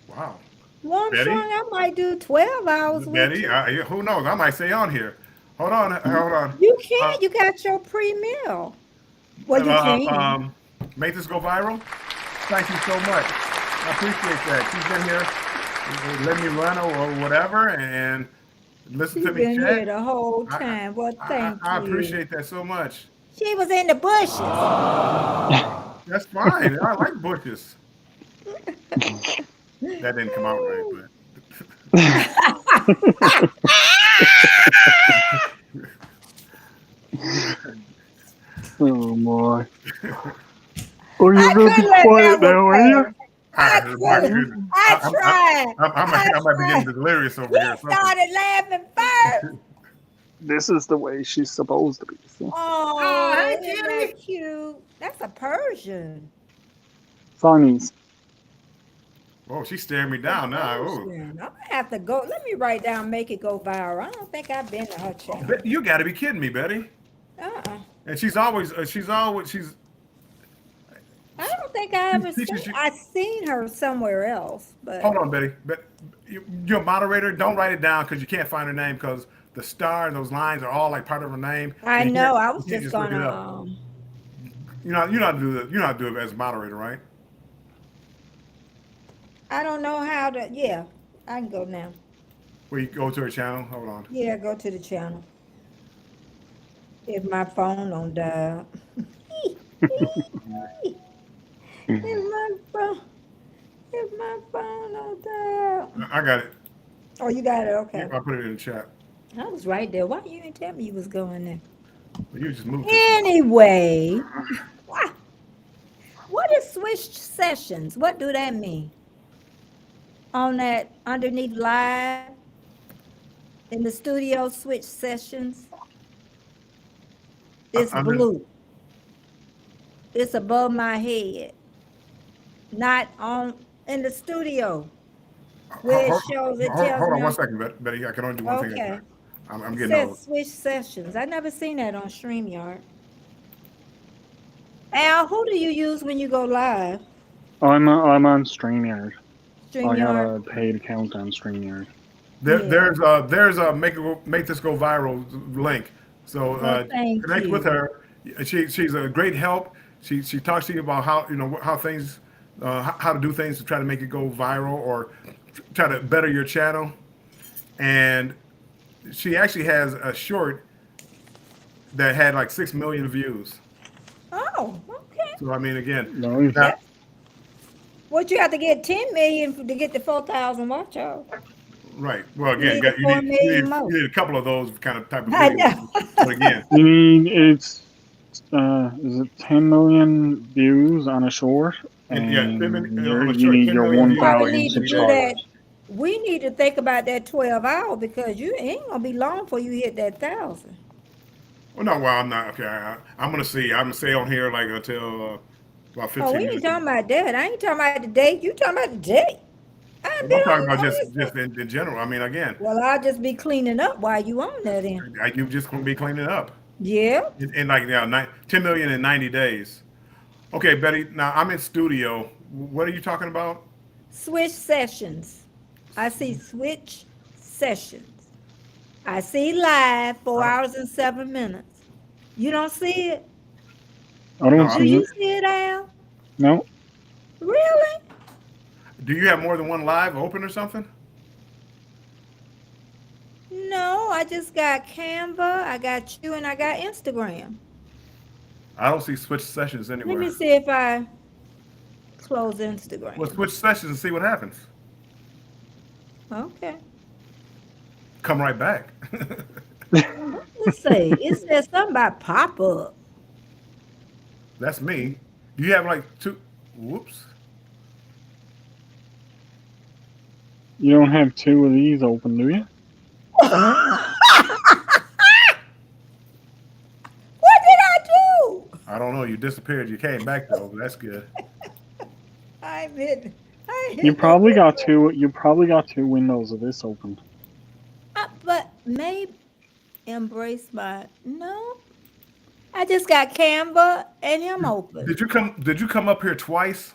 Wow.
Well, I'm
Betty?
strong. I might do 12 hours with
Betty,
you.
who knows? I might stay on here. Hold on, hold on.
You can.
Uh,
You got your pre-meal. Well, you
uh,
can.
make this go viral. Thank you so much. I appreciate that. She's been here, letting me run or whatever, and listen
She's
to me
been here
chat.
the whole
I,
time. Well, thank
I
you.
appreciate that so much.
She was in the bushes.
That's fine. I like bushes. That didn't come out right, but.
Oh my. Oh, you're
I
gonna
couldn't
be
let
quiet
that
now,
one
are you?
pass. I couldn't. I tried.
I might be getting
tried.
delirious over
He
here. Or something.
started laughing first.
This is the way she's supposed to be. See?
Oh, isn't that cute? That's a Persian.
Siamese.
Oh, she's staring me down now. Ooh.
Persian. I'm gonna have to go. Let me write down, make it go viral. I don't think I've been to her channel.
You got to be kidding me, Betty. And she's
I don't think I ever
teaches
seen.
you-
I seen her somewhere else, but
Hold on, Betty. But you're a moderator. Don't write it down because you can't find her name because the star and those lines are all like part of her name.
I
And you
know.
can't-
I was
you can't
just
look it
gonna.
up. You're not do it as a moderator, right?
I don't know how to. Yeah, I can go now.
Where you go to her channel. Hold on.
Yeah, go to the channel. If my phone don't die. If my phone don't die.
I got it.
Oh, you got it. Okay.
I put it in the chat.
I was right there. Why you didn't tell me you was going there?
You just moved.
Anyway, what is switch sessions? What do that mean? On that underneath live in the studio switch sessions. It's
Under-
blue. It's above my head. Not on in the studio. Where it shows it tells
Hold on
me
1 second, Betty. I can only do one thing. At a
okay.
time. I'm
It
getting
says
old.
switch sessions. I never seen that on StreamYard. Al, who do you use when you go live?
I'm on StreamYard. I got
StreamYard.
a paid account on StreamYard.
Yeah.
There's a make this go viral link. So
Well, thank
connect
you.
with her. She's a great help. She talks to you about how things how to do things to try to make it go viral or try to better your channel. And she actually has a short that had like 6 million views.
Oh, okay.
So I mean, again,
No,
now,
What you have to get 10 million to get the 4,000 watch hours.
right? Well, again,
need 4 million more.
you need a couple of those kind of type of
I
videos.
know.
But again,
you need it's is it 10 million views on a short?
And, yeah,
And
10 million-
you're-
on a
you
short,
need
10
your
million views.
Probably
1,000
need to do that.
subscribers.
We need to think about that 12 hour because you ain't gonna be long before you hit that 1,000.
Well, no, well, I'm not. Okay, I'm gonna see. I'm gonna stay on here like until about 15
Oh, we ain't
minutes.
talking about that. I ain't talking about the date. You talking about the date.
I'm talking about just in general. I mean, again,
Well, I'll just be cleaning up while you on there then.
you just gonna be cleaning up
Yeah.
in like 10 million in 90 days. Okay, Betty. Now I'm in studio. What are you talking about?
Switch sessions. I see switch sessions. I see live 4 hours and 7 minutes. You don't see it?
I don't
No,
Do
see
you
it.
see it, Al?
No.
Really?
Do you have more than one live open or something?
I just got Canva, I got you, and I got Instagram.
I don't see switch sessions
Let
anywhere.
me see if I close
Well,
Instagram.
switch sessions and see what happens.
Okay.
Come right back.
Let's see. It says something about pop up.
That's me. Do you have like two? Whoops.
You don't have two of these open, do you?
What did I do?
I don't know. You disappeared. You came back though. That's good.
I hit.
You probably got two. You probably got two windows of this open.
But maybe embrace my no. I just got Canva and him open.
Did you come up here twice?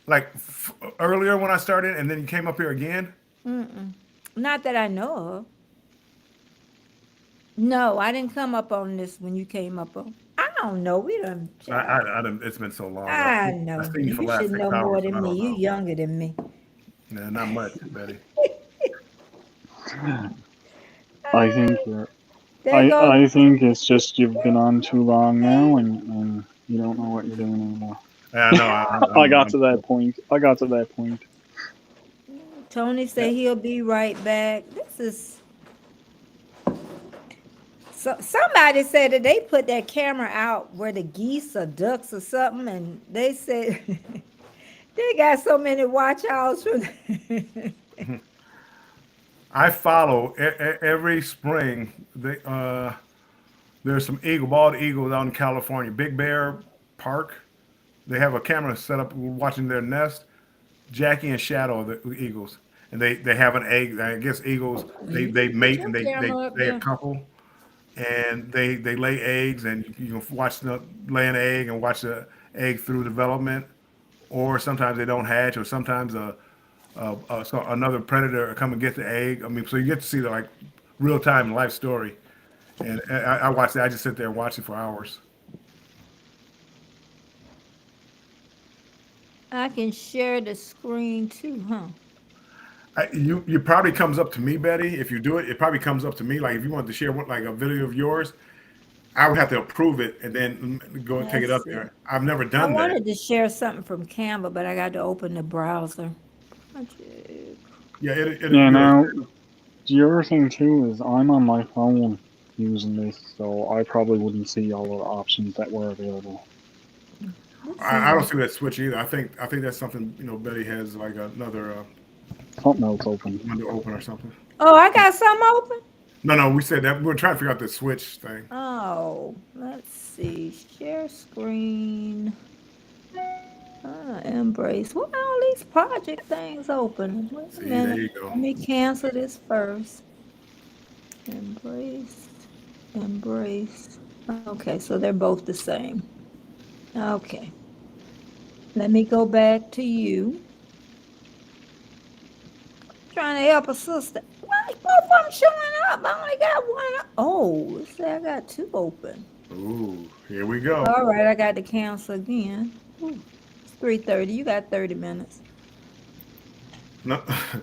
Like earlier when I started, and then you came up here again?
Mm-mm. Not that I know of. No, I didn't come up on this when you came up on. I don't know. We done.
It's been so long.
I know.
I've seen you for
You
the last
should
6
know
hours.
more
I
than
don't
me. You
know.
younger than me.
Nah, not much, Betty.
I think you're.
There goes.
I think it's just you've been on too long now, and you don't know what you're doing anymore.
Yeah, I know.
I got to that point.
Tony said he'll be right back. This is. So somebody said that they put that camera out where the geese or ducks or something, and they said they got so many watch outs from.
I follow every spring. There's some bald eagles out in California, Big Bear Park. They have a camera set up watching their nest. Jackie and Shadow are the eagles, and they have an egg. I guess eagles they mate and they a couple, and they lay eggs, and you can watch the lay an egg and watch the egg through development, or sometimes they don't hatch, or sometimes so another predator come and get the egg. I mean, so you get to see the like real time life story, and I watch that. I just sit there and watch it for hours.
I can share the screen too, huh?
You probably comes up to me, Betty. If you do it, it probably comes up to me. Like if you wanted to share like a video of yours, I would have to approve it and then go and take it up there. I've never
I
done that.
wanted to share something from Canva, but I got to open the browser.
Yeah,
Yeah. Now, the other thing too is I'm on my phone using this, so I probably wouldn't see all of the options that were available.
I don't see that switch either. I think that's something Betty has like another
Something else open.
window open or something.
Oh, I got something open?
No, we said that we're trying to figure out the switch thing.
Oh, let's see. Share screen. Embrace. What are all these project things open? Wait a
See,
minute.
there you go.
Let me cancel this first. Embrace. Okay, so they're both the same. Okay. Let me go back to you. Trying to help a sister. Why is both of them showing up? I only got one. Oh, let's say I got two open.
Ooh, here we go.
All right, I got to cancel again. Ooh, it's 3:30. You got 30 minutes.
No,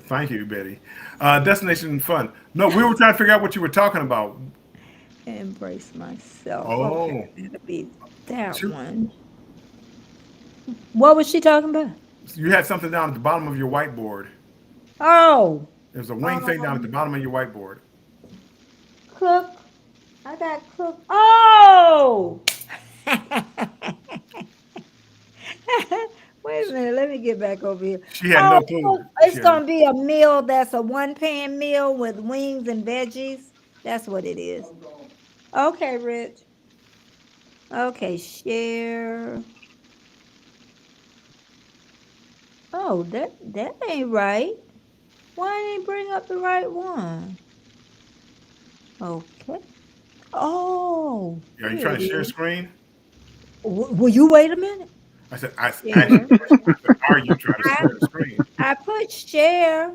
thank you, Betty. Destination fun. No, we were trying to figure out what you were talking about.
Embrace myself.
Oh.
Okay, that'll be that
Two-
one. What was she talking about?
You had something down at the bottom of your whiteboard.
Oh,
There's a wing thing down at the bottom of your whiteboard.
cook. I got cook. Oh! Wait a minute. Let me get back over here.
She had no clue.
It's
She had-
going to be a meal that's a one-pan meal with wings and veggies. That's what it is. Okay, Rich. Okay, share. Oh, that ain't right. Why didn't bring up the right one? Okay. Oh.
Are you
here
trying to
it
share
is.
screen?
Will you wait a minute?
I said, I
Share.
are you trying to share the screen?
I put share.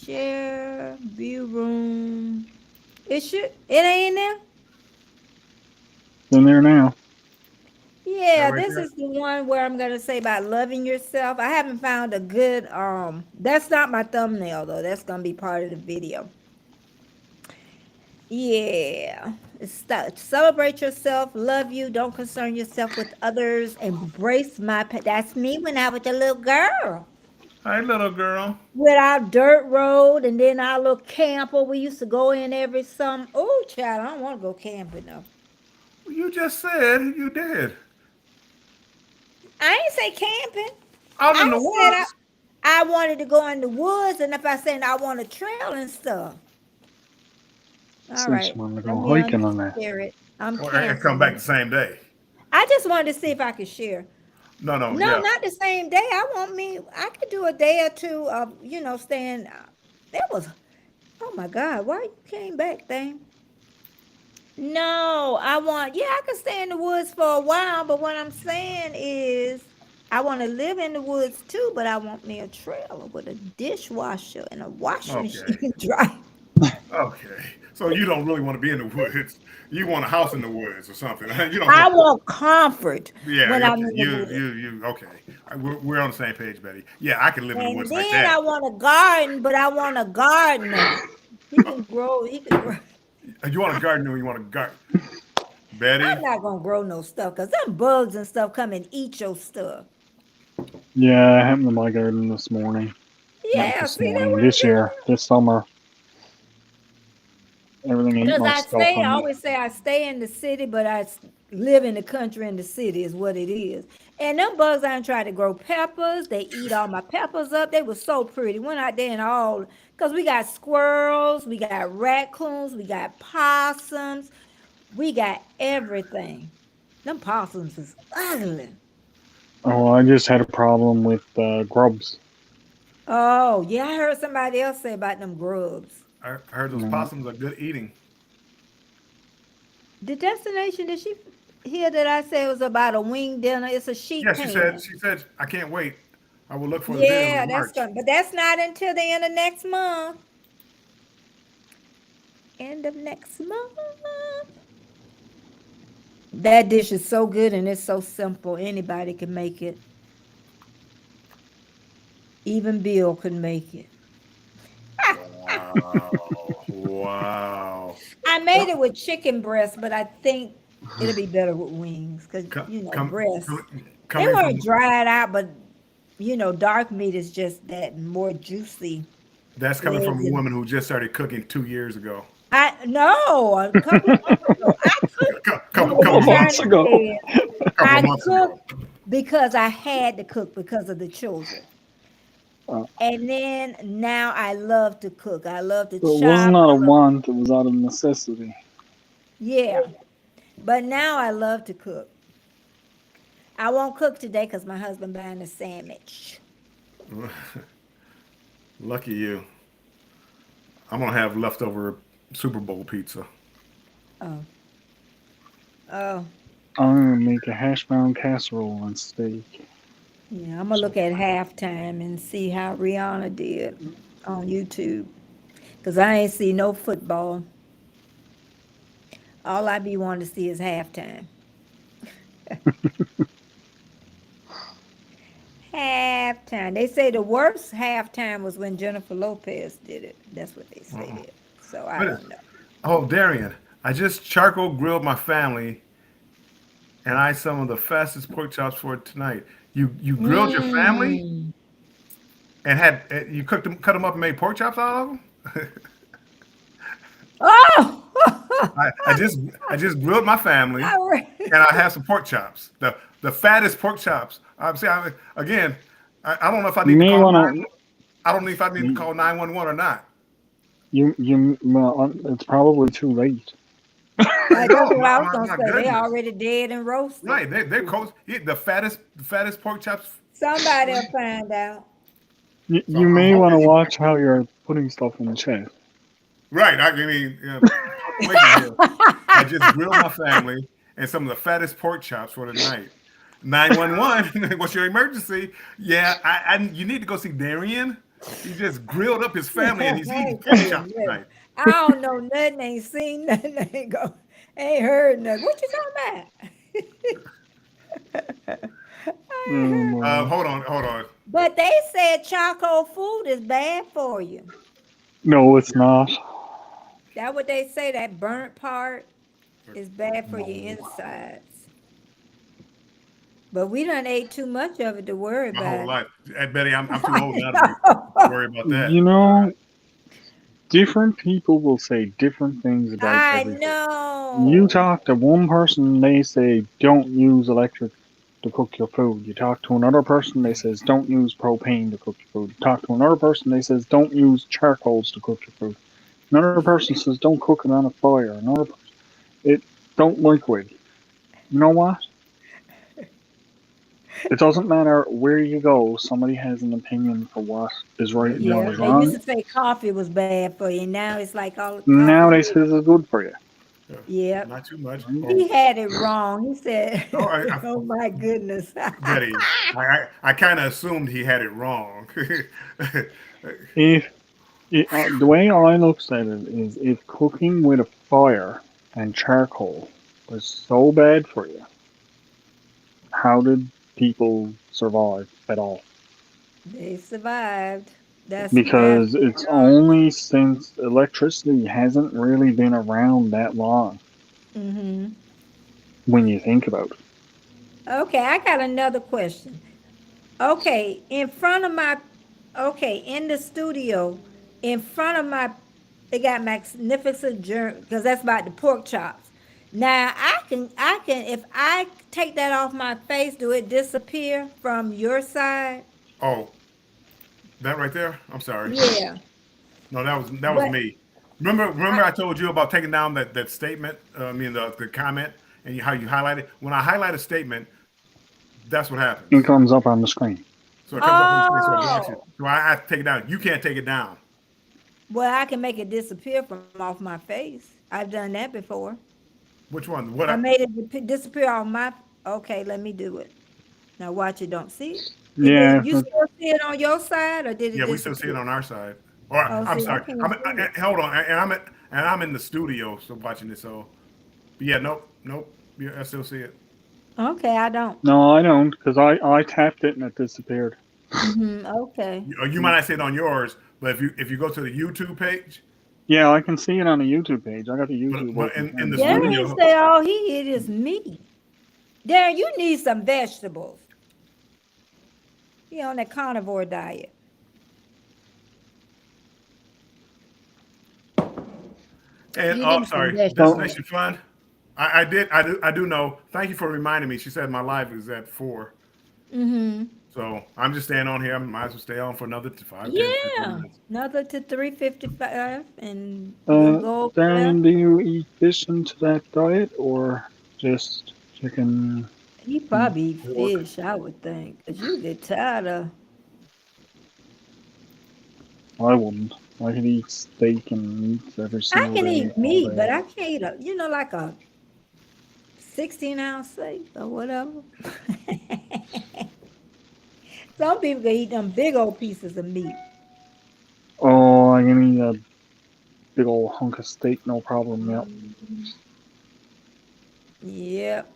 Share, view room. It ain't in there?
It's in there now.
Yeah,
Right
this
there?
is the one where I'm gonna say about loving yourself. I haven't found a good that's not my thumbnail though. That's gonna be part of the video. Yeah. Celebrate yourself, love you, don't concern yourself with others, embrace that's me when I was a little girl.
Hey, little girl.
With our dirt road and then our little camper we used to go in every summer. Oh, child, I don't want to go camping though.
You just said you did.
I ain't say camping.
Out in
I
the
said
woods.
I wanted to go in the woods, and if I said I want to trail and stuff. All
Since
right,
you want to
let
go
me
hiking on that.
spirit. I'm
And come back the
canceling.
same day.
I just wanted to see if I could share.
No,
No,
yeah.
not the same day. I could do a day or two of, staying. That was, oh my God, why you came back, thing? No, I could stay in the woods for a while, but what I'm saying is, I want to live in the woods too, but I want me a trailer with a dishwasher and a washing machine
Okay.
and dry.
Okay. So you don't really want to be in the woods. You want a house in the woods or something. You don't
I
want.
want comfort
Yeah.
when I'm
Okay.
in the woods.
You. Okay. We're on the same page, Betty. Yeah, I can live in the
And
woods like
then I
that.
want a garden, but I want a gardener. He can grow.
You want a garden or you want a garden, Betty?
I'm not gonna grow no stuff because them bugs and stuff come and eat your stuff.
Yeah, it happened to my garden this morning. Not
Yeah,
this
see that
morning.
what I'm
This year, this summer, everything ate
Because
my stuff.
I always say I stay in the city, but live in the country in the city is what it is. And them bugs I trying to grow peppers. They eat all my peppers up. They were so pretty. Went out there and all because we got squirrels, we got raccoons, we got possums, we got everything. Them possums is ugly.
Oh, I just had a problem with grubs.
Oh, yeah, I heard somebody else say about them grubs.
I heard those
Yeah.
possums are good eating.
The destination, did she hear that I said it was about a wing dinner? It's a sheet
Yeah,
pan.
she said, I can't wait. I will look for the video
Yeah,
in
that's
March.
fun. But that's not until the end of next month. End of next month. That dish is so good and it's so simple. Anybody can make it. Even Bill could make it.
Wow. Wow.
I made it with chicken breast, but I think it'll be better with wings because, breast. They
Coming
weren't
from
dried out, but, dark meat is just that more juicy.
that's coming from a
Legs.
woman who just started cooking 2 years ago.
No, a couple of months ago. I cooked.
Couple
months ago.
I
months ago.
cooked because I had to cook because of the children.
Oh.
And then now I love to cook. I love to
So it
chop.
wasn't out of want; it was out of necessity.
Yeah. But now I love to cook. I won't cook today because my husband buying a sandwich.
Lucky you. I'm gonna have leftover Super Bowl pizza.
Oh. Oh.
I'm gonna make a hash brown casserole and steak.
Yeah, I'm gonna look at halftime and see how Rihanna did on YouTube. Cause I ain't see no football. All I be wanting to see is halftime. Halftime. They say the worst halftime was when Jennifer Lopez did it. That's what they said. So I don't know.
Oh, Darian, I just charcoal grilled my family, and I some of the fastest pork chops for tonight. You grilled your family and you cut them up and made pork chops out of them.
Oh!
I just grilled my family, and I have some pork chops. The fattest pork chops. I don't know if I need to call. I don't know if I need to call 911 or not.
It's probably too late.
That's what I was gonna say. They already dead and roasted.
Right, they're cold. The fattest pork chops.
Somebody will find out.
You may want to watch how you're putting stuff in the chat.
Right, I just grilled my family and some of the fattest pork chops for the night. 911, what's your emergency? Yeah, you need to go see Darian. He just grilled up his family and he's eating pork chops tonight.
I don't know nothing, ain't seen nothing, ain't heard nothing. What you talking about?
Hold on.
But they said charcoal food is bad for you.
No, it's not.
That what they say, that burnt part is bad for your insides. But we done ate too much of it to worry
My whole
about
life. And Betty, I'm too old now to worry about that.
You know, different people will say different things about
I
everything.
know.
You talk to one person, they say don't use electric to cook your food. You talk to another person, they says don't use propane to cook your food. You talk to another person, they says don't use charcoals to cook your food. Another person says don't cook it on a fire. Another person, it don't microwave. You know what? It doesn't matter where you go. Somebody has an opinion for what is right and what
Yeah,
is
they used
wrong.
to say coffee was bad for you. Now it's like all the
Now they
coffee.
say it's good for you.
Yeah.
Not too much.
He had it wrong. He said,
No,
"Oh my goodness."
Betty, I kind of assumed he had it wrong.
If the way I looks at it is, if cooking with a fire and charcoal was so bad for you, how did people survive at all?
They survived. That's
Because it's only since electricity hasn't really been around that long
hmm
when you think about it.
Okay, I got another question. Okay, in the studio, in front of my, they got magnificent journey because that's about the pork chops. Now if I take that off my face, do it disappear from your side?
Oh, that right there? I'm sorry.
Yeah,
No, that was
but
me. Remember
I,
I told you about taking down that statement, I mean the comment and how you highlight it? When I highlight a statement, that's what happens.
It comes up on the screen.
So it comes up on the screen, so it blocks you.
oh,
So I have to take it down. You can't take it down.
well, I can make it disappear from off my face. I've done that before.
Which one? What
I
I
made it disappear off my. Okay, let me do it. Now watch it. Don't see it.
Yeah,
You still see it on your side, or did it
Yeah, we still see it
disappear?
on our side. Or
Oh,
I'm
see, I
sorry.
can't see it.
Hold on. And I'm in the studio so watching this, so yeah, nope. Yeah, I still see it.
Okay, I don't.
no, I don't, because I tapped it and it disappeared.
Okay.
You might not see it on yours, but if you go to the YouTube page,
Yeah, I can see it on the YouTube page. I got the YouTube
but
open.
in the
Darren
studio,
say all he eat is meat. Darren, you need some vegetables. He on that carnivore diet.
and
You
oh,
need some
sorry,
vegetables.
Destination Fun. I do know. Thank you for reminding me. She said my live is at 4.
Mm-hmm.
So I'm just staying on here. I might as well stay on for another 5, 10, 15
Yeah.
minutes.
Another to 3:55, and we'll go over there.
Darren, do you eat fish into that diet or just chicken
He
and
probably eat
pork?
fish, I would think, because you get tired of.
I wouldn't. I could eat steak and meat every
I
single
can
day,
eat
all
meat,
day.
but I can't eat like a 16-ounce steak or whatever. Some people can eat them big old pieces of meat.
Oh, I can eat a big old hunk of steak, no problem. Yep.
Yep.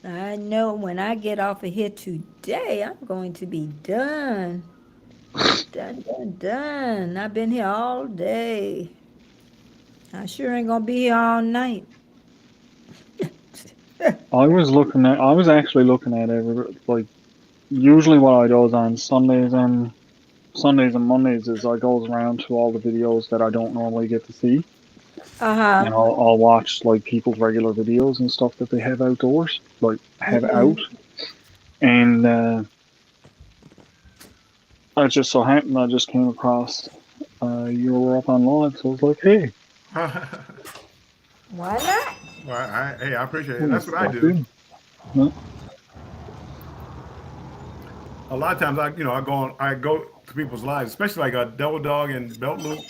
I know when I get off of here today, I'm going to be done. Done. I've been here all day. I sure ain't gonna be here all night.
I was actually looking at like, usually what I do is on Sundays and Mondays is I goes around to all the videos that I don't normally get to see, and
Uh-huh.
I'll watch like people's regular videos and stuff that they have outdoors, like have out, and I just so happened I just came across you were up on live, so I was like, hey,
Why not?
Well, hey, I appreciate it.
hmm,
That's what I
stop
do.
in. Yeah.
A lot of times I go to people's lives, especially like a Double Dog and Belt Loop.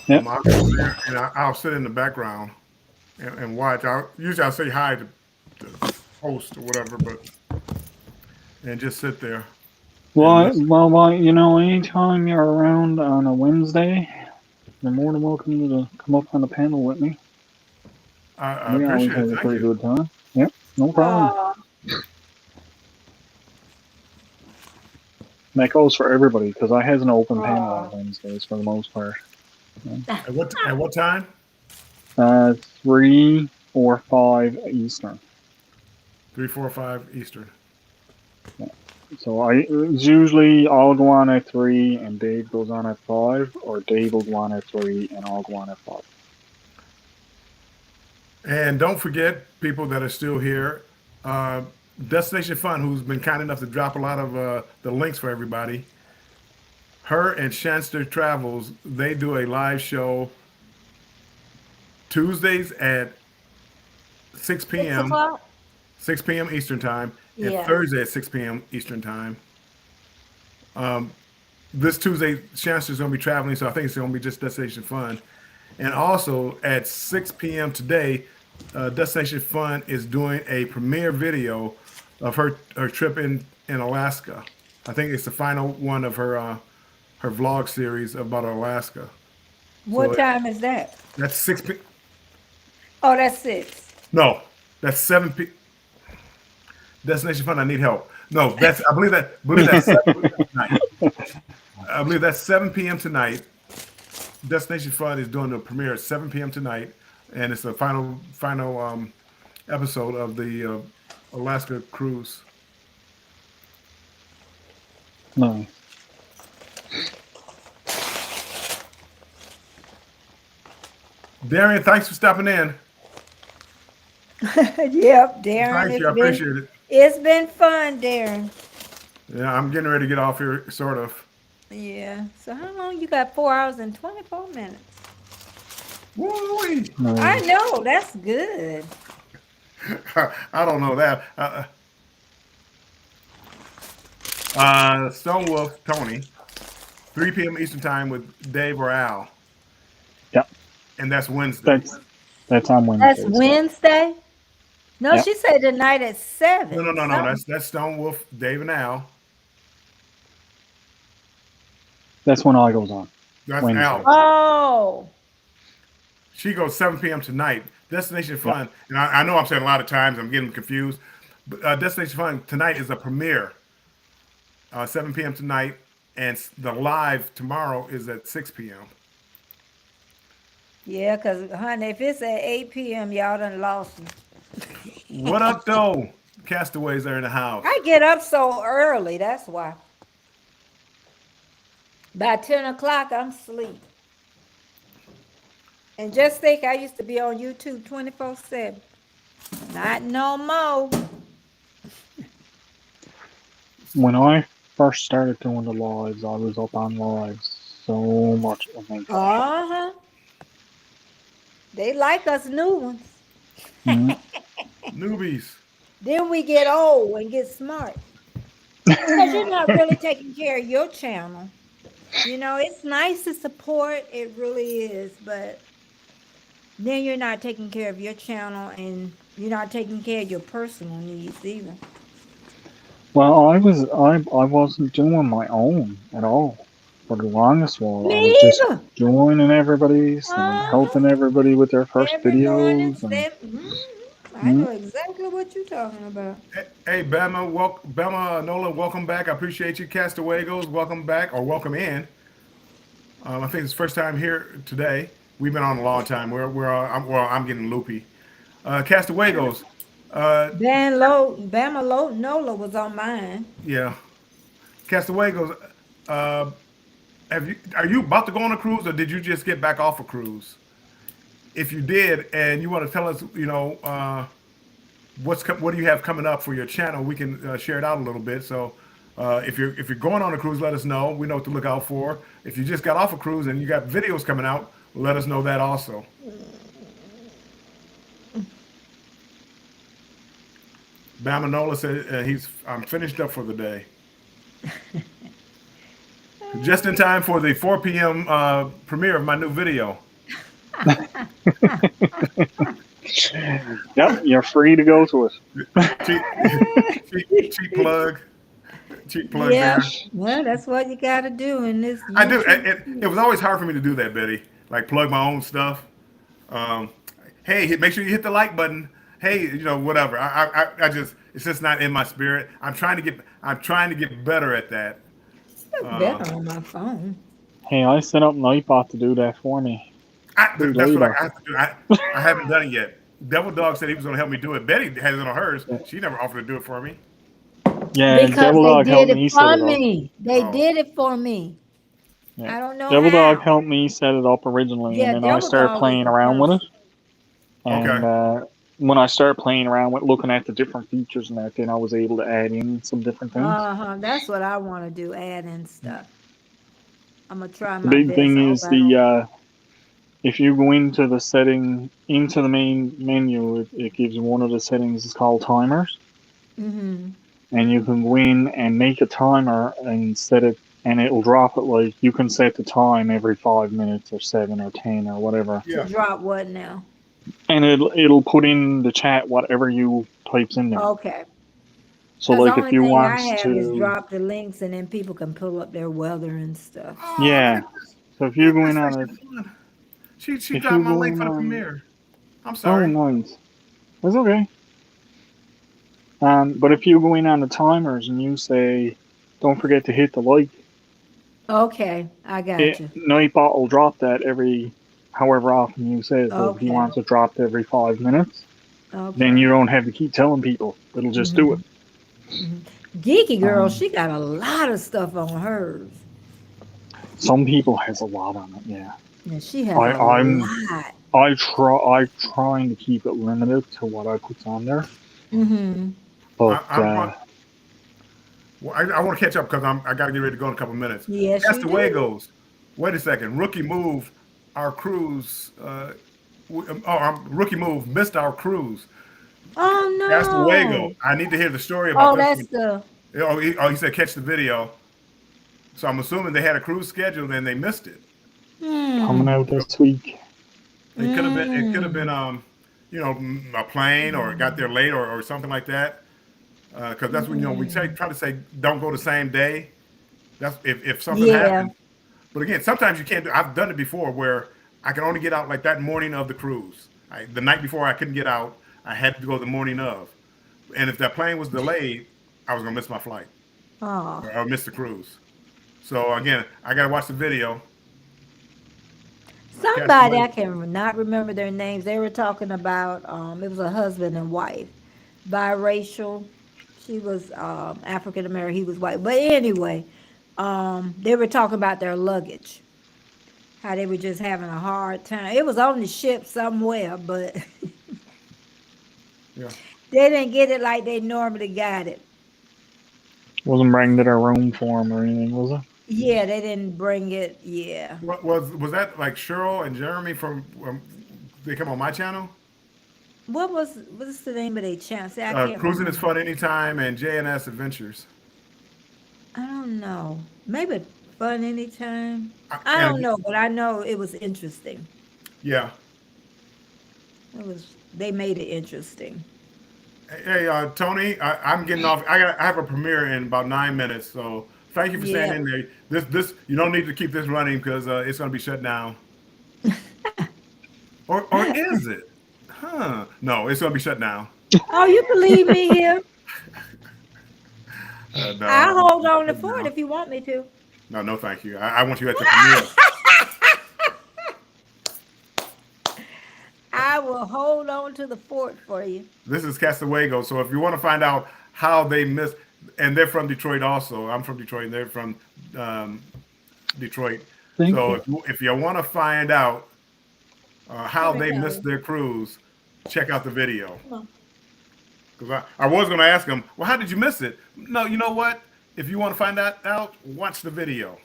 Yep.
I'll go there and I'll sit in the background and watch. Usually I'll say hi to the host or whatever, and just sit there.
Well, anytime you're around on a Wednesday, you're more than welcome to come up on the panel with me.
I
We always
appreciate
have
it.
a
Thank
pretty
you.
good time. Yep, no problem. That goes for everybody because I has an open panel on Wednesdays for the most part.
At what time?
3 or 5 Eastern.
3, 4, 5 Eastern.
So it's usually I'll go on at 3 and Dave goes on at 5, or Dave will go on at 3 and I'll go on at 5.
And don't forget, people that are still here, Destination Fun, who's been kind enough to drop a lot of the links for everybody. Her and Shanster Travels, they do a live show Tuesdays at 6 p.m.
o'clock?
6 p.m. Eastern time, and
Yeah.
Thursday at 6 p.m. Eastern time. This Tuesday, Shanster's going to be traveling, so I think it's going to be just Destination Fun. And also at 6 p.m. today, Destination Fun is doing a premiere video of her trip in Alaska. I think it's the final one of her vlog series about Alaska.
What
So
time is that?
That's 6 p.
Oh, that's 6.
No, that's 7 p. Destination Fun, I need help. No, I believe that's 7 p.m. tonight. I believe that's 7 p.m. tonight. Destination Fun is doing the premiere at 7 p.m. tonight, and it's the final episode of the Alaska cruise.
No.
Darian, thanks for stopping in.
Yep, Darren.
Thank you, I appreciate it.
It's been fun, Darren.
Yeah, I'm getting ready to get off here, sort of.
Yeah. So how long you got? 4 hours and 24 minutes.
Woo-wee.
No.
I know, that's good.
I don't know that. Stone Wolf, Tony, 3 p.m. Eastern time with Dave or Al.
Yep.
And that's Wednesday.
That's on Wednesday.
That's Wednesday? No,
Yep.
she said tonight at 7.
No.
Something.
That's Stone Wolf, Dave and Al.
That's when all goes on.
That's
Wednesday.
Al.
Oh.
She goes 7 p.m. tonight. Destination Fun, and I know I'm saying a lot of times, I'm getting confused, but Destination Fun tonight is a premiere. 7 p.m. tonight, and the live tomorrow is at 6 p.m.
Yeah, because, honey, if it's at 8 p.m., y'all done lost me.
What up, though? Castaways are in the house.
I get up so early, that's why. By 10 o'clock, I'm asleep. And just think, I used to be on YouTube 24/7. Not no more.
When I first started doing the lives, I was up on lives so much. Oh my God.
Uh-huh. They like us new ones.
Mhm.
Newbies.
Then we get old and get smart. Because you're not really taking care of your channel. You know, it's nice to support, it really is, but then you're not taking care of your channel and you're not taking care of your personal needs either.
Well, I wasn't doing my own at all for the longest while. I
Me
was just
either.
joining everybody's and
Uh-huh.
helping everybody with their first
Every morning,
videos. And,
I know exactly what you're talking about.
Hey, Bama Nola, welcome back. I appreciate you. Castawaygos, welcome back, or welcome in. I think it's the first time here today. We've been on a long time. I'm getting loopy. Castawaygos,
Bama Nola was on mine.
yeah. Castawaygos, are you about to go on a cruise, or did you just get back off a cruise? If you did, and you want to tell us, what do you have coming up for your channel, we can share it out a little bit. So if you're going on a cruise, let us know. We know what to look out for. If you just got off a cruise and you got videos coming out, let us know that also. Bamanola said I'm finished up for the day. Just in time for the 4 p.m. Premiere of my new video.
yep, you're free to go to it.
cheap plug. Cheap plug
Yeah,
there.
well, that's what you got to do in this.
I do. It was always hard for me to do that, Betty. Like plug my own stuff. Hey, make sure you hit the like button. Hey, whatever. I just, it's just not in my spirit. I'm trying to get better at that.
It's better on my phone.
Hey, I set up Nightbot to do that for me. Free
That's what
labor.
I have to do. I haven't done it yet. Devil Dog said he was going to help me do it. Betty has it on hers.
Yeah,
She never offered to do it for me.
yeah,
Because
Devil
they
Dog
did
helped
it
me set
for
it up.
me. They
Oh,
did it for me.
Yeah.
I don't know
Devil Dog
how.
helped me set it up originally, and
Yeah,
then I
Devil
started
Dog is
playing
the
around with it.
person.
And
okay.
when I started playing around with looking at the different features and that, then I was able to add in some different things.
That's what I want to do, add in stuff. I'm going to try
The
my
big
best.
thing
I hope
is
I don't.
if you go into the setting, into the main menu, it gives you one of the settings is called timers.
Mm-hmm.
And you can go in and make a timer and set it, and it'll drop it like you can set the time every 5 minutes or 7 or 10 or whatever.
To
Yeah.
drop what now?
And it'll put in the chat whatever you types in there.
Okay.
So
Because the
like if
only
you
thing
want
I have is
to,
drop the links and then people can pull up their weather and stuff.
Oh, look
yeah.
at this.
So if you
Look
go
at
in
this
on it,
section. She
if
dropped
you
my
go
link
in
for the
on,
premiere. I'm
oh
sorry.
nice, that's okay. But if you go in on the timers and you say, don't forget to hit the like,
Okay, I got you.
Nightbot will drop that every however often you say it. So if he
Okay,
wants it dropped every 5 minutes, then
okay.
you don't have to keep telling people. It'll just do it.
Hmm. Hmm. Geeky girl,
Um,
she got a lot of stuff on hers.
some people has a lot on it. Yeah,
And she has
I
a
I'm
lot.
I trying to keep it limited to what I put on there,
Mm-hmm.
but
I'm going. Well, I want to catch up because I got to get ready to go in a couple minutes.
Yes,
That's
you
the way it
do.
goes. Wait a second. Rookie move. Our cruise. Rookie move missed our cruise.
Oh
That's the way it goes.
no.
I need to hear the story about
Oh,
this
that's
one.
the.
He said catch the video. So I'm assuming they had a cruise scheduled and they missed it.
coming
Hmm.
out this week.
It could have been. It could have been.
Mm.
A plane or it got there late or something like that. Because that's when we
Mm.
try to say don't go the same day. That's if something
Yeah.
happens. But again, sometimes you can't do. I've done it before where I can only get out like that morning of the cruise. The night before I couldn't get out. I had to go the morning of. And if that plane was delayed, I was gonna miss my flight
Oh.
or miss the cruise. So again, I gotta watch the video.
Somebody
Castaway.
I can not remember their names. They were talking about it was a husband and wife, biracial. She was African American, he was white. But anyway, they were talking about their luggage, how they were just having a hard time. It was on the ship somewhere, but
Yeah.
they didn't get it like they normally got it.
Wasn't bringing to their room for him or anything, was it?
Yeah, they didn't bring it. Yeah.
What was that like Cheryl and Jeremy from they come on my channel?
What's the name of their channel? See, I can't
Cruising is
remember.
fun anytime and JNS Adventures.
I don't know. Maybe fun anytime.
I,
I don't
and
know, but I know it was interesting.
yeah.
They made it interesting.
Hey, Tony, I'm getting off. I have a premiere in about 9 minutes, so thank you for staying
Yeah.
in there. This you don't need to keep this running because it's going to be shut down. Or is it? Huh? No, it's going to be shut down.
Oh, you can leave me here.
No,
I'll hold on to
shut
fort
down.
if you want me to.
No, thank you. I want you at the premiere.
I will hold on to the fort for you.
This is Castawago. So if you want to find out how they missed, and they're from Detroit also. I'm from Detroit, and they're from Detroit.
Thank
So
you.
if you want to find out how
Come here,
they
Kelly.
missed their cruise, check out the video.
Come on.
Because I was going to ask them, well, how did you miss it? No, you know what? If you want to find that out, watch the video.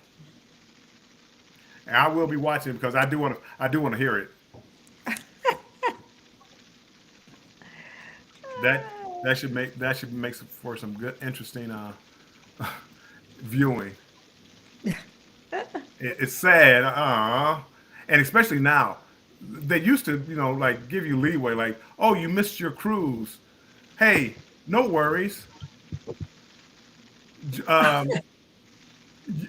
And I will be watching because I do want to hear it. That should make for some good, interesting viewing. It's sad, and especially now, they used to, like give you leeway, like, oh, you missed your cruise. Hey, no worries. Um,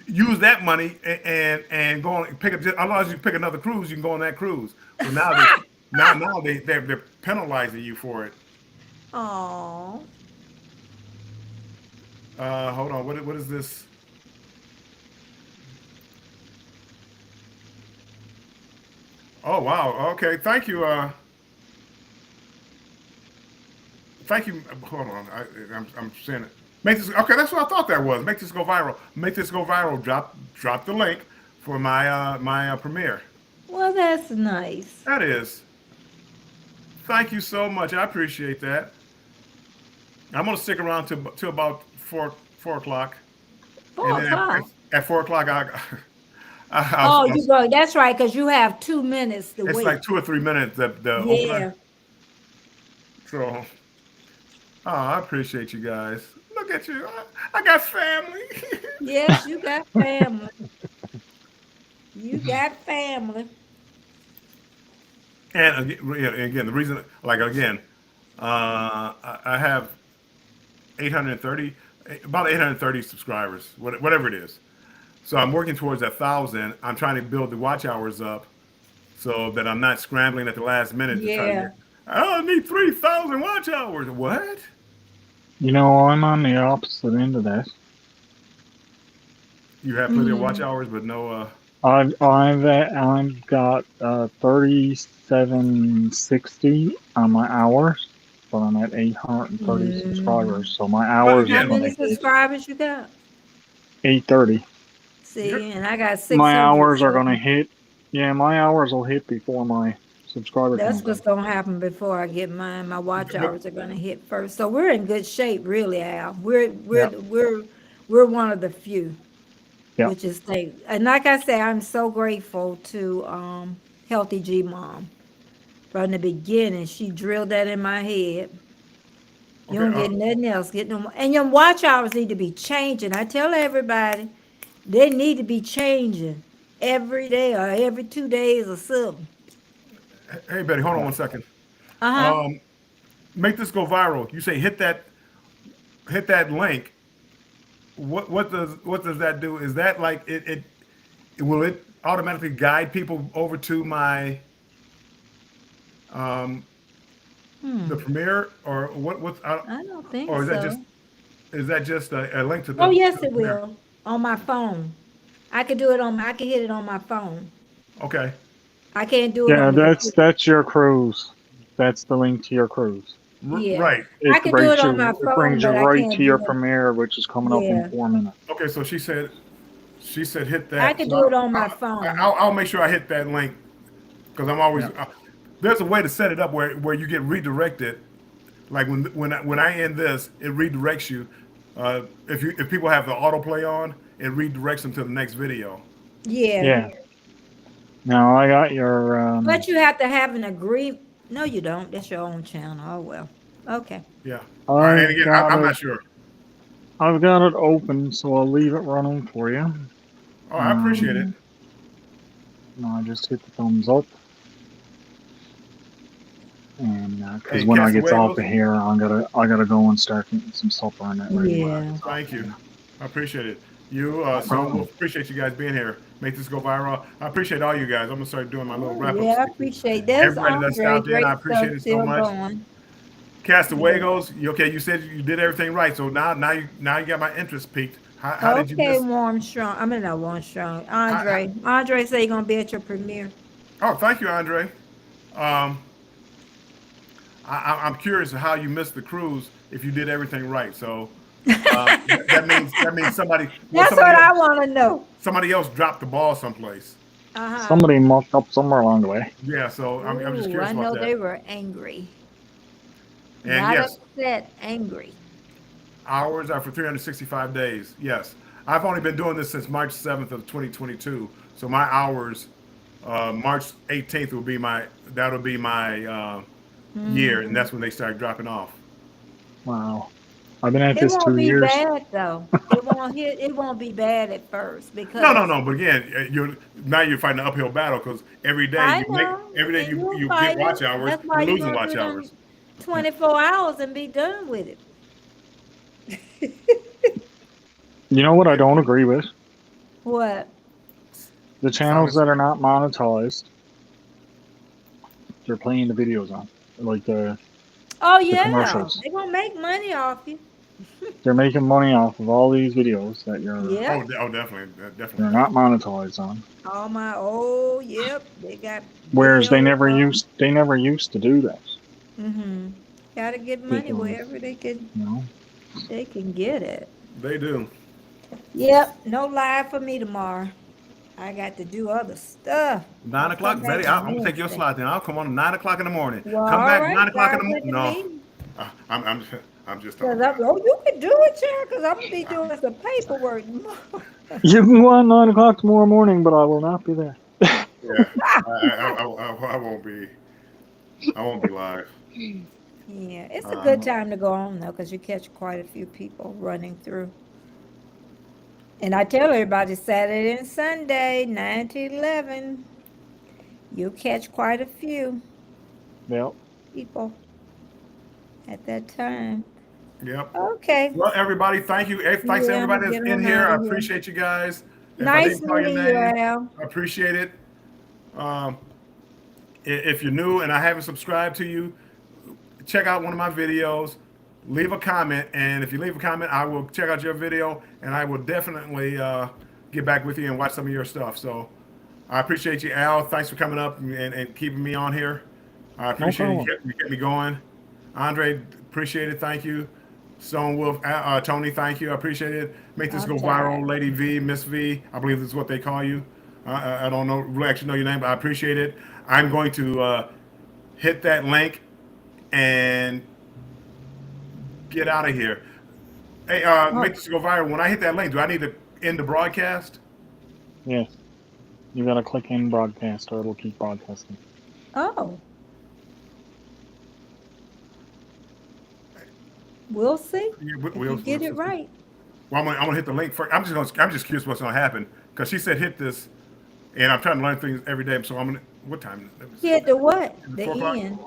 use that money and go on pick up. As long as you pick another cruise, you can go on that cruise. But now they're penalizing you for it.
Oh.
Hold on. What is this? Oh wow. Okay. Thank you. Thank you. Hold on. I'm saying it. Make this okay. That's what I thought that was. Make this go viral. Make this go viral. Drop the link for my premiere.
Well, that's nice.
That is. Thank you so much. I appreciate that. I'm gonna stick around to about 4 o'clock.
4 o'clock.
At 4 o'clock,
Oh, you go. That's right, because you have 2 minutes to
it's
wait.
like 2 or 3 minutes. The
Yeah.
opener. So, I appreciate you guys. Look at you. I got family.
Yes, you got family. You got family.
And again, the reason, like again, I have 830, about 830 subscribers, whatever it is. So I'm working towards 1,000. I'm trying to build the watch hours up so that I'm not scrambling at the last minute to try to get, I need 3,000 watch hours. What?
You know, I'm on the opposite end of that.
You have plenty of watch hours, but no.
I've got 3760 on my hours, but I'm at 830 subscribers. So my hours
How
are going
many
to hit
subscribers you got?
830.
See, and I got 600.
My hours are going to hit. Yeah, my hours will hit before my subscriber
That's
count.
what's gonna happen before I get mine. My watch hours are gonna hit first. So we're in good shape, really, Al. We're one of the few.
Yep.
Which is safe. And like I say, I'm so grateful to Healthy G Mom. From the beginning, she drilled that in my head. You don't get nothing else. Get no more. And your watch hours need to be changing. I tell everybody, they need to be changing every day or every 2 days or something.
Hey, Betty, hold on 1 second.
Uh-huh.
Make this go viral. You say hit that link. What does that do? Is that like it will it automatically guide people over to my the premiere, or what's
I don't think
or
so.
is that just a link to the
Oh, yes,
to the
it
premiere?
will. On my phone. I can hit it on my phone.
Okay.
I can't do it
Yeah,
on the computer.
that's your cruise. That's the link to your cruise.
Yeah.
Right.
I can do it on my
It
phone,
brings you
but I
right
can't
to your
do it.
premiere, which is coming up
Yeah.
in 4 minutes.
Okay. So she said hit that.
I can
So
do it on my phone.
I'll make sure I hit that link because I'm always there's a way to set it up where you get redirected. Like when I end this, it redirects you. If people have the autoplay on, it redirects them to the next video.
Yeah.
Yeah. Now I got your.
But you have to have an agreement. No, you don't. That's your own channel. Oh, well. Okay.
Yeah. And again, I'm not sure.
I've got it open, so I'll leave it running for you.
Oh, I appreciate it.
No, I just hit the thumbs up. And because
Hey,
when I get
Castaways.
off of here, I gotta go and start getting some supper and that ready.
Yeah.
Thank you. I appreciate it. So we'll appreciate you guys being here. Make this go viral. I appreciate all you guys. I'm gonna start doing my little wrap up.
Yeah, I appreciate that.
Everybody that stopped in, I appreciate it so much. Castaways, you said you did everything right. So now you got my interest peaked. How did you
Okay,
miss?
Warm Strong. I mean, not Warm Strong. Andre said you're gonna be at your premiere.
Oh, thank you, Andre. I'm curious how you missed the cruise if you did everything right. So that means somebody.
That's what I want to know.
Somebody else dropped the ball someplace.
Somebody mucked up somewhere along the way.
Yeah, so I'm just curious
I
about
know
that.
they were angry.
And
Not
yes,
upset, angry.
hours are for 365 days. Yes, I've only been doing this since March 7th of 2022. So my hours, March 18th will be my year, and that's when they start dropping off.
Wow. I've been at
It
this
won't
2
be
years.
bad though. It won't be bad at first because
No. But again, you're fighting an uphill battle because every day
I
you
know.
you
fight
get watch
it.
hours,
That's why
you're
you're
losing
gonna
watch
do them
hours.
24 hours and be done with it.
You know what I don't agree with?
What?
The channels that are not monetized, they're playing the videos on, like the
Oh yeah,
commercials.
they gonna make money off you.
They're making money off of all these videos that
Yep.
Oh, definitely,
you're
definitely.
not monetized on.
All my yep. They got
Whereas they
videos
never
on.
used to do that.
Mm-hmm. Gotta get money
Because,
wherever they can
you know,
get it.
They do.
Yep, no live for me tomorrow. I got to do other stuff.
9
I'll come
o'clock,
back
Betty.
on
I'm gonna take your
Wednesday.
slot then. I'll come on 9 o'clock in the morning.
Well,
Come
all
back
right,
9 o'clock in
start
the
with
morning.
the
No,
meeting.
I'm just
Cause
talking.
you can do it, child. Cause I'm gonna be doing some paperwork tomorrow.
you can go on 9 o'clock tomorrow morning, but I will not be there.
Yeah, I won't be. I won't be live.
Yeah, it's a good time to go on though, cause you catch quite a few people running through. And I tell everybody Saturday and Sunday, 9 to 11, you'll catch quite a few
Yep.
people at that time.
Yep.
Okay.
Well, everybody, thank you. Hey, thanks to
Yeah,
everybody
get
that's in
on
here.
out
I
of here.
appreciate you guys. If I
Nice
didn't call your
meeting you,
name,
Al.
I appreciate it. If you're new and I haven't subscribed to you, check out one of my videos, leave a comment, and if you leave a comment, I will check out your video, and I will definitely get back with you and watch some of your stuff. So I appreciate you, Al. Thanks for coming up and keeping me on here. I appreciate
problem.
you kept me going. Andre, appreciate it. Thank you. Stone Wolf, Tony, thank you. I appreciate it. Make this
I'm
go
tired.
viral, Lady V, Miss V. I believe this is what they call you. I don't know, actually know your name, but I appreciate it. I'm going to hit that link and get out of here. Hey, make this go viral. When I hit that link, do I need to end the broadcast?
Yes. You gotta click in broadcast or it'll keep broadcasting.
Oh. We'll see
Yeah,
if you get it right.
Well, I'm gonna hit the link first. I'm just curious what's gonna happen because she said hit this, and I'm trying to learn things every day. So I'm gonna. What time?
Hit the what? The
4 o'clock?
end.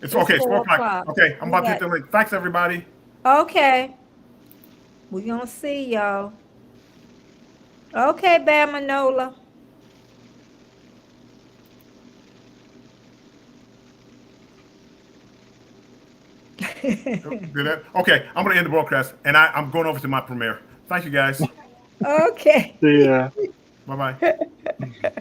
It's okay. It's 4 o'clock.
o'clock.
Okay, I'm
We
about to hit
got-
the link. Thanks, everybody.
Okay. We're gonna see y'all. Okay, Bama Nola.
Did that? Okay, I'm gonna end the broadcast, and I'm going over to my premiere. Thank you, guys.
Okay.
See ya.
Bye bye.